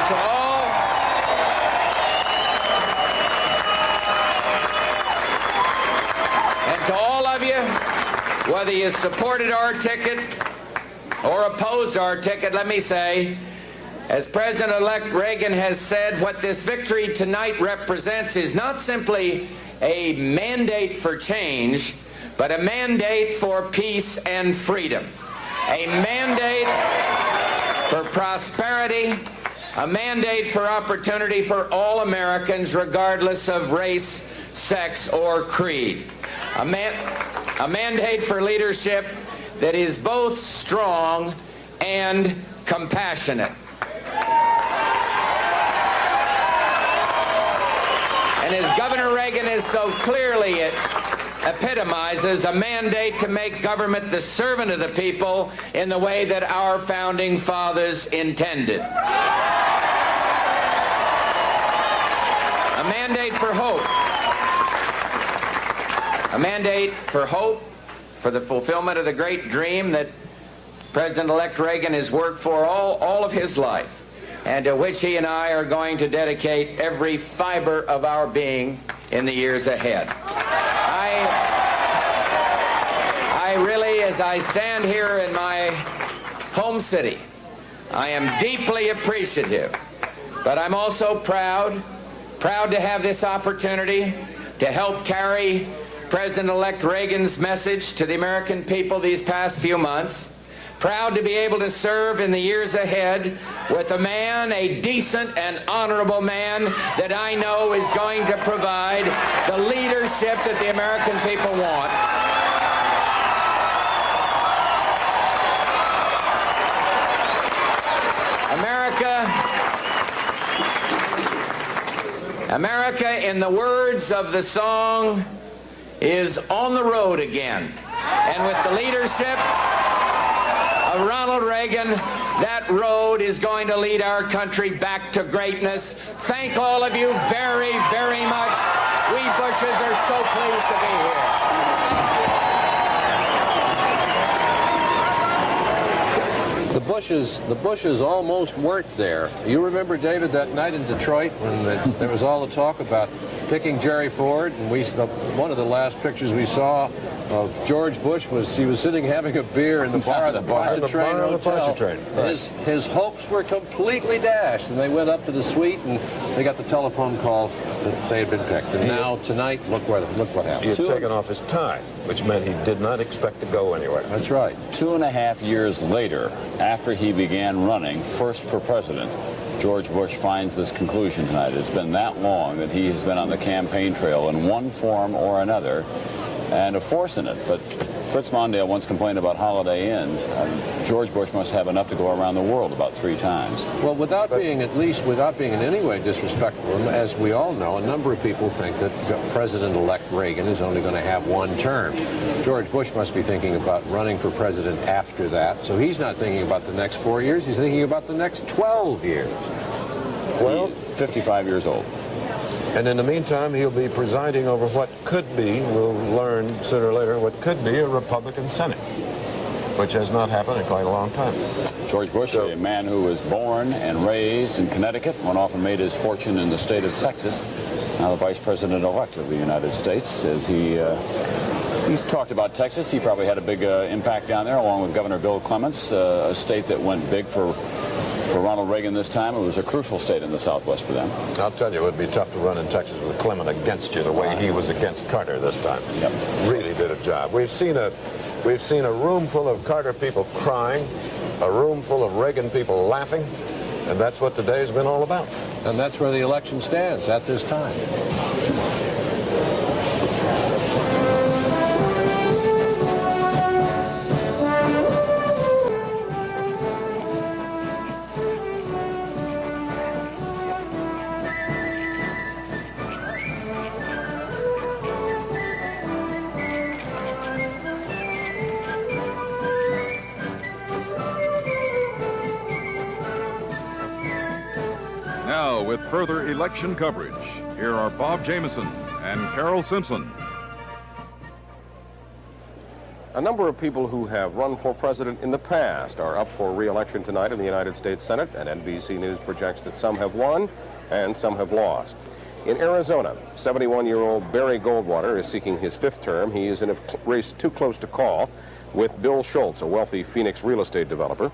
to all of you, whether you supported our ticket or opposed our ticket, let me say, as President-elect Reagan has said, what this victory tonight represents is not simply a mandate for change, but a mandate for peace and freedom. A mandate for prosperity, a mandate for opportunity for all Americans, regardless of race, sex, or creed. A mandate for leadership that is both strong and compassionate. And as Governor Reagan has so clearly epitomizes, a mandate to make government the servant of the people in the way that our founding fathers intended. A mandate for hope. A mandate for hope, for the fulfillment of the great dream that President-elect Reagan has worked for all of his life, and to which he and I are going to dedicate every fiber of our being in the years ahead. I really, as I stand here in my home city, I am deeply appreciative, but I'm also proud to have this opportunity to help carry President-elect Reagan's message to the American people these past few months. Proud to be able to serve in the years ahead with a man, a decent and honorable man that I know is going to provide the leadership that the American people want. America, in the words of the song, is on the road again. And with the leadership of Ronald Reagan, that road is going to lead our country back to greatness. Thank all of you very, very much. We Bushes are so pleased to be here. The Bushes almost weren't there. You remember, David, that night in Detroit when there was all the talk about picking Jerry Ford, and one of the last pictures we saw of George Bush was he was sitting having a beer in the bar of the Pontchartrain Hotel. Right. His hopes were completely dashed, and they went up to the suite and they got the telephone call that they had been picked. And now tonight, look what happened. He had taken off his tie, which meant he did not expect to go anywhere. That's right. 2.5 years later, after he began running first for president, George Bush finds this conclusion tonight. It's been that long that he has been on the campaign trail in one form or another, and a force in it. But Fritz Mondale once complained about Holiday Inns. George Bush must have enough to go around the world about 3 times. Well, without being in any way disrespectful, as we all know, a number of people think that President-elect Reagan is only going to have one term. George Bush must be thinking about running for president after that, so he's not thinking about the next 4 years, he's thinking about the next 12 years. Well, 55 years old. And in the meantime, he'll be presiding over what could be, we'll learn sooner or later, what could be a Republican Senate, which has not happened in quite a long time. George Bush, a man who was born and raised in Connecticut, went off and made his fortune in the state of Texas, now the Vice President-elect of the United States. As he's talked about Texas, he probably had a big impact down there, along with Governor Bill Clements, a state that went big for Ronald Reagan this time. It was a crucial state in the Southwest for them. I'll tell you, it would be tough to run in Texas with Clement against you the way he was against Carter this time. Yep. Really did a job. We've seen a room full of Carter people crying, a room full of Reagan people laughing, and that's what today's been all about. And that's where the election stands at this time. Now, with further election coverage, here are Bob Jameson and Carol Simpson. A number of people who have run for president in the past are up for re-election tonight in the United States Senate, and NBC News projects that some have won and some have lost. In Arizona, 71-year-old Barry Goldwater is seeking his 5th term. He is in a race too close to call with Bill Schultz, a wealthy Phoenix real estate developer.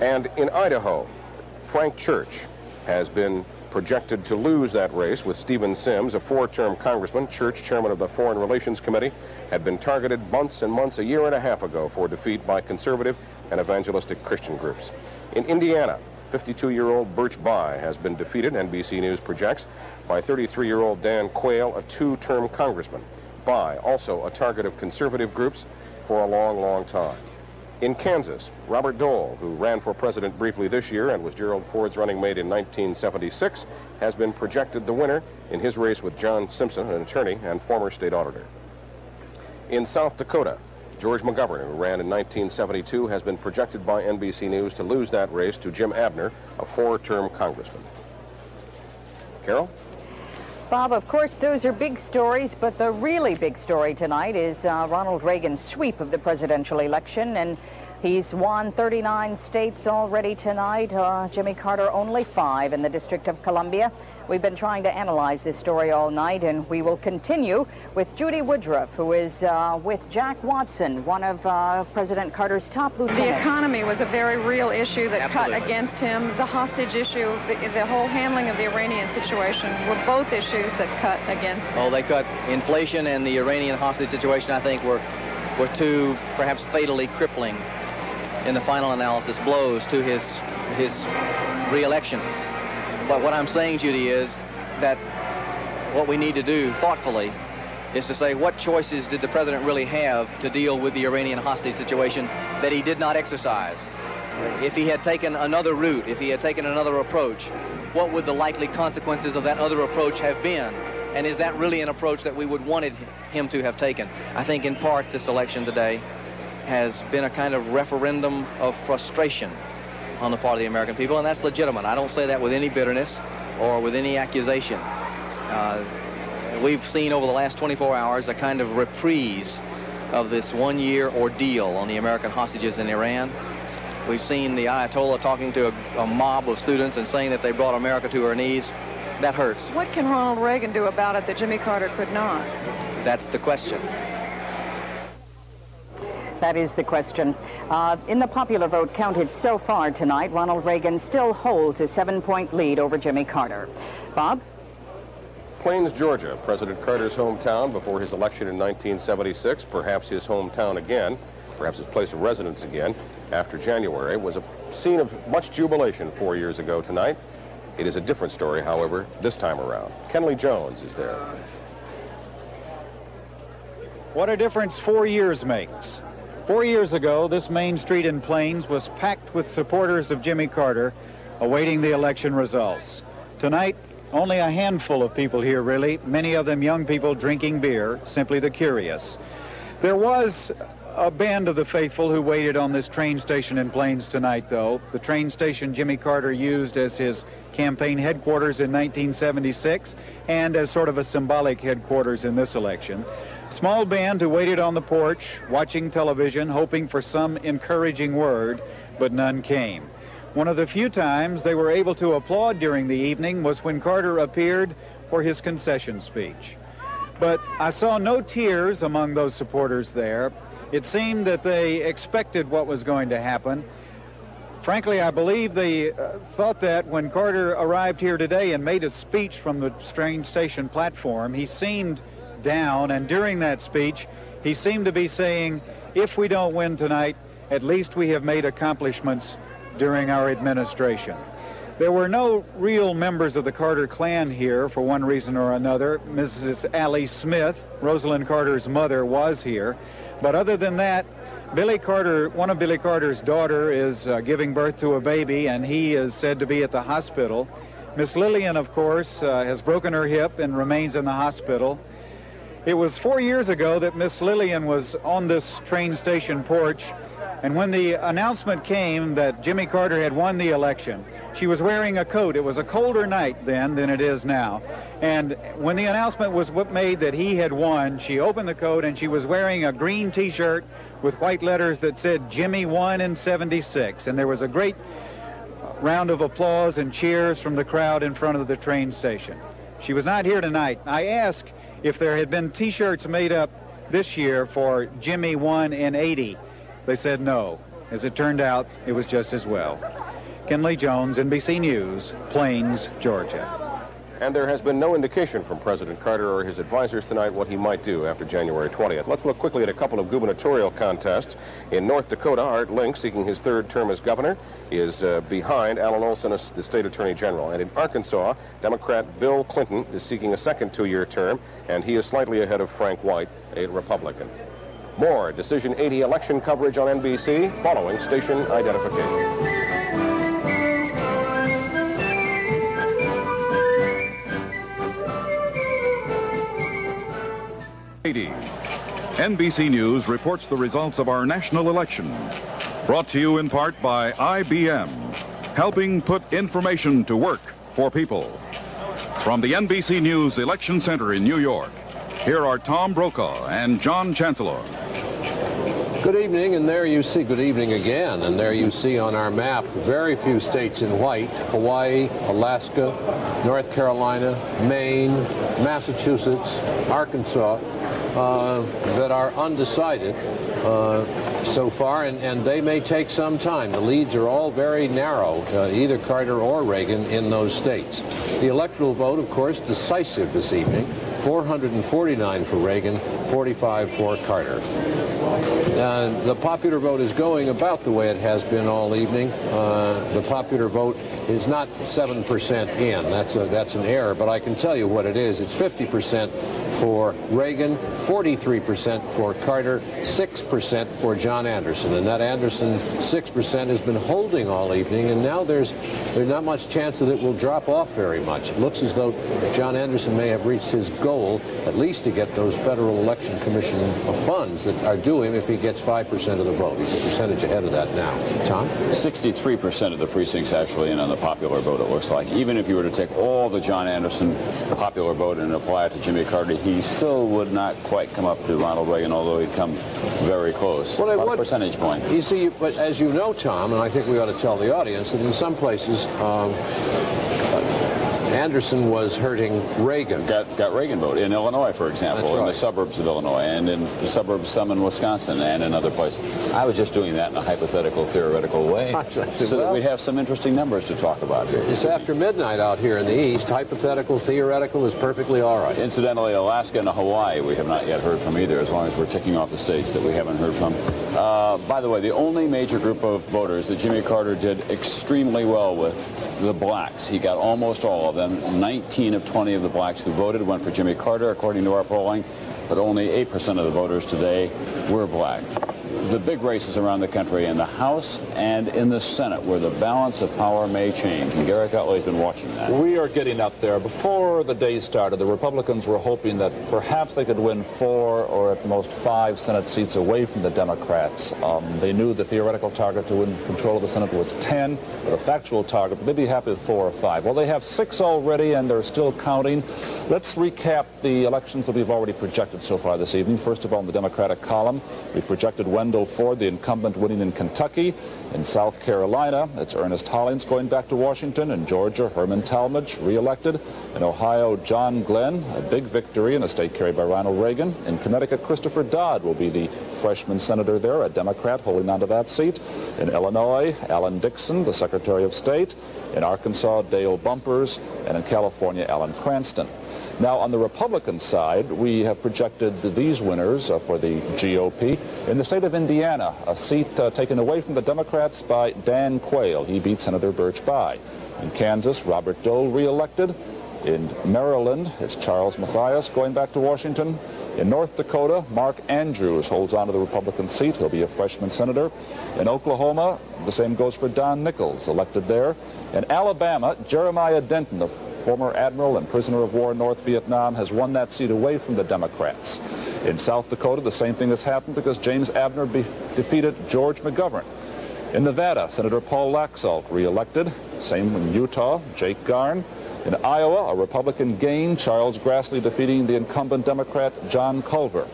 And in Idaho, Frank Church has been projected to lose that race with Stephen Sims, a 4-term congressman. Church, chairman of the Foreign Relations Committee, had been targeted months and months, a year and a half ago, for defeat by conservative and evangelistic Christian groups. In Indiana, 52-year-old Birch Bayh has been defeated, NBC News projects, by 33-year-old Dan Quayle, a 2-term congressman. Bayh, also a target of conservative groups for a long, long time. In Kansas, Robert Dole, who ran for president briefly this year and was Gerald Ford's running mate in 1976, has been projected the winner in his race with John Simpson, an attorney and former state auditor. In South Dakota, George McGovern, who ran in 1972, has been projected by NBC News to lose that race to Jim Abner, a 4-term congressman. Carol? Bob, of course, those are big stories, but the really big story tonight is Ronald Reagan's sweep of the presidential election, and he's won 39 states already tonight. Jimmy Carter only 5 in the District of Columbia. We've been trying to analyze this story all night, and we will continue with Judy Woodruff, who is with Jack Watson, one of President Carter's top lieutenants. The economy was a very real issue that Absolutely. cut against him. The hostage issue, the whole handling of the Iranian situation were both issues that cut against him. Oh, they cut inflation and the Iranian hostage situation, I think, were two perhaps fatally crippling, in the final analysis, blows to his re-election. But what I'm saying, Judy, is that what we need to do thoughtfully is to say, what choices did the president really have to deal with the Iranian hostage situation that he did not exercise? If he had taken another route, if he had taken another approach, what would the likely consequences of that other approach have been? And is that really an approach that we would wanted him to have taken? I think in part this election today has been a kind of referendum of frustration on the part of the American people, and that's legitimate. I don't say that with any bitterness or with any accusation. We've seen over the last 24 hours a kind of reprise of this 1-year ordeal on the American hostages in Iran. We've seen the Ayatollah talking to a mob of students and saying that they brought America to her knees. That hurts. What can Ronald Reagan do about it that Jimmy Carter could not? That's the question. That is the question. In the popular vote counted so far tonight, Ronald Reagan still holds a 7-point lead over Jimmy Carter. Bob? Plains, Georgia, President Carter's hometown before his election in 1976, perhaps his hometown again, perhaps his place of residence again, after January, was a scene of much jubilation 4 years ago tonight. It is a different story, however, this time around. Kenley Jones is there. What a difference 4 years makes. 4 years ago, this main street in Plains was packed with supporters of Jimmy Carter awaiting the election results. Tonight, only a handful of people here, really, many of them young people drinking beer, simply the curious. There was a band of the faithful who waited on this train station in Plains tonight, though. The train station Jimmy Carter used as his campaign headquarters in 1976 and as sort of a symbolic headquarters in this election. Small band who waited on the porch, watching television, hoping for some encouraging word, but none came. One of the few times they were able to applaud during the evening was when Carter appeared for his concession speech. But I saw no tears among those supporters there. It seemed that they expected what was going to happen. Frankly, I believe they thought that when Carter arrived here today and made a speech from the train station platform, he seemed down, and during that speech he seemed to be saying, if we don't win tonight, at least we have made accomplishments during our administration. There were no real members of the Carter clan here for one reason or another. Mrs. Allie Smith, Rosalind Carter's mother, was here, but other than that, Billy Carter, one of Billy Carter's daughter, is giving birth to a baby, and he is said to be at the hospital. Miss Lillian, of course, has broken her hip and remains in the hospital. It was 4 years ago that Miss Lillian was on this train station porch And when the announcement came that Jimmy Carter had won the election, she was wearing a coat. It was a colder night then than it is now. And when the announcement was made that he had won, she opened the coat and she was wearing a green T-shirt with white letters that said Jimmy won in '76. And there was a great round of applause and cheers from the crowd in front of the train station. She was not here tonight. I asked if there had been T-shirts made up this year for Jimmy won in '80. They said no. As it turned out, it was just as well. Ken Lee Jones, NBC News, Plains, Georgia. And there has been no indication from President Carter or his advisors tonight what he might do after January 20th. Let's look quickly at a couple of gubernatorial contests. In North Dakota, Art Link, seeking his third term as governor, is behind Alan Olson, the state attorney general. And in Arkansas, Democrat Bill Clinton is seeking a second two-year term, and he is slightly ahead of Frank White, a Republican. More Decision 80 election coverage on NBC following station identification. NBC News reports the results of our national election. Brought to you in part by IBM, helping put information to work for people. From the NBC News Election Center in New York, here are Tom Brokaw and John Chancellor. Good evening, and there you see, good evening again, and there you see on our map very few states in white: Hawaii, Alaska, North Carolina, Maine, Massachusetts, Arkansas, that are undecided so far, and they may take some time. The leads are all very narrow, either Carter or Reagan in those states. The electoral vote, of course, decisive this evening. 449 for Reagan, 45 for Carter. The popular vote is going about the way it has been all evening. The popular vote is not 7% in. That's an error, but I can tell you what it is. It's 50% for Reagan, 43% for Carter, 6% for John Anderson. And that Anderson 6% has been holding all evening, and now there's not much chance that it will drop off very much. It looks as though John Anderson may have reached his goal, at least to get those Federal Election Commission funds that are due him if he gets 5% of the vote. He's a percentage ahead of that now. Tom? 63% of the precincts actually in on the popular vote, it looks like. Even if you were to take all the John Anderson popular vote and apply it to Jimmy Carter, he still would not quite come up to Ronald Reagan, although he'd come very close. Well, about a percentage point. You see, but as you know, Tom, and I think we ought to tell the audience that in some places, Anderson was hurting Reagan. Got Reagan vote in Illinois, for example, in the suburbs of Illinois, and in the suburbs, some in Wisconsin, and in other places. I was just doing that in a hypothetical, theoretical way, so that we have some interesting numbers to talk about here. It's after midnight out here in the East. Hypothetical, theoretical is perfectly all right. Incidentally, Alaska and Hawaii we have not yet heard from either, as long as we're ticking off the states that we haven't heard from. By the way, the only major group of voters that Jimmy Carter did extremely well with, the blacks. He got almost all of them. 19 of 20 of the blacks who voted went for Jimmy Carter, according to our polling, but only 8% of the voters today were black. The big races around the country in the House and in the Senate, where the balance of power may change. And Garrett Utley's been watching that. We are getting up there. Before the day started, the Republicans were hoping that perhaps they could win 4 or at most 5 Senate seats away from the Democrats. They knew the theoretical target to win control of the Senate was 10, but the factual target, they'd be happy with 4 or 5. Well, they have 6 already, and they're still counting. Let's recap the elections that we've already projected so far this evening. First of all, in the Democratic column, we've projected Wendell Ford, the incumbent, winning in Kentucky. In South Carolina, it's Ernest Hollings going back to Washington. In Georgia, Herman Talmadge, re-elected. In Ohio, John Glenn, a big victory in a state carried by Ronald Reagan. In Connecticut, Christopher Dodd will be the freshman senator there, a Democrat holding on to that seat. In Illinois, Alan Dixon, the Secretary of State. In Arkansas, Dale Bumpers. And in California, Alan Cranston. Now, on the Republican side, we have projected these winners for the GOP. In the state of Indiana, a seat taken away from the Democrats by Dan Quayle. He beat Senator Birch Bayh. In Kansas, Robert Dole re-elected. In Maryland, it's Charles Mathias going back to Washington. In North Dakota, Mark Andrews holds on to the Republican seat. He'll be a freshman senator. In Oklahoma, the same goes for Don Nichols, elected there. In Alabama, Jeremiah Denton, the former admiral and prisoner of war in North Vietnam, has won that seat away from the Democrats. In South Dakota, the same thing has happened because James Abner defeated George McGovern. In Nevada, Senator Paul Laxalt re-elected. Same in Utah, Jake Garn. In Iowa, a Republican gained, Charles Grassley defeating the incumbent Democrat John Culver.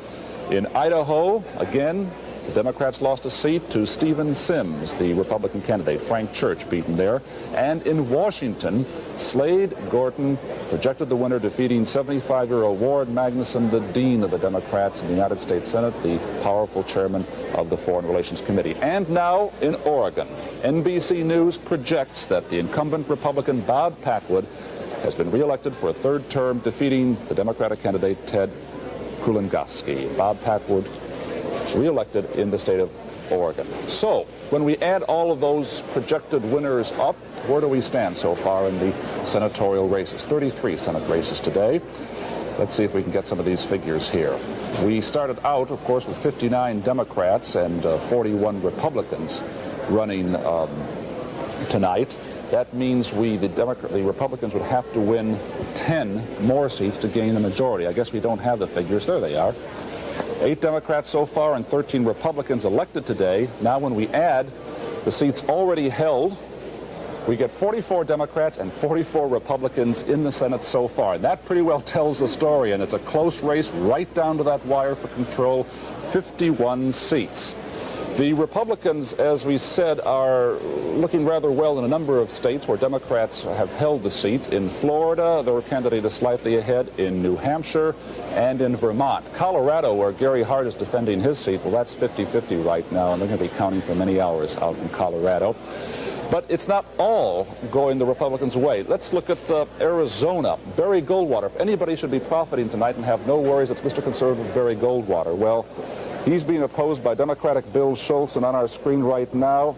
In Idaho, again, the Democrats lost a seat to Stephen Sims, the Republican candidate. Frank Church beaten there. And in Washington, Slade Gorton projected the winner, defeating 75-year-old Ward Magnuson, the dean of the Democrats in the United States Senate, the powerful chairman of the Foreign Relations Committee. And now in Oregon, NBC News projects that the incumbent Republican Bob Packwood has been reelected for a third term, defeating the Democratic candidate Ted Kulingoski. Bob Packwood re-elected in the state of Oregon. So, when we add all of those projected winners up, where do we stand so far in the senatorial races? 33 Senate races today. Let's see if we can get some of these figures here. We started out, of course, with 59 Democrats and 41 Republicans running tonight. That means the Republicans would have to win 10 more seats to gain the majority. I guess we don't have the figures. There they are. 8 Democrats so far and 13 Republicans elected today. Now when we add the seats already held, we get 44 Democrats and 44 Republicans in the Senate so far. And that pretty well tells the story, and it's a close race right down to that wire for control, 51 seats. The Republicans, as we said, are looking rather well in a number of states where Democrats have held the seat. In Florida, their candidate is slightly ahead. In New Hampshire and in Vermont. Colorado, where Gary Hart is defending his seat, well, that's 50-50 right now, and they're going to be counting for many hours out in Colorado. But it's not all going the Republicans' way. Let's look at Arizona. Barry Goldwater. If anybody should be profiting tonight and have no worries, it's Mr. Conservative Barry Goldwater. Well, he's being opposed by Democratic Bill Schultz, and on our screen right now,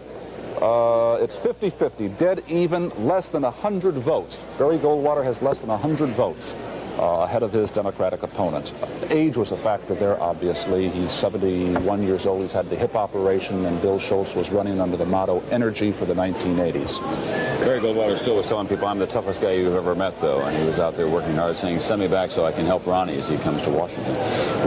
it's 50-50, dead even, less than 100 votes. Barry Goldwater has less than 100 votes ahead of his Democratic opponent. Age was a factor there, obviously. He's 71 years old. He's had the hip operation, and Bill Schultz was running under the motto, energy for the 1980s. Barry Goldwater still was telling people, I'm the toughest guy you've ever met, though, and he was out there working hard saying, send me back so I can help Ronnie as he comes to Washington.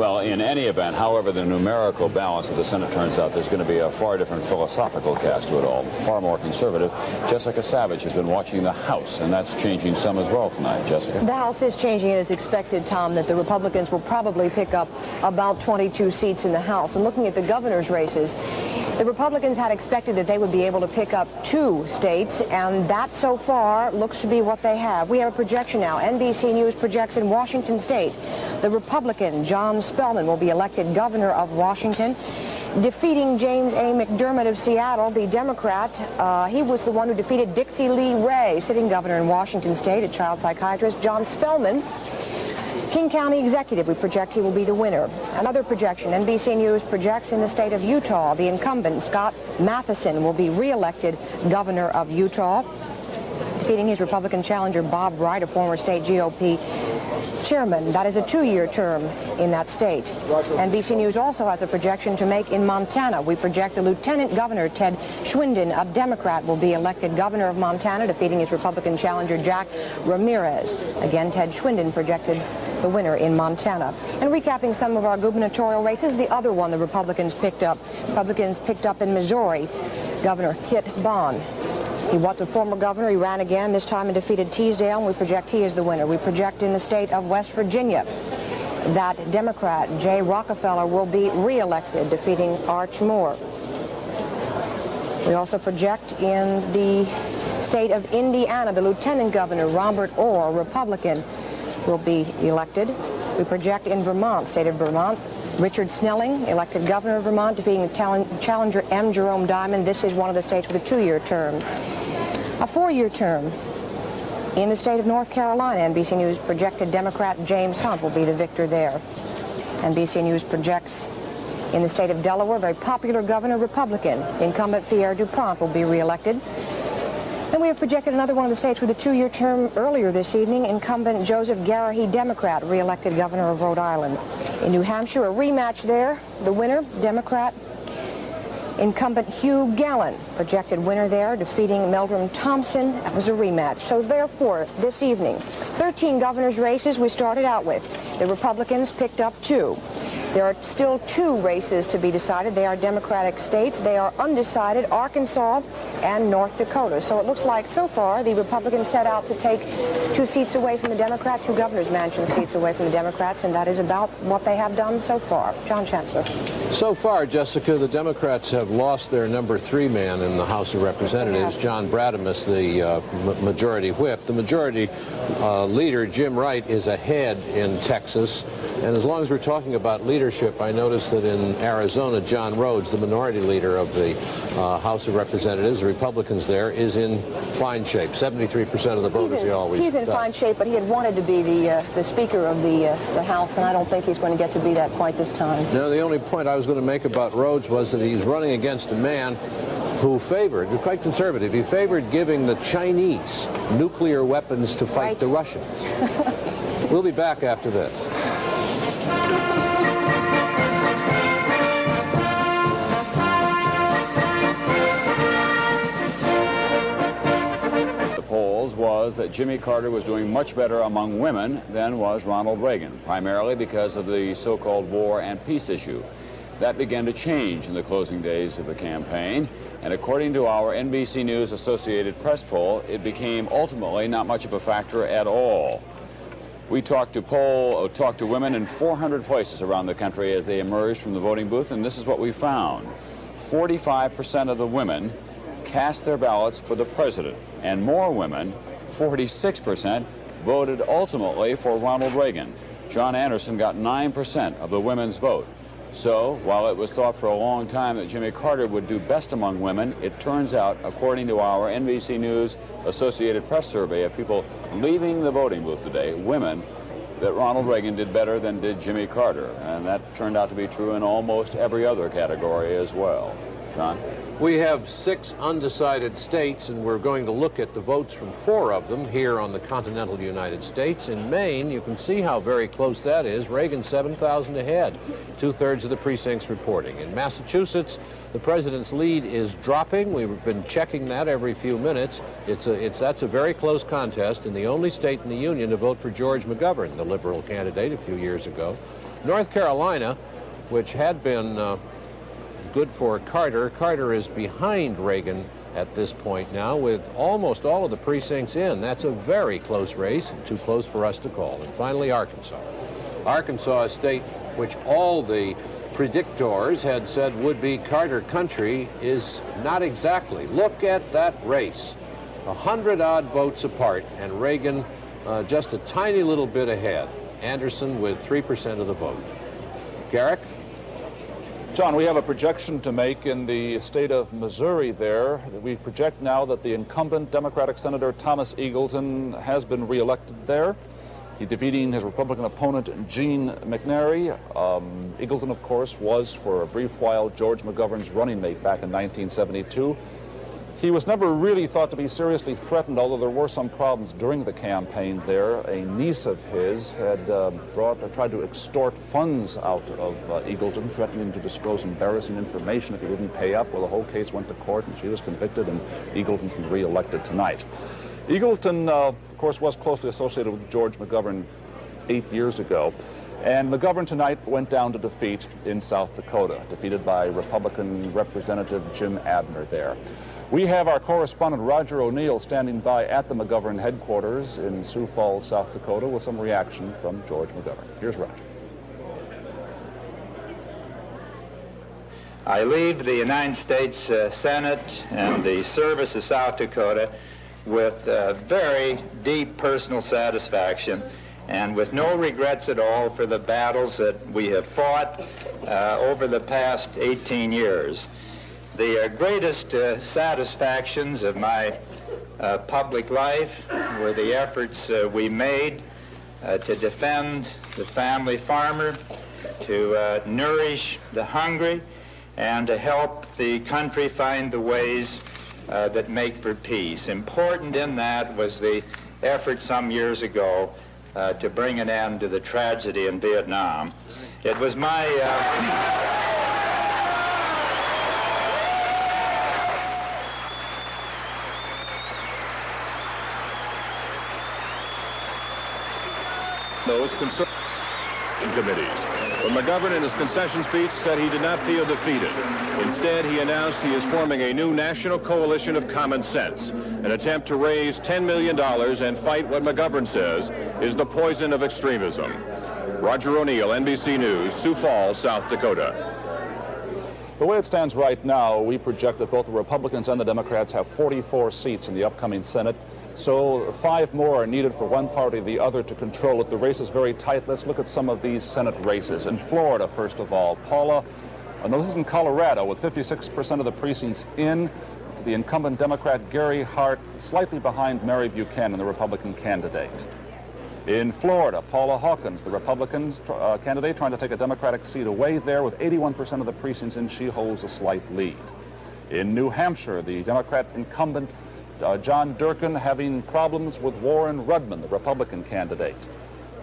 Well, in any event, however the numerical balance of the Senate turns out, there's going to be a far different philosophical cast to it all, far more conservative. Jessica Savage has been watching the House, and that's changing some as well tonight. Jessica? The House is changing. It is expected, Tom, that the Republicans will probably pick up about 22 seats in the House. And looking at the governor's races, the Republicans had expected that they would be able to pick up 2 states, and that so far looks to be what they have. We have a projection now. NBC News projects in Washington State, the Republican John Spellman will be elected governor of Washington, defeating James A. McDermott of Seattle, the Democrat. He was the one who defeated Dixie Lee Ray, sitting governor in Washington State, a child psychiatrist. John Spellman, King County executive, we project he will be the winner. Another projection, NBC News projects in the state of Utah, the incumbent Scott Matheson will be re-elected governor of Utah, defeating his Republican challenger Bob Wright, a former state GOP chairman. That is a 2-year term in that state. NBC News also has a projection to make in Montana. We project the Lieutenant Governor Ted Schwinden, a Democrat, will be elected governor of Montana, defeating his Republican challenger Jack Ramirez. Again, Ted Schwinden projected the winner in Montana. And recapping some of our gubernatorial races, the other one the Republicans picked up in Missouri, Governor Kit Bond. He was a former governor. He ran again, this time and defeated Teasdale, and we project he is the winner. We project in the state of West Virginia that Democrat Jay Rockefeller will be re-elected, defeating Arch Moore. We also project in the state of Indiana, the Lieutenant Governor Robert Orr, Republican, will be elected. We project in Vermont, state of Vermont, Richard Snelling, elected governor of Vermont, defeating challenger M. Jerome Diamond. This is one of the states with a 2-year term. A 4-year term in the state of North Carolina. NBC News projected Democrat James Hunt will be the victor there. NBC News projects in the state of Delaware, very popular governor, Republican. Incumbent Pierre DuPont will be reelected. And we have projected another one of the states with a 2-year term earlier this evening. Incumbent Joseph Garrahy, Democrat, reelected governor of Rhode Island. In New Hampshire, a rematch there. The winner, Democrat. Incumbent Hugh Gallen, projected winner there, defeating Meldrum Thompson. That was a rematch. So therefore, this evening, 13 governor's races we started out with. The Republicans picked up 2. There are still 2 races to be decided. They are Democratic states. They are undecided, Arkansas and North Dakota. So it looks like so far the Republicans set out to take 2 seats away from the Democrats, 2 governor's mansion seats away from the Democrats, and that is about what they have done so far. John Chancellor. So far, Jessica, the Democrats have lost their number 3 man in the House of Representatives, John Bradamus, the majority whip. The majority leader, Jim Wright, is ahead in Texas. And as long as we're talking about leadership, I noticed that in Arizona, John Rhodes, the minority leader of the House of Representatives, the Republicans there, is in fine shape. 73% of the voters he always He's in fine shape, but he had wanted to be the Speaker of the House, and I don't think he's going to get to be that quite this time. No, the only point I was going to make about Rhodes was that he's running against a man who favored, quite conservative, he favored giving the Chinese nuclear weapons to fight the Russians. We'll be back after this. Polls was that Jimmy Carter was doing much better among women than was Ronald Reagan, primarily because of the so-called war and peace issue. That began to change in the closing days of the campaign, and according to our NBC News Associated Press poll, it became ultimately not much of a factor at all. We talked to women in 400 places around the country as they emerged from the voting booth, and this is what we found. 45% of the women cast their ballots for the president, and more women, 46%, voted ultimately for Ronald Reagan. John Anderson got 9% of the women's vote. So, while it was thought for a long time that Jimmy Carter would do best among women, it turns out, according to our NBC News Associated Press survey of people leaving the voting booth today, women, that Ronald Reagan did better than did Jimmy Carter. And that turned out to be true in almost every other category as well. John? We have 6 undecided states, and we're going to look at the votes from 4 of them here on the continental United States. In Maine, you can see how very close that is. Reagan 7,000 ahead, 2/3 of the precincts reporting. In Massachusetts, the president's lead is dropping. We've been checking that every few minutes. That's a very close contest, and the only state in the union to vote for George McGovern, the liberal candidate, a few years ago. North Carolina, which had been good for Carter. Carter is behind Reagan at this point now with almost all of the precincts in. That's a very close race, too close for us to call. And finally, Arkansas. Arkansas, a state which all the predictors had said would be Carter country, is not exactly. Look at that race. 100-odd votes apart, and Reagan just a tiny little bit ahead. Anderson with 3% of the vote. Garrick? John, we have a projection to make in the state of Missouri there. We project now that the incumbent Democratic Senator Thomas Eagleton has been reelected there. He's defeating his Republican opponent, Gene McNary. Eagleton, of course, was for a brief while George McGovern's running mate back in 1972. He was never really thought to be seriously threatened, although there were some problems during the campaign there. A niece of his had tried to extort funds out of Eagleton, threatening to disclose embarrassing information if he didn't pay up. Well, the whole case went to court, and she was convicted, and Eagleton's been reelected tonight. Eagleton, of course, was closely associated with George McGovern 8 years ago. And McGovern tonight went down to defeat in South Dakota, defeated by Republican Representative Jim Abner there. We have our correspondent Roger O'Neill standing by at the McGovern headquarters in Sioux Falls, South Dakota, with some reaction from George McGovern. Here's Roger. I leave the United States Senate and the service of South Dakota with very deep personal satisfaction and with no regrets at all for the battles that we have fought over the past 18 years. The greatest satisfactions of my public life were the efforts we made to defend the family farmer, to nourish the hungry, and to help the country find the ways that make for peace. Important in that was the effort some years ago to bring an end to the tragedy in Vietnam. It was my those conservation committees. But McGovern, in his concession speech, said he did not feel defeated. Instead, he announced he is forming a new national coalition of common sense, an attempt to raise $10 million and fight what McGovern says is the poison of extremism. Roger O'Neill, NBC News, Sioux Falls, South Dakota. The way it stands right now, we project that both the Republicans and the Democrats have 44 seats in the upcoming Senate. So 5 more are needed for one party or the other to control it. The race is very tight. Let's look at some of these Senate races. In Florida, first of all, Paula, no, this is in Colorado, with 56% of the precincts in. The incumbent Democrat Gary Hart slightly behind Mary Buchanan, the Republican candidate. In Florida, Paula Hawkins, the Republican candidate, trying to take a Democratic seat away there. With 81% of the precincts in, she holds a slight lead. In New Hampshire, the Democrat incumbent John Durkin having problems with Warren Rudman, the Republican candidate.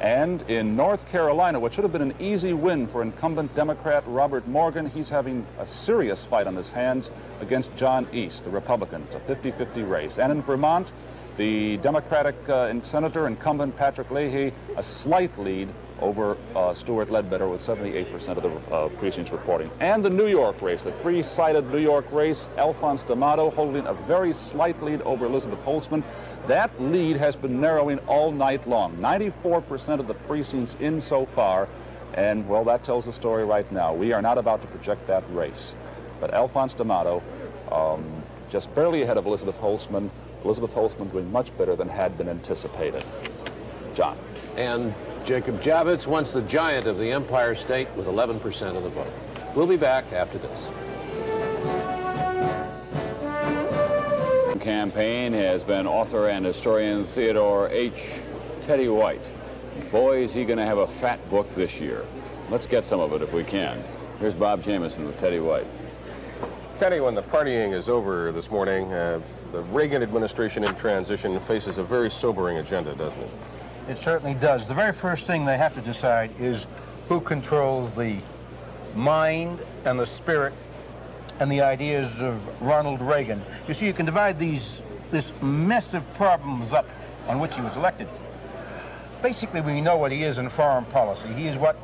And in North Carolina, what should have been an easy win for incumbent Democrat Robert Morgan, he's having a serious fight on his hands against John East, the Republican. It's a 50-50 race. And in Vermont, the Democratic Senator incumbent Patrick Leahy, a slight lead over Stuart Ledbetter with 78% of the precincts reporting. And the New York race, the 3-sided New York race, Alphonse D'Amato holding a very slight lead over Elizabeth Holtzman. That lead has been narrowing all night long. 94% of the precincts in so far. And, well, that tells the story right now. We are not about to project that race. But Alphonse D'Amato, just barely ahead of Elizabeth Holtzman. Elizabeth Holtzman doing much better than had been anticipated. John. And Jacob Javits, once the giant of the Empire State, with 11% of the vote. We'll be back after this. Campaign has been author and historian Theodore H. Teddy White. Boy, is he going to have a fat book this year. Let's get some of it if we can. Here's Bob Jameson with Teddy White. Teddy, when the partying is over this morning, the Reagan administration in transition faces a very sobering agenda, doesn't it? It certainly does. The very first thing they have to decide is who controls the mind and the spirit and the ideas of Ronald Reagan. You see, you can divide this mess of problems up on which he was elected. Basically, we know what he is in foreign policy. He is what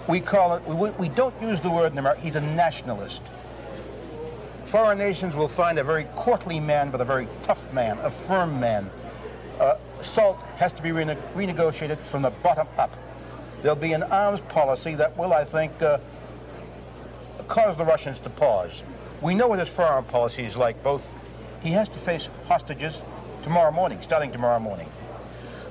we call it, we don't use the word in America, he's a nationalist. Foreign nations will find a very courtly man, but a very tough man, a firm man. SALT has to be renegotiated from the bottom up. There'll be an arms policy that will, I think, cause the Russians to pause. We know what his foreign policy is like. He has to face hostages tomorrow morning, starting tomorrow morning.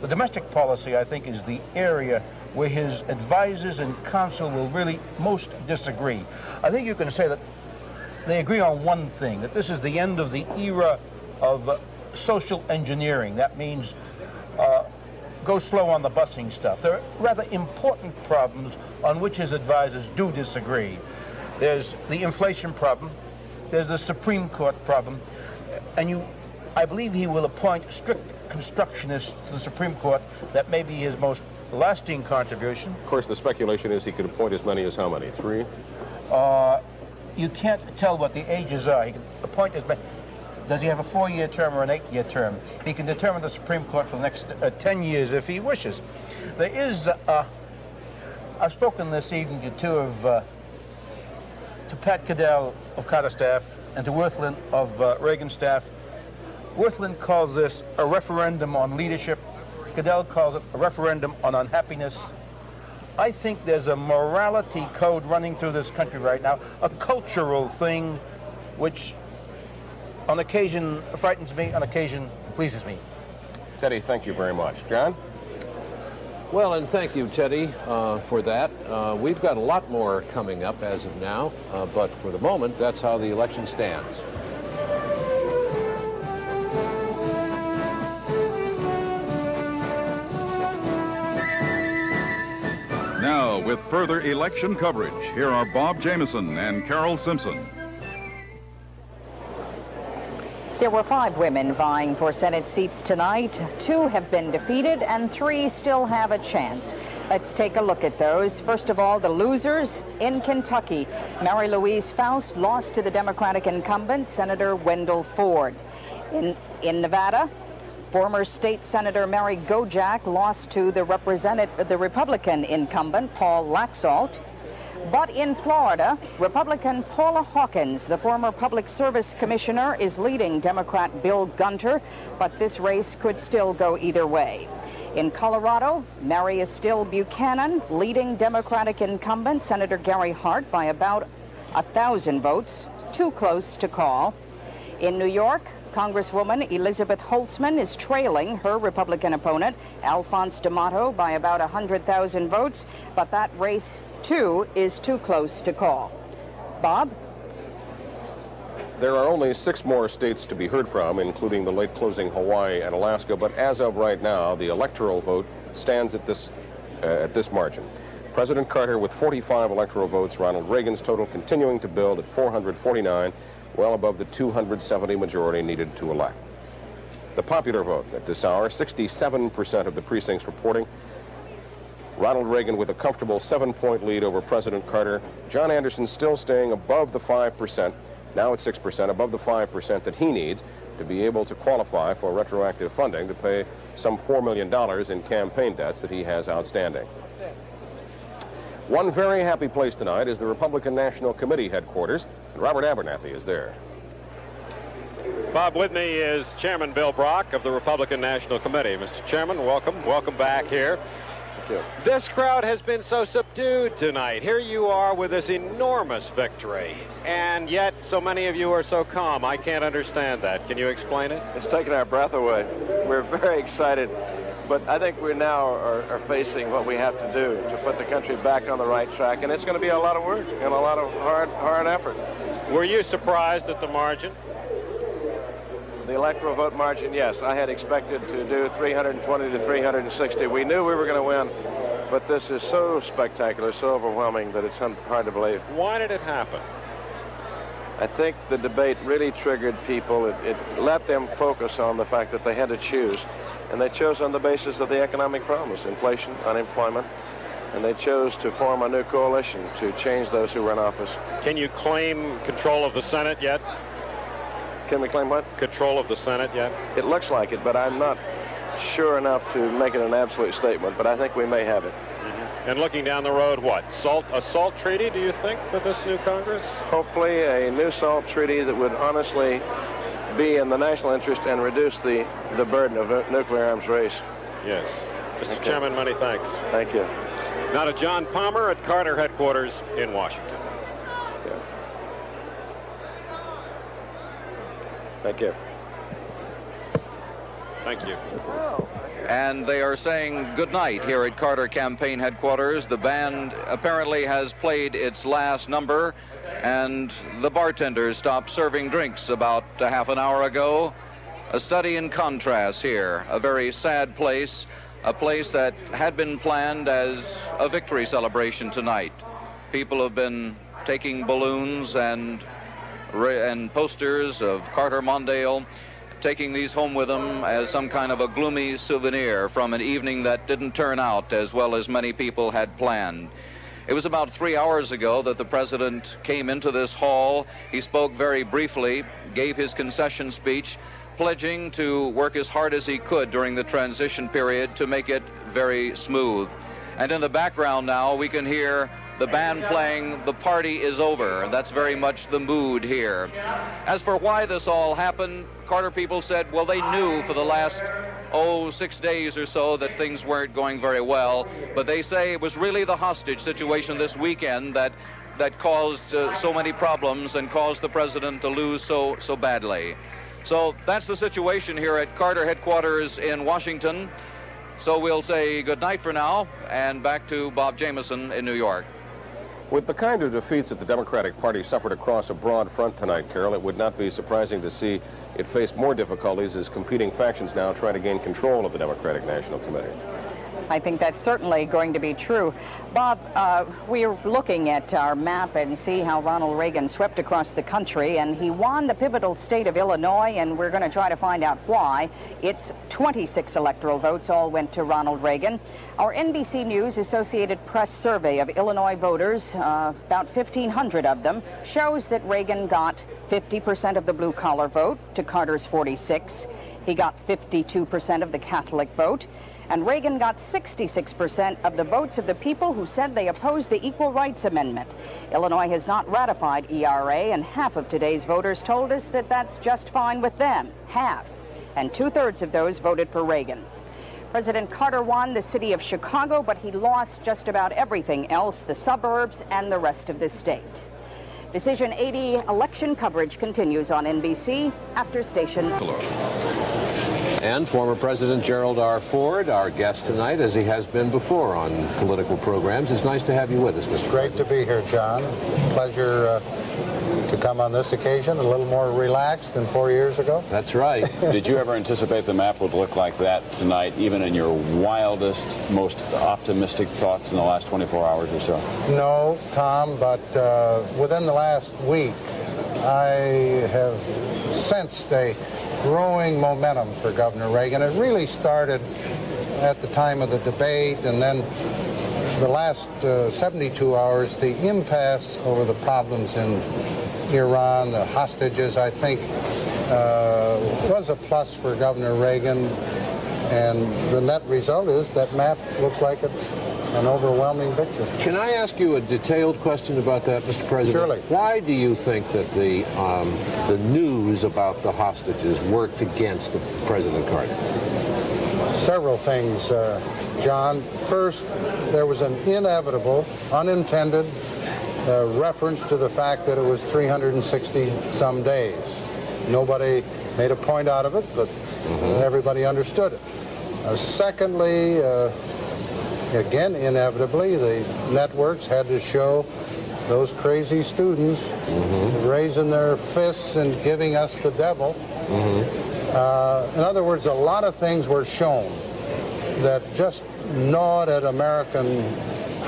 The domestic policy, I think, is the area where his advisors and counsel will really most disagree. I think you can say that they agree on one thing, that this is the end of the era of social engineering. That means go slow on the busing stuff. There are rather important problems on which his advisors do disagree. There's the inflation problem, there's the Supreme Court problem, and I believe he will appoint strict constructionists to the Supreme Court. That may be his most lasting contribution. Of course, the speculation is he could appoint as many as how many? 3? You can't tell what the ages are. He can appoint as many. Does he have a 4-year term or an 8-year term? He can determine the Supreme Court for the next 10 years if he wishes. There is, I've spoken this evening to Pat Caddell of Carter staff and to Wirthlin of Reagan staff. Wirthlin calls this a referendum on leadership. Caddell calls it a referendum on unhappiness. I think there's a morality code running through this country right now, a cultural thing which on occasion frightens me, on occasion pleases me. Teddy, thank you very much. John? Well, and thank you, Teddy, for that. We've got a lot more coming up as of now, but for the moment, that's how the election stands. Now, with further election coverage, here are Bob Jameson and Carol Simpson. There were 5 women vying for Senate seats tonight. 2 have been defeated and 3 still have a chance. Let's take a look at those. First of all, the losers in Kentucky. Mary Louise Faust lost to the Democratic incumbent, Senator Wendell Ford. In Nevada, Former state Senator Mary Gojak lost to the Republican incumbent, Paul Laxalt. But in Florida, Republican Paula Hawkins, the former Public Service Commissioner, is leading Democrat Bill Gunter, but this race could still go either way. In Colorado, Mary Estelle Buchanan leading Democratic incumbent Senator Gary Hart by about 1,000 votes, too close to call. In New York, Congresswoman Elizabeth Holtzman is trailing her Republican opponent, Alphonse D'Amato, by about 100,000 votes, but that race, too, is too close to call. Bob? There are only 6 more states to be heard from, including the late closing Hawaii and Alaska, but as of right now, the electoral vote stands at this margin. President Carter with 45 electoral votes, Ronald Reagan's total continuing to build at 449, well above the 270 majority needed to elect. The popular vote at this hour, 67% of the precincts reporting. Ronald Reagan with a comfortable 7-point lead over President Carter. John Anderson still staying above the 5%, now at 6%, above the 5% that he needs to be able to qualify for retroactive funding to pay some $4 million in campaign debts that he has outstanding. One very happy place tonight is the Republican National Committee headquarters, and Robert Abernathy is there. Bob, with me is Chairman Bill Brock of the Republican National Committee. Mr. Chairman, welcome. Welcome back here. Thank you. This crowd has been so subdued tonight. Here you are with this enormous victory, and yet so many of you are so calm. I can't understand that. Can you explain it? It's taken our breath away. We're very excited. But I think we now are facing what we have to do to put the country back on the right track, and it's going to be a lot of work and a lot of hard effort. Were you surprised at the margin? The electoral vote margin, yes. I had expected to do 320 to 360. We knew we were going to win, but this is so spectacular, so overwhelming that it's hard to believe. Why did it happen? I think the debate really triggered people. It let them focus on the fact that they had to choose. And they chose on the basis of the economic problems, inflation, unemployment, and they chose to form a new coalition to change those who were in office. Can you claim control of the Senate yet? Can we claim what? Control of the Senate yet? It looks like it, but I'm not sure enough to make it an absolute statement, but I think we may have it. And looking down the road, what? A SALT treaty, do you think, with this new Congress? Hopefully a new SALT treaty that would honestly be in the national interest and reduce the burden of nuclear arms race. Yes. Mr. Chairman, many thanks. Thank you. Now to John Palmer at Carter headquarters in Washington. Thank you. Thank you. And they are saying good night here at Carter campaign headquarters. The band apparently has played its last number, and the bartenders stopped serving drinks about a half an hour ago. A study in contrast here, a very sad place, a place that had been planned as a victory celebration tonight. People have been taking balloons and posters of Carter Mondale, taking these home with them as some kind of a gloomy souvenir from an evening that didn't turn out as well as many people had planned. It was about 3 hours ago that the president came into this hall. He spoke very briefly, gave his concession speech, pledging to work as hard as he could during the transition period to make it very smooth. And in the background now, we can hear the band playing "The Party Is Over," and that's very much the mood here. As for why this all happened, Carter people said, well, they knew for the last, 6 days or so that things weren't going very well, but they say it was really the hostage situation this weekend that caused so many problems and caused the president to lose so badly. So that's the situation here at Carter headquarters in Washington. So we'll say good night for now, and back to Bob Jameson in New York. With the kind of defeats that the Democratic Party suffered across a broad front tonight, Carol, it would not be surprising to see it face more difficulties as competing factions now try to gain control of the Democratic National Committee. I think that's certainly going to be true. Bob, we're looking at our map and see how Ronald Reagan swept across the country, and he won the pivotal state of Illinois, and we're going to try to find out why. It's 26 electoral votes all went to Ronald Reagan. Our NBC News Associated Press survey of Illinois voters, about 1,500 of them, shows that Reagan got 50% of the blue-collar vote to Carter's 46. He got 52% of the Catholic vote, and Reagan got 66% of the votes of the people who said they opposed the Equal Rights Amendment. Illinois has not ratified ERA, and half of today's voters told us that that's just fine with them. Half. And 2/3 of those voted for Reagan. President Carter won the city of Chicago, but he lost just about everything else, the suburbs and the rest of the state. Decision 80 election coverage continues on NBC after station. And former President Gerald R. Ford, our guest tonight, as he has been before on political programs. It's nice to have you with us, Mr. Great to be here, John. Pleasure to come on this occasion, a little more relaxed than 4 years ago. That's right. Did you ever anticipate the map would look like that tonight, even in your wildest, most optimistic thoughts in the last 24 hours or so? No, Tom, but within the last week, I have sensed a growing momentum for Governor Reagan. It really started at the time of the debate, and then the last 72 hours, the impasse over the problems in Iran, the hostages, I think, was a plus for Governor Reagan. And the net result is that map looks like it's an overwhelming victory. Can I ask you a detailed question about that, Mr. President? Surely. Why do you think that the news about the hostages worked against President Carter? Several things, John. First, there was an inevitable, unintended reference to the fact that it was 360-some days. Nobody made a point out of it, but everybody understood it. Secondly, again, inevitably, the networks had to show those crazy students raising their fists and giving us the devil. In other words, a lot of things were shown that just gnawed at American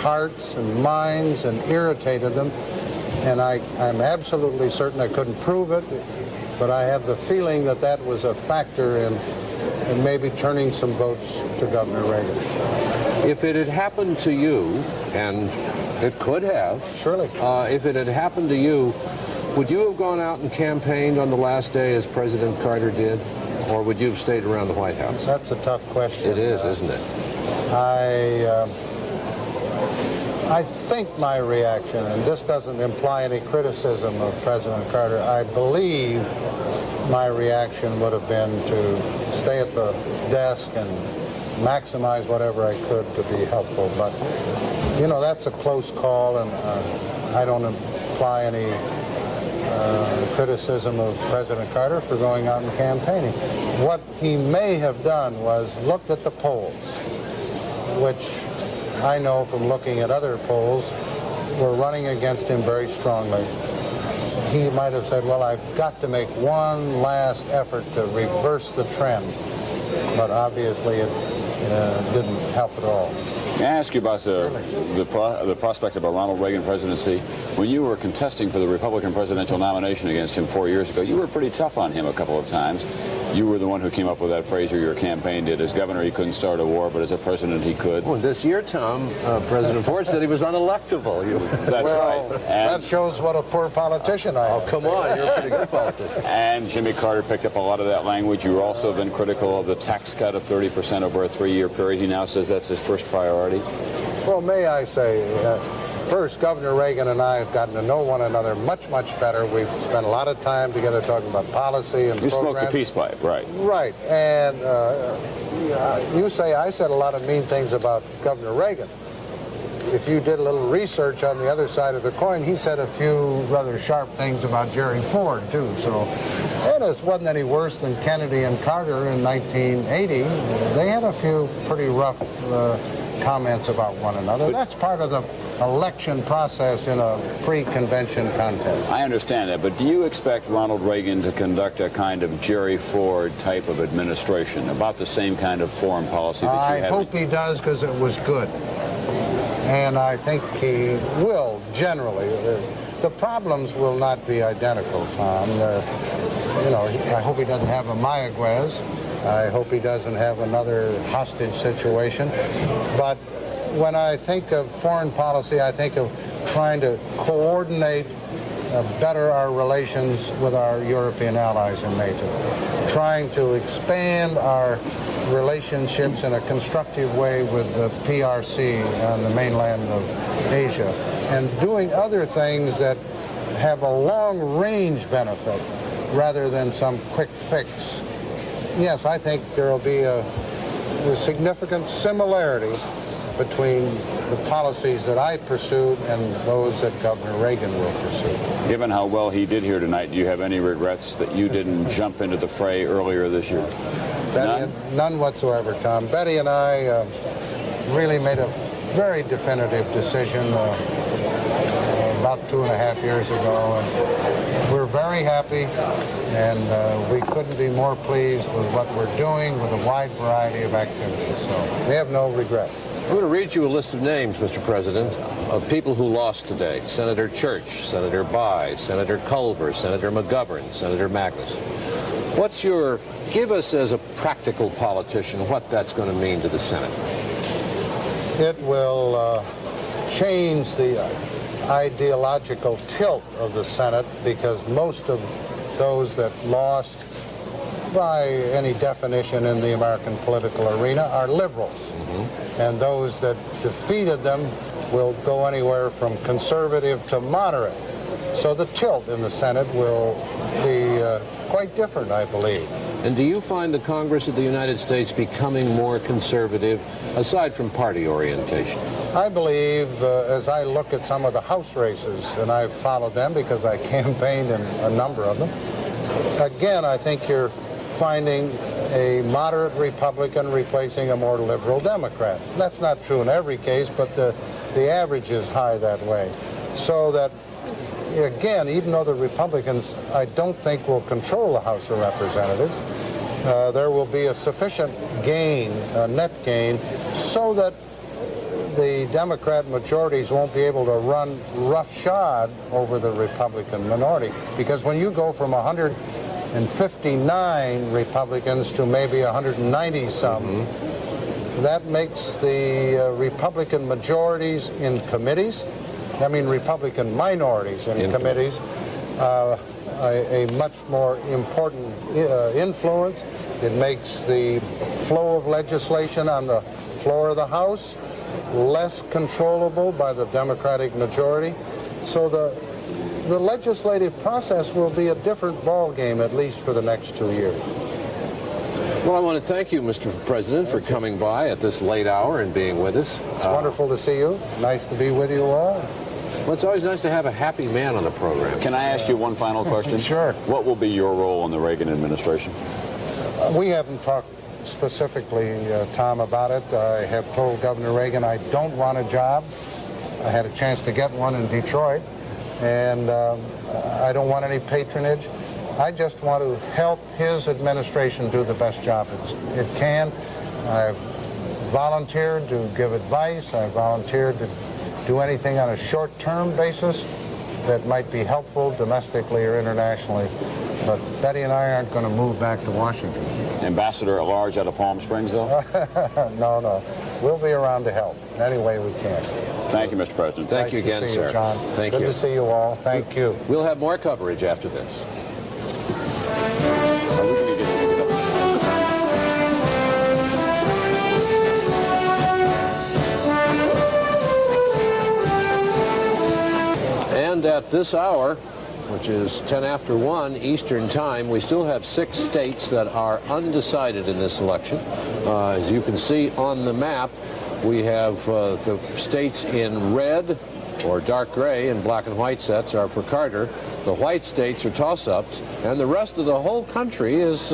hearts and minds and irritated them. And I'm absolutely certain, I couldn't prove it, but I have the feeling that that was a factor in maybe turning some votes to Governor Reagan. If it had happened to you, and it could have, surely, if it had happened to you, would you have gone out and campaigned on the last day as President Carter did, or would you have stayed around the White House? That's a tough question. It is, isn't it? I think my reaction, and this doesn't imply any criticism of President Carter, I believe my reaction would have been to stay at the desk and maximize whatever I could to be helpful. But, you know, that's a close call, and I don't imply any criticism of President Carter for going out and campaigning. What he may have done was looked at the polls, which I know from looking at other polls were running against him very strongly. He might have said, well, I've got to make one last effort to reverse the trend. But obviously it didn't help at all. May I ask you about the prospect of a Ronald Reagan presidency? When you were contesting for the Republican presidential nomination against him 4 years ago, you were pretty tough on him a couple of times. You were the one who came up with that phrase, or your campaign did. As governor, he couldn't start a war, but as a president, he could. Well, this year, Tom, President Ford said he was unelectable. That's right. That shows what a poor politician I am. Oh, come on, you're a pretty good politician. And Jimmy Carter picked up a lot of that language. You've also been critical of the tax cut of 30% over a 3-year period. He now says that's his first priority. Well, may I say, first, Governor Reagan and I have gotten to know one another much, much better. We've spent a lot of time together talking about policy and programs. You smoked the peace pipe, right? Right. And you say I said a lot of mean things about Governor Reagan. If you did a little research on the other side of the coin, he said a few rather sharp things about Jerry Ford, too. So, and it wasn't any worse than Kennedy and Carter in 1980. They had a few pretty rough comments about one another. That's part of the election process in a pre-convention contest. I understand that, but do you expect Ronald Reagan to conduct a kind of Jerry Ford type of administration, about the same kind of foreign policy that you I had? hope he does, because it was good. And I think he will, generally. The problems will not be identical, Tom. You know, I hope he doesn't have a Mayaguez. I hope he doesn't have another hostage situation. But when I think of foreign policy, I think of trying to coordinate better our relations with our European allies in NATO, trying to expand our relationships in a constructive way with the PRC on the mainland of Asia, and doing other things that have a long-range benefit rather than some quick fix. Yes, I think there will be a significant similarity between the policies that I pursued and those that Governor Reagan will pursue. Given how well he did here tonight, do you have any regrets that you didn't jump into the fray earlier this year? None whatsoever, Tom. Betty and I really made a very definitive decision about 2.5 years ago, and we're very happy, and we couldn't be more pleased with what we're doing with a wide variety of activities. So we have no regret. I'm going to read you a list of names, Mr. President, of people who lost today. Senator Church, Senator Bayh, Senator Culver, Senator McGovern, Senator Magnus. Give us as a practical politician what that's going to mean to the Senate. It will change the ideological tilt of the Senate, because most of those that lost by any definition in the American political arena are liberals. And those that defeated them will go anywhere from conservative to moderate. So the tilt in the Senate will be quite different, I believe. And do you find the Congress of the United States becoming more conservative, aside from party orientation? I believe, as I look at some of the House races, and I've followed them because I campaigned in a number of them, again, I think you're finding a moderate Republican replacing a more liberal Democrat. That's not true in every case, but the average is high that way. So that, again, even though the Republicans, I don't think, will control the House of Representatives, there will be a sufficient gain, a net gain, so that the Democrat majorities won't be able to run roughshod over the Republican minority. Because when you go from 159 Republicans to maybe 190 some, that makes the Republican majorities in committees, I mean Republican minorities in committees, a much more important influence. It makes the flow of legislation on the floor of the House less controllable by the Democratic majority. So the legislative process will be a different ballgame, at least for the next 2 years. Well, I want to thank you, Mr. President, for coming by at this late hour and being with us. It's wonderful to see you. Nice to be with you all. Well, it's always nice to have a happy man on the program. Can I ask you one final question? Sure. What will be your role in the Reagan administration? We haven't talked specifically, Tom, about it. I have told Governor Reagan I don't want a job. I had a chance to get one in Detroit, and I don't want any patronage. I just want to help his administration do the best job it can. I've volunteered to give advice. I've volunteered to do anything on a short-term basis that might be helpful domestically or internationally. But Betty and I aren't going to move back to Washington. Ambassador at large out of Palm Springs, though? No. We'll be around to help in any way we can. Thank you, Mr. President. Thank you again, sir. John. Thank you. Good to see you all. Thank you. We'll have more coverage after this. And at this hour, which is 10 after 1 Eastern Time, we still have 6 states that are undecided in this election. As you can see on the map, we have the states in red or dark gray, and black and white sets are for Carter. The white states are toss-ups, and the rest of the whole country is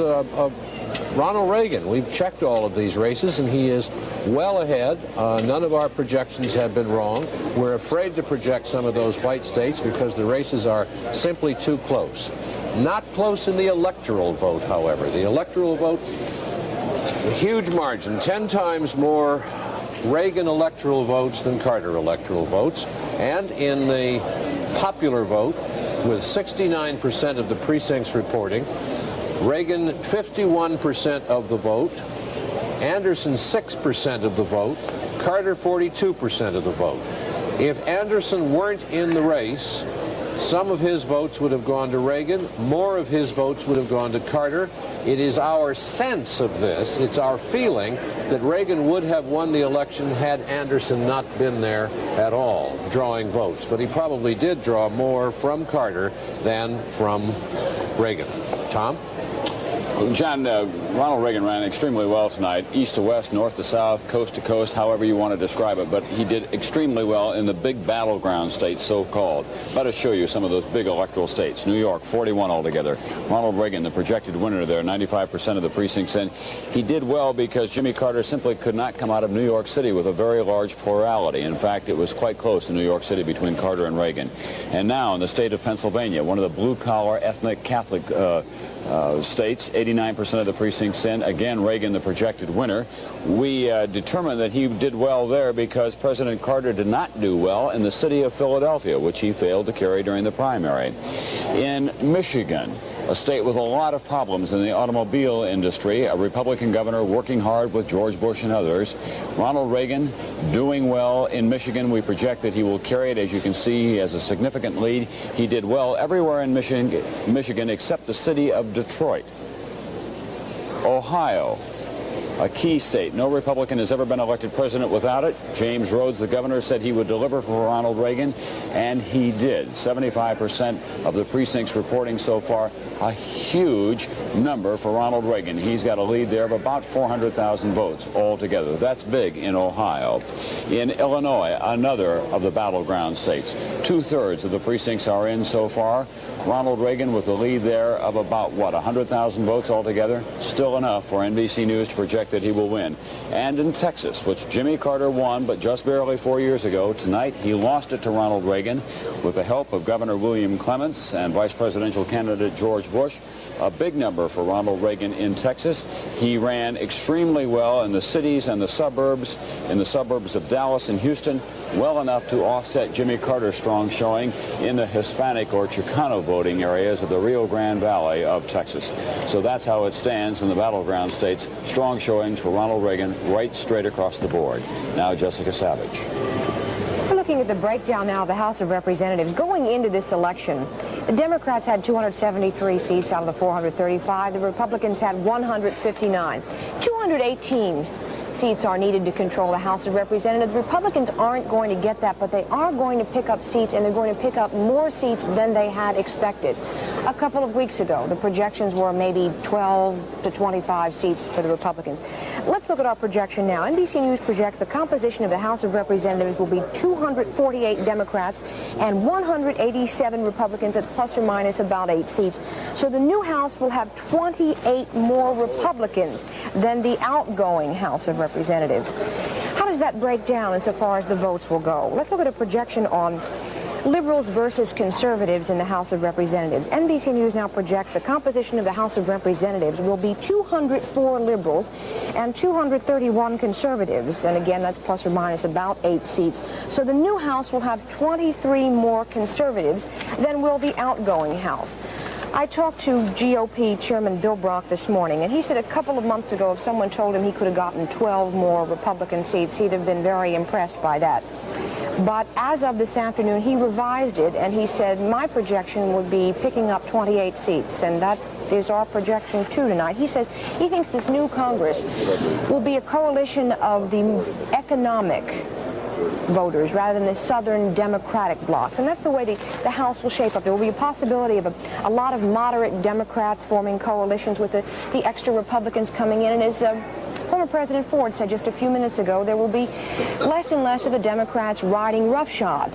Ronald Reagan. We've checked all of these races, and he is well ahead. None of our projections have been wrong. We're afraid to project some of those white states because the races are simply too close. Not close in the electoral vote, however. The electoral vote, a huge margin, 10 times more Reagan electoral votes than Carter electoral votes. And in the popular vote, with 69% of the precincts reporting, Reagan 51% of the vote, Anderson 6% of the vote, Carter 42% of the vote. If Anderson weren't in the race, some of his votes would have gone to Reagan, more of his votes would have gone to Carter. It is our sense of this, it's our feeling that Reagan would have won the election had Anderson not been there at all, drawing votes. But he probably did draw more from Carter than from Reagan. Tom? John, Ronald Reagan ran extremely well tonight, east to west, north to south, coast to coast, however you want to describe it. But he did extremely well in the big battleground states, so-called. Let us show you some of those big electoral states. New York, 41 altogether. Ronald Reagan, the projected winner there, 95% of the precincts in. He did well because Jimmy Carter simply could not come out of New York City with a very large plurality. In fact, it was quite close in New York City between Carter and Reagan. And now in the state of Pennsylvania, one of the blue-collar ethnic Catholic states, 89% of the precincts in. Again, Reagan the projected winner. We determined that he did well there because President Carter did not do well in the city of Philadelphia, which he failed to carry during the primary. In Michigan, a state with a lot of problems in the automobile industry, a Republican governor working hard with George Bush and others. Ronald Reagan doing well in Michigan. We project that he will carry it. As you can see, he has a significant lead. He did well everywhere in Michigan except the city of Detroit. Ohio, a key state. No Republican has ever been elected president without it. James Rhodes, the governor, said he would deliver for Ronald Reagan, and he did. 75% of the precincts reporting so far, a huge number for Ronald Reagan. He's got a lead there of about 400,000 votes altogether. That's big in Ohio. In Illinois, another of the battleground states, 2/3 of the precincts are in so far. Ronald Reagan with a lead there of about, what, 100,000 votes altogether? Still enough for NBC News to project that he will win. And in Texas, which Jimmy Carter won, but just barely 4 years ago, tonight he lost it to Ronald Reagan with the help of Governor William Clements and Vice Presidential candidate George Bush. A big number for Ronald Reagan in Texas. He ran extremely well in the cities and the suburbs of Dallas and Houston, well enough to offset Jimmy Carter's strong showing in the Hispanic or Chicano voting areas of the Rio Grande Valley of Texas. So that's how it stands in the battleground states. Strong showings for Ronald Reagan right straight across the board. Now Jessica Savage. We're looking at the breakdown now of the House of Representatives. Going into this election, the Democrats had 273 seats out of the 435. The Republicans had 159. 218 seats are needed to control the House of Representatives. The Republicans aren't going to get that, but they are going to pick up seats, and they're going to pick up more seats than they had expected. A couple of weeks ago, the projections were maybe 12 to 25 seats for the Republicans. Let's look at our projection now. NBC News projects the composition of the House of Representatives will be 248 Democrats and 187 Republicans. That's plus or minus about 8 seats. So the new House will have 28 more Republicans than the outgoing House of Representatives. How does that break down insofar as the votes will go? Let's look at a projection on liberals versus conservatives in the House of Representatives. NBC News now projects the composition of the House of Representatives will be 204 liberals and 231 conservatives. And again, that's plus or minus about 8 seats. So the new House will have 23 more conservatives than will the outgoing House. I talked to GOP Chairman Bill Brock this morning, and he said a couple of months ago if someone told him he could have gotten 12 more Republican seats, he'd have been very impressed by that. But as of this afternoon, he revised it, and he said, my projection would be picking up 28 seats, and that is our projection, too, tonight. He says he thinks this new Congress will be a coalition of the economic voters rather than the Southern Democratic blocs. And that's the way the House will shape up. There will be a possibility of a lot of moderate Democrats forming coalitions with the extra Republicans coming in. And as former President Ford said just a few minutes ago, there will be less and less of the Democrats riding roughshod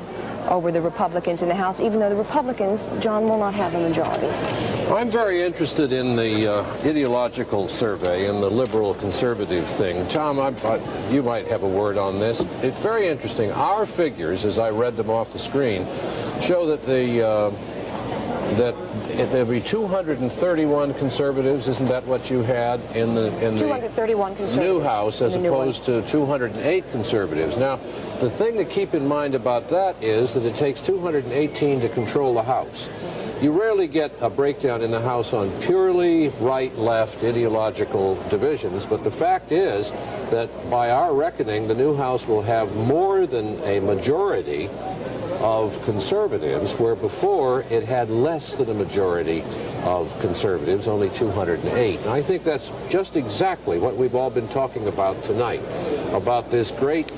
over the Republicans in the House, even though the Republicans, John, will not have a majority. I'm very interested in the ideological survey and the liberal conservative thing. Tom, you might have a word on this. It's very interesting. Our figures, as I read them off the screen, show that there'll be 231 conservatives. Isn't that what you had in the 231 conservatives new House, as opposed to 208 conservatives? Now, the thing to keep in mind about that is that it takes 218 to control the House. You rarely get a breakdown in the House on purely right-left ideological divisions, but the fact is that by our reckoning, the new House will have more than a majority of conservatives, where before it had less than a majority of conservatives, only 208. And I think that's just exactly what we've all been talking about tonight, about this great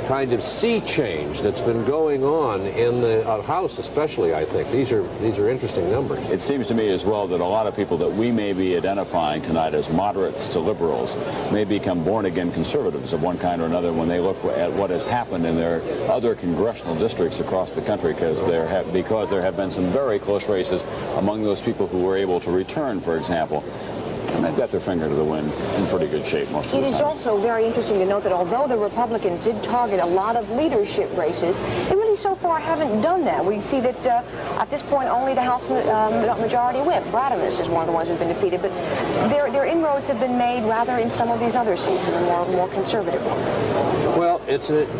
kind of sea change that's been going on in the House, especially. I think these are interesting numbers. It seems to me as well that a lot of people that we may be identifying tonight as moderates to liberals may become born-again conservatives of one kind or another when they look at what has happened in their other congressional districts across the country, because there have been some very close races among those people who were able to return, for example. And they've got their finger to the wind in pretty good shape most of the time. It is also very interesting to note that although the Republicans did target a lot of leadership races, they really so far haven't done that. We see that at this point only the House majority whip, Bradamus, is one of the ones who's been defeated, but their inroads have been made rather in some of these other seats, in the more conservative ones. Well,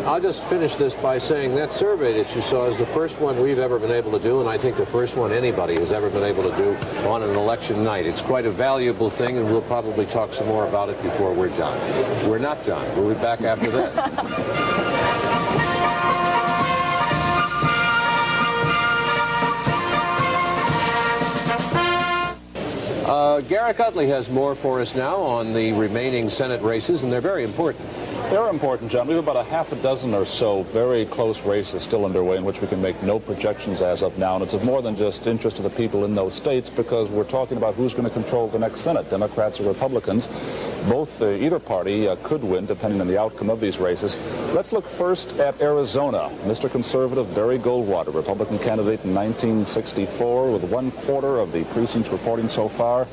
I'll just finish this by saying that survey that you saw is the first one we've ever been able to do, and I think the first one anybody has ever been able to do on an election night. It's quite a valuable thing, and we'll probably talk some more about it before we're done. We're not done. We'll be back after that. Garrick Utley has more for us now on the remaining Senate races, and they're very important. They're important, John. We have about a half a dozen or so very close races still underway in which we can make no projections as of now. And it's of more than just interest to the people in those states, because we're talking about who's going to control the next Senate, Democrats or Republicans. Both, either party could win depending on the outcome of these races. Let's look first at Arizona. Mr. Conservative Barry Goldwater, Republican candidate in 1964, with 1/4 of the precincts reporting so far.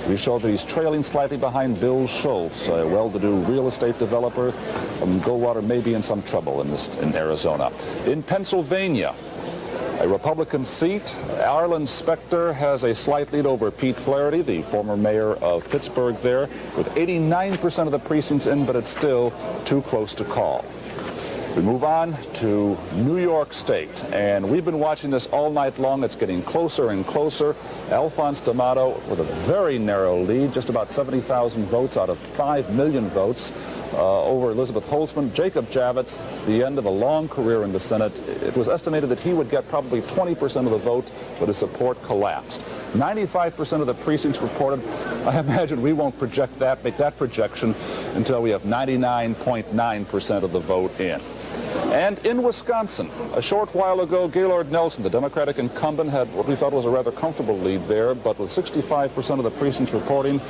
We show that he's trailing slightly behind Bill Schultz, a well-to-do real estate developer. Goldwater may be in some trouble in Arizona. In Pennsylvania, a Republican seat, Arlen Specter has a slight lead over Pete Flaherty, the former mayor of Pittsburgh there, with 89% of the precincts in, but it's still too close to call. We move on to New York State, and we've been watching this all night long. It's getting closer and closer. Alphonse D'Amato with a very narrow lead, just about 70,000 votes out of 5 million votes over Elizabeth Holtzman. Jacob Javits, the end of a long career in the Senate. It was estimated that he would get probably 20% of the vote, but his support collapsed. 95% of the precincts reported. I imagine we won't make that projection until we have 99.9% of the vote in. And in Wisconsin, a short while ago, Gaylord Nelson, the Democratic incumbent, had what we thought was a rather comfortable lead there, but with 65% of the precincts reporting,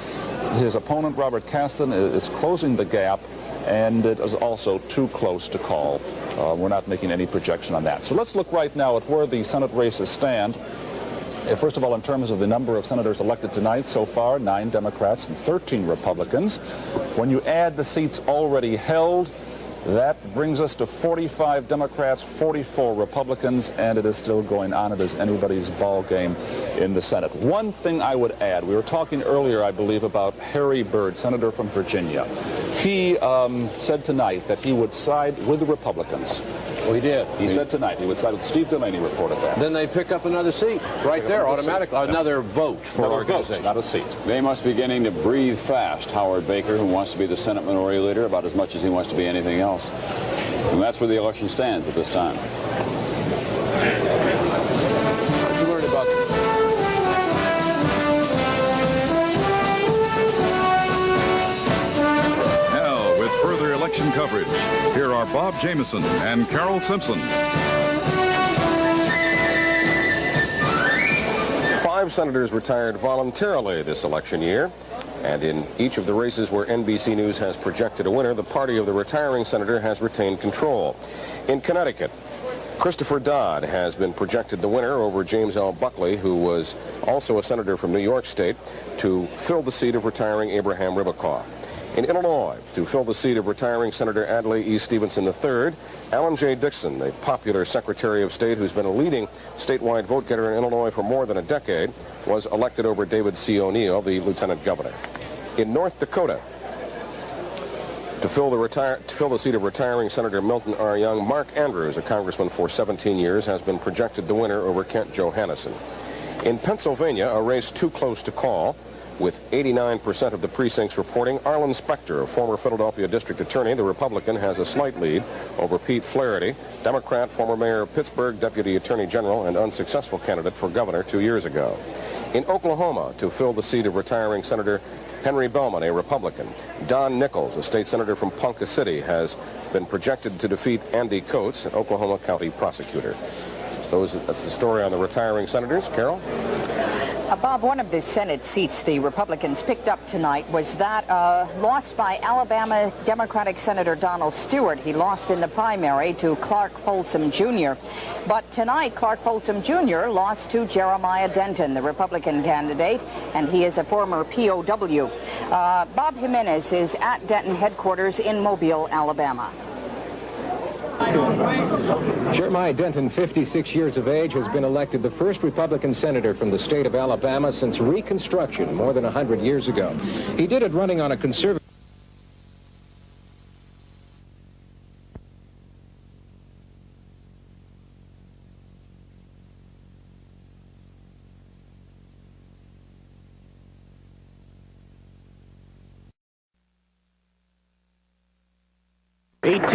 his opponent, Robert Kasten, is closing the gap, and it is also too close to call. We're not making any projection on that. So let's look right now at where the Senate races stand. First of all, in terms of the number of senators elected tonight so far, 9 Democrats and 13 Republicans. When you add the seats already held, that brings us to 45 Democrats, 44 Republicans, and it is still going on. It is anybody's ball game in the Senate. One thing I would add, we were talking earlier, I believe, about Harry Byrd, senator from Virginia. He said tonight that he would side with the Republicans. Well, he did. He said tonight he would side with Steve Delaney, reported that. Then they pick up another seat right there, automatically. Another vote for organization. Not a seat. They must be beginning to breathe fast. Howard Baker, who wants to be the Senate Minority Leader about as much as he wants to be anything else. And that's where the election stands at this time. What did you learn about this? Now, with further election coverage, here are Bob Jameson and Carol Simpson. 5 senators retired voluntarily this election year. And in each of the races where NBC News has projected a winner, the party of the retiring senator has retained control. In Connecticut, Christopher Dodd has been projected the winner over James L. Buckley, who was also a senator from New York State, to fill the seat of retiring Abraham Ribicoff. In Illinois, to fill the seat of retiring Senator Adlai E. Stevenson III, Alan J. Dixon, a popular Secretary of State who's been a leading statewide vote-getter in Illinois for more than a decade, was elected over David C. O'Neill, the lieutenant governor. In North Dakota, to fill the seat of retiring Senator Milton R. Young, Mark Andrews, a congressman for 17 years, has been projected the winner over Kent Johanneson. In Pennsylvania, a race too close to call, with 89% of the precincts reporting, Arlen Specter, a former Philadelphia district attorney, the Republican, has a slight lead over Pete Flaherty, Democrat, former mayor of Pittsburgh, deputy attorney general, and unsuccessful candidate for governor 2 years ago. In Oklahoma, to fill the seat of retiring Senator Henry Bellman, a Republican, Don Nichols, a state senator from Ponca City, has been projected to defeat Andy Coates, an Oklahoma County prosecutor. That's the story on the retiring senators. Carol? Bob, one of the Senate seats the Republicans picked up tonight was that lost by Alabama Democratic Senator Donald Stewart. He lost in the primary to Clark Folsom Jr. But tonight, Clark Folsom Jr. lost to Jeremiah Denton, the Republican candidate, and he is a former POW. Bob Jimenez is at Denton headquarters in Mobile, Alabama. Jeremiah Denton, 56 years of age, has been elected the first Republican senator from the state of Alabama since Reconstruction more than 100 years ago. He did it running on a conservative...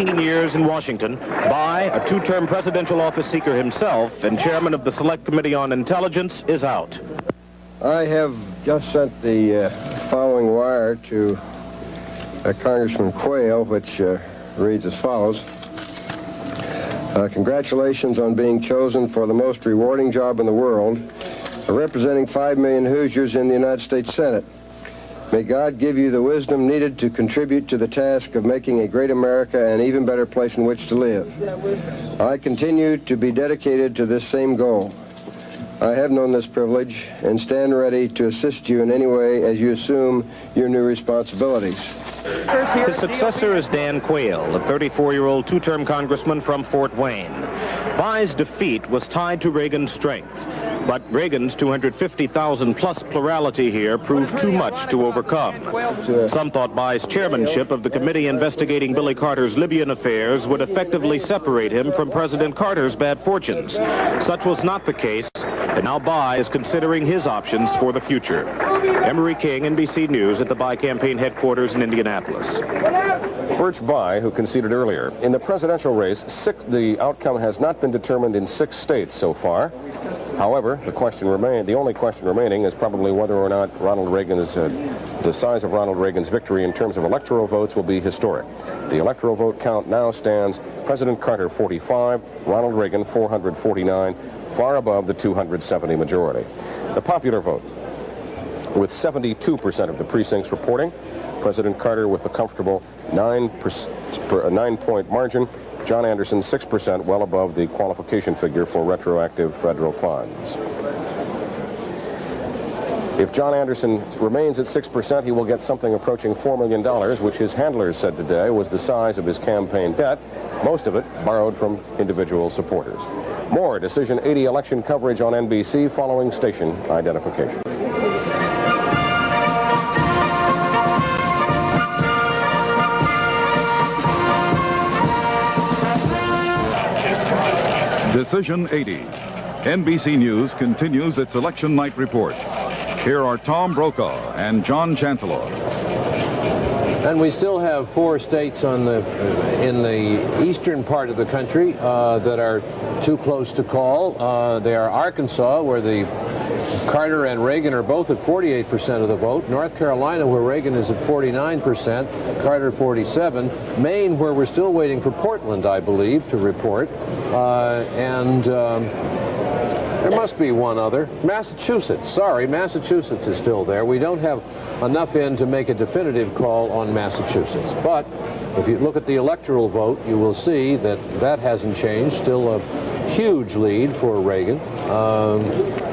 Years in Washington by a two-term presidential office seeker himself and chairman of the Select Committee on Intelligence is out. I have just sent the following wire to Congressman Quayle, which reads as follows. Congratulations on being chosen for the most rewarding job in the world, representing 5 million Hoosiers in the United States Senate. May God give you the wisdom needed to contribute to the task of making a great America an even better place in which to live. I continue to be dedicated to this same goal. I have known this privilege and stand ready to assist you in any way as you assume your new responsibilities. His successor is Dan Quayle, a 34-year-old two-term congressman from Fort Wayne. Bayh's defeat was tied to Reagan's strength, but Reagan's 250,000-plus plurality here proved too much to overcome. Some thought Bayh's chairmanship of the committee investigating Billy Carter's Libyan affairs would effectively separate him from President Carter's bad fortunes. Such was not the case, and now Bayh is considering his options for the future. Emery King, NBC News, at the Bayh campaign headquarters in Indianapolis. Birch Bayh, who conceded earlier. In the presidential race, the outcome has not been determined in 6 states so far. However, the only question remaining is probably whether or not the size of Ronald Reagan's victory in terms of electoral votes will be historic. The electoral vote count now stands President Carter 45, Ronald Reagan 449, far above the 270 majority. The popular vote, with 72% of the precincts reporting, President Carter with a comfortable 9-point margin, John Anderson 6%, well above the qualification figure for retroactive federal funds. If John Anderson remains at 6%, he will get something approaching $4 million, which his handlers said today was the size of his campaign debt, most of it borrowed from individual supporters. More Decision 80 election coverage on NBC following station identification. Decision 80. NBC News continues its election night report. Here are Tom Brokaw and John Chancellor. And we still have 4 states in the eastern part of the country that are too close to call. They are Arkansas, where the Carter and Reagan are both at 48% of the vote. North Carolina, where Reagan is at 49%, Carter 47%. Maine, where we're still waiting for Portland, I believe, to report. There must be one other. Massachusetts. Sorry, Massachusetts is still there. We don't have enough in to make a definitive call on Massachusetts. But if you look at the electoral vote, you will see that that hasn't changed. Still huge lead for Reagan.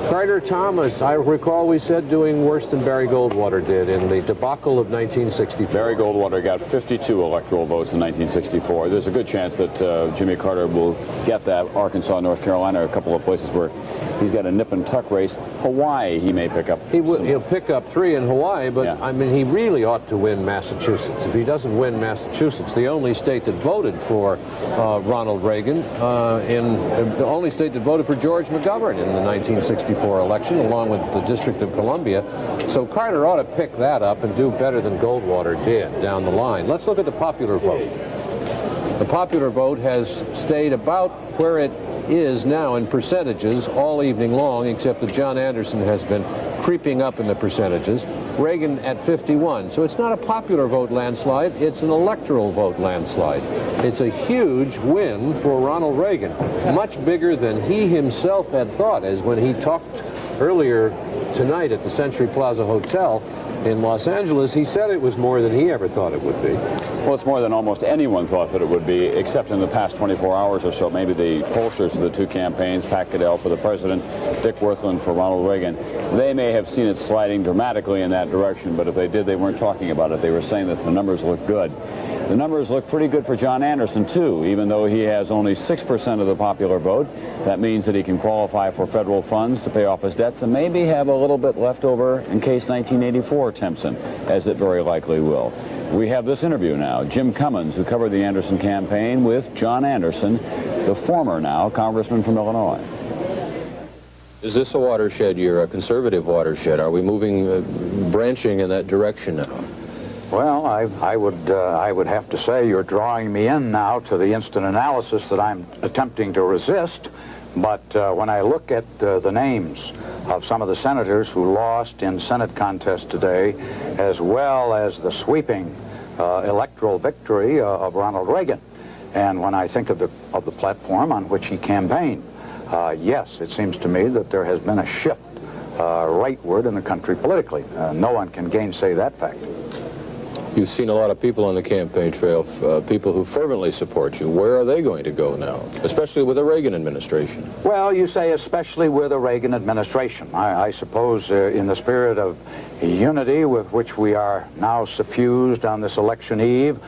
Carter Thomas, I recall we said, doing worse than Barry Goldwater did in the debacle of 1964. Barry Goldwater got 52 electoral votes in 1964. There's a good chance that Jimmy Carter will get that. Arkansas, North Carolina, a couple of places where he's got a nip and tuck race. Hawaii, he may pick up. He'll pick up 3 in Hawaii, but yeah. I mean, he really ought to win Massachusetts. If he doesn't win Massachusetts, the only state that voted for Ronald Reagan, the only state that voted for George McGovern in the 1964 election, along with the District of Columbia. So Carter ought to pick that up and do better than Goldwater did down the line. Let's look at the popular vote. The popular vote has stayed about where it is now in percentages all evening long, except that John Anderson has been creeping up in the percentages. Reagan at 51. So it's not a popular vote landslide, it's an electoral vote landslide. It's a huge win for Ronald Reagan, much bigger than he himself had thought, as when he talked earlier tonight at the Century Plaza Hotel in Los Angeles, he said it was more than he ever thought it would be. Well, it's more than almost anyone thought that it would be, except in the past 24 hours or so. Maybe the pollsters of the two campaigns, Pat Caddell for the president, Dick Wirthlin for Ronald Reagan, they may have seen it sliding dramatically in that direction, but if they did, they weren't talking about it. They were saying that the numbers look good. The numbers look pretty good for John Anderson, too, even though he has only 6% of the popular vote. That means that he can qualify for federal funds to pay off his debts and maybe have a little bit left over in case 1984 tempts him, as it very likely will. We have this interview now. Jim Cummins, who covered the Anderson campaign, with John Anderson, the former now congressman from Illinois. Is this a watershed year, a conservative watershed? Are we moving, branching in that direction now? Well, I would have to say you're drawing me in now to the instant analysis that I'm attempting to resist. But when I look at the names of some of the senators who lost in Senate contest today, as well as the sweeping electoral victory of Ronald Reagan, and when I think of the platform on which he campaigned, yes, it seems to me that there has been a shift rightward in the country politically. No one can gainsay that fact. You've seen a lot of people on the campaign trail, people who fervently support you. Where are they going to go now, especially with the Reagan administration? Well, you say especially with the Reagan administration. I suppose in the spirit of unity with which we are now suffused on this election eve,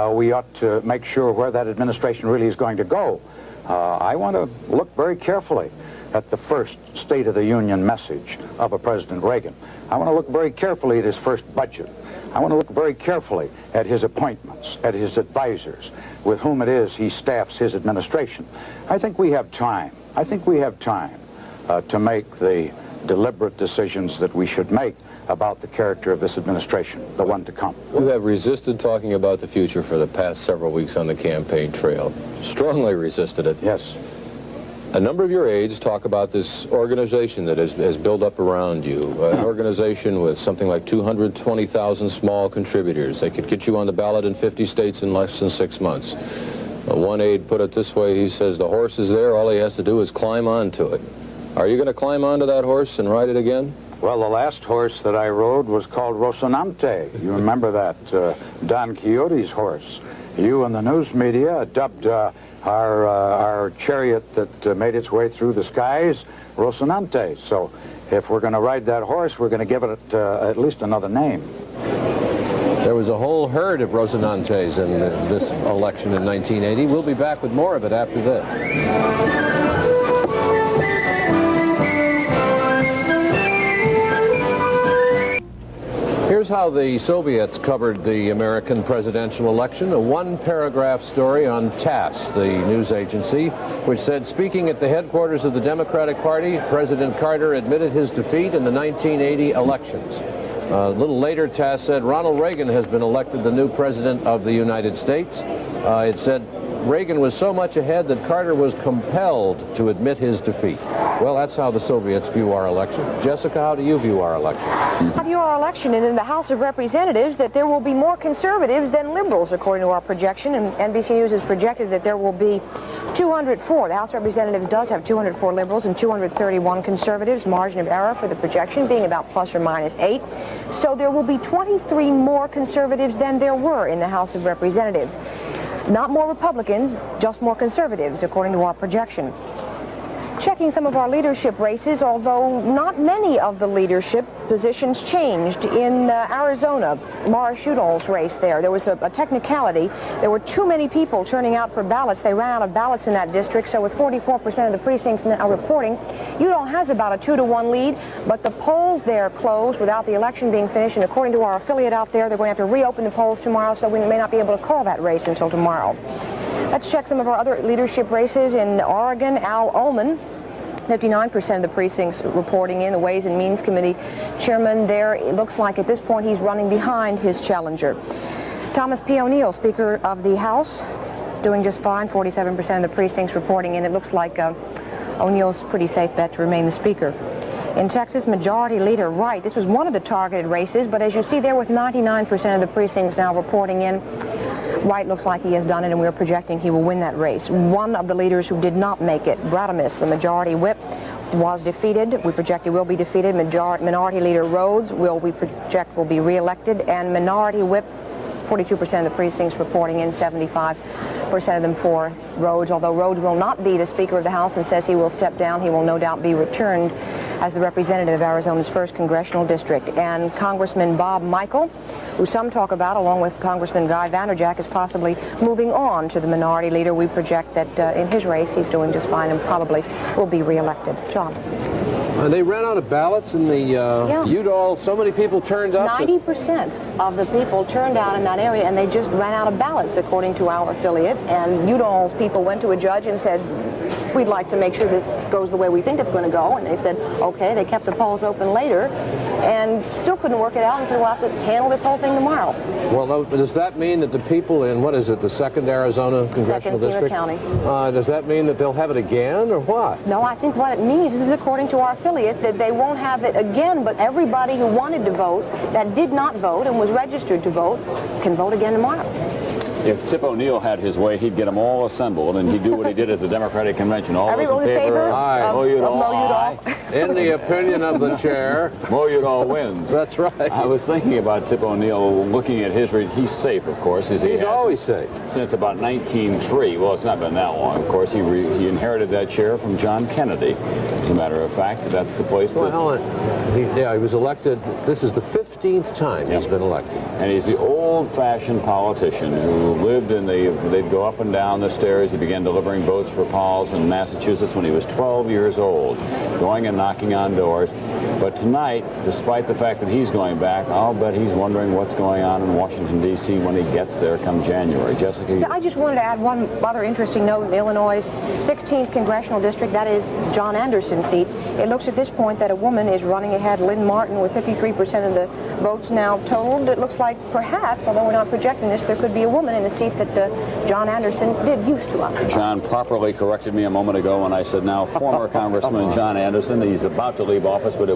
we ought to make sure where that administration really is going to go. I want to look very carefully at the first State of the Union message of a President Reagan. I want to look very carefully at his first budget. I want to look very carefully at his appointments, at his advisors, with whom it is he staffs his administration. I think we have time. I think we have time to make the deliberate decisions that we should make about the character of this administration, the one to come. You have resisted talking about the future for the past several weeks on the campaign trail. Strongly resisted it. Yes. A number of your aides talk about this organization that has built up around you, an organization with something like 220,000 small contributors. They could get you on the ballot in 50 states in less than 6 months. One aide put it this way, he says, the horse is there, all he has to do is climb onto it. Are you going to climb onto that horse and ride it again? Well, the last horse that I rode was called Rocinante. You remember that, Don Quixote's horse. You and the news media dubbed our chariot that made its way through the skies Rocinante. So if we're going to ride that horse, we're going to give it at least another name. There was a whole herd of Rocinantes in this election in 1980. We'll be back with more of it after this. Here's how the Soviets covered the American presidential election. A one-paragraph story on TASS, the news agency, which said, speaking at the headquarters of the Democratic Party, President Carter admitted his defeat in the 1980 elections. A little later, TASS said, Ronald Reagan has been elected the new president of the United States. It said, Reagan was so much ahead that Carter was compelled to admit his defeat. Well, that's how the Soviets view our election. Jessica, how do you view our election? I view our election in the House of Representatives that there will be more conservatives than liberals, according to our projection. And NBC News has projected that there will be 204. The House of Representatives does have 204 liberals and 231 conservatives. Margin of error for the projection being about plus or minus 8. So there will be 23 more conservatives than there were in the House of Representatives. Not more Republicans, just more conservatives, according to our projection. Checking some of our leadership races, although not many of the leadership positions changed. In Arizona, Morris Udall's race there was a technicality. There were too many people turning out for ballots. They ran out of ballots in that district, so with 44% of the precincts now reporting, Udall has about a 2-to-1 lead, but the polls there closed without the election being finished, and according to our affiliate out there, they're going to have to reopen the polls tomorrow, so we may not be able to call that race until tomorrow. Let's check some of our other leadership races. In Oregon, Al Ullman, 59% of the precincts reporting in. The Ways and Means Committee chairman there, it looks like at this point he's running behind his challenger. Thomas P. O'Neill, Speaker of the House, doing just fine, 47% of the precincts reporting in. It looks like O'Neill's pretty safe bet to remain the Speaker. In Texas, Majority Leader Wright, this was one of the targeted races, but as you see there with 99% of the precincts now reporting in, Wright looks like he has done it, and we're projecting he will win that race. One of the leaders who did not make it, Bradamus, the Majority Whip, was defeated. We project he will be defeated. Minority Leader Rhodes we project will be reelected, and Minority Whip, 42% of the precincts reporting in, 75% of them for Rhodes. Although Rhodes will not be the Speaker of the House and says he will step down, he will no doubt be returned as the representative of Arizona's 1st Congressional District. And Congressman Bob Michael, who some talk about, along with Congressman Guy Vanderjack, is possibly moving on to the Minority Leader. We project that in his race he's doing just fine and probably will be reelected. John. They ran out of ballots in the Udall. So many people turned up. 90% of the people turned out in that area, and they just ran out of ballots, according to our affiliate. And Udall's people went to a judge and said, we'd like to make sure this goes the way we think it's going to go. And they said, okay. They kept the polls open later and still couldn't work it out and said, we'll have to handle this whole thing tomorrow. Well, does that mean that the people in, what is it, the 2nd Arizona Congressional District? County. Does that mean that they'll have it again, or what? No, I think what it means is, according to our affiliate, that they won't have it again, but everybody who wanted to vote, that did not vote and was registered to vote, can vote again tomorrow. If Tip O'Neill had his way, he'd get them all assembled, and he'd do what he did at the Democratic Convention. All those in favor? Aye. Mo Udall. In the opinion of the chair, Mo Udall wins. That's right. I was thinking about Tip O'Neill, looking at his read. He's safe, of course. He's always safe. Since about 1903. Well, it's not been that long. Of course, he inherited that chair from John Kennedy. As a matter of fact, that's the place he was elected. This is the 15th time he's been elected. And he's the old-fashioned politician who lived in they'd go up and down the stairs. He began delivering votes for Pauls in Massachusetts when he was 12 years old, going and knocking on doors. But tonight, despite the fact that he's going back, I'll bet he's wondering what's going on in Washington, D.C. when he gets there come January. Jessica? I just wanted to add one other interesting note. In Illinois' 16th Congressional District, that is John Anderson's seat, it looks at this point that a woman is running ahead. Lynn Martin, with 53% of the votes now totaled. It looks like perhaps, although we're not projecting this, there could be a woman in the seat that John Anderson did used to occupy. John properly corrected me a moment ago when I said now former Congressman John Anderson. He's about to leave office, but he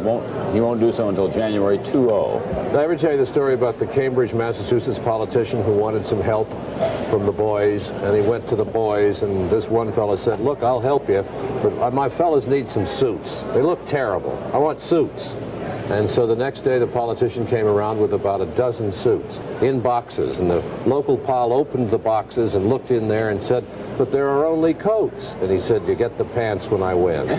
won't do so until January 20. Did I ever tell you the story about the Cambridge, Massachusetts politician who wanted some help from the boys, and he went to the boys, and this one fella said, look, I'll help you, but my fellas need some suits. They look terrible. I want suits. And so the next day, the politician came around with about a dozen suits in boxes, and the local pal opened the boxes and looked in there and said, but there are only coats. And he said, you get the pants when I win.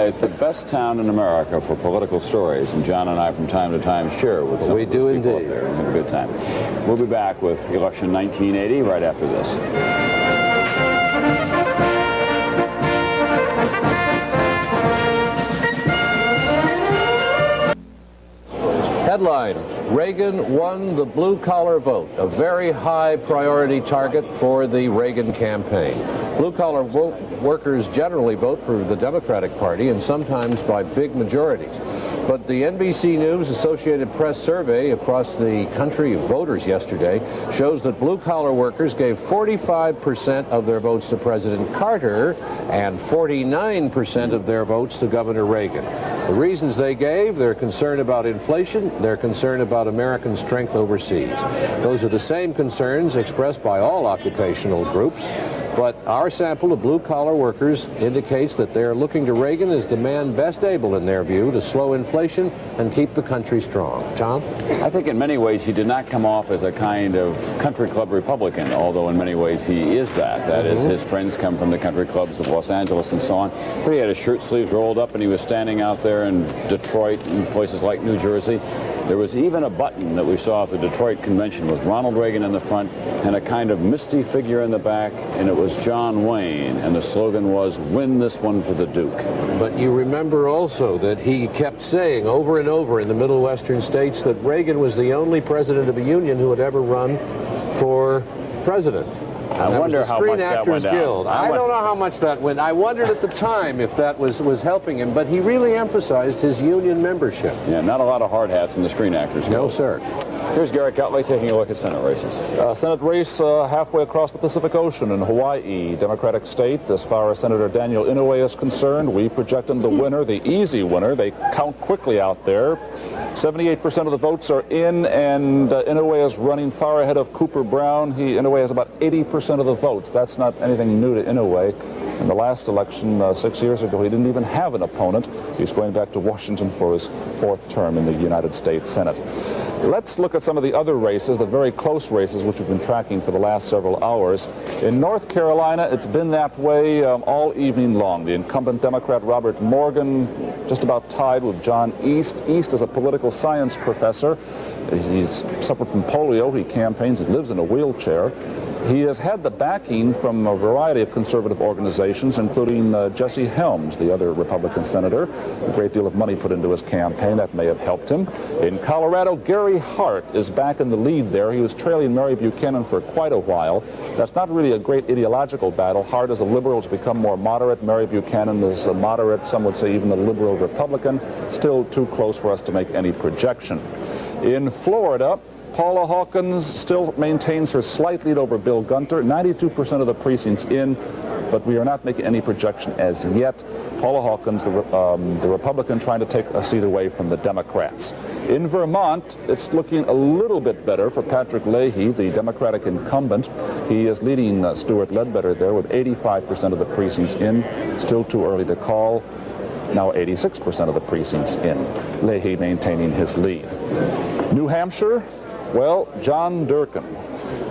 It's the best town in America for political stories, and John and I from time to time share with some of those people up there and have a good time. We'll be back with election 1980 right after this. Headline, Reagan won the blue-collar vote, a very high priority target for the Reagan campaign. Blue-collar workers generally vote for the Democratic Party, and sometimes by big majorities. But the NBC News Associated Press survey across the country of voters yesterday shows that blue-collar workers gave 45% of their votes to President Carter and 49% of their votes to Governor Reagan. The reasons they gave: they're concerned about inflation, they're concerned about American strength overseas. Those are the same concerns expressed by all occupational groups. But our sample of blue-collar workers indicates that they're looking to Reagan as the man best able, in their view, to slow inflation and keep the country strong. Tom? I think in many ways he did not come off as a kind of country club Republican, although in many ways he is that. That is, his friends come from the country clubs of Los Angeles and so on. But he had his shirt sleeves rolled up and he was standing out there in Detroit and places like New Jersey. There was even a button that we saw at the Detroit convention with Ronald Reagan in the front and a kind of misty figure in the back, and it was John Wayne, and the slogan was, "Win this one for the Duke." But you remember also that he kept saying over and over in the Middle Western states that Reagan was the only president of a union who had ever run for president. I wonder how much that went down. I don't know how much that went. I wondered at the time if that was helping him, but he really emphasized his union membership. Yeah, not a lot of hard hats in the Screen Actors Guild. No, sir. Here's Garrett Cutley taking a look at Senate races. Senate race halfway across the Pacific Ocean in Hawaii, Democratic state. As far as Senator Daniel Inouye is concerned, we project him the winner, the easy winner. They count quickly out there. 78% of the votes are in, and Inouye is running far ahead of Cooper Brown. Inouye has about 80% of the votes. That's not anything new to Inouye. In the last election 6 years ago, he didn't even have an opponent. He's going back to Washington for his 4th term in the United States Senate. Let's look at some of the other races, the very close races, which we've been tracking for the last several hours. In North Carolina, it's been that way all evening long. The incumbent Democrat Robert Morgan just about tied with John East. East is a political science professor. He's suffered from polio. He campaigns. He lives in a wheelchair. He has had the backing from a variety of conservative organizations, including Jesse Helms, the other Republican senator. A great deal of money put into his campaign. That may have helped him. In Colorado, Gary Hart is back in the lead there. He was trailing Mary Buchanan for quite a while. That's not really a great ideological battle. Hart, as a liberal, has become more moderate. Mary Buchanan is a moderate, some would say even a liberal Republican. Still too close for us to make any projection. In Florida, Paula Hawkins still maintains her slight lead over Bill Gunter, 92% of the precincts in, but we are not making any projection as yet. Paula Hawkins, the Republican, trying to take a seat away from the Democrats. In Vermont, it's looking a little bit better for Patrick Leahy, the Democratic incumbent. He is leading Stuart Ledbetter there with 85% of the precincts in. Still too early to call. Now 86% of the precincts in. Leahy maintaining his lead. New Hampshire, well, John Durkin,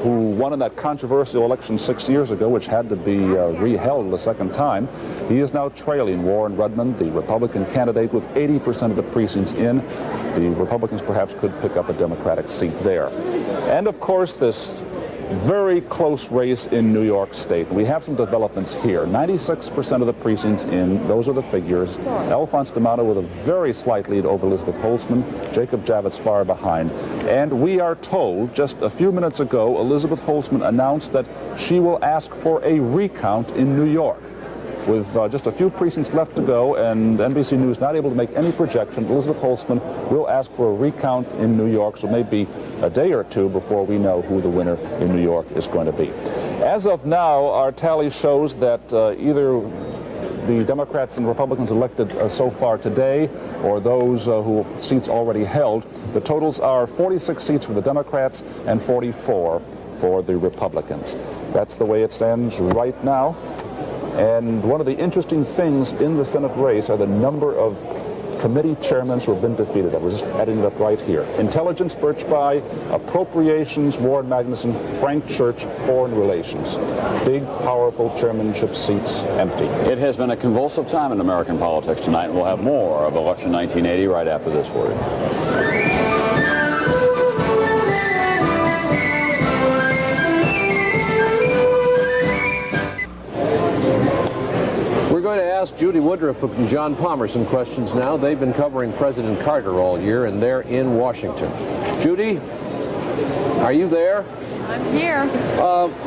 who won in that controversial election 6 years ago, which had to be reheld a second time, he is now trailing Warren Rudman, the Republican candidate, with 80% of the precincts in. The Republicans perhaps could pick up a Democratic seat there. And of course, this very close race in New York State. We have some developments here. 96% of the precincts in, those are the figures. Alphonse D'Amato with a very slight lead over Elizabeth Holtzman. Jacob Javits far behind. And we are told just a few minutes ago, Elizabeth Holtzman announced that she will ask for a recount in New York. With just a few precincts left to go and NBC News not able to make any projection, Elizabeth Holtzman will ask for a recount in New York, so maybe a day or two before we know who the winner in New York is going to be. As of now, our tally shows that either the Democrats and Republicans elected so far today, or those who seats already held, the totals are 46 seats for the Democrats and 44 for the Republicans. That's the way it stands right now. And one of the interesting things in the Senate race are the number of committee chairmen who have been defeated. I was just adding it up right here. Intelligence, Birch Bayh. Appropriations, Warren Magnuson. Frank Church, Foreign Relations. Big, powerful chairmanship seats empty. It has been a convulsive time in American politics tonight, and we'll have more of Election 1980 right after this word. We're going to ask Judy Woodruff and John Palmer some questions now. They've been covering President Carter all year, and they're in Washington. Judy, are you there? I'm here.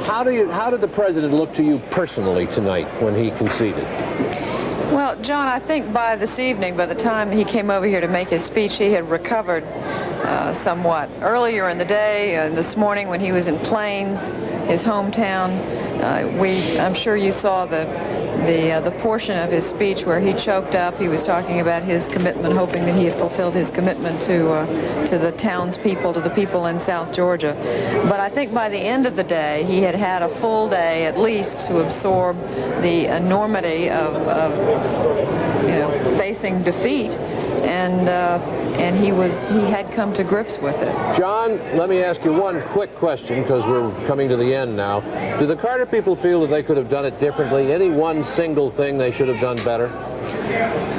How did the president look to you personally tonight when he conceded? Well, John, I think by this evening, by the time he came over here to make his speech, he had recovered somewhat. Earlier in the day, this morning when he was in Plains, his hometown, I'm sure you saw the the portion of his speech where he choked up. He was talking about his commitment, hoping that he had fulfilled his commitment to the townspeople, to the people in South Georgia. But I think by the end of the day, he had had a full day at least to absorb the enormity of facing defeat, and he had come to grips with it. John, let me ask you one quick question, because we're coming to the end now. Do the Carter people feel that they could have done it differently? Any one single thing they should have done better?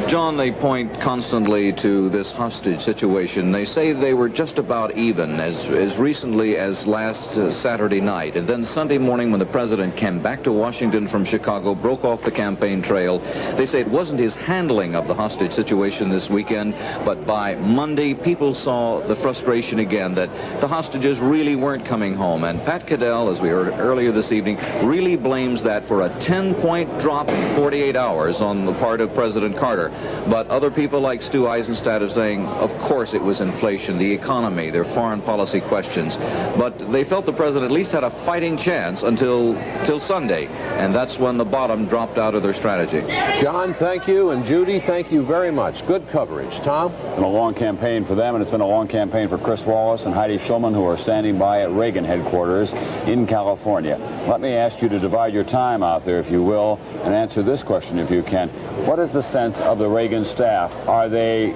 John, they point constantly to this hostage situation. They say they were just about even as recently as last Saturday night. And then Sunday morning, when the president came back to Washington from Chicago, broke off the campaign trail, they say it wasn't his handling of the hostage situation this weekend, but by Monday, people saw the frustration again that the hostages really weren't coming home. And Pat Caddell, as we heard earlier this evening, really blames that for a 10-point drop in 48 hours on the part of President Carter. But other people like Stu Eisenstadt are saying, of course it was inflation, the economy, their foreign policy questions. But they felt the president at least had a fighting chance until Sunday, and that's when the bottom dropped out of their strategy. John, thank you, and Judy, thank you very much. Good coverage. Tom? It's been a long campaign for them, and it's been a long campaign for Chris Wallace and Heidi Schulman, who are standing by at Reagan headquarters in California. Let me ask you to divide your time out there, if you will, and answer this question, if you can. What is the sense of the Reagan staff? Are they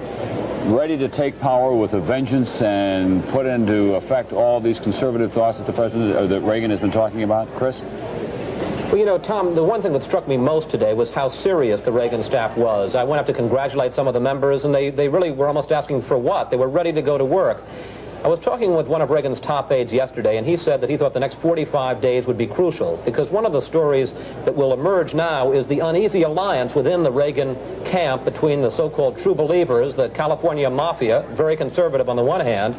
ready to take power with a vengeance and put into effect all these conservative thoughts that the president, or that Reagan has been talking about? Chris? Well, you know, Tom, the one thing that struck me most today was how serious the Reagan staff was. I went up to congratulate some of the members, and they really were almost asking for what? They were ready to go to work. I was talking with one of Reagan's top aides yesterday, and he said that he thought the next 45 days would be crucial, because one of the stories that will emerge now is the uneasy alliance within the Reagan camp between the so-called true believers, the California mafia, very conservative on the one hand,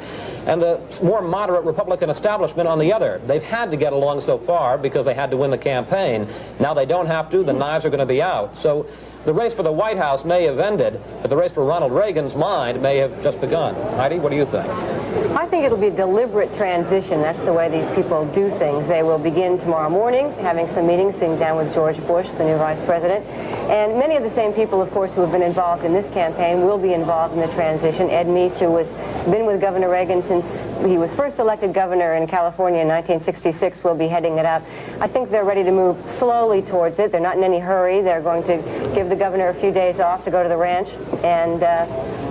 and the more moderate Republican establishment on the other. They've had to get along so far because they had to win the campaign. Now they don't have to. The knives are going to be out. So the race for the White House may have ended, but the race for Ronald Reagan's mind may have just begun. Heidi, what do you think? I think it'll be a deliberate transition. That's the way these people do things. They will begin tomorrow morning having some meetings, sitting down with George Bush, the new vice president. And many of the same people, of course, who have been involved in this campaign will be involved in the transition. Ed Meese, who has been with Governor Reagan since he was first elected governor in California in 1966, will be heading it up. I think they're ready to move slowly towards it. They're not in any hurry. They're going to give the governor a few days off to go to the ranch, and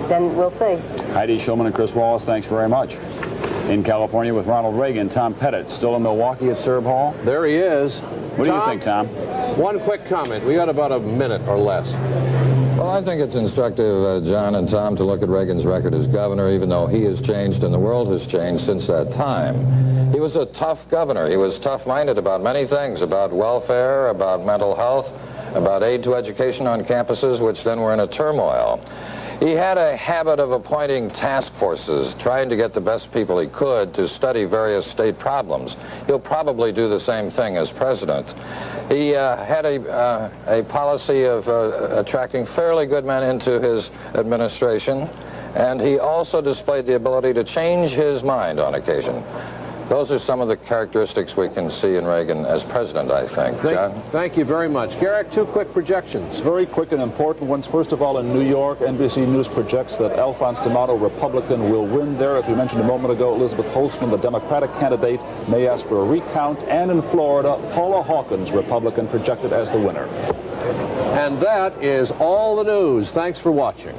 then we'll see. Heidi Schulman and Chris Wallace, thanks very much. In California with Ronald Reagan, Tom Pettit, still in Milwaukee at Serb Hall. There he is. What do you think, Tom? One quick comment. We got about a minute or less. Well, I think it's instructive, John and Tom, to look at Reagan's record as governor, even though he has changed and the world has changed since that time. He was a tough governor. He was tough-minded about many things, about welfare, about mental health, about aid to education on campuses, which then were in a turmoil. He had a habit of appointing task forces, trying to get the best people he could to study various state problems. He'll probably do the same thing as president. He had a policy of attracting fairly good men into his administration, and he also displayed the ability to change his mind on occasion. Those are some of the characteristics we can see in Reagan as president, I think. John? Thank you very much. Garrett, two quick projections. Very quick and important ones. First of all, in New York, NBC News projects that Alphonse D'Amato, Republican, will win there. As we mentioned a moment ago, Elizabeth Holtzman, the Democratic candidate, may ask for a recount. And in Florida, Paula Hawkins, Republican, projected as the winner. And that is all the news. Thanks for watching.